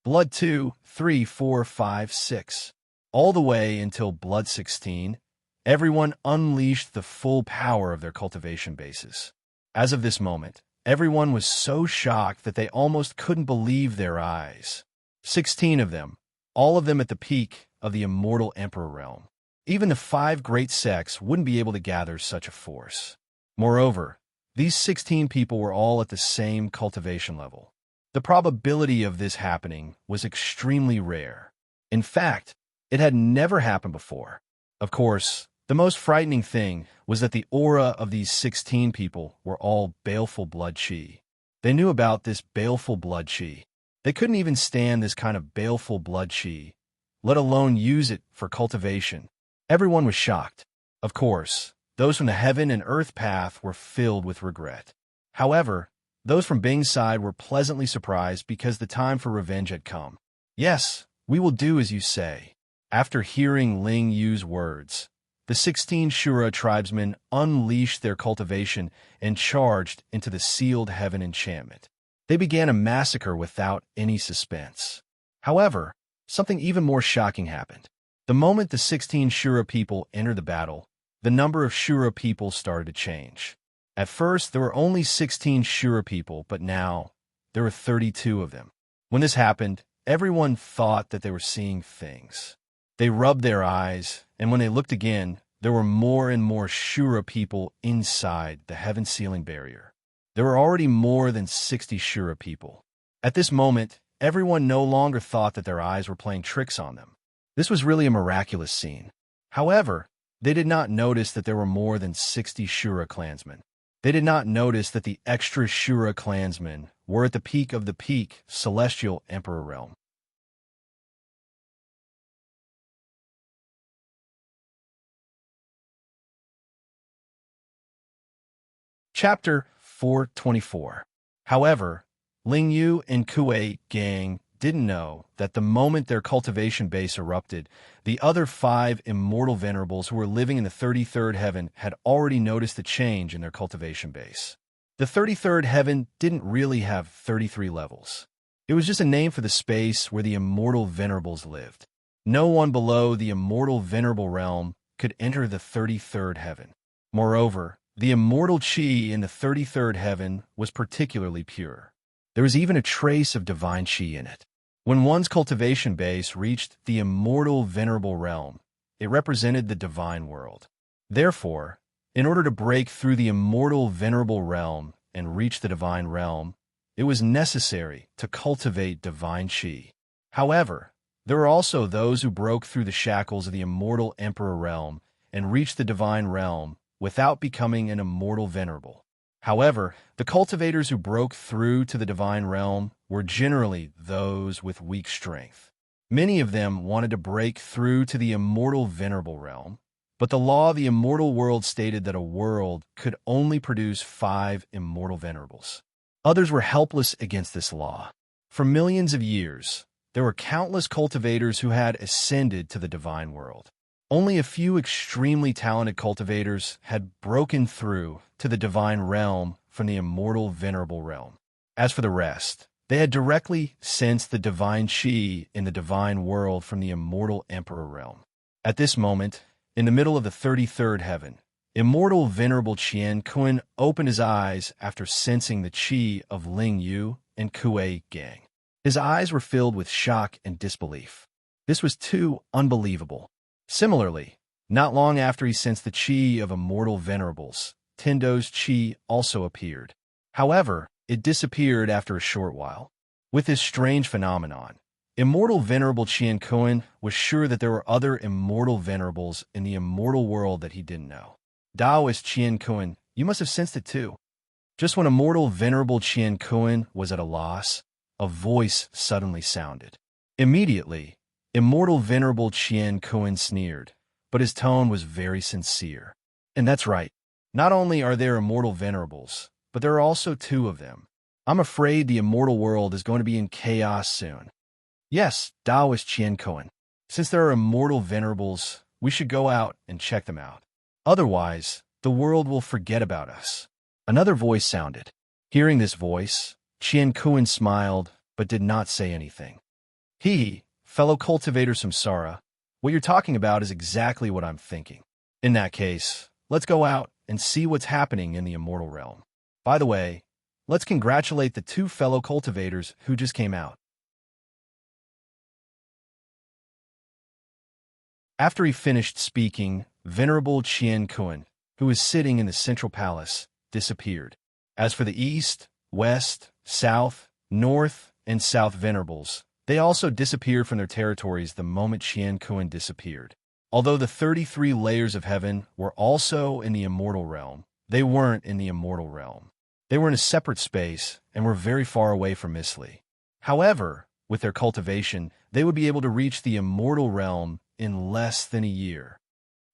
Blood 2, 3, 4, 5, 6. All the way until Blood 16, everyone unleashed the full power of their cultivation bases. As of this moment, everyone was so shocked that they almost couldn't believe their eyes. 16 of them, all of them at the peak of the immortal emperor realm. Even the 5 great sects wouldn't be able to gather such a force. Moreover, these 16 people were all at the same cultivation level. The probability of this happening was extremely rare. In fact, it had never happened before. Of course, the most frightening thing was that the aura of these 16 people were all baleful blood chi. They knew about this baleful blood chi. They couldn't even stand this kind of baleful blood chi, let alone use it for cultivation. Everyone was shocked. Of course, those from the heaven and earth path were filled with regret. However, those from Bing's side were pleasantly surprised because the time for revenge had come. Yes, we will do as you say. After hearing Ling Yu's words, the 16 Shura tribesmen unleashed their cultivation and charged into the sealed heaven enchantment. They began a massacre without any suspense. However, something even more shocking happened. The moment the 16 Shura people entered the battle, the number of Shura people started to change. At first, there were only 16 Shura people, but now there were 32 of them. When this happened, everyone thought that they were seeing things. They rubbed their eyes, and when they looked again, there were more and more Shura people inside the heaven sealing barrier. There were already more than 60 Shura people. At this moment, everyone no longer thought that their eyes were playing tricks on them. This was really a miraculous scene. However, they did not notice that there were more than 60 Shura clansmen. They did not notice that the extra Shura clansmen were at the peak of the peak celestial emperor realm. Chapter 424. However, Ling Yu and Kuei Gang didn't know that the moment their cultivation base erupted, the other 5 immortal venerables who were living in the 33rd heaven had already noticed the change in their cultivation base. The 33rd heaven didn't really have 33 levels. It was just a name for the space where the immortal venerables lived. No one below the immortal venerable realm could enter the 33rd heaven. Moreover, the immortal chi in the 33rd heaven was particularly pure. There was even a trace of divine chi in it. When one's cultivation base reached the immortal venerable realm, it represented the divine world. Therefore, in order to break through the immortal venerable realm and reach the divine realm, it was necessary to cultivate divine chi. However, there were also those who broke through the shackles of the immortal emperor realm and reached the divine realm without becoming an immortal venerable. However, the cultivators who broke through to the divine realm were generally those with weak strength. Many of them wanted to break through to the immortal venerable realm, but the law of the immortal world stated that a world could only produce 5 immortal venerables. Others were helpless against this law. For millions of years, there were countless cultivators who had ascended to the divine world. Only a few extremely talented cultivators had broken through to the divine realm from the immortal venerable realm. As for the rest, they had directly sensed the divine chi in the divine world from the immortal emperor realm. At this moment, in the middle of the 33rd heaven, immortal venerable Qian Kun opened his eyes after sensing the chi of Ling Yu and Kuei Gang. His eyes were filled with shock and disbelief. This was too unbelievable. Similarly, not long after he sensed the chi of immortal venerables, Tendo's chi also appeared. However, it disappeared after a short while. With this strange phenomenon, immortal venerable Qian Kun was sure that there were other immortal venerables in the immortal world that he didn't know. Taoist Qian Kun, you must have sensed it too. Just when immortal venerable Qian Kun was at a loss, a voice suddenly sounded. Immediately, immortal venerable Qian Kun sneered, but his tone was very sincere. And that's right. Not only are there immortal venerables, but there are also 2 of them. I'm afraid the immortal world is going to be in chaos soon. Yes, Taoist Qian Kun. Since there are immortal venerables, we should go out and check them out. Otherwise, the world will forget about us. Another voice sounded. Hearing this voice, Qian Kun smiled, but did not say anything. Fellow cultivator Samsara, what you're talking about is exactly what I'm thinking. In that case, let's go out and see what's happening in the immortal realm. By the way, let's congratulate the 2 fellow cultivators who just came out. After he finished speaking, Venerable Qian Kun, who was sitting in the central palace, disappeared. As for the east, west, south, north, and south venerables, they also disappeared from their territories the moment Qian Kun disappeared. Although the 33 layers of heaven were also in the immortal realm, they weren't in the immortal realm. They were in a separate space and were very far away from Misli. However, with their cultivation, they would be able to reach the immortal realm in less than a year.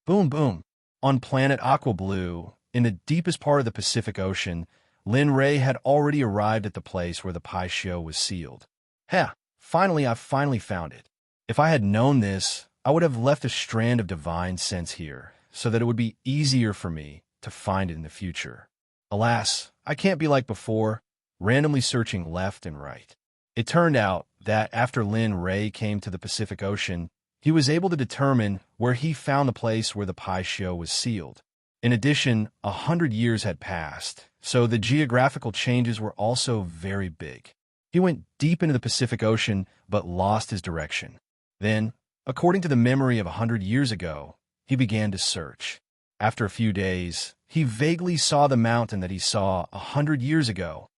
Boom, boom. On planet Aqua Blue, in the deepest part of the Pacific Ocean, Lin Ray had already arrived at the place where the Pai Shio was sealed. I finally found it. If I had known this, I would have left a strand of divine sense here, so that it would be easier for me to find it in the future. Alas, I can't be like before, randomly searching left and right. It turned out that after Lin Ray came to the Pacific Ocean, he was able to determine where he found the place where the Pai Shio was sealed. In addition, 100 years had passed, so the geographical changes were also very big. He went deep into the Pacific Ocean, but lost his direction. Then, according to the memory of 100 years ago, he began to search. After a few days, he vaguely saw the mountain that he saw 100 years ago.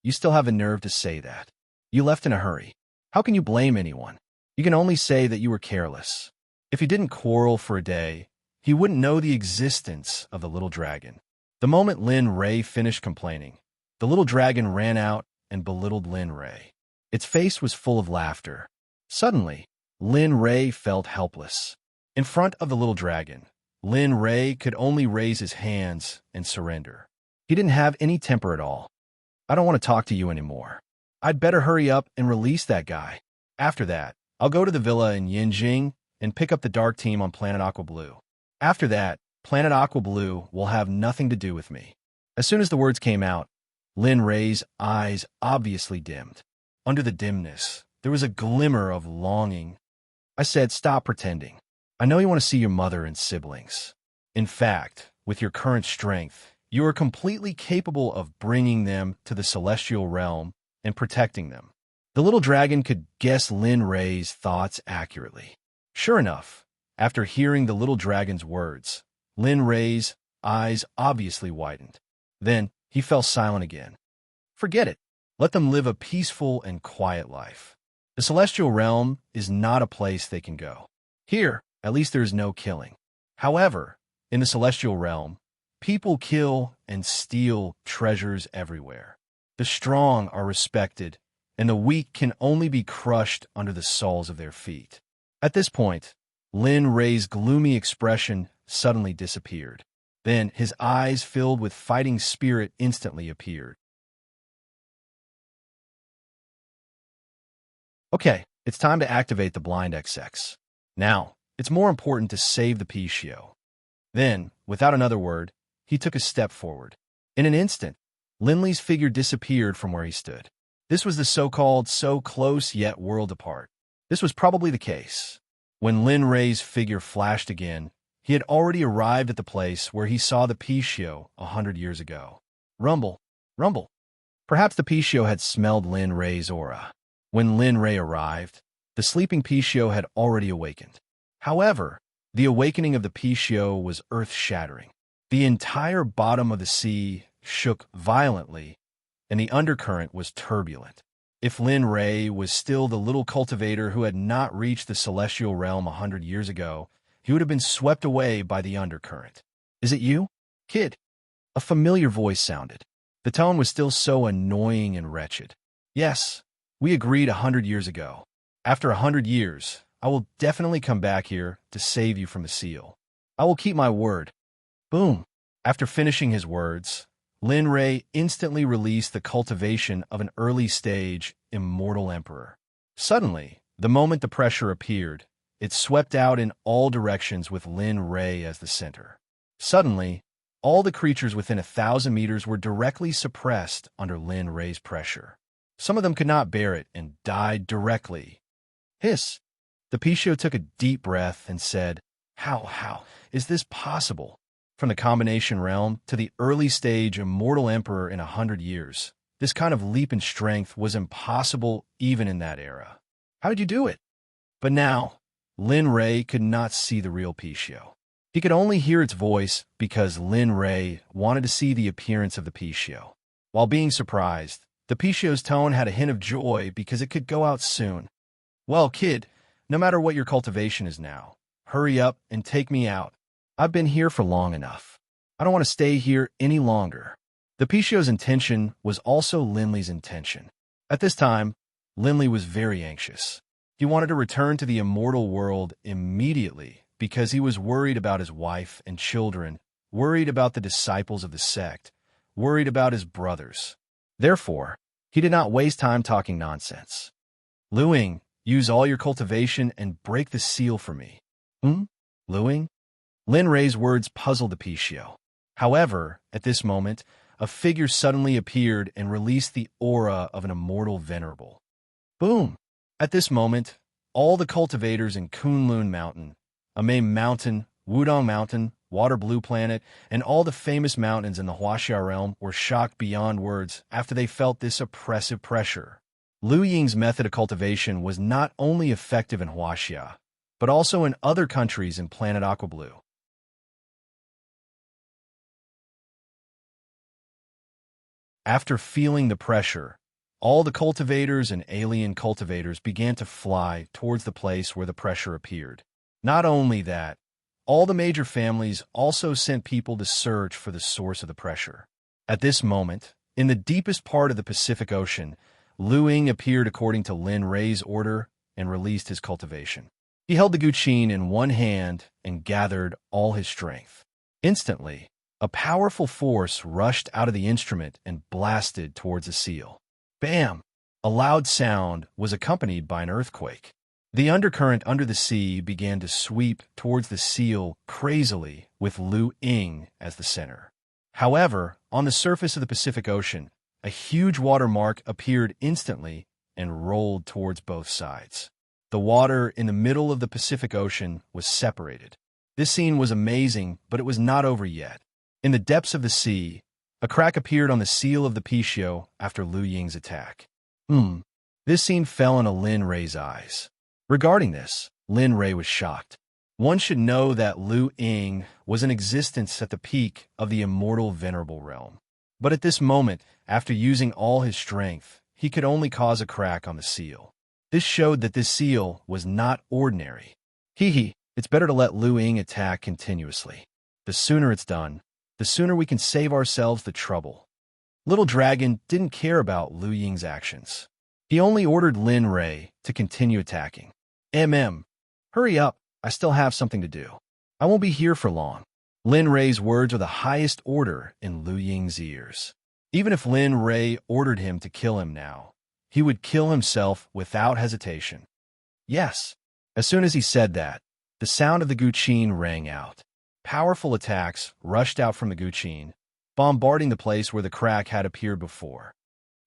You still have the nerve to say that. You left in a hurry. How can you blame anyone? You can only say that you were careless. If he didn't quarrel for a day, he wouldn't know the existence of the little dragon. The moment Lin Ray finished complaining, the little dragon ran out and belittled Lin Ray. Its face was full of laughter. Suddenly, Lin Ray felt helpless. In front of the little dragon, Lin Ray could only raise his hands and surrender. He didn't have any temper at all. I don't want to talk to you anymore. I'd better hurry up and release that guy. After that, I'll go to the villa in Yinjing and pick up the dark team on Planet Aqua Blue. After that, Planet Aqua Blue will have nothing to do with me. As soon as the words came out, Lin Ray's eyes obviously dimmed. Under the dimness, there was a glimmer of longing. I said, stop pretending. I know you want to see your mother and siblings. In fact, with your current strength, you are completely capable of bringing them to the celestial realm and protecting them. The little dragon could guess Lin Rei's thoughts accurately. Sure enough, after hearing the little dragon's words, Lin Rei's eyes obviously widened. Then he fell silent again. Forget it. Let them live a peaceful and quiet life. The celestial realm is not a place they can go. Here, at least there is no killing. However, in the celestial realm, people kill and steal treasures everywhere. The strong are respected, and the weak can only be crushed under the soles of their feet. At this point, Lin Rei's gloomy expression suddenly disappeared. Then his eyes filled with fighting spirit instantly appeared. Okay, it's time to activate the blind XX. Now, it's more important to save the Pichio. Then, without another word, he took a step forward. In an instant, Linley's figure disappeared from where he stood. This was the so-called so close yet world apart. This was probably the case. When Lin Rei's figure flashed again, he had already arrived at the place where he saw the Pichio 100 years ago. Rumble, rumble. Perhaps the Pichio had smelled Lin Rei's aura. When Lin Rei arrived, the sleeping Pichio had already awakened. However, the awakening of the Pichio was earth-shattering. The entire bottom of the sea shook violently, and the undercurrent was turbulent. If Lin Rei was still the little cultivator who had not reached the celestial realm 100 years ago, he would have been swept away by the undercurrent. "Is it you, kid?" A familiar voice sounded. The tone was still so annoying and wretched. "Yes, we agreed 100 years ago. After 100 years, I will definitely come back here to save you from the seal. I will keep my word." Boom. After finishing his words, Lin Rei instantly released the cultivation of an early-stage immortal emperor. Suddenly, the moment the pressure appeared, it swept out in all directions with Lin Rei as the center. Suddenly, all the creatures within 1,000 meters were directly suppressed under Lin Rei's pressure. Some of them could not bear it and died directly. Hiss! The Pichio took a deep breath and said, How is this possible? From the combination realm to the early-stage immortal emperor in 100 years, this kind of leap in strength was impossible even in that era. How did you do it? But now, Lin Rei could not see the real Pichio. He could only hear its voice because Lin Rei wanted to see the appearance of the Pichio. While being surprised, the Pichio's tone had a hint of joy because it could go out soon. "Well, kid, no matter what your cultivation is now, hurry up and take me out. I've been here for long enough. I don't want to stay here any longer." The Pichio's intention was also Linley's intention. At this time, Linley was very anxious. He wanted to return to the immortal world immediately because he was worried about his wife and children, worried about the disciples of the sect, worried about his brothers. Therefore, he did not waste time talking nonsense. "Luing, use all your cultivation and break the seal for me." Luing? Lin Rei's words puzzled the Pichio. However, at this moment, a figure suddenly appeared and released the aura of an immortal venerable. Boom! At this moment, all the cultivators in Kunlun Mountain, Amei Mountain, Wudong Mountain, Water Blue Planet, and all the famous mountains in the Huaxia realm were shocked beyond words after they felt this oppressive pressure. Lu Ying's method of cultivation was not only effective in Huaxia, but also in other countries in Planet Aqua Blue. After feeling the pressure, all the cultivators and alien cultivators began to fly towards the place where the pressure appeared. Not only that, all the major families also sent people to search for the source of the pressure. At this moment, in the deepest part of the Pacific Ocean, Lu Ying appeared according to Lin Rei's order and released his cultivation. He held the Guqin in one hand and gathered all his strength. Instantly, a powerful force rushed out of the instrument and blasted towards the seal. Bam! A loud sound was accompanied by an earthquake. The undercurrent under the sea began to sweep towards the seal crazily with Lu Ying as the center. However, on the surface of the Pacific Ocean, a huge watermark appeared instantly and rolled towards both sides. The water in the middle of the Pacific Ocean was separated. This scene was amazing, but it was not over yet. In the depths of the sea, a crack appeared on the seal of the Pichio after Lu Ying's attack. This scene fell into Lin Rei's eyes. Regarding this, Lin Rei was shocked. One should know that Lu Ying was in existence at the peak of the immortal venerable realm. But at this moment, after using all his strength, he could only cause a crack on the seal. This showed that this seal was not ordinary. It's better to let Lu Ying attack continuously. The sooner it's done, the sooner we can save ourselves the trouble. Little Dragon didn't care about Lu Ying's actions. He only ordered Lin Rei to continue attacking. Hurry up, I still have something to do. I won't be here for long. Lin Rei's words are the highest order in Lu Ying's ears. Even if Lin Rei ordered him to kill him now, he would kill himself without hesitation. Yes. As soon as he said that, the sound of the Guqin rang out. Powerful attacks rushed out from the Guqin, bombarding the place where the crack had appeared before.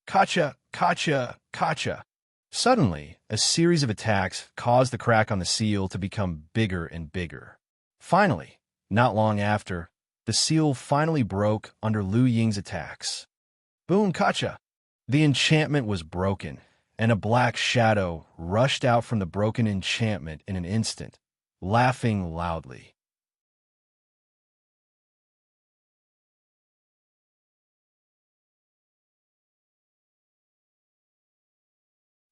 Kacha! Kacha! Kacha! Suddenly, a series of attacks caused the crack on the seal to become bigger and bigger. Finally, not long after, the seal finally broke under Lu Ying's attacks. Boom, Kacha! The enchantment was broken, and a black shadow rushed out from the broken enchantment in an instant, laughing loudly.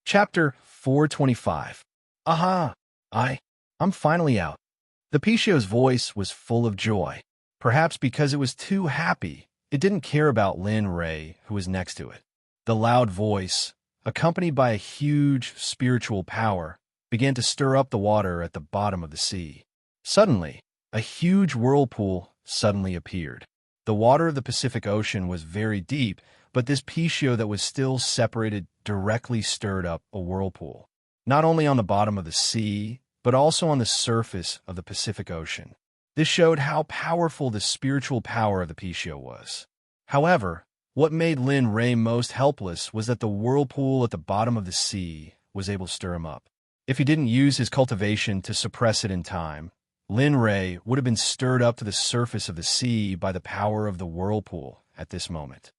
Chapter 425. Aha! I'm finally out. The Pishio's voice was full of joy. Perhaps because it was too happy, it didn't care about Lin Rei, who was next to it. The loud voice, accompanied by a huge spiritual power, began to stir up the water at the bottom of the sea. Suddenly, a huge whirlpool suddenly appeared. The water of the Pacific Ocean was very deep, but this Pishio that was still separated directly stirred up a whirlpool, not only on the bottom of the sea, but also on the surface of the Pacific Ocean. This showed how powerful the spiritual power of the Pishio was. However, what made Lin Rei most helpless was that the whirlpool at the bottom of the sea was able to stir him up. If he didn't use his cultivation to suppress it in time, Lin Rei would have been stirred up to the surface of the sea by the power of the whirlpool at this moment.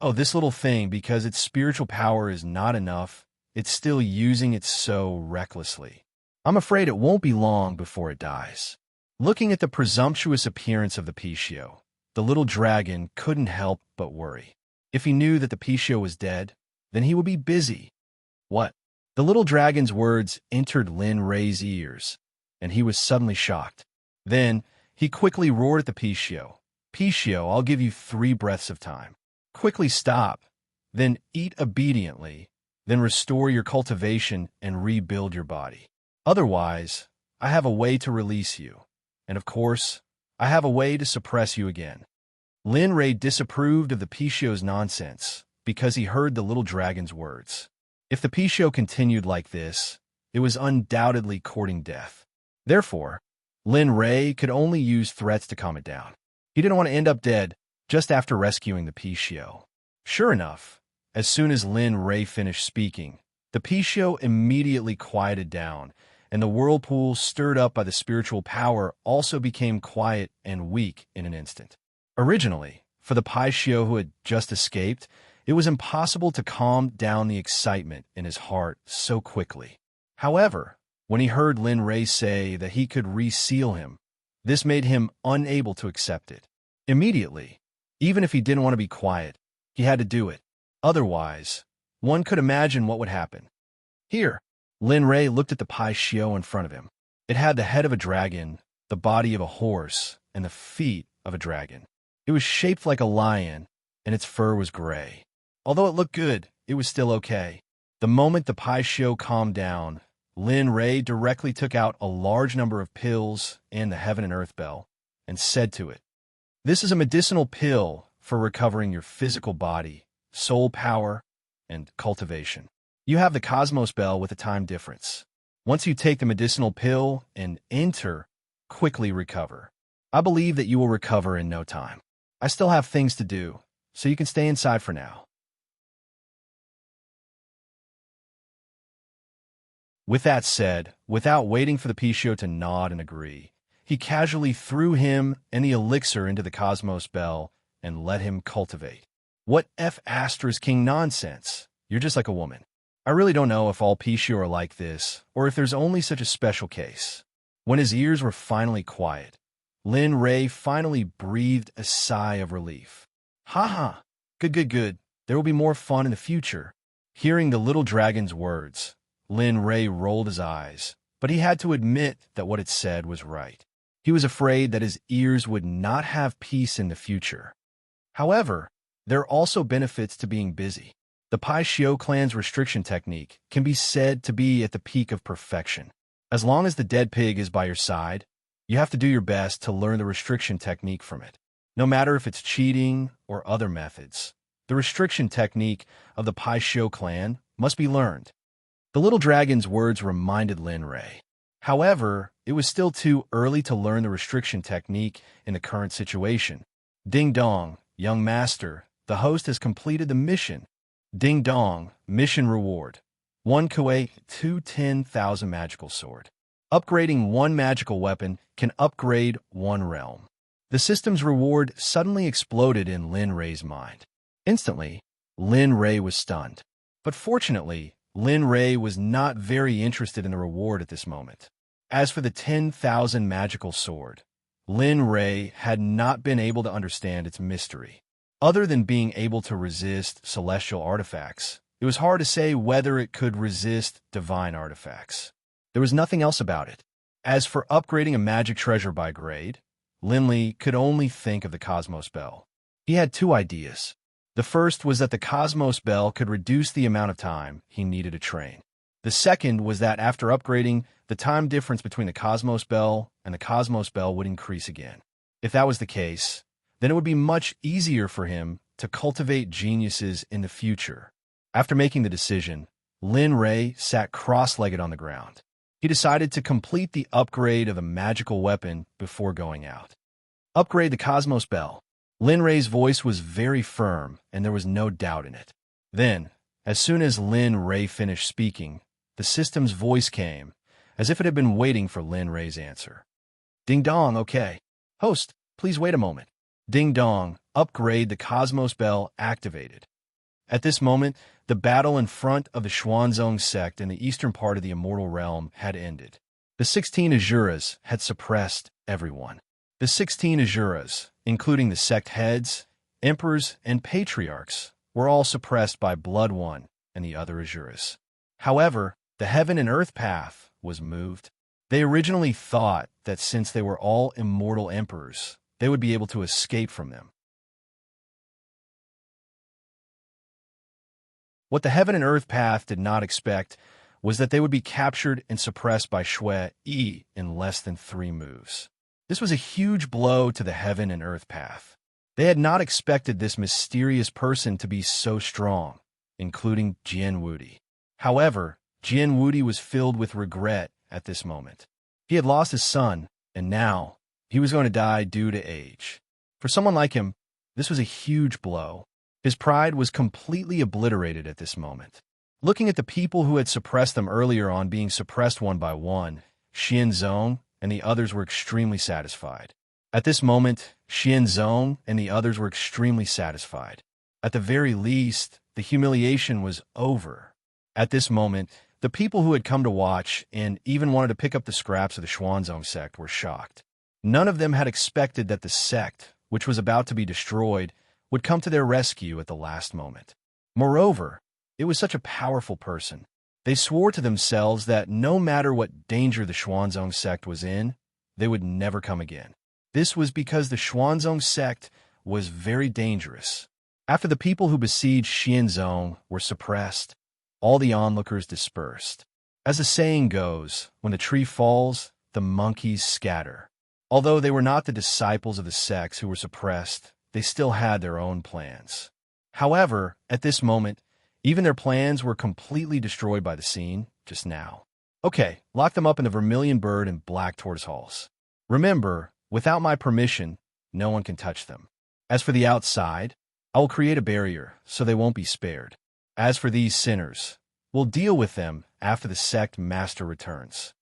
Oh, this little thing, because its spiritual power is not enough, it's still using it so recklessly. I'm afraid it won't be long before it dies. Looking at the presumptuous appearance of the Pishio, the little dragon couldn't help but worry. If he knew that the Pishio was dead, then he would be busy. What? The little dragon's words entered Lin Rei's ears, and he was suddenly shocked. Then, he quickly roared at the Pishio. Pishio, I'll give you 3 breaths of time. Quickly stop, then eat obediently, then restore your cultivation and rebuild your body. Otherwise, I have a way to release you, and of course, I have a way to suppress you again. Lin Rei disapproved of the Pishio's nonsense because he heard the little dragon's words. If the Pishio continued like this, it was undoubtedly courting death. Therefore, Lin Rei could only use threats to calm it down. He didn't want to end up dead just after rescuing the Pishio. Sure enough, as soon as Lin Rei finished speaking, the Pishio immediately quieted down, and the whirlpool stirred up by the spiritual power also became quiet and weak in an instant. Originally, for the Pishio who had just escaped, it was impossible to calm down the excitement in his heart so quickly. However, when he heard Lin Rei say that he could reseal him, this made him unable to accept it. Immediately, even if he didn't want to be quiet, he had to do it. Otherwise, one could imagine what would happen. Here, Lin Rei looked at the Pishio in front of him. It had the head of a dragon, the body of a horse, and the feet of a dragon. It was shaped like a lion, and its fur was gray. Although it looked good, it was still okay. The moment the Pishio calmed down, Lin Rei directly took out a large number of pills and the Heaven and Earth Bell, and said to it, "This is a medicinal pill for recovering your physical body, soul power, and cultivation. You have the Cosmos Bell with a time difference. Once you take the medicinal pill and enter, quickly recover. I believe that you will recover in no time. I still have things to do, so you can stay inside for now." With that said, without waiting for the Pishio to nod and agree, he casually threw him and the elixir into the Cosmos Bell and let him cultivate. What F*** King nonsense? You're just like a woman. I really don't know if all Pishio are like this, or if there's only such a special case. When his ears were finally quiet, Lin Ray finally breathed a sigh of relief. Ha ha! Good, good, good. There will be more fun in the future. Hearing the little dragon's words, Lin Ray rolled his eyes, but he had to admit that what it said was right. He was afraid that his ears would not have peace in the future. However, there are also benefits to being busy. The Pai Xiu clan's restriction technique can be said to be at the peak of perfection. As long as the dead pig is by your side, you have to do your best to learn the restriction technique from it. No matter if it's cheating or other methods, the restriction technique of the Pai Xiu clan must be learned. The little dragon's words reminded Lin Ray. However, it was still too early to learn the restriction technique in the current situation. Ding dong, young master, the host has completed the mission. Ding dong, mission reward. 1 Kuei, 2 10,000 magical sword. Upgrading one magical weapon can upgrade one realm. The system's reward suddenly exploded in Lin Ray's mind. Instantly, Lin Ray was stunned. But fortunately, Lin Ray was not very interested in the reward at this moment. As for the 10,000 magical sword, Lin Ray had not been able to understand its mystery. Other than being able to resist celestial artifacts, it was hard to say whether it could resist divine artifacts. There was nothing else about it. As for upgrading a magic treasure by grade, Lin Li could only think of the Cosmos Bell. He had two ideas. The first was that the Cosmos Bell could reduce the amount of time he needed to train. The second was that after upgrading, the time difference between the Cosmos Bell and the Cosmos Bell would increase again. If that was the case, then it would be much easier for him to cultivate geniuses in the future. After making the decision, Lin Ray sat cross-legged on the ground. He decided to complete the upgrade of the magical weapon before going out. Upgrade the Cosmos Bell. Lin Ray's voice was very firm, and there was no doubt in it. Then, as soon as Lin Ray finished speaking, the system's voice came, as if it had been waiting for Lin Ray's answer. Ding dong, okay. Host, please wait a moment. Ding dong, upgrade the Cosmos Bell activated. At this moment, the battle in front of the Xuanzong Sect in the eastern part of the Immortal Realm had ended. The 16 Azuras had suppressed everyone. The 16 Azuras, including the sect heads, emperors, and patriarchs, were all suppressed by Blood One and the other Azuras. However, the heaven and earth path was moved. They originally thought that since they were all immortal emperors, they would be able to escape from them. What the heaven and earth path did not expect was that they would be captured and suppressed by Shui Yi in less than 3 moves. This was a huge blow to the heaven and earth path. They had not expected this mysterious person to be so strong, including Jian Wudi. However, Jian Wudi was filled with regret at this moment. He had lost his son, and now he was going to die due to age. For someone like him, this was a huge blow. His pride was completely obliterated at this moment. Looking at the people who had suppressed them earlier on being suppressed one by one, Xianzong and the others were extremely satisfied. At this moment, Xianzong and the others were extremely satisfied. At the very least, the humiliation was over. At this moment, the people who had come to watch and even wanted to pick up the scraps of the Xuanzong sect were shocked. None of them had expected that the sect, which was about to be destroyed, would come to their rescue at the last moment. Moreover, it was such a powerful person. They swore to themselves that no matter what danger the Xuanzong sect was in, they would never come again. This was because the Xuanzong sect was very dangerous. After the people who besieged Xianzong were suppressed, all the onlookers dispersed. As the saying goes, when the tree falls, the monkeys scatter. Although they were not the disciples of the sects who were suppressed, they still had their own plans. However, at this moment, even their plans were completely destroyed by the scene just now. Okay, lock them up in the Vermilion Bird and Black Tortoise halls. Remember, without my permission, no one can touch them. As for the outside, I will create a barrier so they won't be spared. As for these sinners, we'll deal with them after the sect master returns.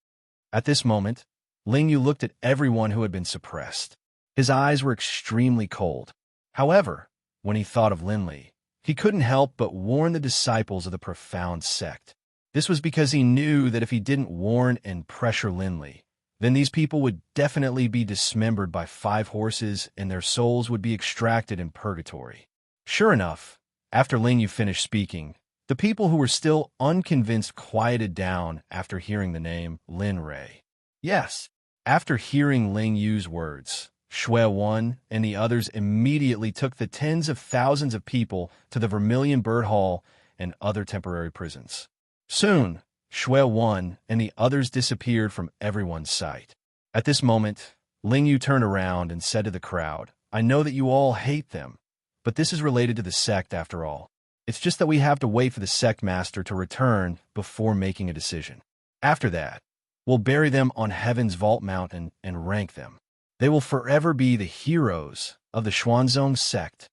At this moment, Ling Yu looked at everyone who had been suppressed. His eyes were extremely cold. However, when he thought of Lin Li, he couldn't help but warn the disciples of the profound sect. This was because he knew that if he didn't warn and pressure Linley, then these people would definitely be dismembered by 5 horses and their souls would be extracted in purgatory. Sure enough, after Ling Yu finished speaking, the people who were still unconvinced quieted down after hearing the name Lin Rei. Yes, after hearing Ling Yu's words, Shui Wan and the others immediately took the tens of thousands of people to the Vermilion Bird Hall and other temporary prisons. Soon, Shui Wan and the others disappeared from everyone's sight. At this moment, Ling Yu turned around and said to the crowd, "I know that you all hate them, but this is related to the sect after all. It's just that we have to wait for the sect master to return before making a decision. After that, we'll bury them on Heaven's Vault Mountain and rank them. They will forever be the heroes of the Xuanzong sect."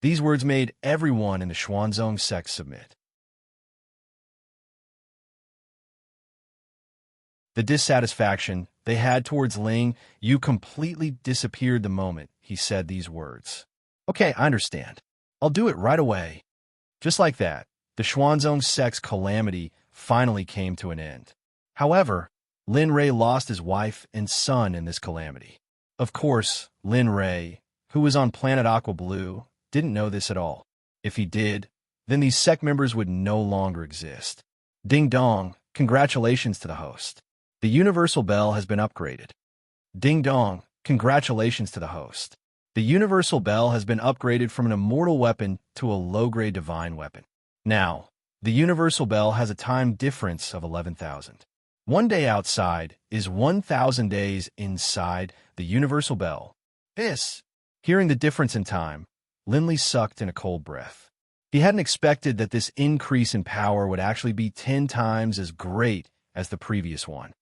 These words made everyone in the Xuanzong sect submit. The dissatisfaction they had towards Ling Yu completely disappeared the moment he said these words. "Okay, I understand. I'll do it right away." Just like that, the Xuanzong sect's calamity finally came to an end. However, Lin Rei lost his wife and son in this calamity. Of course, Lin Rei, who was on planet Aqua Blue, didn't know this at all. If he did, then these sect members would no longer exist. Ding dong, congratulations to the host. The universal bell has been upgraded. Ding dong, congratulations to the host. The universal bell has been upgraded from an immortal weapon to a low-grade divine weapon. Now, the universal bell has a time difference of 11,000. 1 day outside is 1,000 days inside the universal bell. Hearing the difference in time, Linley sucked in a cold breath. He hadn't expected that this increase in power would actually be 10 times as great as the previous one.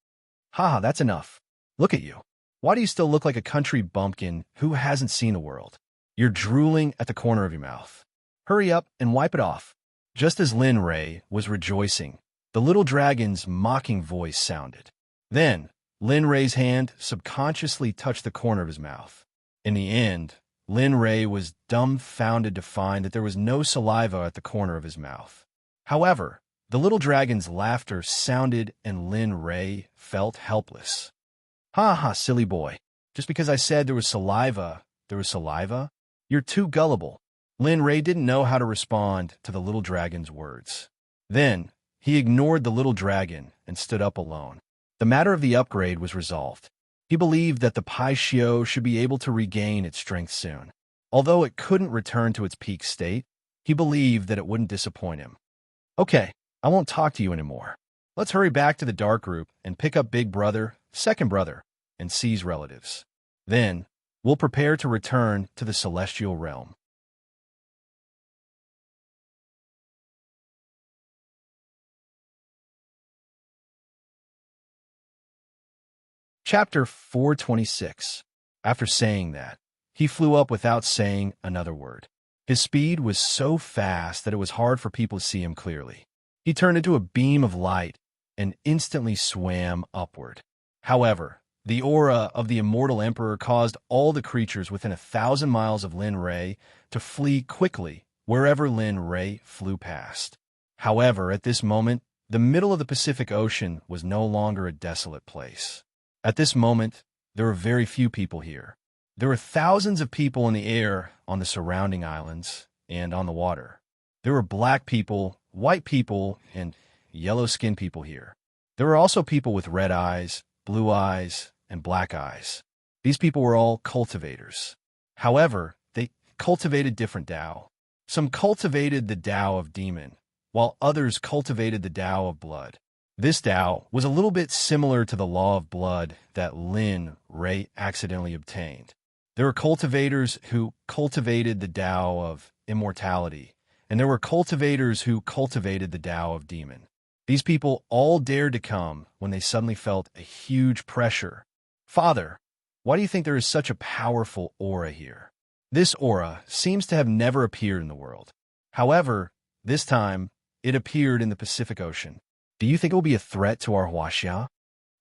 Haha, that's enough. Look at you. Why do you still look like a country bumpkin who hasn't seen the world? You're drooling at the corner of your mouth. Hurry up and wipe it off. Just as Lin Rei was rejoicing, the little dragon's mocking voice sounded. Then, Lin Rei's hand subconsciously touched the corner of his mouth. In the end, Lin Rei was dumbfounded to find that there was no saliva at the corner of his mouth. However, the little dragon's laughter sounded and Lin Rei felt helpless. "Ha ha, silly boy. Just because I said there was saliva, there was saliva? You're too gullible." Lin Rei didn't know how to respond to the little dragon's words. Then, he ignored the little dragon and stood up alone. The matter of the upgrade was resolved. He believed that the Pai Xiao should be able to regain its strength soon. Although it couldn't return to its peak state, he believed that it wouldn't disappoint him. "Okay, I won't talk to you anymore. Let's hurry back to the dark group and pick up Big Brother, Second Brother, and C's relatives. Then, we'll prepare to return to the celestial realm." Chapter 426. After saying that, he flew up without saying another word. His speed was so fast that it was hard for people to see him clearly. He turned into a beam of light and instantly swam upward. However, the aura of the immortal emperor caused all the creatures within 1,000 miles of Lin Rei to flee quickly wherever Lin Rei flew past. However, at this moment, the middle of the Pacific Ocean was no longer a desolate place. At this moment, there were very few people here. There were thousands of people in the air on the surrounding islands and on the water. There were black people, white people, and yellow-skinned people here. There were also people with red eyes, blue eyes, and black eyes. These people were all cultivators. However, they cultivated different Tao. Some cultivated the Tao of demon, while others cultivated the Tao of blood. This Tao was a little bit similar to the law of blood that Lin Rei accidentally obtained. There were cultivators who cultivated the Tao of immortality, and there were cultivators who cultivated the Tao of demon. These people all dared to come when they suddenly felt a huge pressure. "Father, why do you think there is such a powerful aura here?" This aura seems to have never appeared in the world. However, this time, it appeared in the Pacific Ocean. "Do you think it will be a threat to our Huaxia?"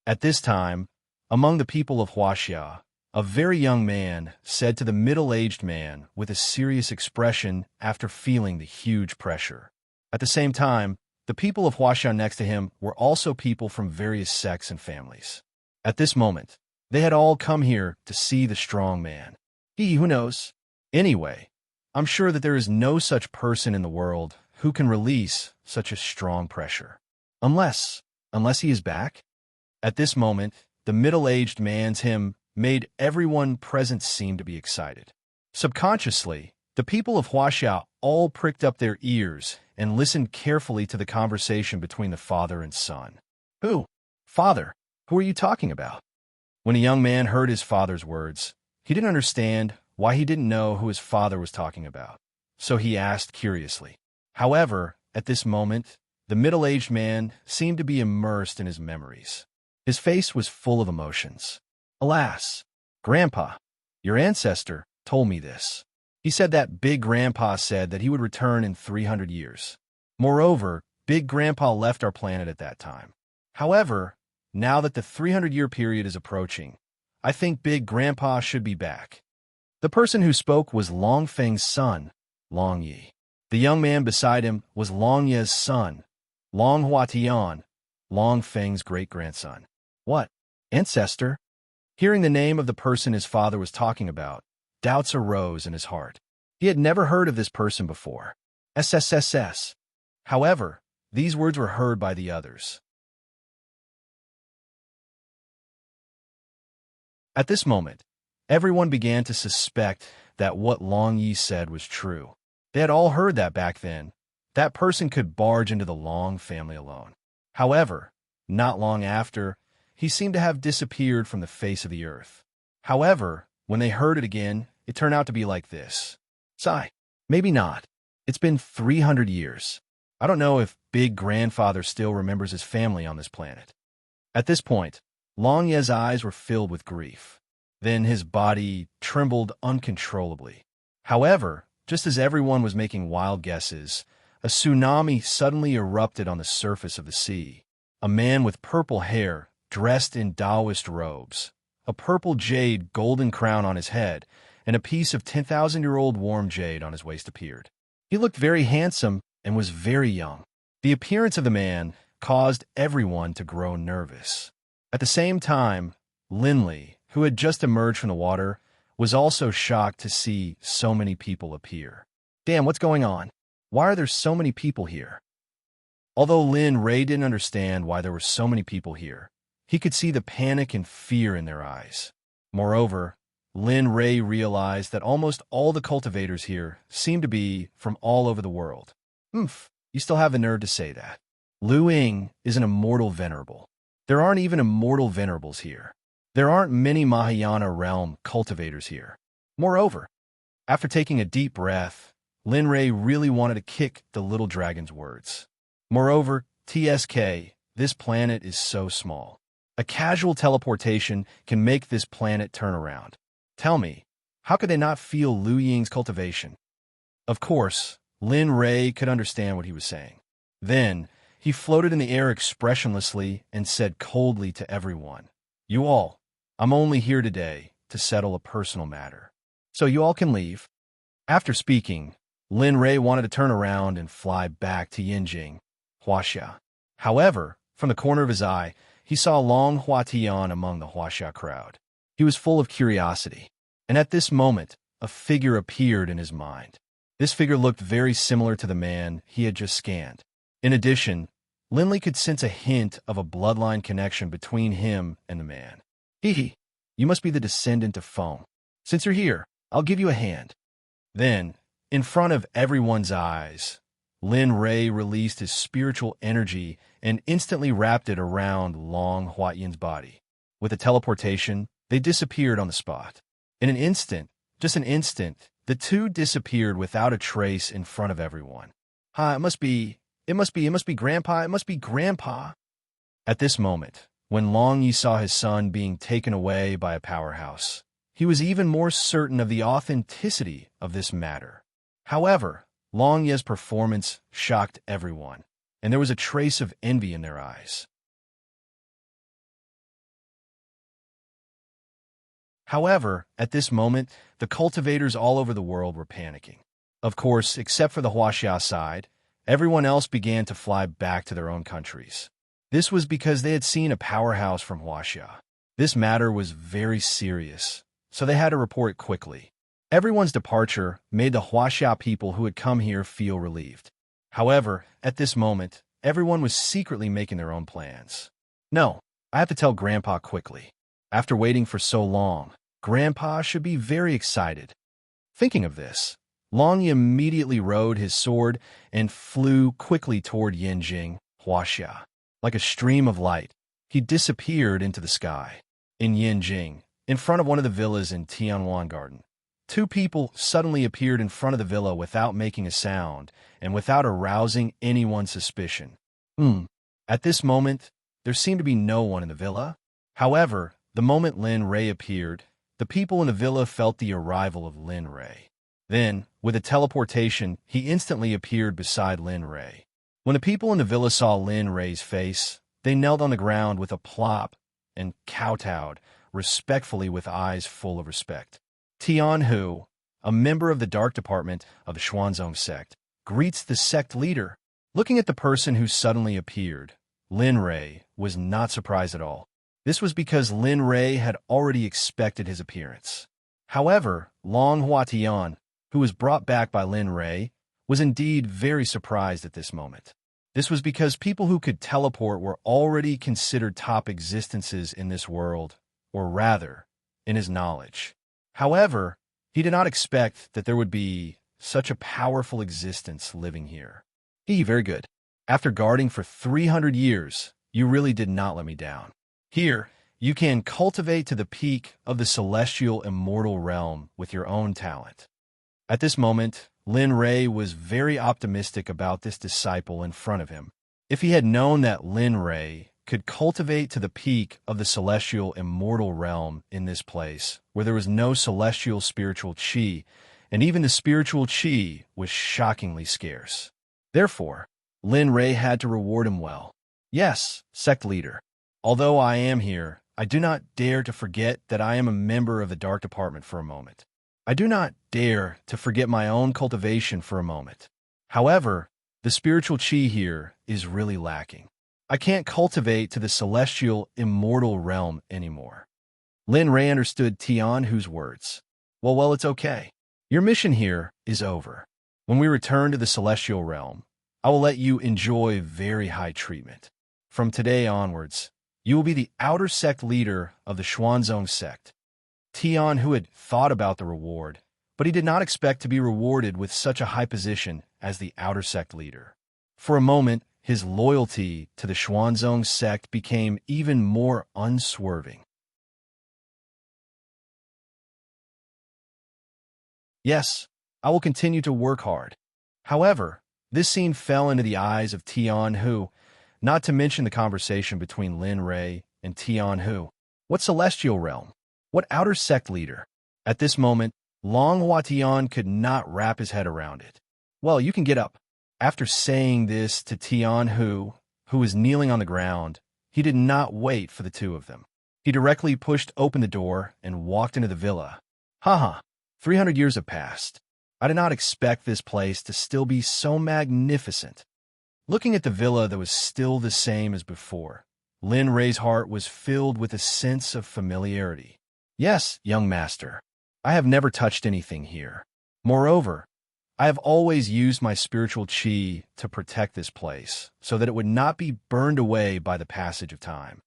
At this time, among the people of Huaxia, a very young man said to the middle-aged man with a serious expression after feeling the huge pressure. At the same time, the people of Huaxia next to him were also people from various sects and families. At this moment, they had all come here to see the strong man. Who knows? Anyway, I'm sure that there is no such person in the world who can release such a strong pressure. Unless he is back? At this moment, the middle-aged man's hymn made everyone present seem to be excited. Subconsciously, the people of Huaxia all pricked up their ears and listened carefully to the conversation between the father and son. Who? Father, who are you talking about? When a young man heard his father's words, he didn't understand why he didn't know who his father was talking about, so he asked curiously. However, at this moment, the middle-aged man seemed to be immersed in his memories. His face was full of emotions. Alas, Grandpa, your ancestor told me this. He said that Big Grandpa said that he would return in 300 years. Moreover, Big Grandpa left our planet at that time. However, now that the 300-year period is approaching, I think Big Grandpa should be back. The person who spoke was Long Feng's son, Long Yi. The young man beside him was Long Ye's son, Long Huatian, Long Feng's great-grandson. What? Ancestor? Hearing the name of the person his father was talking about, doubts arose in his heart. He had never heard of this person before. SSSS. However, these words were heard by the others. At this moment, everyone began to suspect that what Long Yi said was true. They had all heard that back then. That person could barge into the Long family alone. However, not long after, he seemed to have disappeared from the face of the earth. However, when they heard it again, it turned out to be like this. Sigh. Maybe not. It's been 300 years. I don't know if Big Grandfather still remembers his family on this planet. At this point, Long Ye's eyes were filled with grief. Then his body trembled uncontrollably. However, just as everyone was making wild guesses, a tsunami suddenly erupted on the surface of the sea. A man with purple hair, dressed in Taoist robes, a purple jade golden crown on his head, and a piece of 10,000-year-old warm jade on his waist appeared. He looked very handsome and was very young. The appearance of the man caused everyone to grow nervous. At the same time, Linley, who had just emerged from the water, was also shocked to see so many people appear. Damn, what's going on? Why are there so many people here? Although Lin Ray didn't understand why there were so many people here, he could see the panic and fear in their eyes. Moreover, Lin Ray realized that almost all the cultivators here seemed to be from all over the world. You still have the nerve to say that. Lu Ying is an immortal venerable. There aren't even immortal venerables here. There aren't many Mahayana realm cultivators here. Moreover, after taking a deep breath, Lin Ray really wanted to kick the little dragon's words. Moreover, TSK, this planet is so small. A casual teleportation can make this planet turn around. Tell me, how could they not feel Lu Ying's cultivation? Of course, Lin Ray could understand what he was saying. Then, he floated in the air expressionlessly and said coldly to everyone, "You all, I'm only here today to settle a personal matter. So you all can leave." After speaking, Lin Ray wanted to turn around and fly back to Yinjing, Huaxia. However, from the corner of his eye, he saw Long Huatian among the Huaxia crowd. He was full of curiosity, and at this moment, a figure appeared in his mind. This figure looked very similar to the man he had just scanned. In addition, Linley could sense a hint of a bloodline connection between him and the man. You must be the descendant of Foam. Since you're here, I'll give you a hand." Then, in front of everyone's eyes, Lin Ray released his spiritual energy and instantly wrapped it around Long Huatian's body. With a teleportation, they disappeared on the spot. In an instant, just an instant, the two disappeared without a trace in front of everyone. It must be Grandpa. At this moment, when Long Yi saw his son being taken away by a powerhouse, he was even more certain of the authenticity of this matter. However, Long Yi's performance shocked everyone, and there was a trace of envy in their eyes. However, at this moment, the cultivators all over the world were panicking. Of course, except for the Huaxia side, everyone else began to fly back to their own countries. This was because they had seen a powerhouse from Huaxia. This matter was very serious, so they had to report quickly. Everyone's departure made the Huaxia people who had come here feel relieved. However, at this moment, everyone was secretly making their own plans. No, I have to tell Grandpa quickly. After waiting for so long, Grandpa should be very excited. Thinking of this, Long immediately rode his sword and flew quickly toward Yinjing, Huaxia. Like a stream of light, he disappeared into the sky. In Yinjing, in front of one of the villas in Tianwan Garden, two people suddenly appeared in front of the villa without making a sound and without arousing anyone's suspicion. At this moment, there seemed to be no one in the villa. However, the moment Lin Rei appeared, the people in the villa felt the arrival of Lin Rei. Then, with a teleportation, he instantly appeared beside Lin Rei. When the people in the villa saw Lin Rei's face, they knelt on the ground with a plop and kowtowed, respectfully with eyes full of respect. Tian Hu, a member of the Dark Department of the Xuanzong Sect, greets the sect leader. Looking at the person who suddenly appeared, Lin Rei was not surprised at all. This was because Lin Rei had already expected his appearance. However, Long Huatian, who was brought back by Lin Rei, was indeed very surprised at this moment. This was because people who could teleport were already considered top existences in this world, or rather, in his knowledge. However, he did not expect that there would be such a powerful existence living here. Very good. After guarding for 300 years, you really did not let me down. Here, you can cultivate to the peak of the celestial immortal realm with your own talent. At this moment, Lin Rei was very optimistic about this disciple in front of him. If he had known that Lin Rei could cultivate to the peak of the celestial immortal realm in this place, where there was no celestial spiritual qi, and even the spiritual qi was shockingly scarce. Therefore, Lin Rei had to reward him well. Yes, sect leader. Although I am here, I do not dare to forget that I am a member of the Dark Department for a moment. I do not dare to forget my own cultivation for a moment. However, the spiritual qi here is really lacking. I can't cultivate to the celestial immortal realm anymore. Lin Rei understood Tian Hu's words. Well, it's okay. Your mission here is over. When we return to the celestial realm, I will let you enjoy very high treatment. From today onwards, you will be the outer sect leader of the Xuanzong sect. Tian Hu had thought about the reward, but he did not expect to be rewarded with such a high position as the outer sect leader. For a moment, his loyalty to the Xuanzong sect became even more unswerving. Yes, I will continue to work hard. However, this scene fell into the eyes of Tian Hu, not to mention the conversation between Lin Rei and Tian Hu. What celestial realm? What outer sect leader? At this moment, Long Huatian could not wrap his head around it. Well, you can get up. After saying this to Tian Hu, who was kneeling on the ground, he did not wait for the two of them. He directly pushed open the door and walked into the villa. 300 years have passed. I did not expect this place to still be so magnificent. Looking at the villa that was still the same as before, Lin Rei's heart was filled with a sense of familiarity. Yes, young master, I have never touched anything here. Moreover, I have always used my spiritual qi to protect this place, so that it would not be burned away by the passage of time.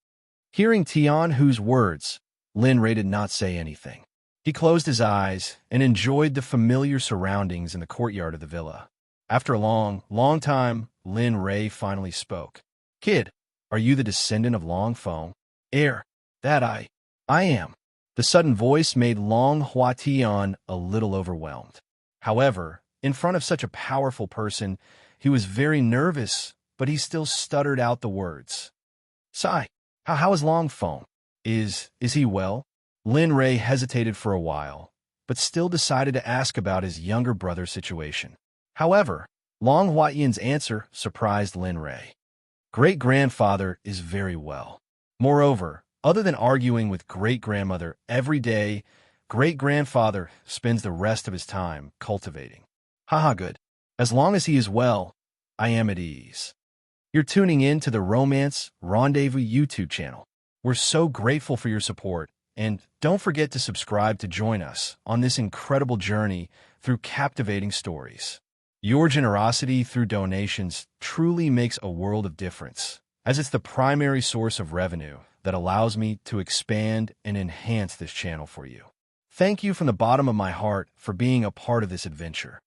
Hearing Tian Hu's words, Lin Rei did not say anything. He closed his eyes and enjoyed the familiar surroundings in the courtyard of the villa. After a long time, Lin Rei finally spoke. Kid, are you the descendant of Long Feng? That I am. The sudden voice made Long Huatian a little overwhelmed. However, in front of such a powerful person, he was very nervous, but he still stuttered out the words. Sai, how is Long Feng? Is he well? Lin Rei hesitated for a while, but still decided to ask about his younger brother's situation. However, Long Huatian's answer surprised Lin Rei. Great-grandfather is very well. Moreover, Other than arguing with great-grandmother every day, great-grandfather spends the rest of his time cultivating. Haha, good. As long as he is well, I am at ease. You're tuning in to the Romance Rendezvous YouTube channel. We're so grateful for your support, and don't forget to subscribe to join us on this incredible journey through captivating stories. Your generosity through donations truly makes a world of difference, as it's the primary source of revenue that allows me to expand and enhance this channel for you. Thank you from the bottom of my heart for being a part of this adventure.